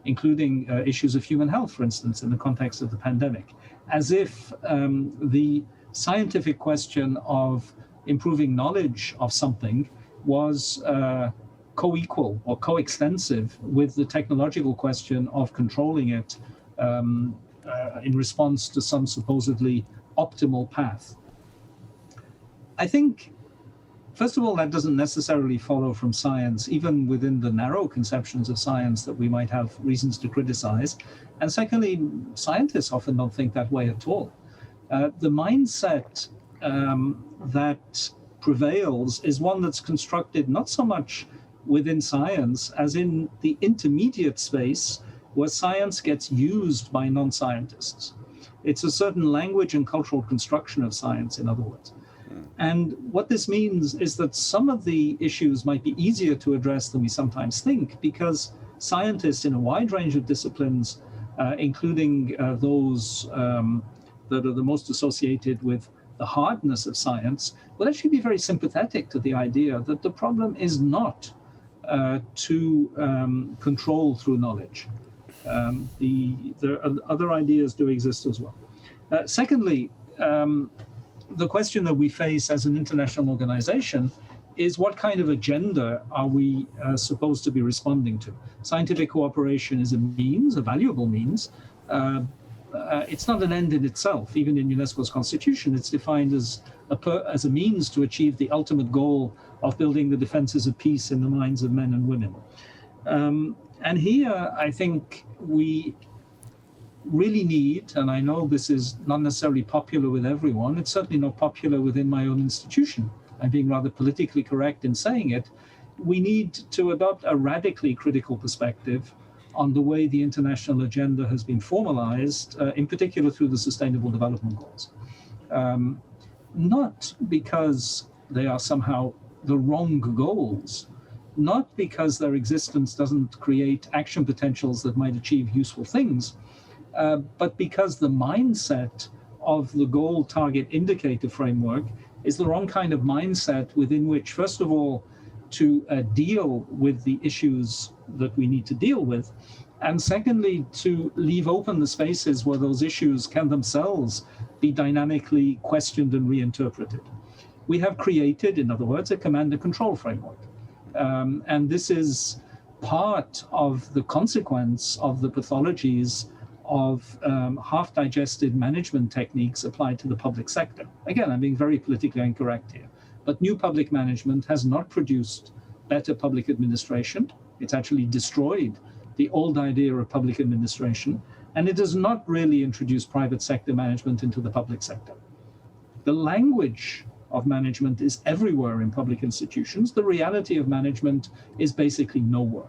including issues of human health, for instance, in the context of the pandemic, as if the scientific question of improving knowledge of something was co-equal or coextensive with the technological question of controlling it in response to some supposedly optimal path. I think, first of all, that doesn't necessarily follow from science, even within the narrow conceptions of science that we might have reasons to criticize. And secondly, scientists often don't think that way at all. The mindset that prevails is one that's constructed not so much within science as in the intermediate space where science gets used by non-scientists. It's a certain language and cultural construction of science, in other words. And what this means is that some of the issues might be easier to address than we sometimes think, because scientists in a wide range of disciplines, including those that are the most associated with the hardness of science, will actually be very sympathetic to the idea that the problem is not to control through knowledge. There are other ideas do exist as well. Secondly, the question that we face as an international organization is what kind of agenda are we supposed to be responding to? Scientific cooperation is a means, a valuable means. It's not an end in itself. Even in UNESCO's constitution, it's defined as a means to achieve the ultimate goal of building the defenses of peace in the minds of men and women. And here, I think we really need, and I know this is not necessarily popular with everyone, it's certainly not popular within my own institution. I'm being rather politically correct in saying it. We need to adopt a radically critical perspective on the way the international agenda has been formalized, in particular through the Sustainable Development Goals. Not because they are somehow the wrong goals, not because their existence doesn't create action potentials that might achieve useful things, but because the mindset of the goal target indicator framework is the wrong kind of mindset within which, first of all, to deal with the issues that we need to deal with, and secondly, to leave open the spaces where those issues can themselves be dynamically questioned and reinterpreted. We have created, in other words, a command and control framework. And this is part of the consequence of the pathologies of half-digested management techniques applied to the public sector. Again, I'm being very politically incorrect here, but new public management has not produced better public administration. It's actually destroyed the old idea of public administration, and it does not really introduce private sector management into the public sector. The language of management is everywhere in public institutions. The reality of management is basically nowhere.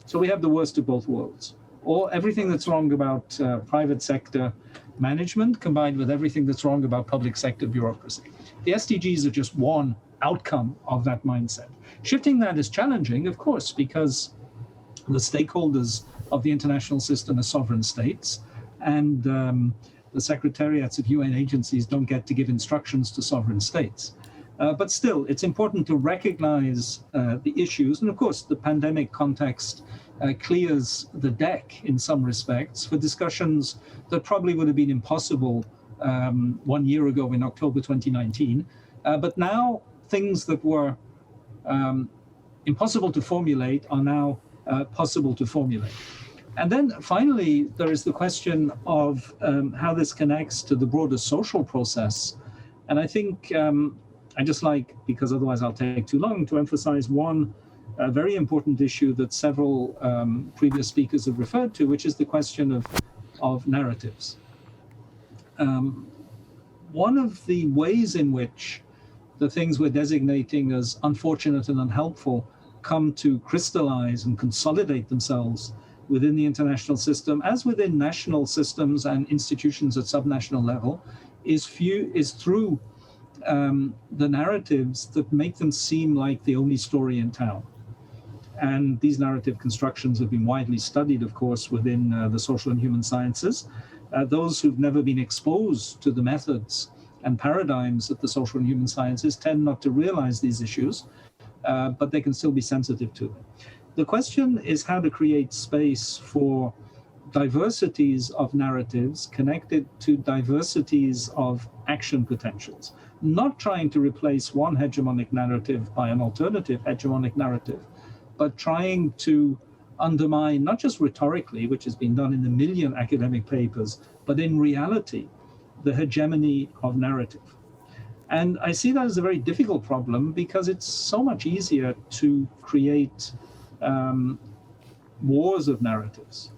So we have the worst of both worlds, or everything that's wrong about private sector management combined with everything that's wrong about public sector bureaucracy. The SDGs are just one outcome of that mindset. Shifting that is challenging, of course, because the stakeholders of the international system are sovereign states, and the secretariats of UN agencies don't get to give instructions to sovereign states. But still, it's important to recognize the issues. And of course, the pandemic context clears the deck in some respects for discussions that probably would have been impossible 1 year ago in October 2019. But now things that were impossible to formulate are now possible to formulate. And then finally, there is the question of how this connects to the broader social process. And I think I just like, because otherwise I'll take too long, to emphasize one very important issue that several previous speakers have referred to, which is the question of narratives. One of the ways in which the things we're designating as unfortunate and unhelpful come to crystallize and consolidate themselves within the international system, as within national systems and institutions at subnational level, is through the narratives that make them seem like the only story in town. And these narrative constructions have been widely studied, of course, within the social and human sciences. Those who've never been exposed to the methods and paradigms of the social and human sciences tend not to realize these issues, but they can still be sensitive to them. The question is how to create space for diversities of narratives connected to diversities of action potentials, not trying to replace one hegemonic narrative by an alternative hegemonic narrative, but trying to undermine, not just rhetorically, which has been done in a million academic papers, but in reality, the hegemony of narrative. And I see that as a very difficult problem because it's so much easier to create wars of narratives,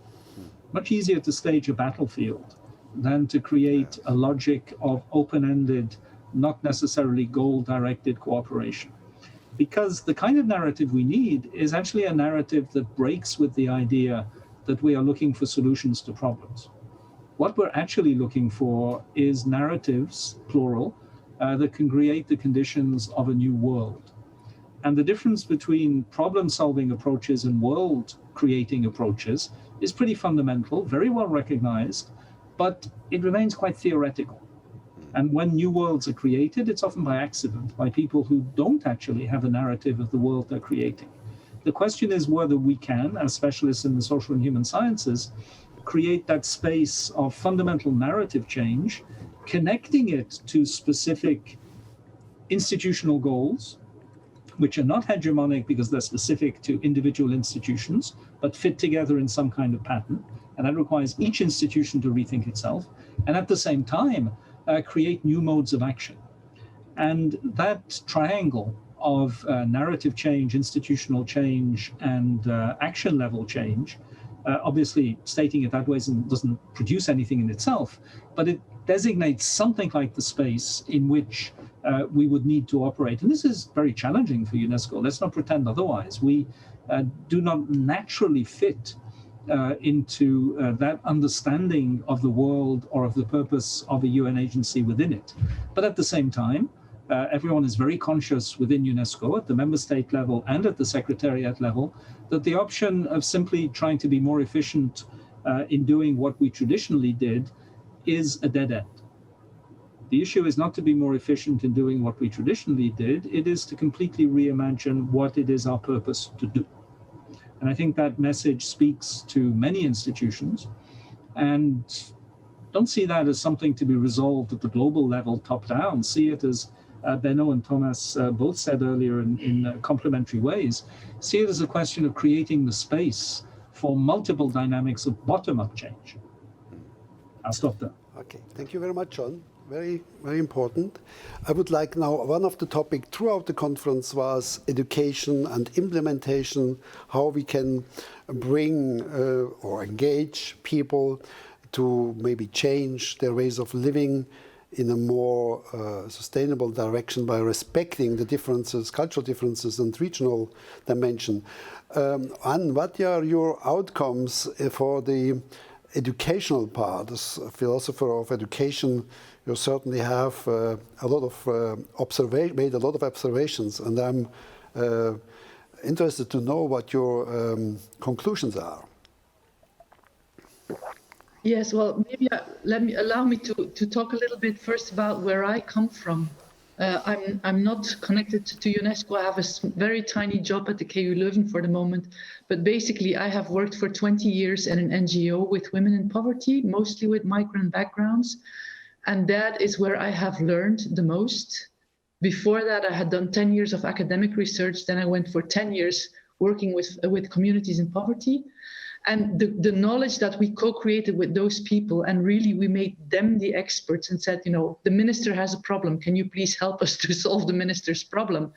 much easier to stage a battlefield than to create a logic of open-ended, not necessarily goal-directed cooperation. Because the kind of narrative we need is actually a narrative that breaks with the idea that we are looking for solutions to problems. What we're actually looking for is narratives, plural, that can create the conditions of a new world. And the difference between problem-solving approaches and world-creating approaches is pretty fundamental, very well recognized, but it remains quite theoretical. And when new worlds are created, it's often by accident, by people who don't actually have a narrative of the world they're creating. The question is whether we can, as specialists in the social and human sciences, create that space of fundamental narrative change, connecting it to specific institutional goals, which are not hegemonic because they're specific to individual institutions, but fit together in some kind of pattern. And that requires each institution to rethink itself. And at the same time, create new modes of action. And that triangle of narrative change, institutional change, and action level change, obviously stating it that way doesn't produce anything in itself, but it designates something like the space in which we would need to operate. And this is very challenging for UNESCO. Let's not pretend otherwise. We do not naturally fit into that understanding of the world or of the purpose of a UN agency within it. But at the same time, everyone is very conscious within UNESCO at the member state level and at the secretariat level that the option of simply trying to be more efficient in doing what we traditionally did is a dead end. The issue is not to be more efficient in doing what we traditionally did, it is to completely reimagine what it is our purpose to do. And I think that message speaks to many institutions, and don't see that as something to be resolved at the global level, top down. See it as Benno and Thomas both said earlier in complementary ways. See it as a question of creating the space for multiple dynamics of bottom-up change. I'll stop there. Okay, thank you very much, John. Very, very important. I would like now, one of the topics throughout the conference was education and implementation, how we can bring or engage people to maybe change their ways of living in a more sustainable direction by respecting the differences, cultural differences and regional dimension. Anne, what are your outcomes for the educational part? As a philosopher of education, you certainly have a lot of made a lot of observations, and I'm interested to know what your conclusions are. Yes, well, maybe allow me to talk a little bit first about where I come from. I'm not connected to UNESCO. I have a very tiny job at the KU Leuven for the moment, but basically I have worked for 20 years in an NGO with women in poverty, mostly with migrant backgrounds, and that is where I have learned the most. Before that, I had done 10 years of academic research, then I went for 10 years working with communities in poverty. And the knowledge that we co-created with those people, and really we made them the experts and said, you know, the minister has a problem. Can you please help us to solve the minister's problem?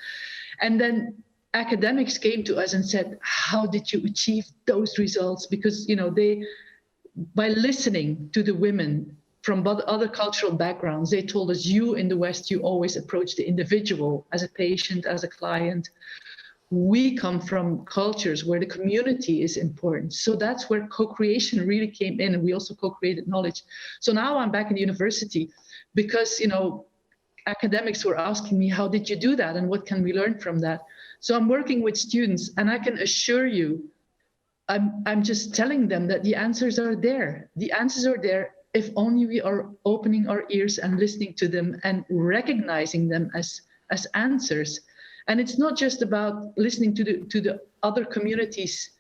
And then academics came to us and said, how did you achieve those results? Because, you know, by listening to the women from other cultural backgrounds, they told us, you in the West, you always approach the individual as a patient, as a client. We come from cultures where the community is important. So that's where co-creation really came in, and we also co-created knowledge. So now I'm back in the university because, you know, academics were asking me, how did you do that? And what can we learn from that? So I'm working with students, and I can assure you, I'm just telling them that the answers are there. The answers are there if only we are opening our ears and listening to them and recognizing them as answers. And it's not just about listening to the other communities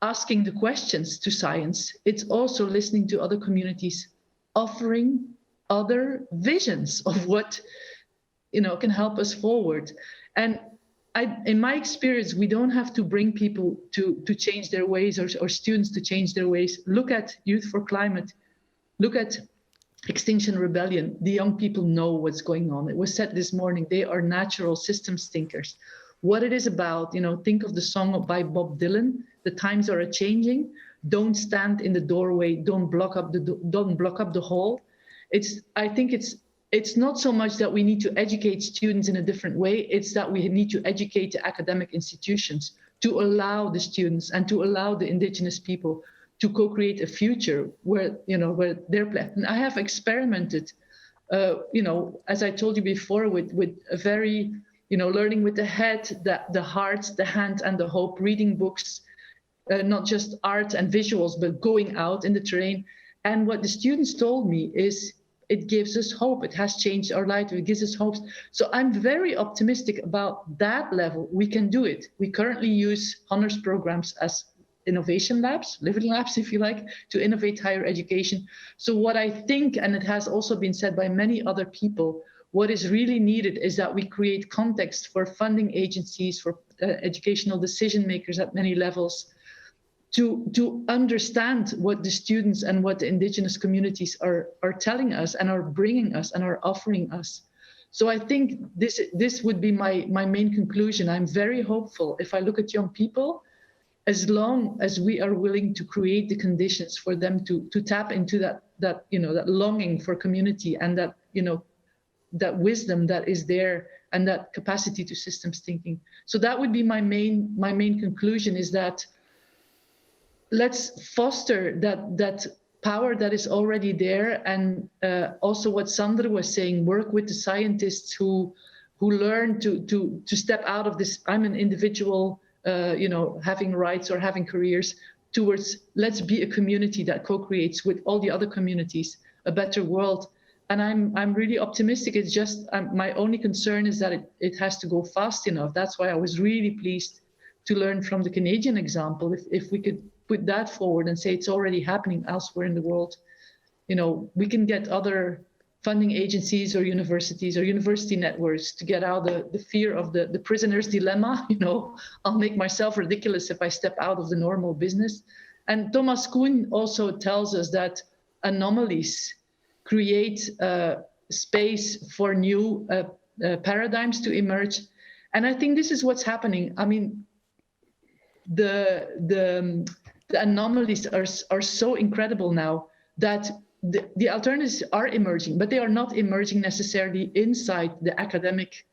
asking the questions to science. It's also listening to other communities offering other visions of what, you know, can help us forward. And in my experience, we don't have to bring people to change their ways or students to change their ways. Look at Youth for Climate. Look at Extinction Rebellion. The young people know what's going on. It was said this morning, they are natural systems thinkers. What it is about, you know, think of the song by Bob Dylan, the times are a-changing. Don't stand in the doorway, don't block up the hall. I think it's not so much that we need to educate students in a different way, it's that we need to educate the academic institutions to allow the students and to allow the indigenous people to co-create a future where, you know, where they're playing. And I have experimented, you know, as I told you before, with a very, you know, learning with the head, the heart, the hand, and the hope, reading books, not just art and visuals, but going out in the terrain. And what the students told me is, it gives us hope. It has changed our life. It gives us hopes. So I'm very optimistic about that level. We can do it. We currently use honors programs as innovation labs, living labs, if you like, to innovate higher education. So what I think, and it has also been said by many other people, what is really needed is that we create context for funding agencies, for educational decision makers at many levels, to understand what the students and what the indigenous communities are telling us and are bringing us and are offering us. So I think this would be my main conclusion. I'm very hopeful if I look at young people, as long as we are willing to create the conditions for them to tap into that you know, that longing for community and that, you know, that wisdom that is there and that capacity to systems thinking. So that would be my main conclusion, is that let's foster that power that is already there, and also what Sandra was saying, work with the scientists who who learn to step out of this, I'm an individual, having rights or having careers, towards let's be a community that co-creates with all the other communities a better world. And I'm really optimistic. It's just my only concern is that it has to go fast enough. That's why I was really pleased to learn from the Canadian example. If we could put that forward and say it's already happening elsewhere in the world, we can get other funding agencies or university networks to get out the fear of the prisoner's dilemma. I'll make myself ridiculous if I step out of the normal business. And Thomas Kuhn also tells us that anomalies create space for new paradigms to emerge. And I think this is what's happening. I mean, the anomalies are so incredible now that the alternatives are emerging, but they are not emerging necessarily inside the academic,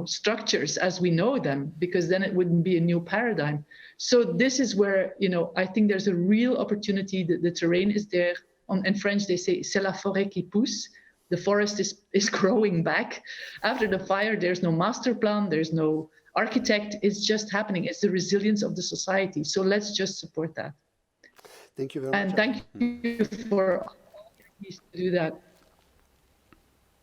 structures as we know them, because then it wouldn't be a new paradigm. So this is where, I think there's a real opportunity. The terrain is there. In French, they say, c'est la forêt qui pousse. The forest is growing back. After the fire, there's no master plan, there's no architect. It's just happening. It's the resilience of the society. So let's just support that. Thank you very much. And thank you for to do that.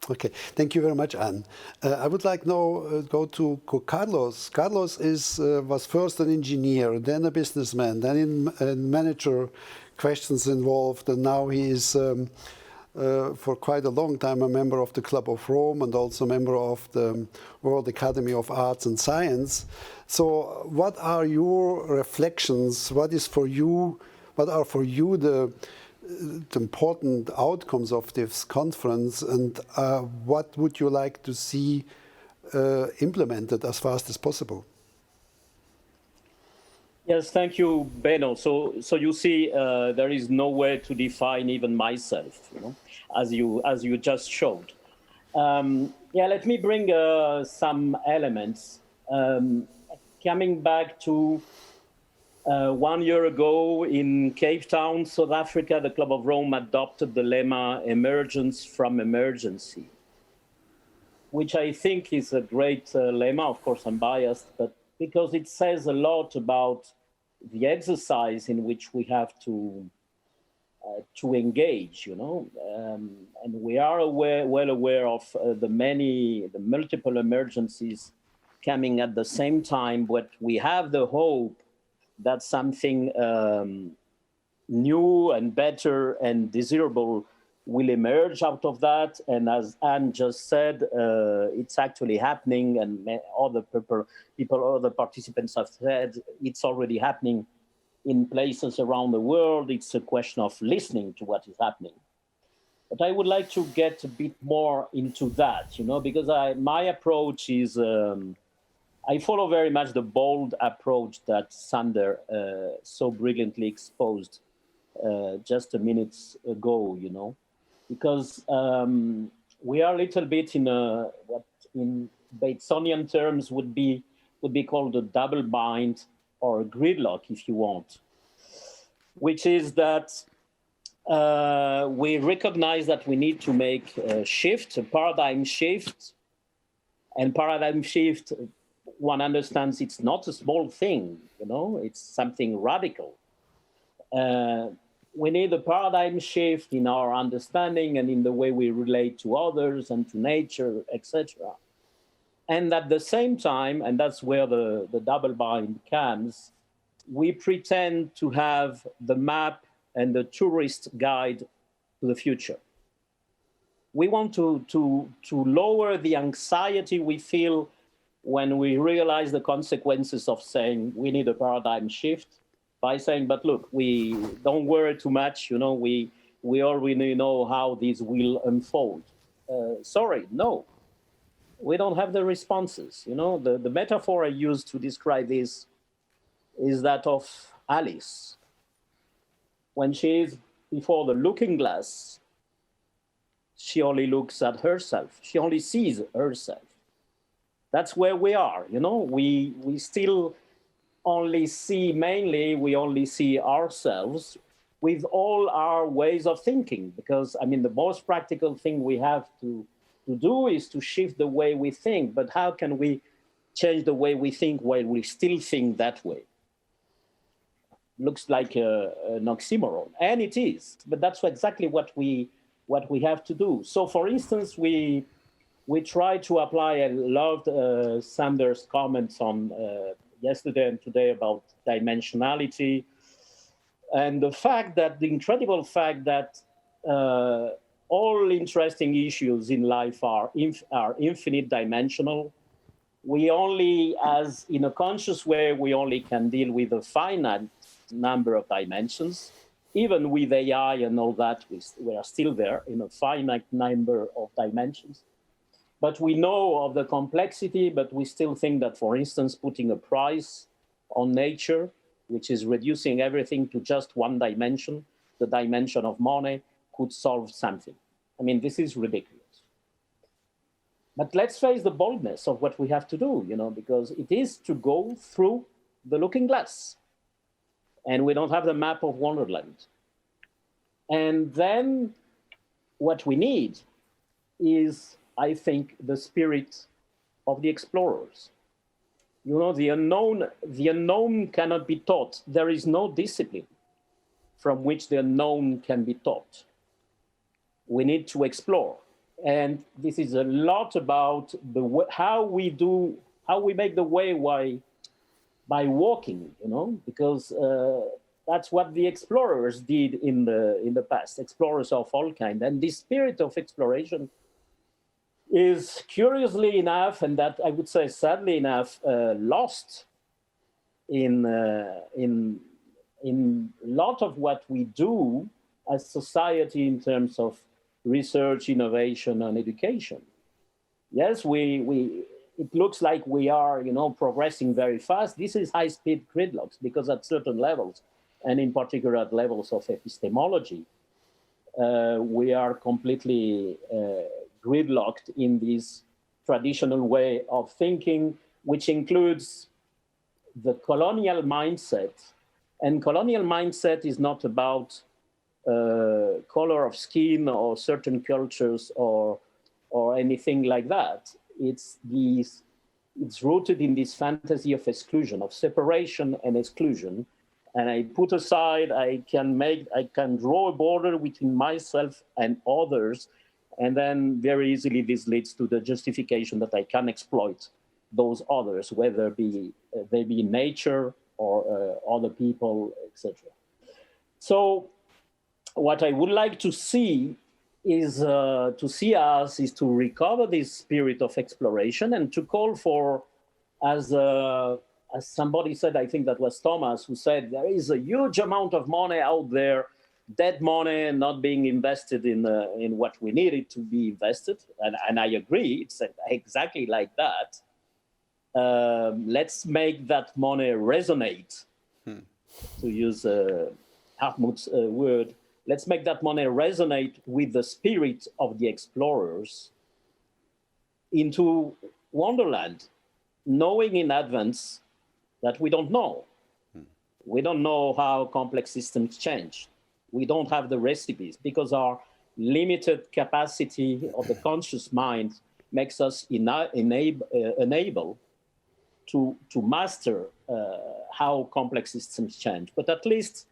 Okay, thank you very much, Anne. I would like now go to Carlos. Carlos was first an engineer, then a businessman, then in manager questions involved, and now he is for quite a long time a member of the Club of Rome and also a member of the World Academy of Arts and Science. So what are your reflections? What are for you the important outcomes of this conference, and what would you like to see implemented as fast as possible? Yes, thank you, Benno. So you see, there is no way to define even myself, as you just showed. Let me bring some elements. Coming back to 1 year ago in Cape Town, South Africa, the Club of Rome adopted the lemma "emergence from emergency," which I think is a great lemma. Of course, I'm biased, but because it says a lot about the exercise in which we have to engage, and we are well aware of the multiple emergencies coming at the same time, but we have the hope that something new and better and desirable will emerge out of that. And as Anne just said, it's actually happening, and other participants have said it's already happening in places around the world. It's a question of listening to what is happening. But I would like to get a bit more into that, because my approach is, I follow very much the bold approach that Sander so brilliantly exposed just a minute ago, because we are a little bit in what in Batesonian terms would be called a double bind or a gridlock, if you want, which is that we recognize that we need to make a shift, a paradigm shift, and paradigm shift, one understands it's not a small thing, it's something radical. We need a paradigm shift in our understanding and in the way we relate to others and to nature, etc. And at the same time, and that's where the double bind comes, we pretend to have the map and the tourist guide to the future. We want to lower the anxiety we feel when we realize the consequences of saying we need a paradigm shift, by saying, but look, we don't worry too much, we already know how this will unfold. Sorry, no, we don't have the responses. The metaphor I use to describe this is that of Alice. When she is before the looking glass, she only looks at herself. She only sees herself. That's where we are, we still only see, we only see ourselves with all our ways of thinking, because, the most practical thing we have to to do is to shift the way we think. But how can we change the way we think while we still think that way? Looks like an oxymoron, and it is. But that's exactly what we have to do. So, for instance, we try to apply. I loved Sanders' comments on yesterday and today about dimensionality, and the incredible fact that all interesting issues in life are infinite dimensional. We only, as in a conscious way, we only can deal with a finite number of dimensions. Even with AI and all that, we are still there in a finite number of dimensions. But we know of the complexity, but we still think that, for instance, putting a price on nature, which is reducing everything to just one dimension, the dimension of money, could solve something. I mean, this is ridiculous. But let's face the boldness of what we have to do, because it is to go through the looking glass. And we don't have the map of Wonderland. And then what we need is, I think, the spirit of the explorers. The unknown cannot be taught. There is no discipline from which the unknown can be taught. We need to explore. And this is a lot about how we make the way by walking, because that's what the explorers did in the past, explorers of all kinds. And this spirit of exploration is, curiously enough, and that I would say sadly enough, lost in a lot of what we do as society in terms of research, innovation, and education. Yes, it looks like we are, progressing very fast. This is high-speed gridlocks, because at certain levels, and in particular at levels of epistemology, we are completely gridlocked in this traditional way of thinking, which includes the colonial mindset. And colonial mindset is not about color of skin or certain cultures or anything like that. It's rooted in this fantasy of exclusion, of separation and exclusion. And I put aside, I can draw a border between myself and others, and then very easily this leads to the justification that I can exploit those others, whether they be nature or other people, etc. So what I would like to see is to recover this spirit of exploration and to call for, as somebody said, I think that was Thomas, who said there is a huge amount of money out there, dead money, not being invested in what we need it to be invested. And I agree, it's exactly like that. Let's make that money resonate, to use Hartmut's word. Let's make that money resonate with the spirit of the explorers into Wonderland, knowing in advance that we don't know. We don't know how complex systems change. We don't have the recipes, because our limited capacity of the conscious mind makes us unable to master how complex systems change. But at least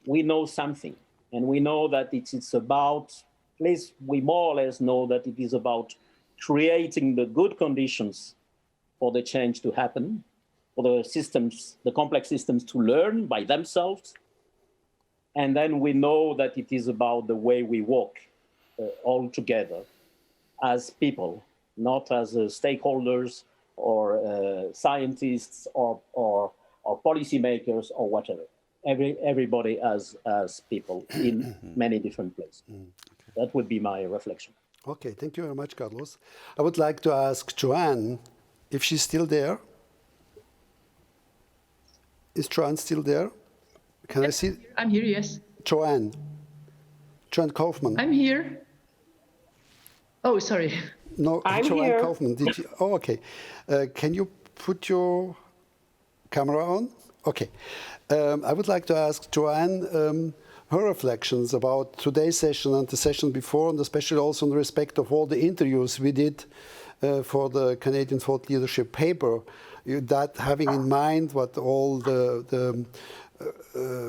we know something. And we know that it's about, at least we more or less know that it is about creating the good conditions for the change to happen, for the complex systems to learn by themselves. And then we know that it is about the way we walk all together as people, not as stakeholders or scientists or policymakers or whatever. Everybody as people in many different places. That would be my reflection. Okay, thank you very much, Carlos. I would like to ask Joanne if she's still there. Is Joanne still there? Can I see? I'm here, yes. Joanne Kaufman. I'm here. Oh, sorry. No, I'm Joanne here. Kaufman. Did you? Oh, okay. Can you put your camera on? Okay. I would like to ask Joanne, her reflections about today's session and the session before, and especially also in respect of all the interviews we did for the Canadian Thought Leadership paper, that having in mind what all the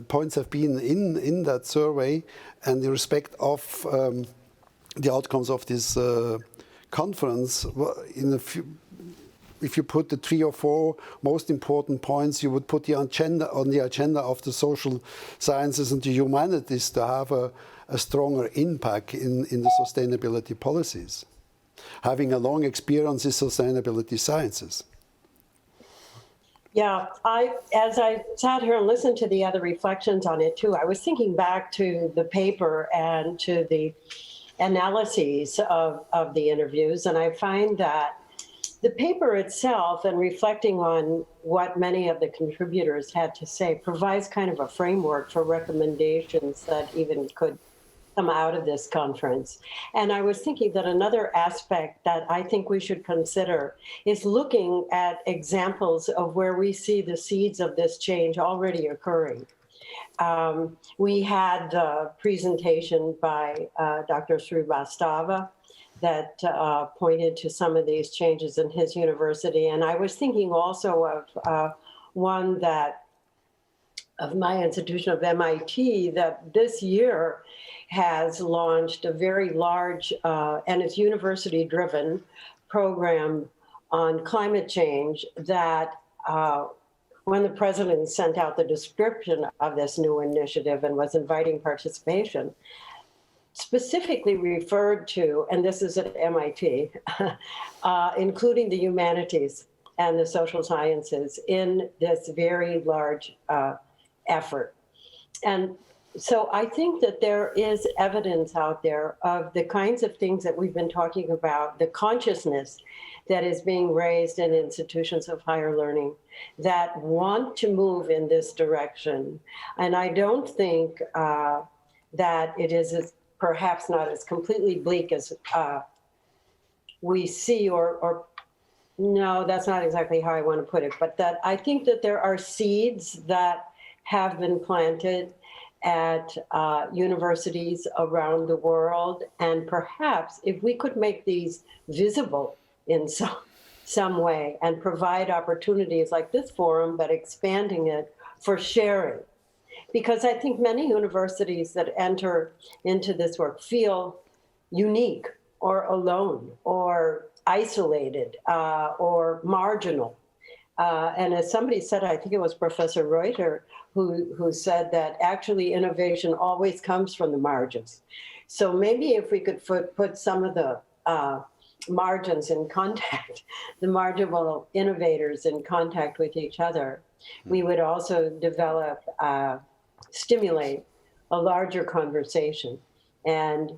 points have been in that survey, and in respect of the outcomes of this conference, if you put the 3 or 4 most important points, you would put the agenda on the agenda of the social sciences and the humanities to have a stronger impact in the sustainability policies, having a long experience in sustainability sciences. Yeah, as I sat here and listened to the other reflections on it too, I was thinking back to the paper and to the analyses of the interviews, and I find that the paper itself, and reflecting on what many of the contributors had to say, provides kind of a framework for recommendations that even could come out of this conference. And I was thinking that another aspect that I think we should consider is looking at examples of where we see the seeds of this change already occurring. We had the presentation by Dr. Srivastava that pointed to some of these changes in his university. And I was thinking also of one that of my institution of MIT that this year has launched a very large and it's university-driven program on climate change that when the president sent out the description of this new initiative and was inviting participation, specifically referred to, and this is at MIT, including the humanities and the social sciences in this very large effort. And so I think that there is evidence out there of the kinds of things that we've been talking about, the consciousness that is being raised in institutions of higher learning that want to move in this direction. And I don't think that it is perhaps not as completely bleak as we see, or no, that's not exactly how I want to put it, but that I think that there are seeds that have been planted at universities around the world, and perhaps if we could make these visible in some way and provide opportunities like this forum, but expanding it for sharing. Because I think many universities that enter into this work feel unique or alone or isolated or marginal. And as somebody said, I think it was Professor Reuter, who said that actually innovation always comes from the margins. So maybe if we could put some of the margins in contact, the marginal innovators in contact with each other, we would also develop stimulate a larger conversation and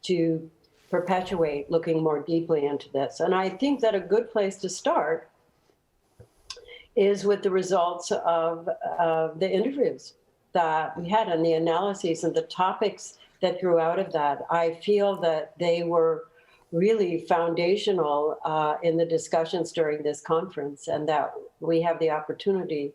to perpetuate looking more deeply into this. And I think that a good place to start is with the results of the interviews that we had and the analyses and the topics that grew out of that. I feel that they were really foundational in the discussions during this conference, and that we have the opportunity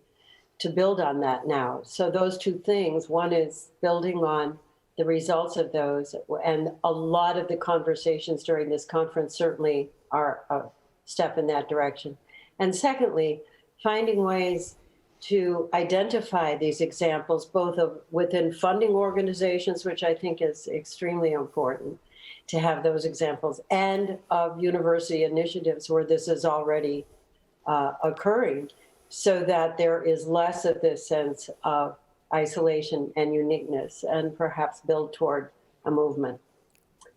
to build on that now. So those two things, one is building on the results of those, and a lot of the conversations during this conference certainly are a step in that direction. And secondly, finding ways to identify these examples, both of within funding organizations, which I think is extremely important to have those examples, and of university initiatives where this is already occurring, so that there is less of this sense of isolation and uniqueness, and perhaps build toward a movement.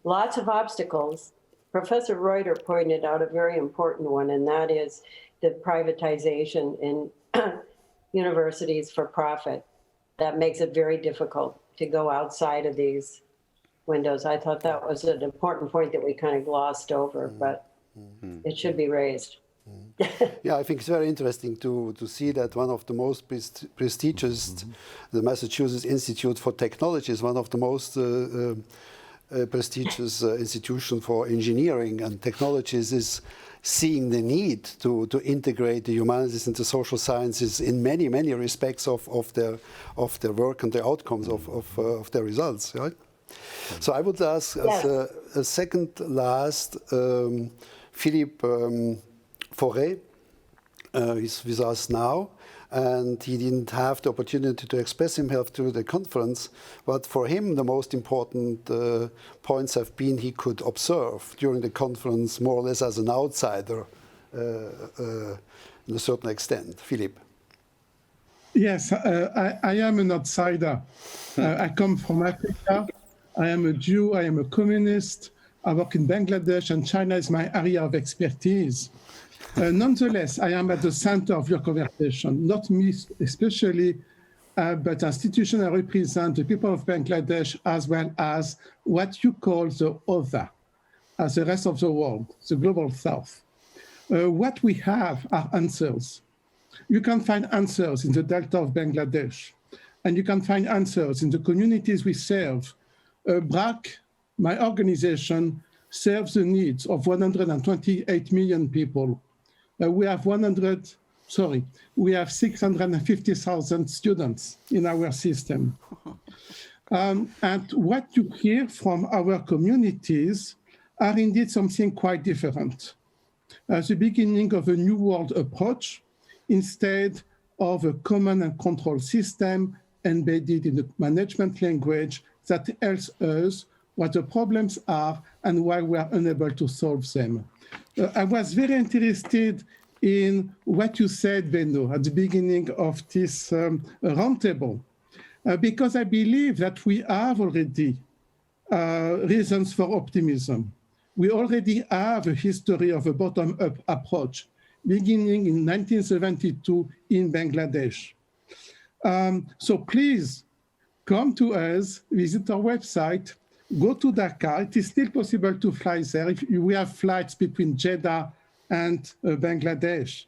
Lots of obstacles. Professor Reuter pointed out a very important one, and that is the privatization in universities for profit. That makes it very difficult to go outside of these windows. I thought that was an important point that we kind of glossed over, but it should be raised. Yeah, I think it's very interesting to see that one of the most prestigious, the Massachusetts Institute for Technology, is one of the most prestigious institution for engineering and technologies, is seeing the need to integrate the humanities and the social sciences in many respects of their work and the outcomes of their results, right? So I would ask as a second last Philippe Fauré is with us now, and he didn't have the opportunity to express himself through the conference, but for him the most important points have been he could observe during the conference more or less as an outsider in a certain extent. Philippe. Yes, I am an outsider. I come from Africa. I am a Jew, I am a communist. I work in Bangladesh, and China is my area of expertise. Nonetheless, I am at the center of your conversation, not me especially, but institution I represent the people of Bangladesh as well as what you call the other, as the rest of the world, the global south. What we have are answers. You can find answers in the delta of Bangladesh, and you can find answers in the communities we serve. BRAC, my organization, serves the needs of 128 million people. We have 650,000 students in our system. And what you hear from our communities are indeed something quite different. The beginning of a new world approach, instead of a command and control system embedded in the management language that tells us what the problems are and why we are unable to solve them. I was very interested in what you said, Benno, at the beginning of this roundtable, because I believe that we have already reasons for optimism. We already have a history of a bottom-up approach, beginning in 1972 in Bangladesh. So please come to us, visit our website, go to Dhaka. It is still possible to fly there. We have flights between Jeddah and Bangladesh,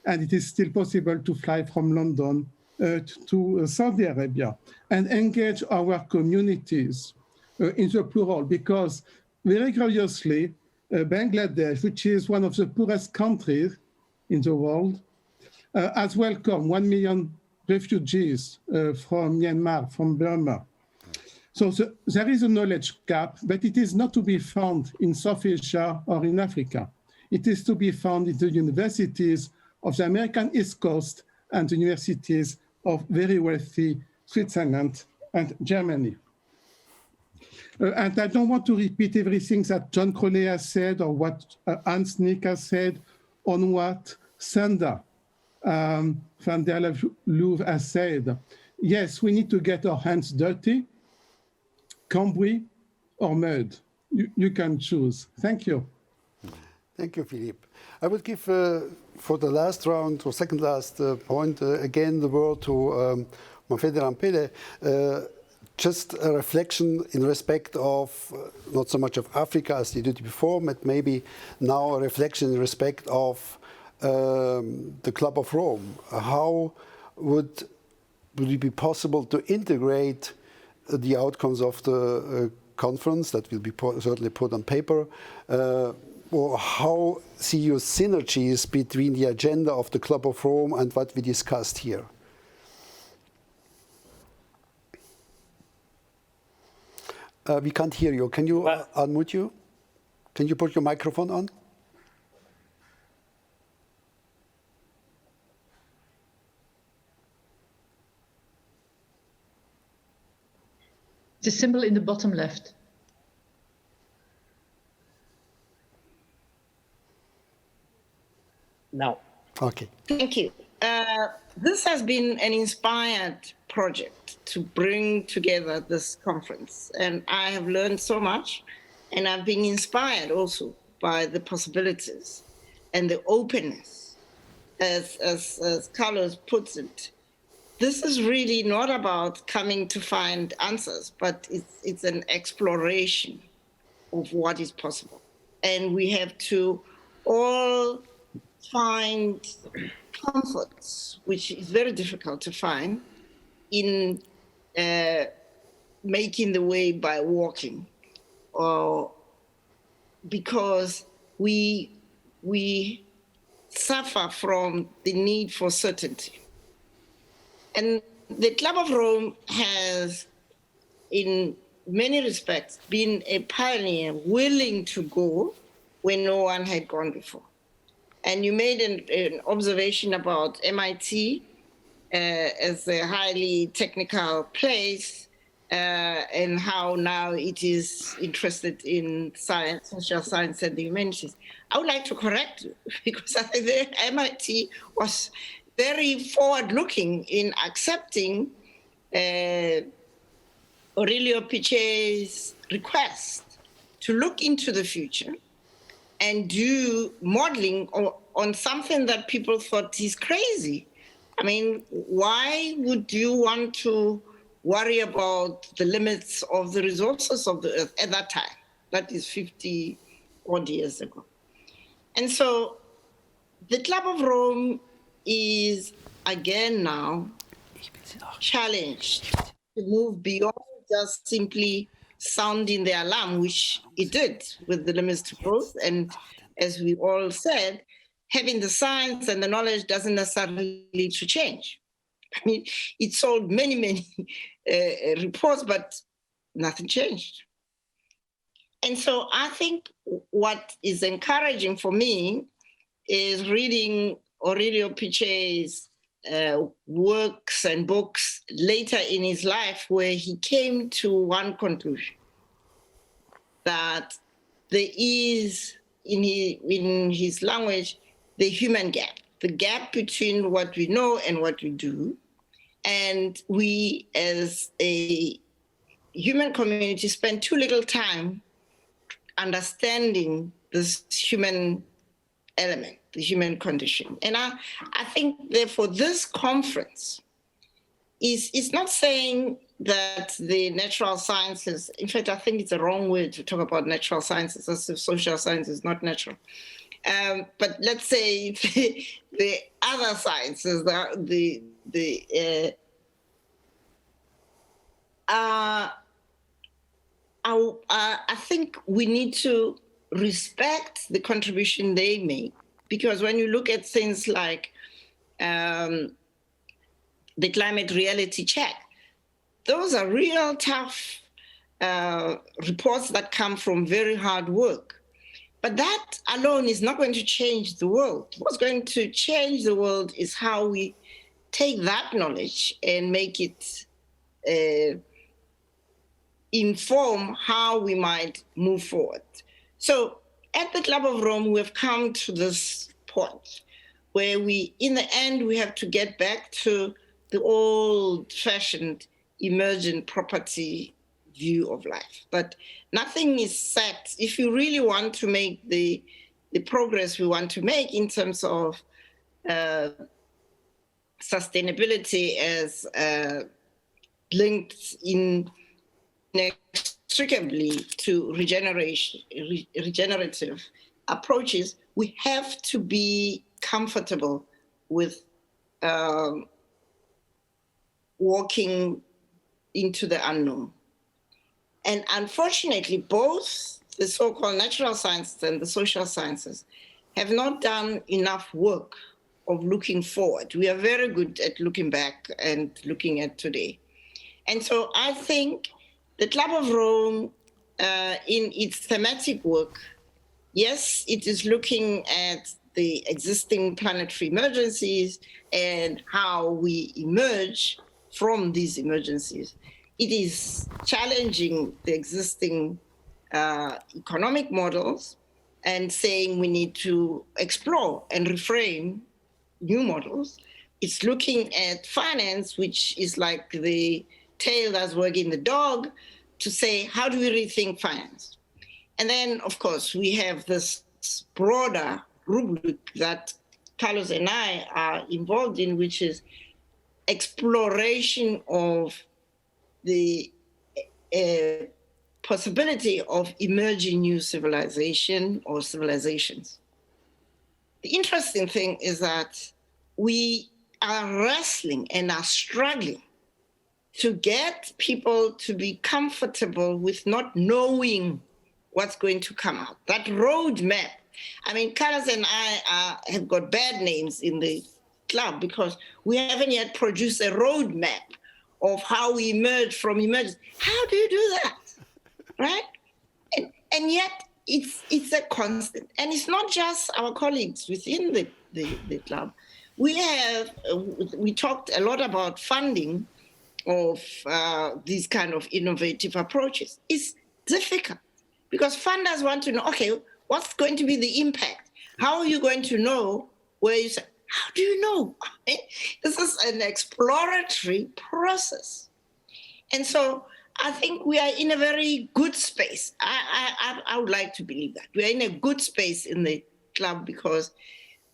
and it is still possible to fly from London to Saudi Arabia and engage our communities in the plural, because very curiously, Bangladesh, which is one of the poorest countries in the world, has welcomed 1 million refugees from Myanmar, from Burma. So there is a knowledge gap, but it is not to be found in South Asia or in Africa. It is to be found in the universities of the American East Coast and the universities of very wealthy Switzerland and Germany. And I don't want to repeat everything that John Crowley has said or what Hans Nick has said on what Sander van der Loev has said. Yes, we need to get our hands dirty, cambouis or mud. You can choose. Thank you. Thank you, Philippe. I would give, for the last round, or second last point, again the word to Manfredi Rampele. Just a reflection in respect of not so much of Africa as you did before, but maybe now a reflection in respect of the Club of Rome. How would it be possible to integrate the outcomes of the conference that will be certainly put on paper, or how see you synergies between the agenda of the Club of Rome and what we discussed here? We can't hear you. Can you unmute you? Can you put your microphone on? The symbol in the bottom left. Now. Okay. Thank you. This has been an inspired project to bring together this conference, and I have learned so much, and I've been inspired also by the possibilities and the openness, as Carlos puts it. This is really not about coming to find answers, but it's an exploration of what is possible, and we have to all find comforts, which is very difficult to find, in making the way by walking because we suffer from the need for certainty. And the Club of Rome has, in many respects, been a pioneer willing to go when no one had gone before. And you made an observation about MIT as a highly technical place and how now it is interested in science, social science and the humanities. I would like to correct you because I think the MIT was very forward-looking in accepting Aurelio Picchet's request to look into the future and do modeling on something that people thought he's crazy. I mean, why would you want to worry about the limits of the resources of the earth at that time? That is 50 odd years ago. And so the Club of Rome is again now challenged to move beyond just simply sounding the alarm, which it did with the limits to growth. And as we all said, having the science and the knowledge doesn't necessarily lead to change. I mean, it sold many reports, but nothing changed. And so I think what is encouraging for me is reading Aurelio Picchet's works and books later in his life, where he came to one conclusion, that there is, in his language, the human gap, the gap between what we know and what we do. And we, as a human community, spend too little time understanding this human element, the human condition. And I think, therefore, this conference is not saying that the natural sciences, in fact, I think it's the wrong way to talk about natural sciences, as if social science is not natural. But let's say the other sciences, I think we need to respect the contribution they make, because when you look at things like the climate reality check, those are real tough reports that come from very hard work. But that alone is not going to change the world. What's going to change the world is how we take that knowledge and make it inform how we might move forward. So at the Club of Rome, we've come to this point where in the end, we have to get back to the old-fashioned emergent property view of life. But nothing is set. If you really want to make the progress we want to make in terms of sustainability as linked inextricably to regenerative approaches, we have to be comfortable with walking into the unknown. And unfortunately, both the so-called natural sciences and the social sciences have not done enough work of looking forward. We are very good at looking back and looking at today. And so I think the Club of Rome, in its thematic work, yes, it is looking at the existing planetary emergencies and how we emerge from these emergencies. It is challenging the existing economic models and saying we need to explore and reframe new models. It's looking at finance, which is like the tail that's wagging the dog, to say, how do we rethink finance? And then, of course, we have this broader rubric that Carlos and I are involved in, which is exploration of the possibility of emerging new civilization or civilizations. The interesting thing is that we are wrestling and are struggling to get people to be comfortable with not knowing what's going to come out. That roadmap. I mean, Carlos and I have got bad names in the club because we haven't yet produced a roadmap of how we emerge from emergence. How do you do that, right? And yet it's a constant. And it's not just our colleagues within the club. We talked a lot about funding of these kind of innovative approaches. It's difficult because funders want to know, okay, what's going to be the impact? How are you going to know where you say, how do you know? This is an exploratory process. And so I think we are in a very good space. I would like to believe that. We are in a good space in the club because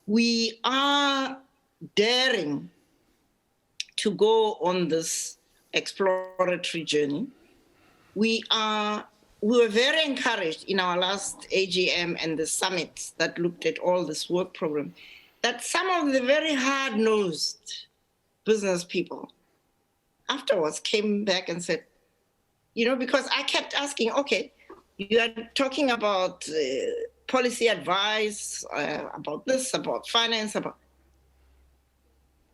we are daring to go on this exploratory journey. We were very encouraged in our last AGM and the summits that looked at all this work program, that some of the very hard-nosed business people afterwards came back and said, because I kept asking, okay, you are talking about policy advice, about this, about finance,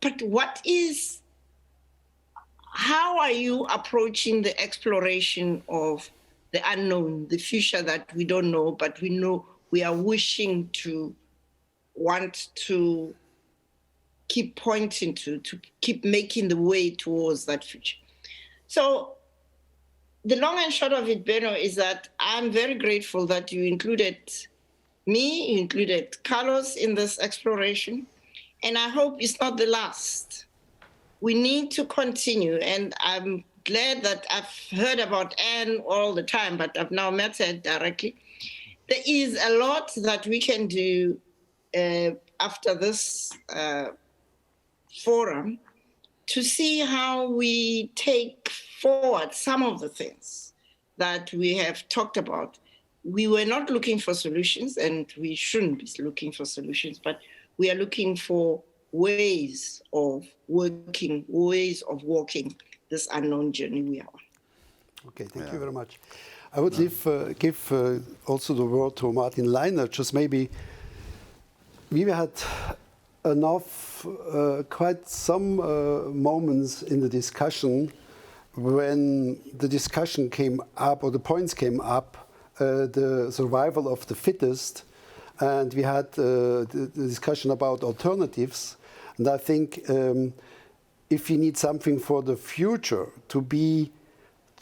but how are you approaching the exploration of the unknown, the future that we don't know, but we know we are wishing to want to keep pointing to keep making the way towards that future. So the long and short of it, Beno, is that I'm very grateful that you included me, you included Carlos in this exploration, and I hope it's not the last. We need to continue, and I'm glad that I've heard about Anne all the time, but I've now met her directly. There is a lot that we can do after this forum to see how we take forward some of the things that we have talked about. We were not looking for solutions, and we shouldn't be looking for solutions, but we are looking for ways of working, ways of walking this unknown journey we are on. Okay, thank you very much. I would give also the word to Martin Leiner. Just maybe we had quite some moments in the discussion when the discussion came up, or the points came up, the survival of the fittest, and we had the discussion about alternatives. And I think if you need something for the future, to be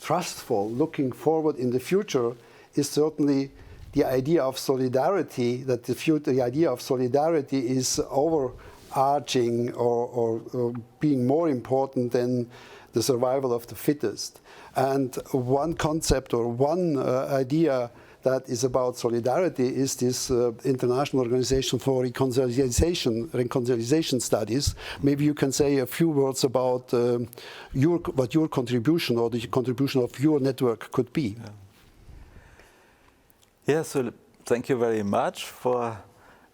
trustful, looking forward in the future, is certainly the idea of solidarity, that the idea of solidarity is overarching or being more important than the survival of the fittest. And one concept or one idea that is about solidarity is this International Organization for Reconciliation Studies. Maybe you can say a few words about what your contribution or the contribution of your network could be. Yeah, so thank you very much for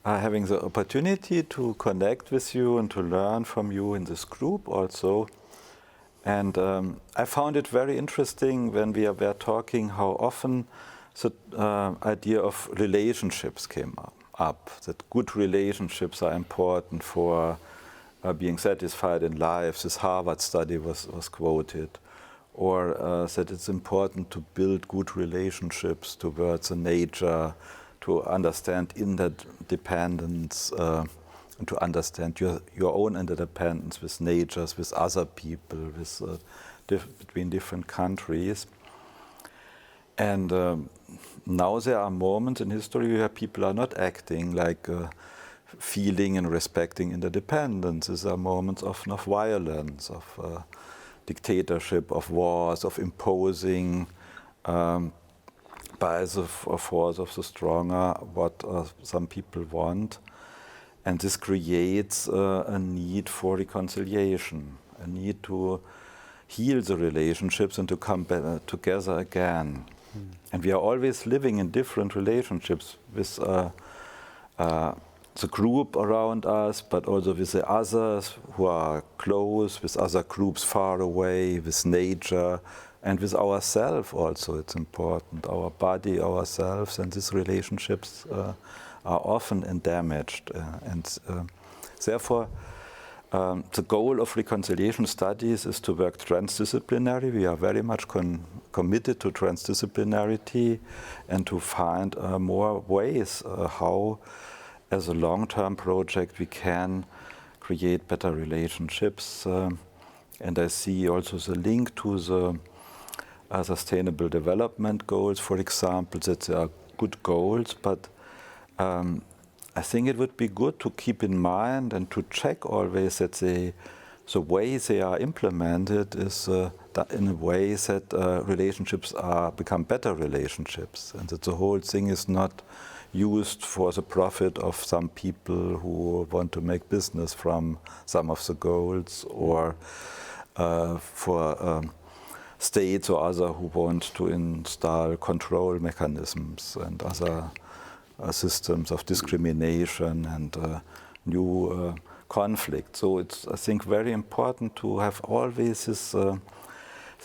having the opportunity to connect with you and to learn from you in this group also. And I found it very interesting when we were talking how often the idea of relationships came up, that good relationships are important for being satisfied in life. This Harvard study was quoted. Or that it's important to build good relationships towards nature, to understand interdependence, and to understand your own interdependence with nature, with other people, with between different countries. And now there are moments in history where people are not acting like feeling and respecting interdependence. These are moments often of violence, of dictatorship, of wars, of imposing by the force of the stronger what some people want. And this creates a need for reconciliation, a need to heal the relationships and to come together again. And we are always living in different relationships with the group around us, but also with the others who are close, with other groups far away, with nature, And with ourselves also, it's important. Our body, ourselves, and these relationships are often damaged. Therefore, the goal of reconciliation studies is to work transdisciplinary. We are very much committed to transdisciplinarity and to find more ways how, as a long-term project, we can create better relationships. And I see also the link to the Sustainable Development Goals, for example, that they are good goals, but I think it would be good to keep in mind and to check always that the way they are implemented is in a way that relationships become better relationships, and that the whole thing is not used for the profit of some people who want to make business from some of the goals, or for states or others who want to install control mechanisms and other systems of discrimination and new conflict. So it's, I think, very important to have always this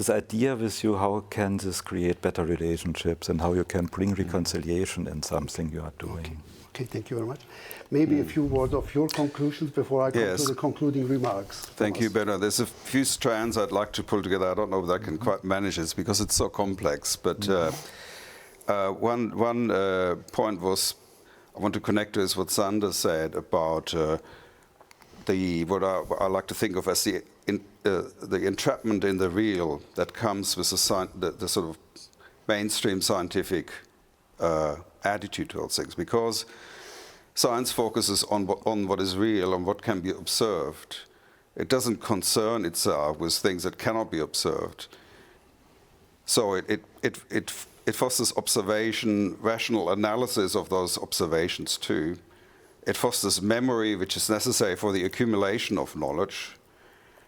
idea with you, how can this create better relationships and how you can bring reconciliation in something you are doing. Okay, thank you very much. Maybe a few words of your conclusions before I come to the concluding remarks. Thank you, Benno. There's a few strands I'd like to pull together. I don't know if I can quite manage this because it's so complex, but one point was, I want to connect to is what Sander said about what I like to think of as the entrapment in the real that comes with the sort of mainstream scientific attitude towards things, because science focuses on what is real and what can be observed. It doesn't concern itself with things that cannot be observed. So it fosters observation, rational analysis of those observations too. It fosters memory, which is necessary for the accumulation of knowledge.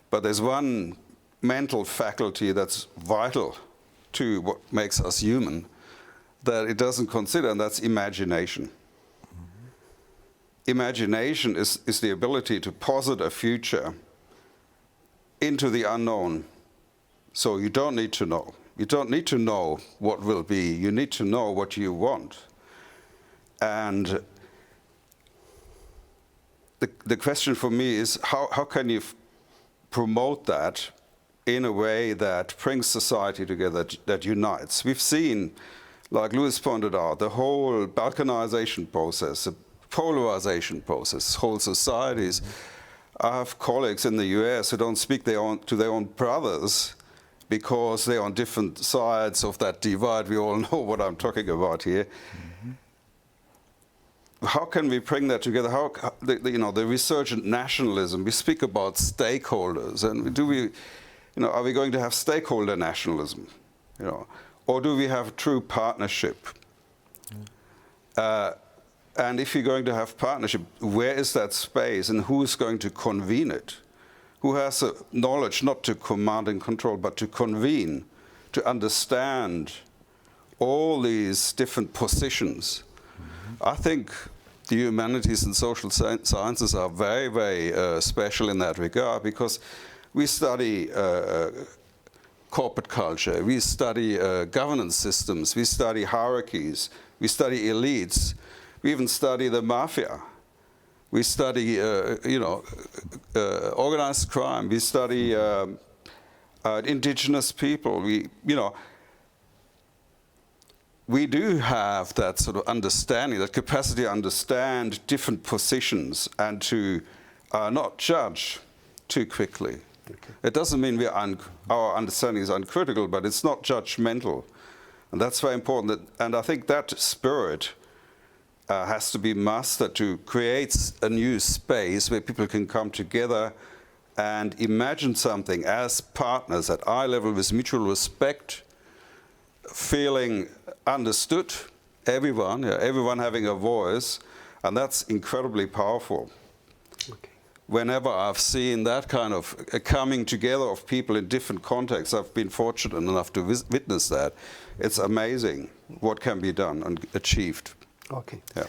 But there's one mental faculty that's vital to what makes us human that it doesn't consider, and that's imagination. Imagination is the ability to posit a future into the unknown. So you don't need to know. You don't need to know what will be. You need to know what you want. And the question for me is, how can you promote that in a way that brings society together, that unites? We've seen, like Luiz pointed out, the whole balkanization process, the polarization process, whole societies. I have colleagues in the US who don't speak to their own brothers because they're on different sides of that divide. We all know what I'm talking about here. How can we bring that together? How the resurgent nationalism? We speak about stakeholders, and are we going to have stakeholder nationalism? Or do we have true partnership? And if you're going to have partnership, where is that space, and who is going to convene it? Who has the knowledge not to command and control, but to convene, to understand all these different positions? I think the humanities and social sciences are very, very special in that regard, because we study corporate culture, we study governance systems, we study hierarchies, we study elites, we even study the mafia. We study, organized crime. We study indigenous people. We do have that sort of understanding, that capacity to understand different positions and to not judge too quickly. Okay. It doesn't mean our understanding is uncritical, but it's not judgmental, and that's very important. And I think that spirit has to be mastered to create a new space where people can come together and imagine something as partners at eye level with mutual respect, feeling understood, everyone having a voice, and that's incredibly powerful. Okay. Whenever I've seen that kind of coming together of people in different contexts, I've been fortunate enough to witness that. It's amazing what can be done and achieved. Okay. Yeah.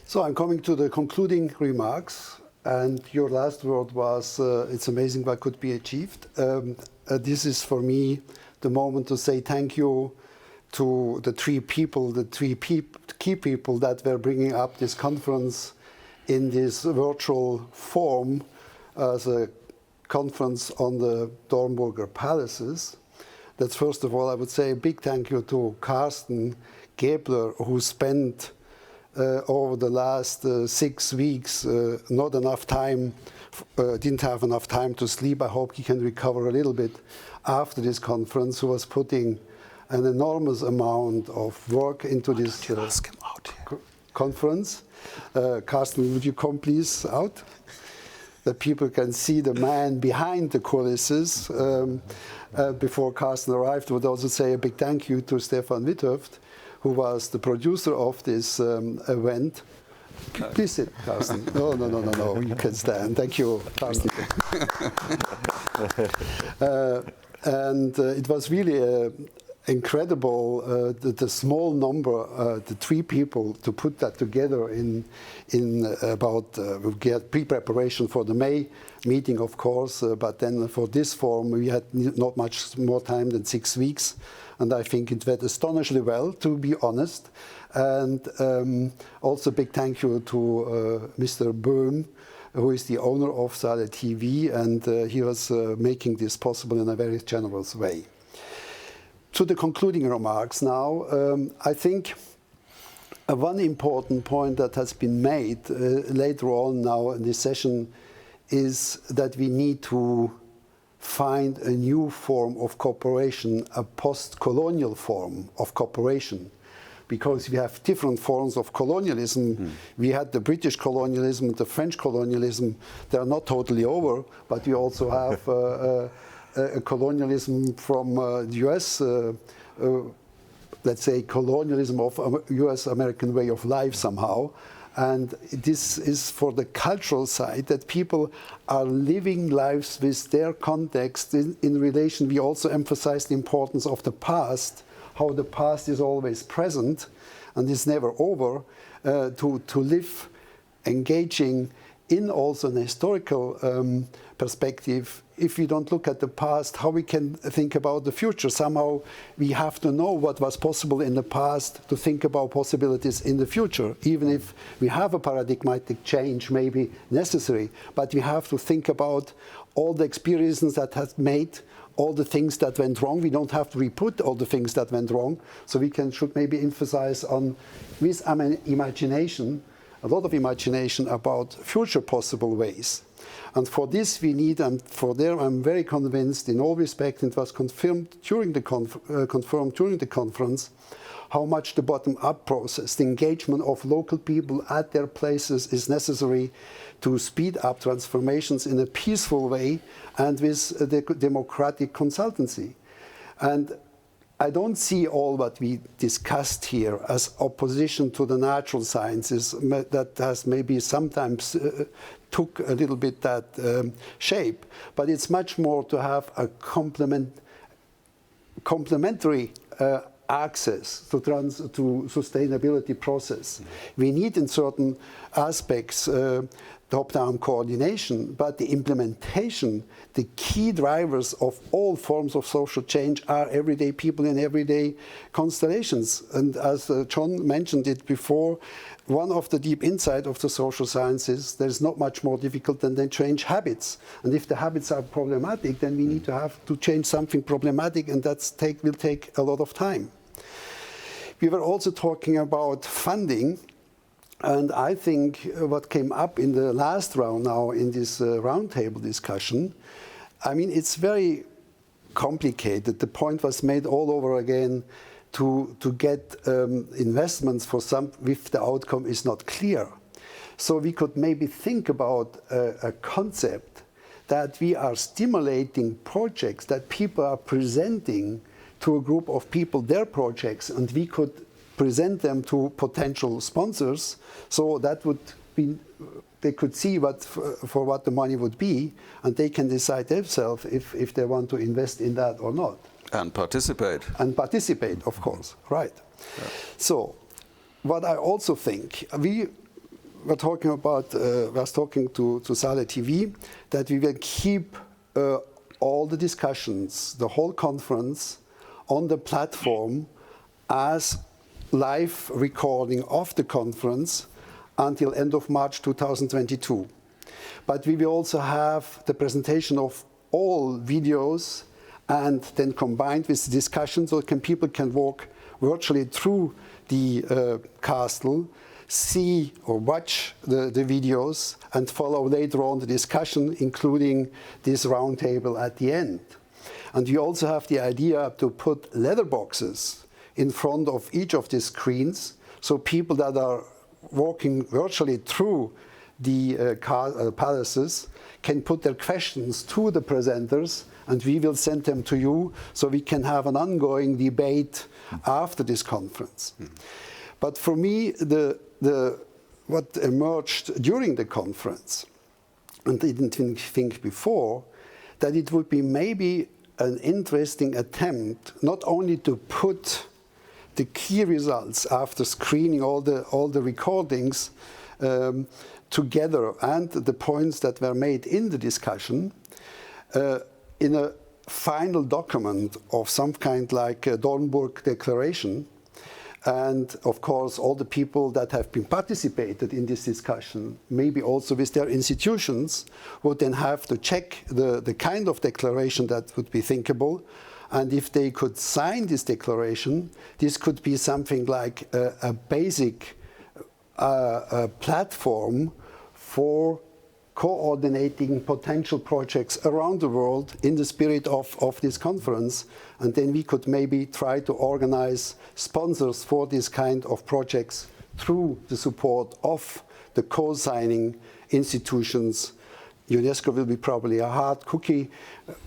So I'm coming to the concluding remarks, and your last word was, it's amazing what could be achieved. This is for me the moment to say thank you to the three key people that were bringing up this conference in this virtual form as a conference on the Dornburger palaces. That's first of all, I would say a big thank you to Carsten Gebler, who spent over the last 6 weeks not enough time, didn't have enough time to sleep. I hope he can recover a little bit after this conference, who was putting an enormous amount of work into this conference. Carsten, would you come please out? That people can see the man behind the coulisses. Before Carsten arrived, I would also say a big thank you to Stefan Witthöft, who was the producer of this event. Please sit, Carsten. No, you can stand. Thank you, Carsten. And it was really incredible, the small number, the three people, to put that together in about, we get pre-preparation for the May meeting, of course, but then for this forum we had not much more time than 6 weeks, and I think it went astonishingly well, to be honest. And also big thank you to Mr. Böhm, who is the owner of SALVE TV, and he was making this possible in a very generous way. To the concluding remarks now, I think one important point that has been made later on now in this session is that we need to find a new form of cooperation, a post-colonial form of cooperation, because we have different forms of colonialism. We had the British colonialism, the French colonialism. They are not totally over, but we also have a colonialism from the US, let's say colonialism of US American way of life somehow. And this is for the cultural side, that people are living lives with their context in relation. We also emphasize the importance of the past, how the past is always present and is never over, to live engaging in also an historical perspective. If we don't look at the past, how we can think about the future? Somehow we have to know what was possible in the past to think about possibilities in the future, even if we have a paradigmatic change maybe necessary. But we have to think about all the experiences that have made all the things that went wrong. We don't have to repeat all the things that went wrong. So we should maybe emphasize on, with imagination, a lot of imagination about future possible ways. And for this we need, and for there I'm very convinced in all respect, and it was confirmed during the conference, how much the bottom-up process, the engagement of local people at their places is necessary to speed up transformations in a peaceful way and with the democratic consultancy. And I don't see all what we discussed here as opposition to the natural sciences that has maybe sometimes took a little bit that shape, but it's much more to have a complementary access to sustainability process. We need in certain aspects top-down coordination, but the implementation, the key drivers of all forms of social change are everyday people in everyday constellations. And as John mentioned it before, one of the deep insight of the social sciences, there's not much more difficult than they change habits. And if the habits are problematic, then we need to have to change something problematic, and that will take a lot of time. We were also talking about funding. And I think what came up in the last round now in this roundtable discussion, I mean, it's very complicated. The point was made all over again to get investments for some if the outcome is not clear. So we could maybe think about a concept that we are stimulating projects, that people are presenting to a group of people their projects, and we could present them to potential sponsors, so that would be, they could see what the money would be, and they can decide themselves if they want to invest in that or not. And participate. And participate, of course, right. Yeah. So, what I also think, we were talking about, was talking to SALVE TV, that we will keep all the discussions, the whole conference, on the platform as live recording of the conference until end of March 2022. But we will also have the presentation of all videos and then combined with the discussion, so people can walk virtually through the castle, see or watch the videos, and follow later on the discussion, including this round table at the end. And we also have the idea to put letter boxes in front of each of these screens, so people that are walking virtually through the palaces can put their questions to the presenters, and we will send them to you, so we can have an ongoing debate after this conference. But for me, what emerged during the conference, and I didn't think before, that it would be maybe an interesting attempt not only to put the key results after screening all the recordings together and the points that were made in the discussion in a final document of some kind like a Dornburg Declaration. And of course, all the people that have been participated in this discussion, maybe also with their institutions, would then have to check the kind of declaration that would be thinkable. And if they could sign this declaration, this could be something like a basic platform for coordinating potential projects around the world in the spirit of this conference. And then we could maybe try to organize sponsors for this kind of projects through the support of the co-signing institutions. UNESCO will be probably a hard cookie,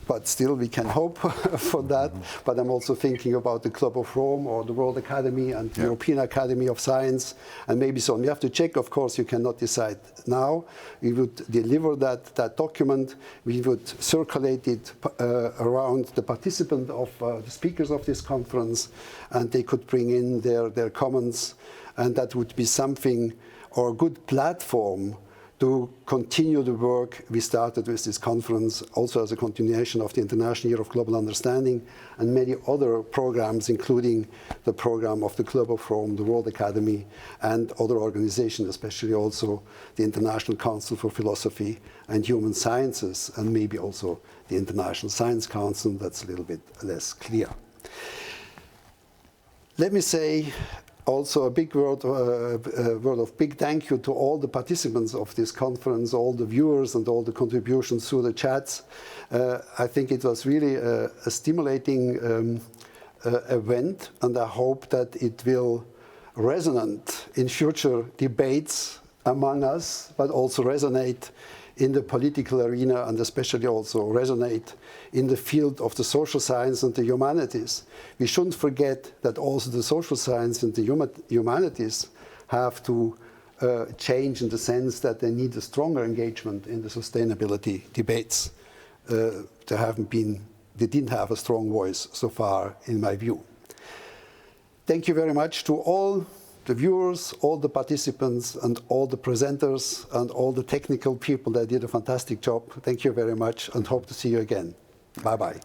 but still we can hope for that. But I'm also thinking about the Club of Rome or the World Academy and the European Academy of Science, and maybe so on. You have to check, of course, you cannot decide now. We would deliver that document. We would circulate it around the participants of the speakers of this conference, and they could bring in their comments, and that would be something or a good platform to continue the work we started with this conference, also as a continuation of the International Year of Global Understanding and many other programs, including the program of the Club of Rome, the World Academy, and other organizations, especially also the International Council for Philosophy and Human Sciences, and maybe also the International Science Council. That's a little bit less clear. Let me say also a big word of big thank you to all the participants of this conference, all the viewers and all the contributions through the chats. I think it was really a stimulating event, and I hope that it will resonate in future debates among us, but also resonate in the political arena, and especially also resonate in the field of the social science and the humanities. We shouldn't forget that also the social science and the humanities have to change in the sense that they need a stronger engagement in the sustainability debates. They didn't have a strong voice so far, in my view. Thank you very much to all the viewers, all the participants, and all the presenters, and all the technical people that did a fantastic job. Thank you very much, and hope to see you again. Bye-bye.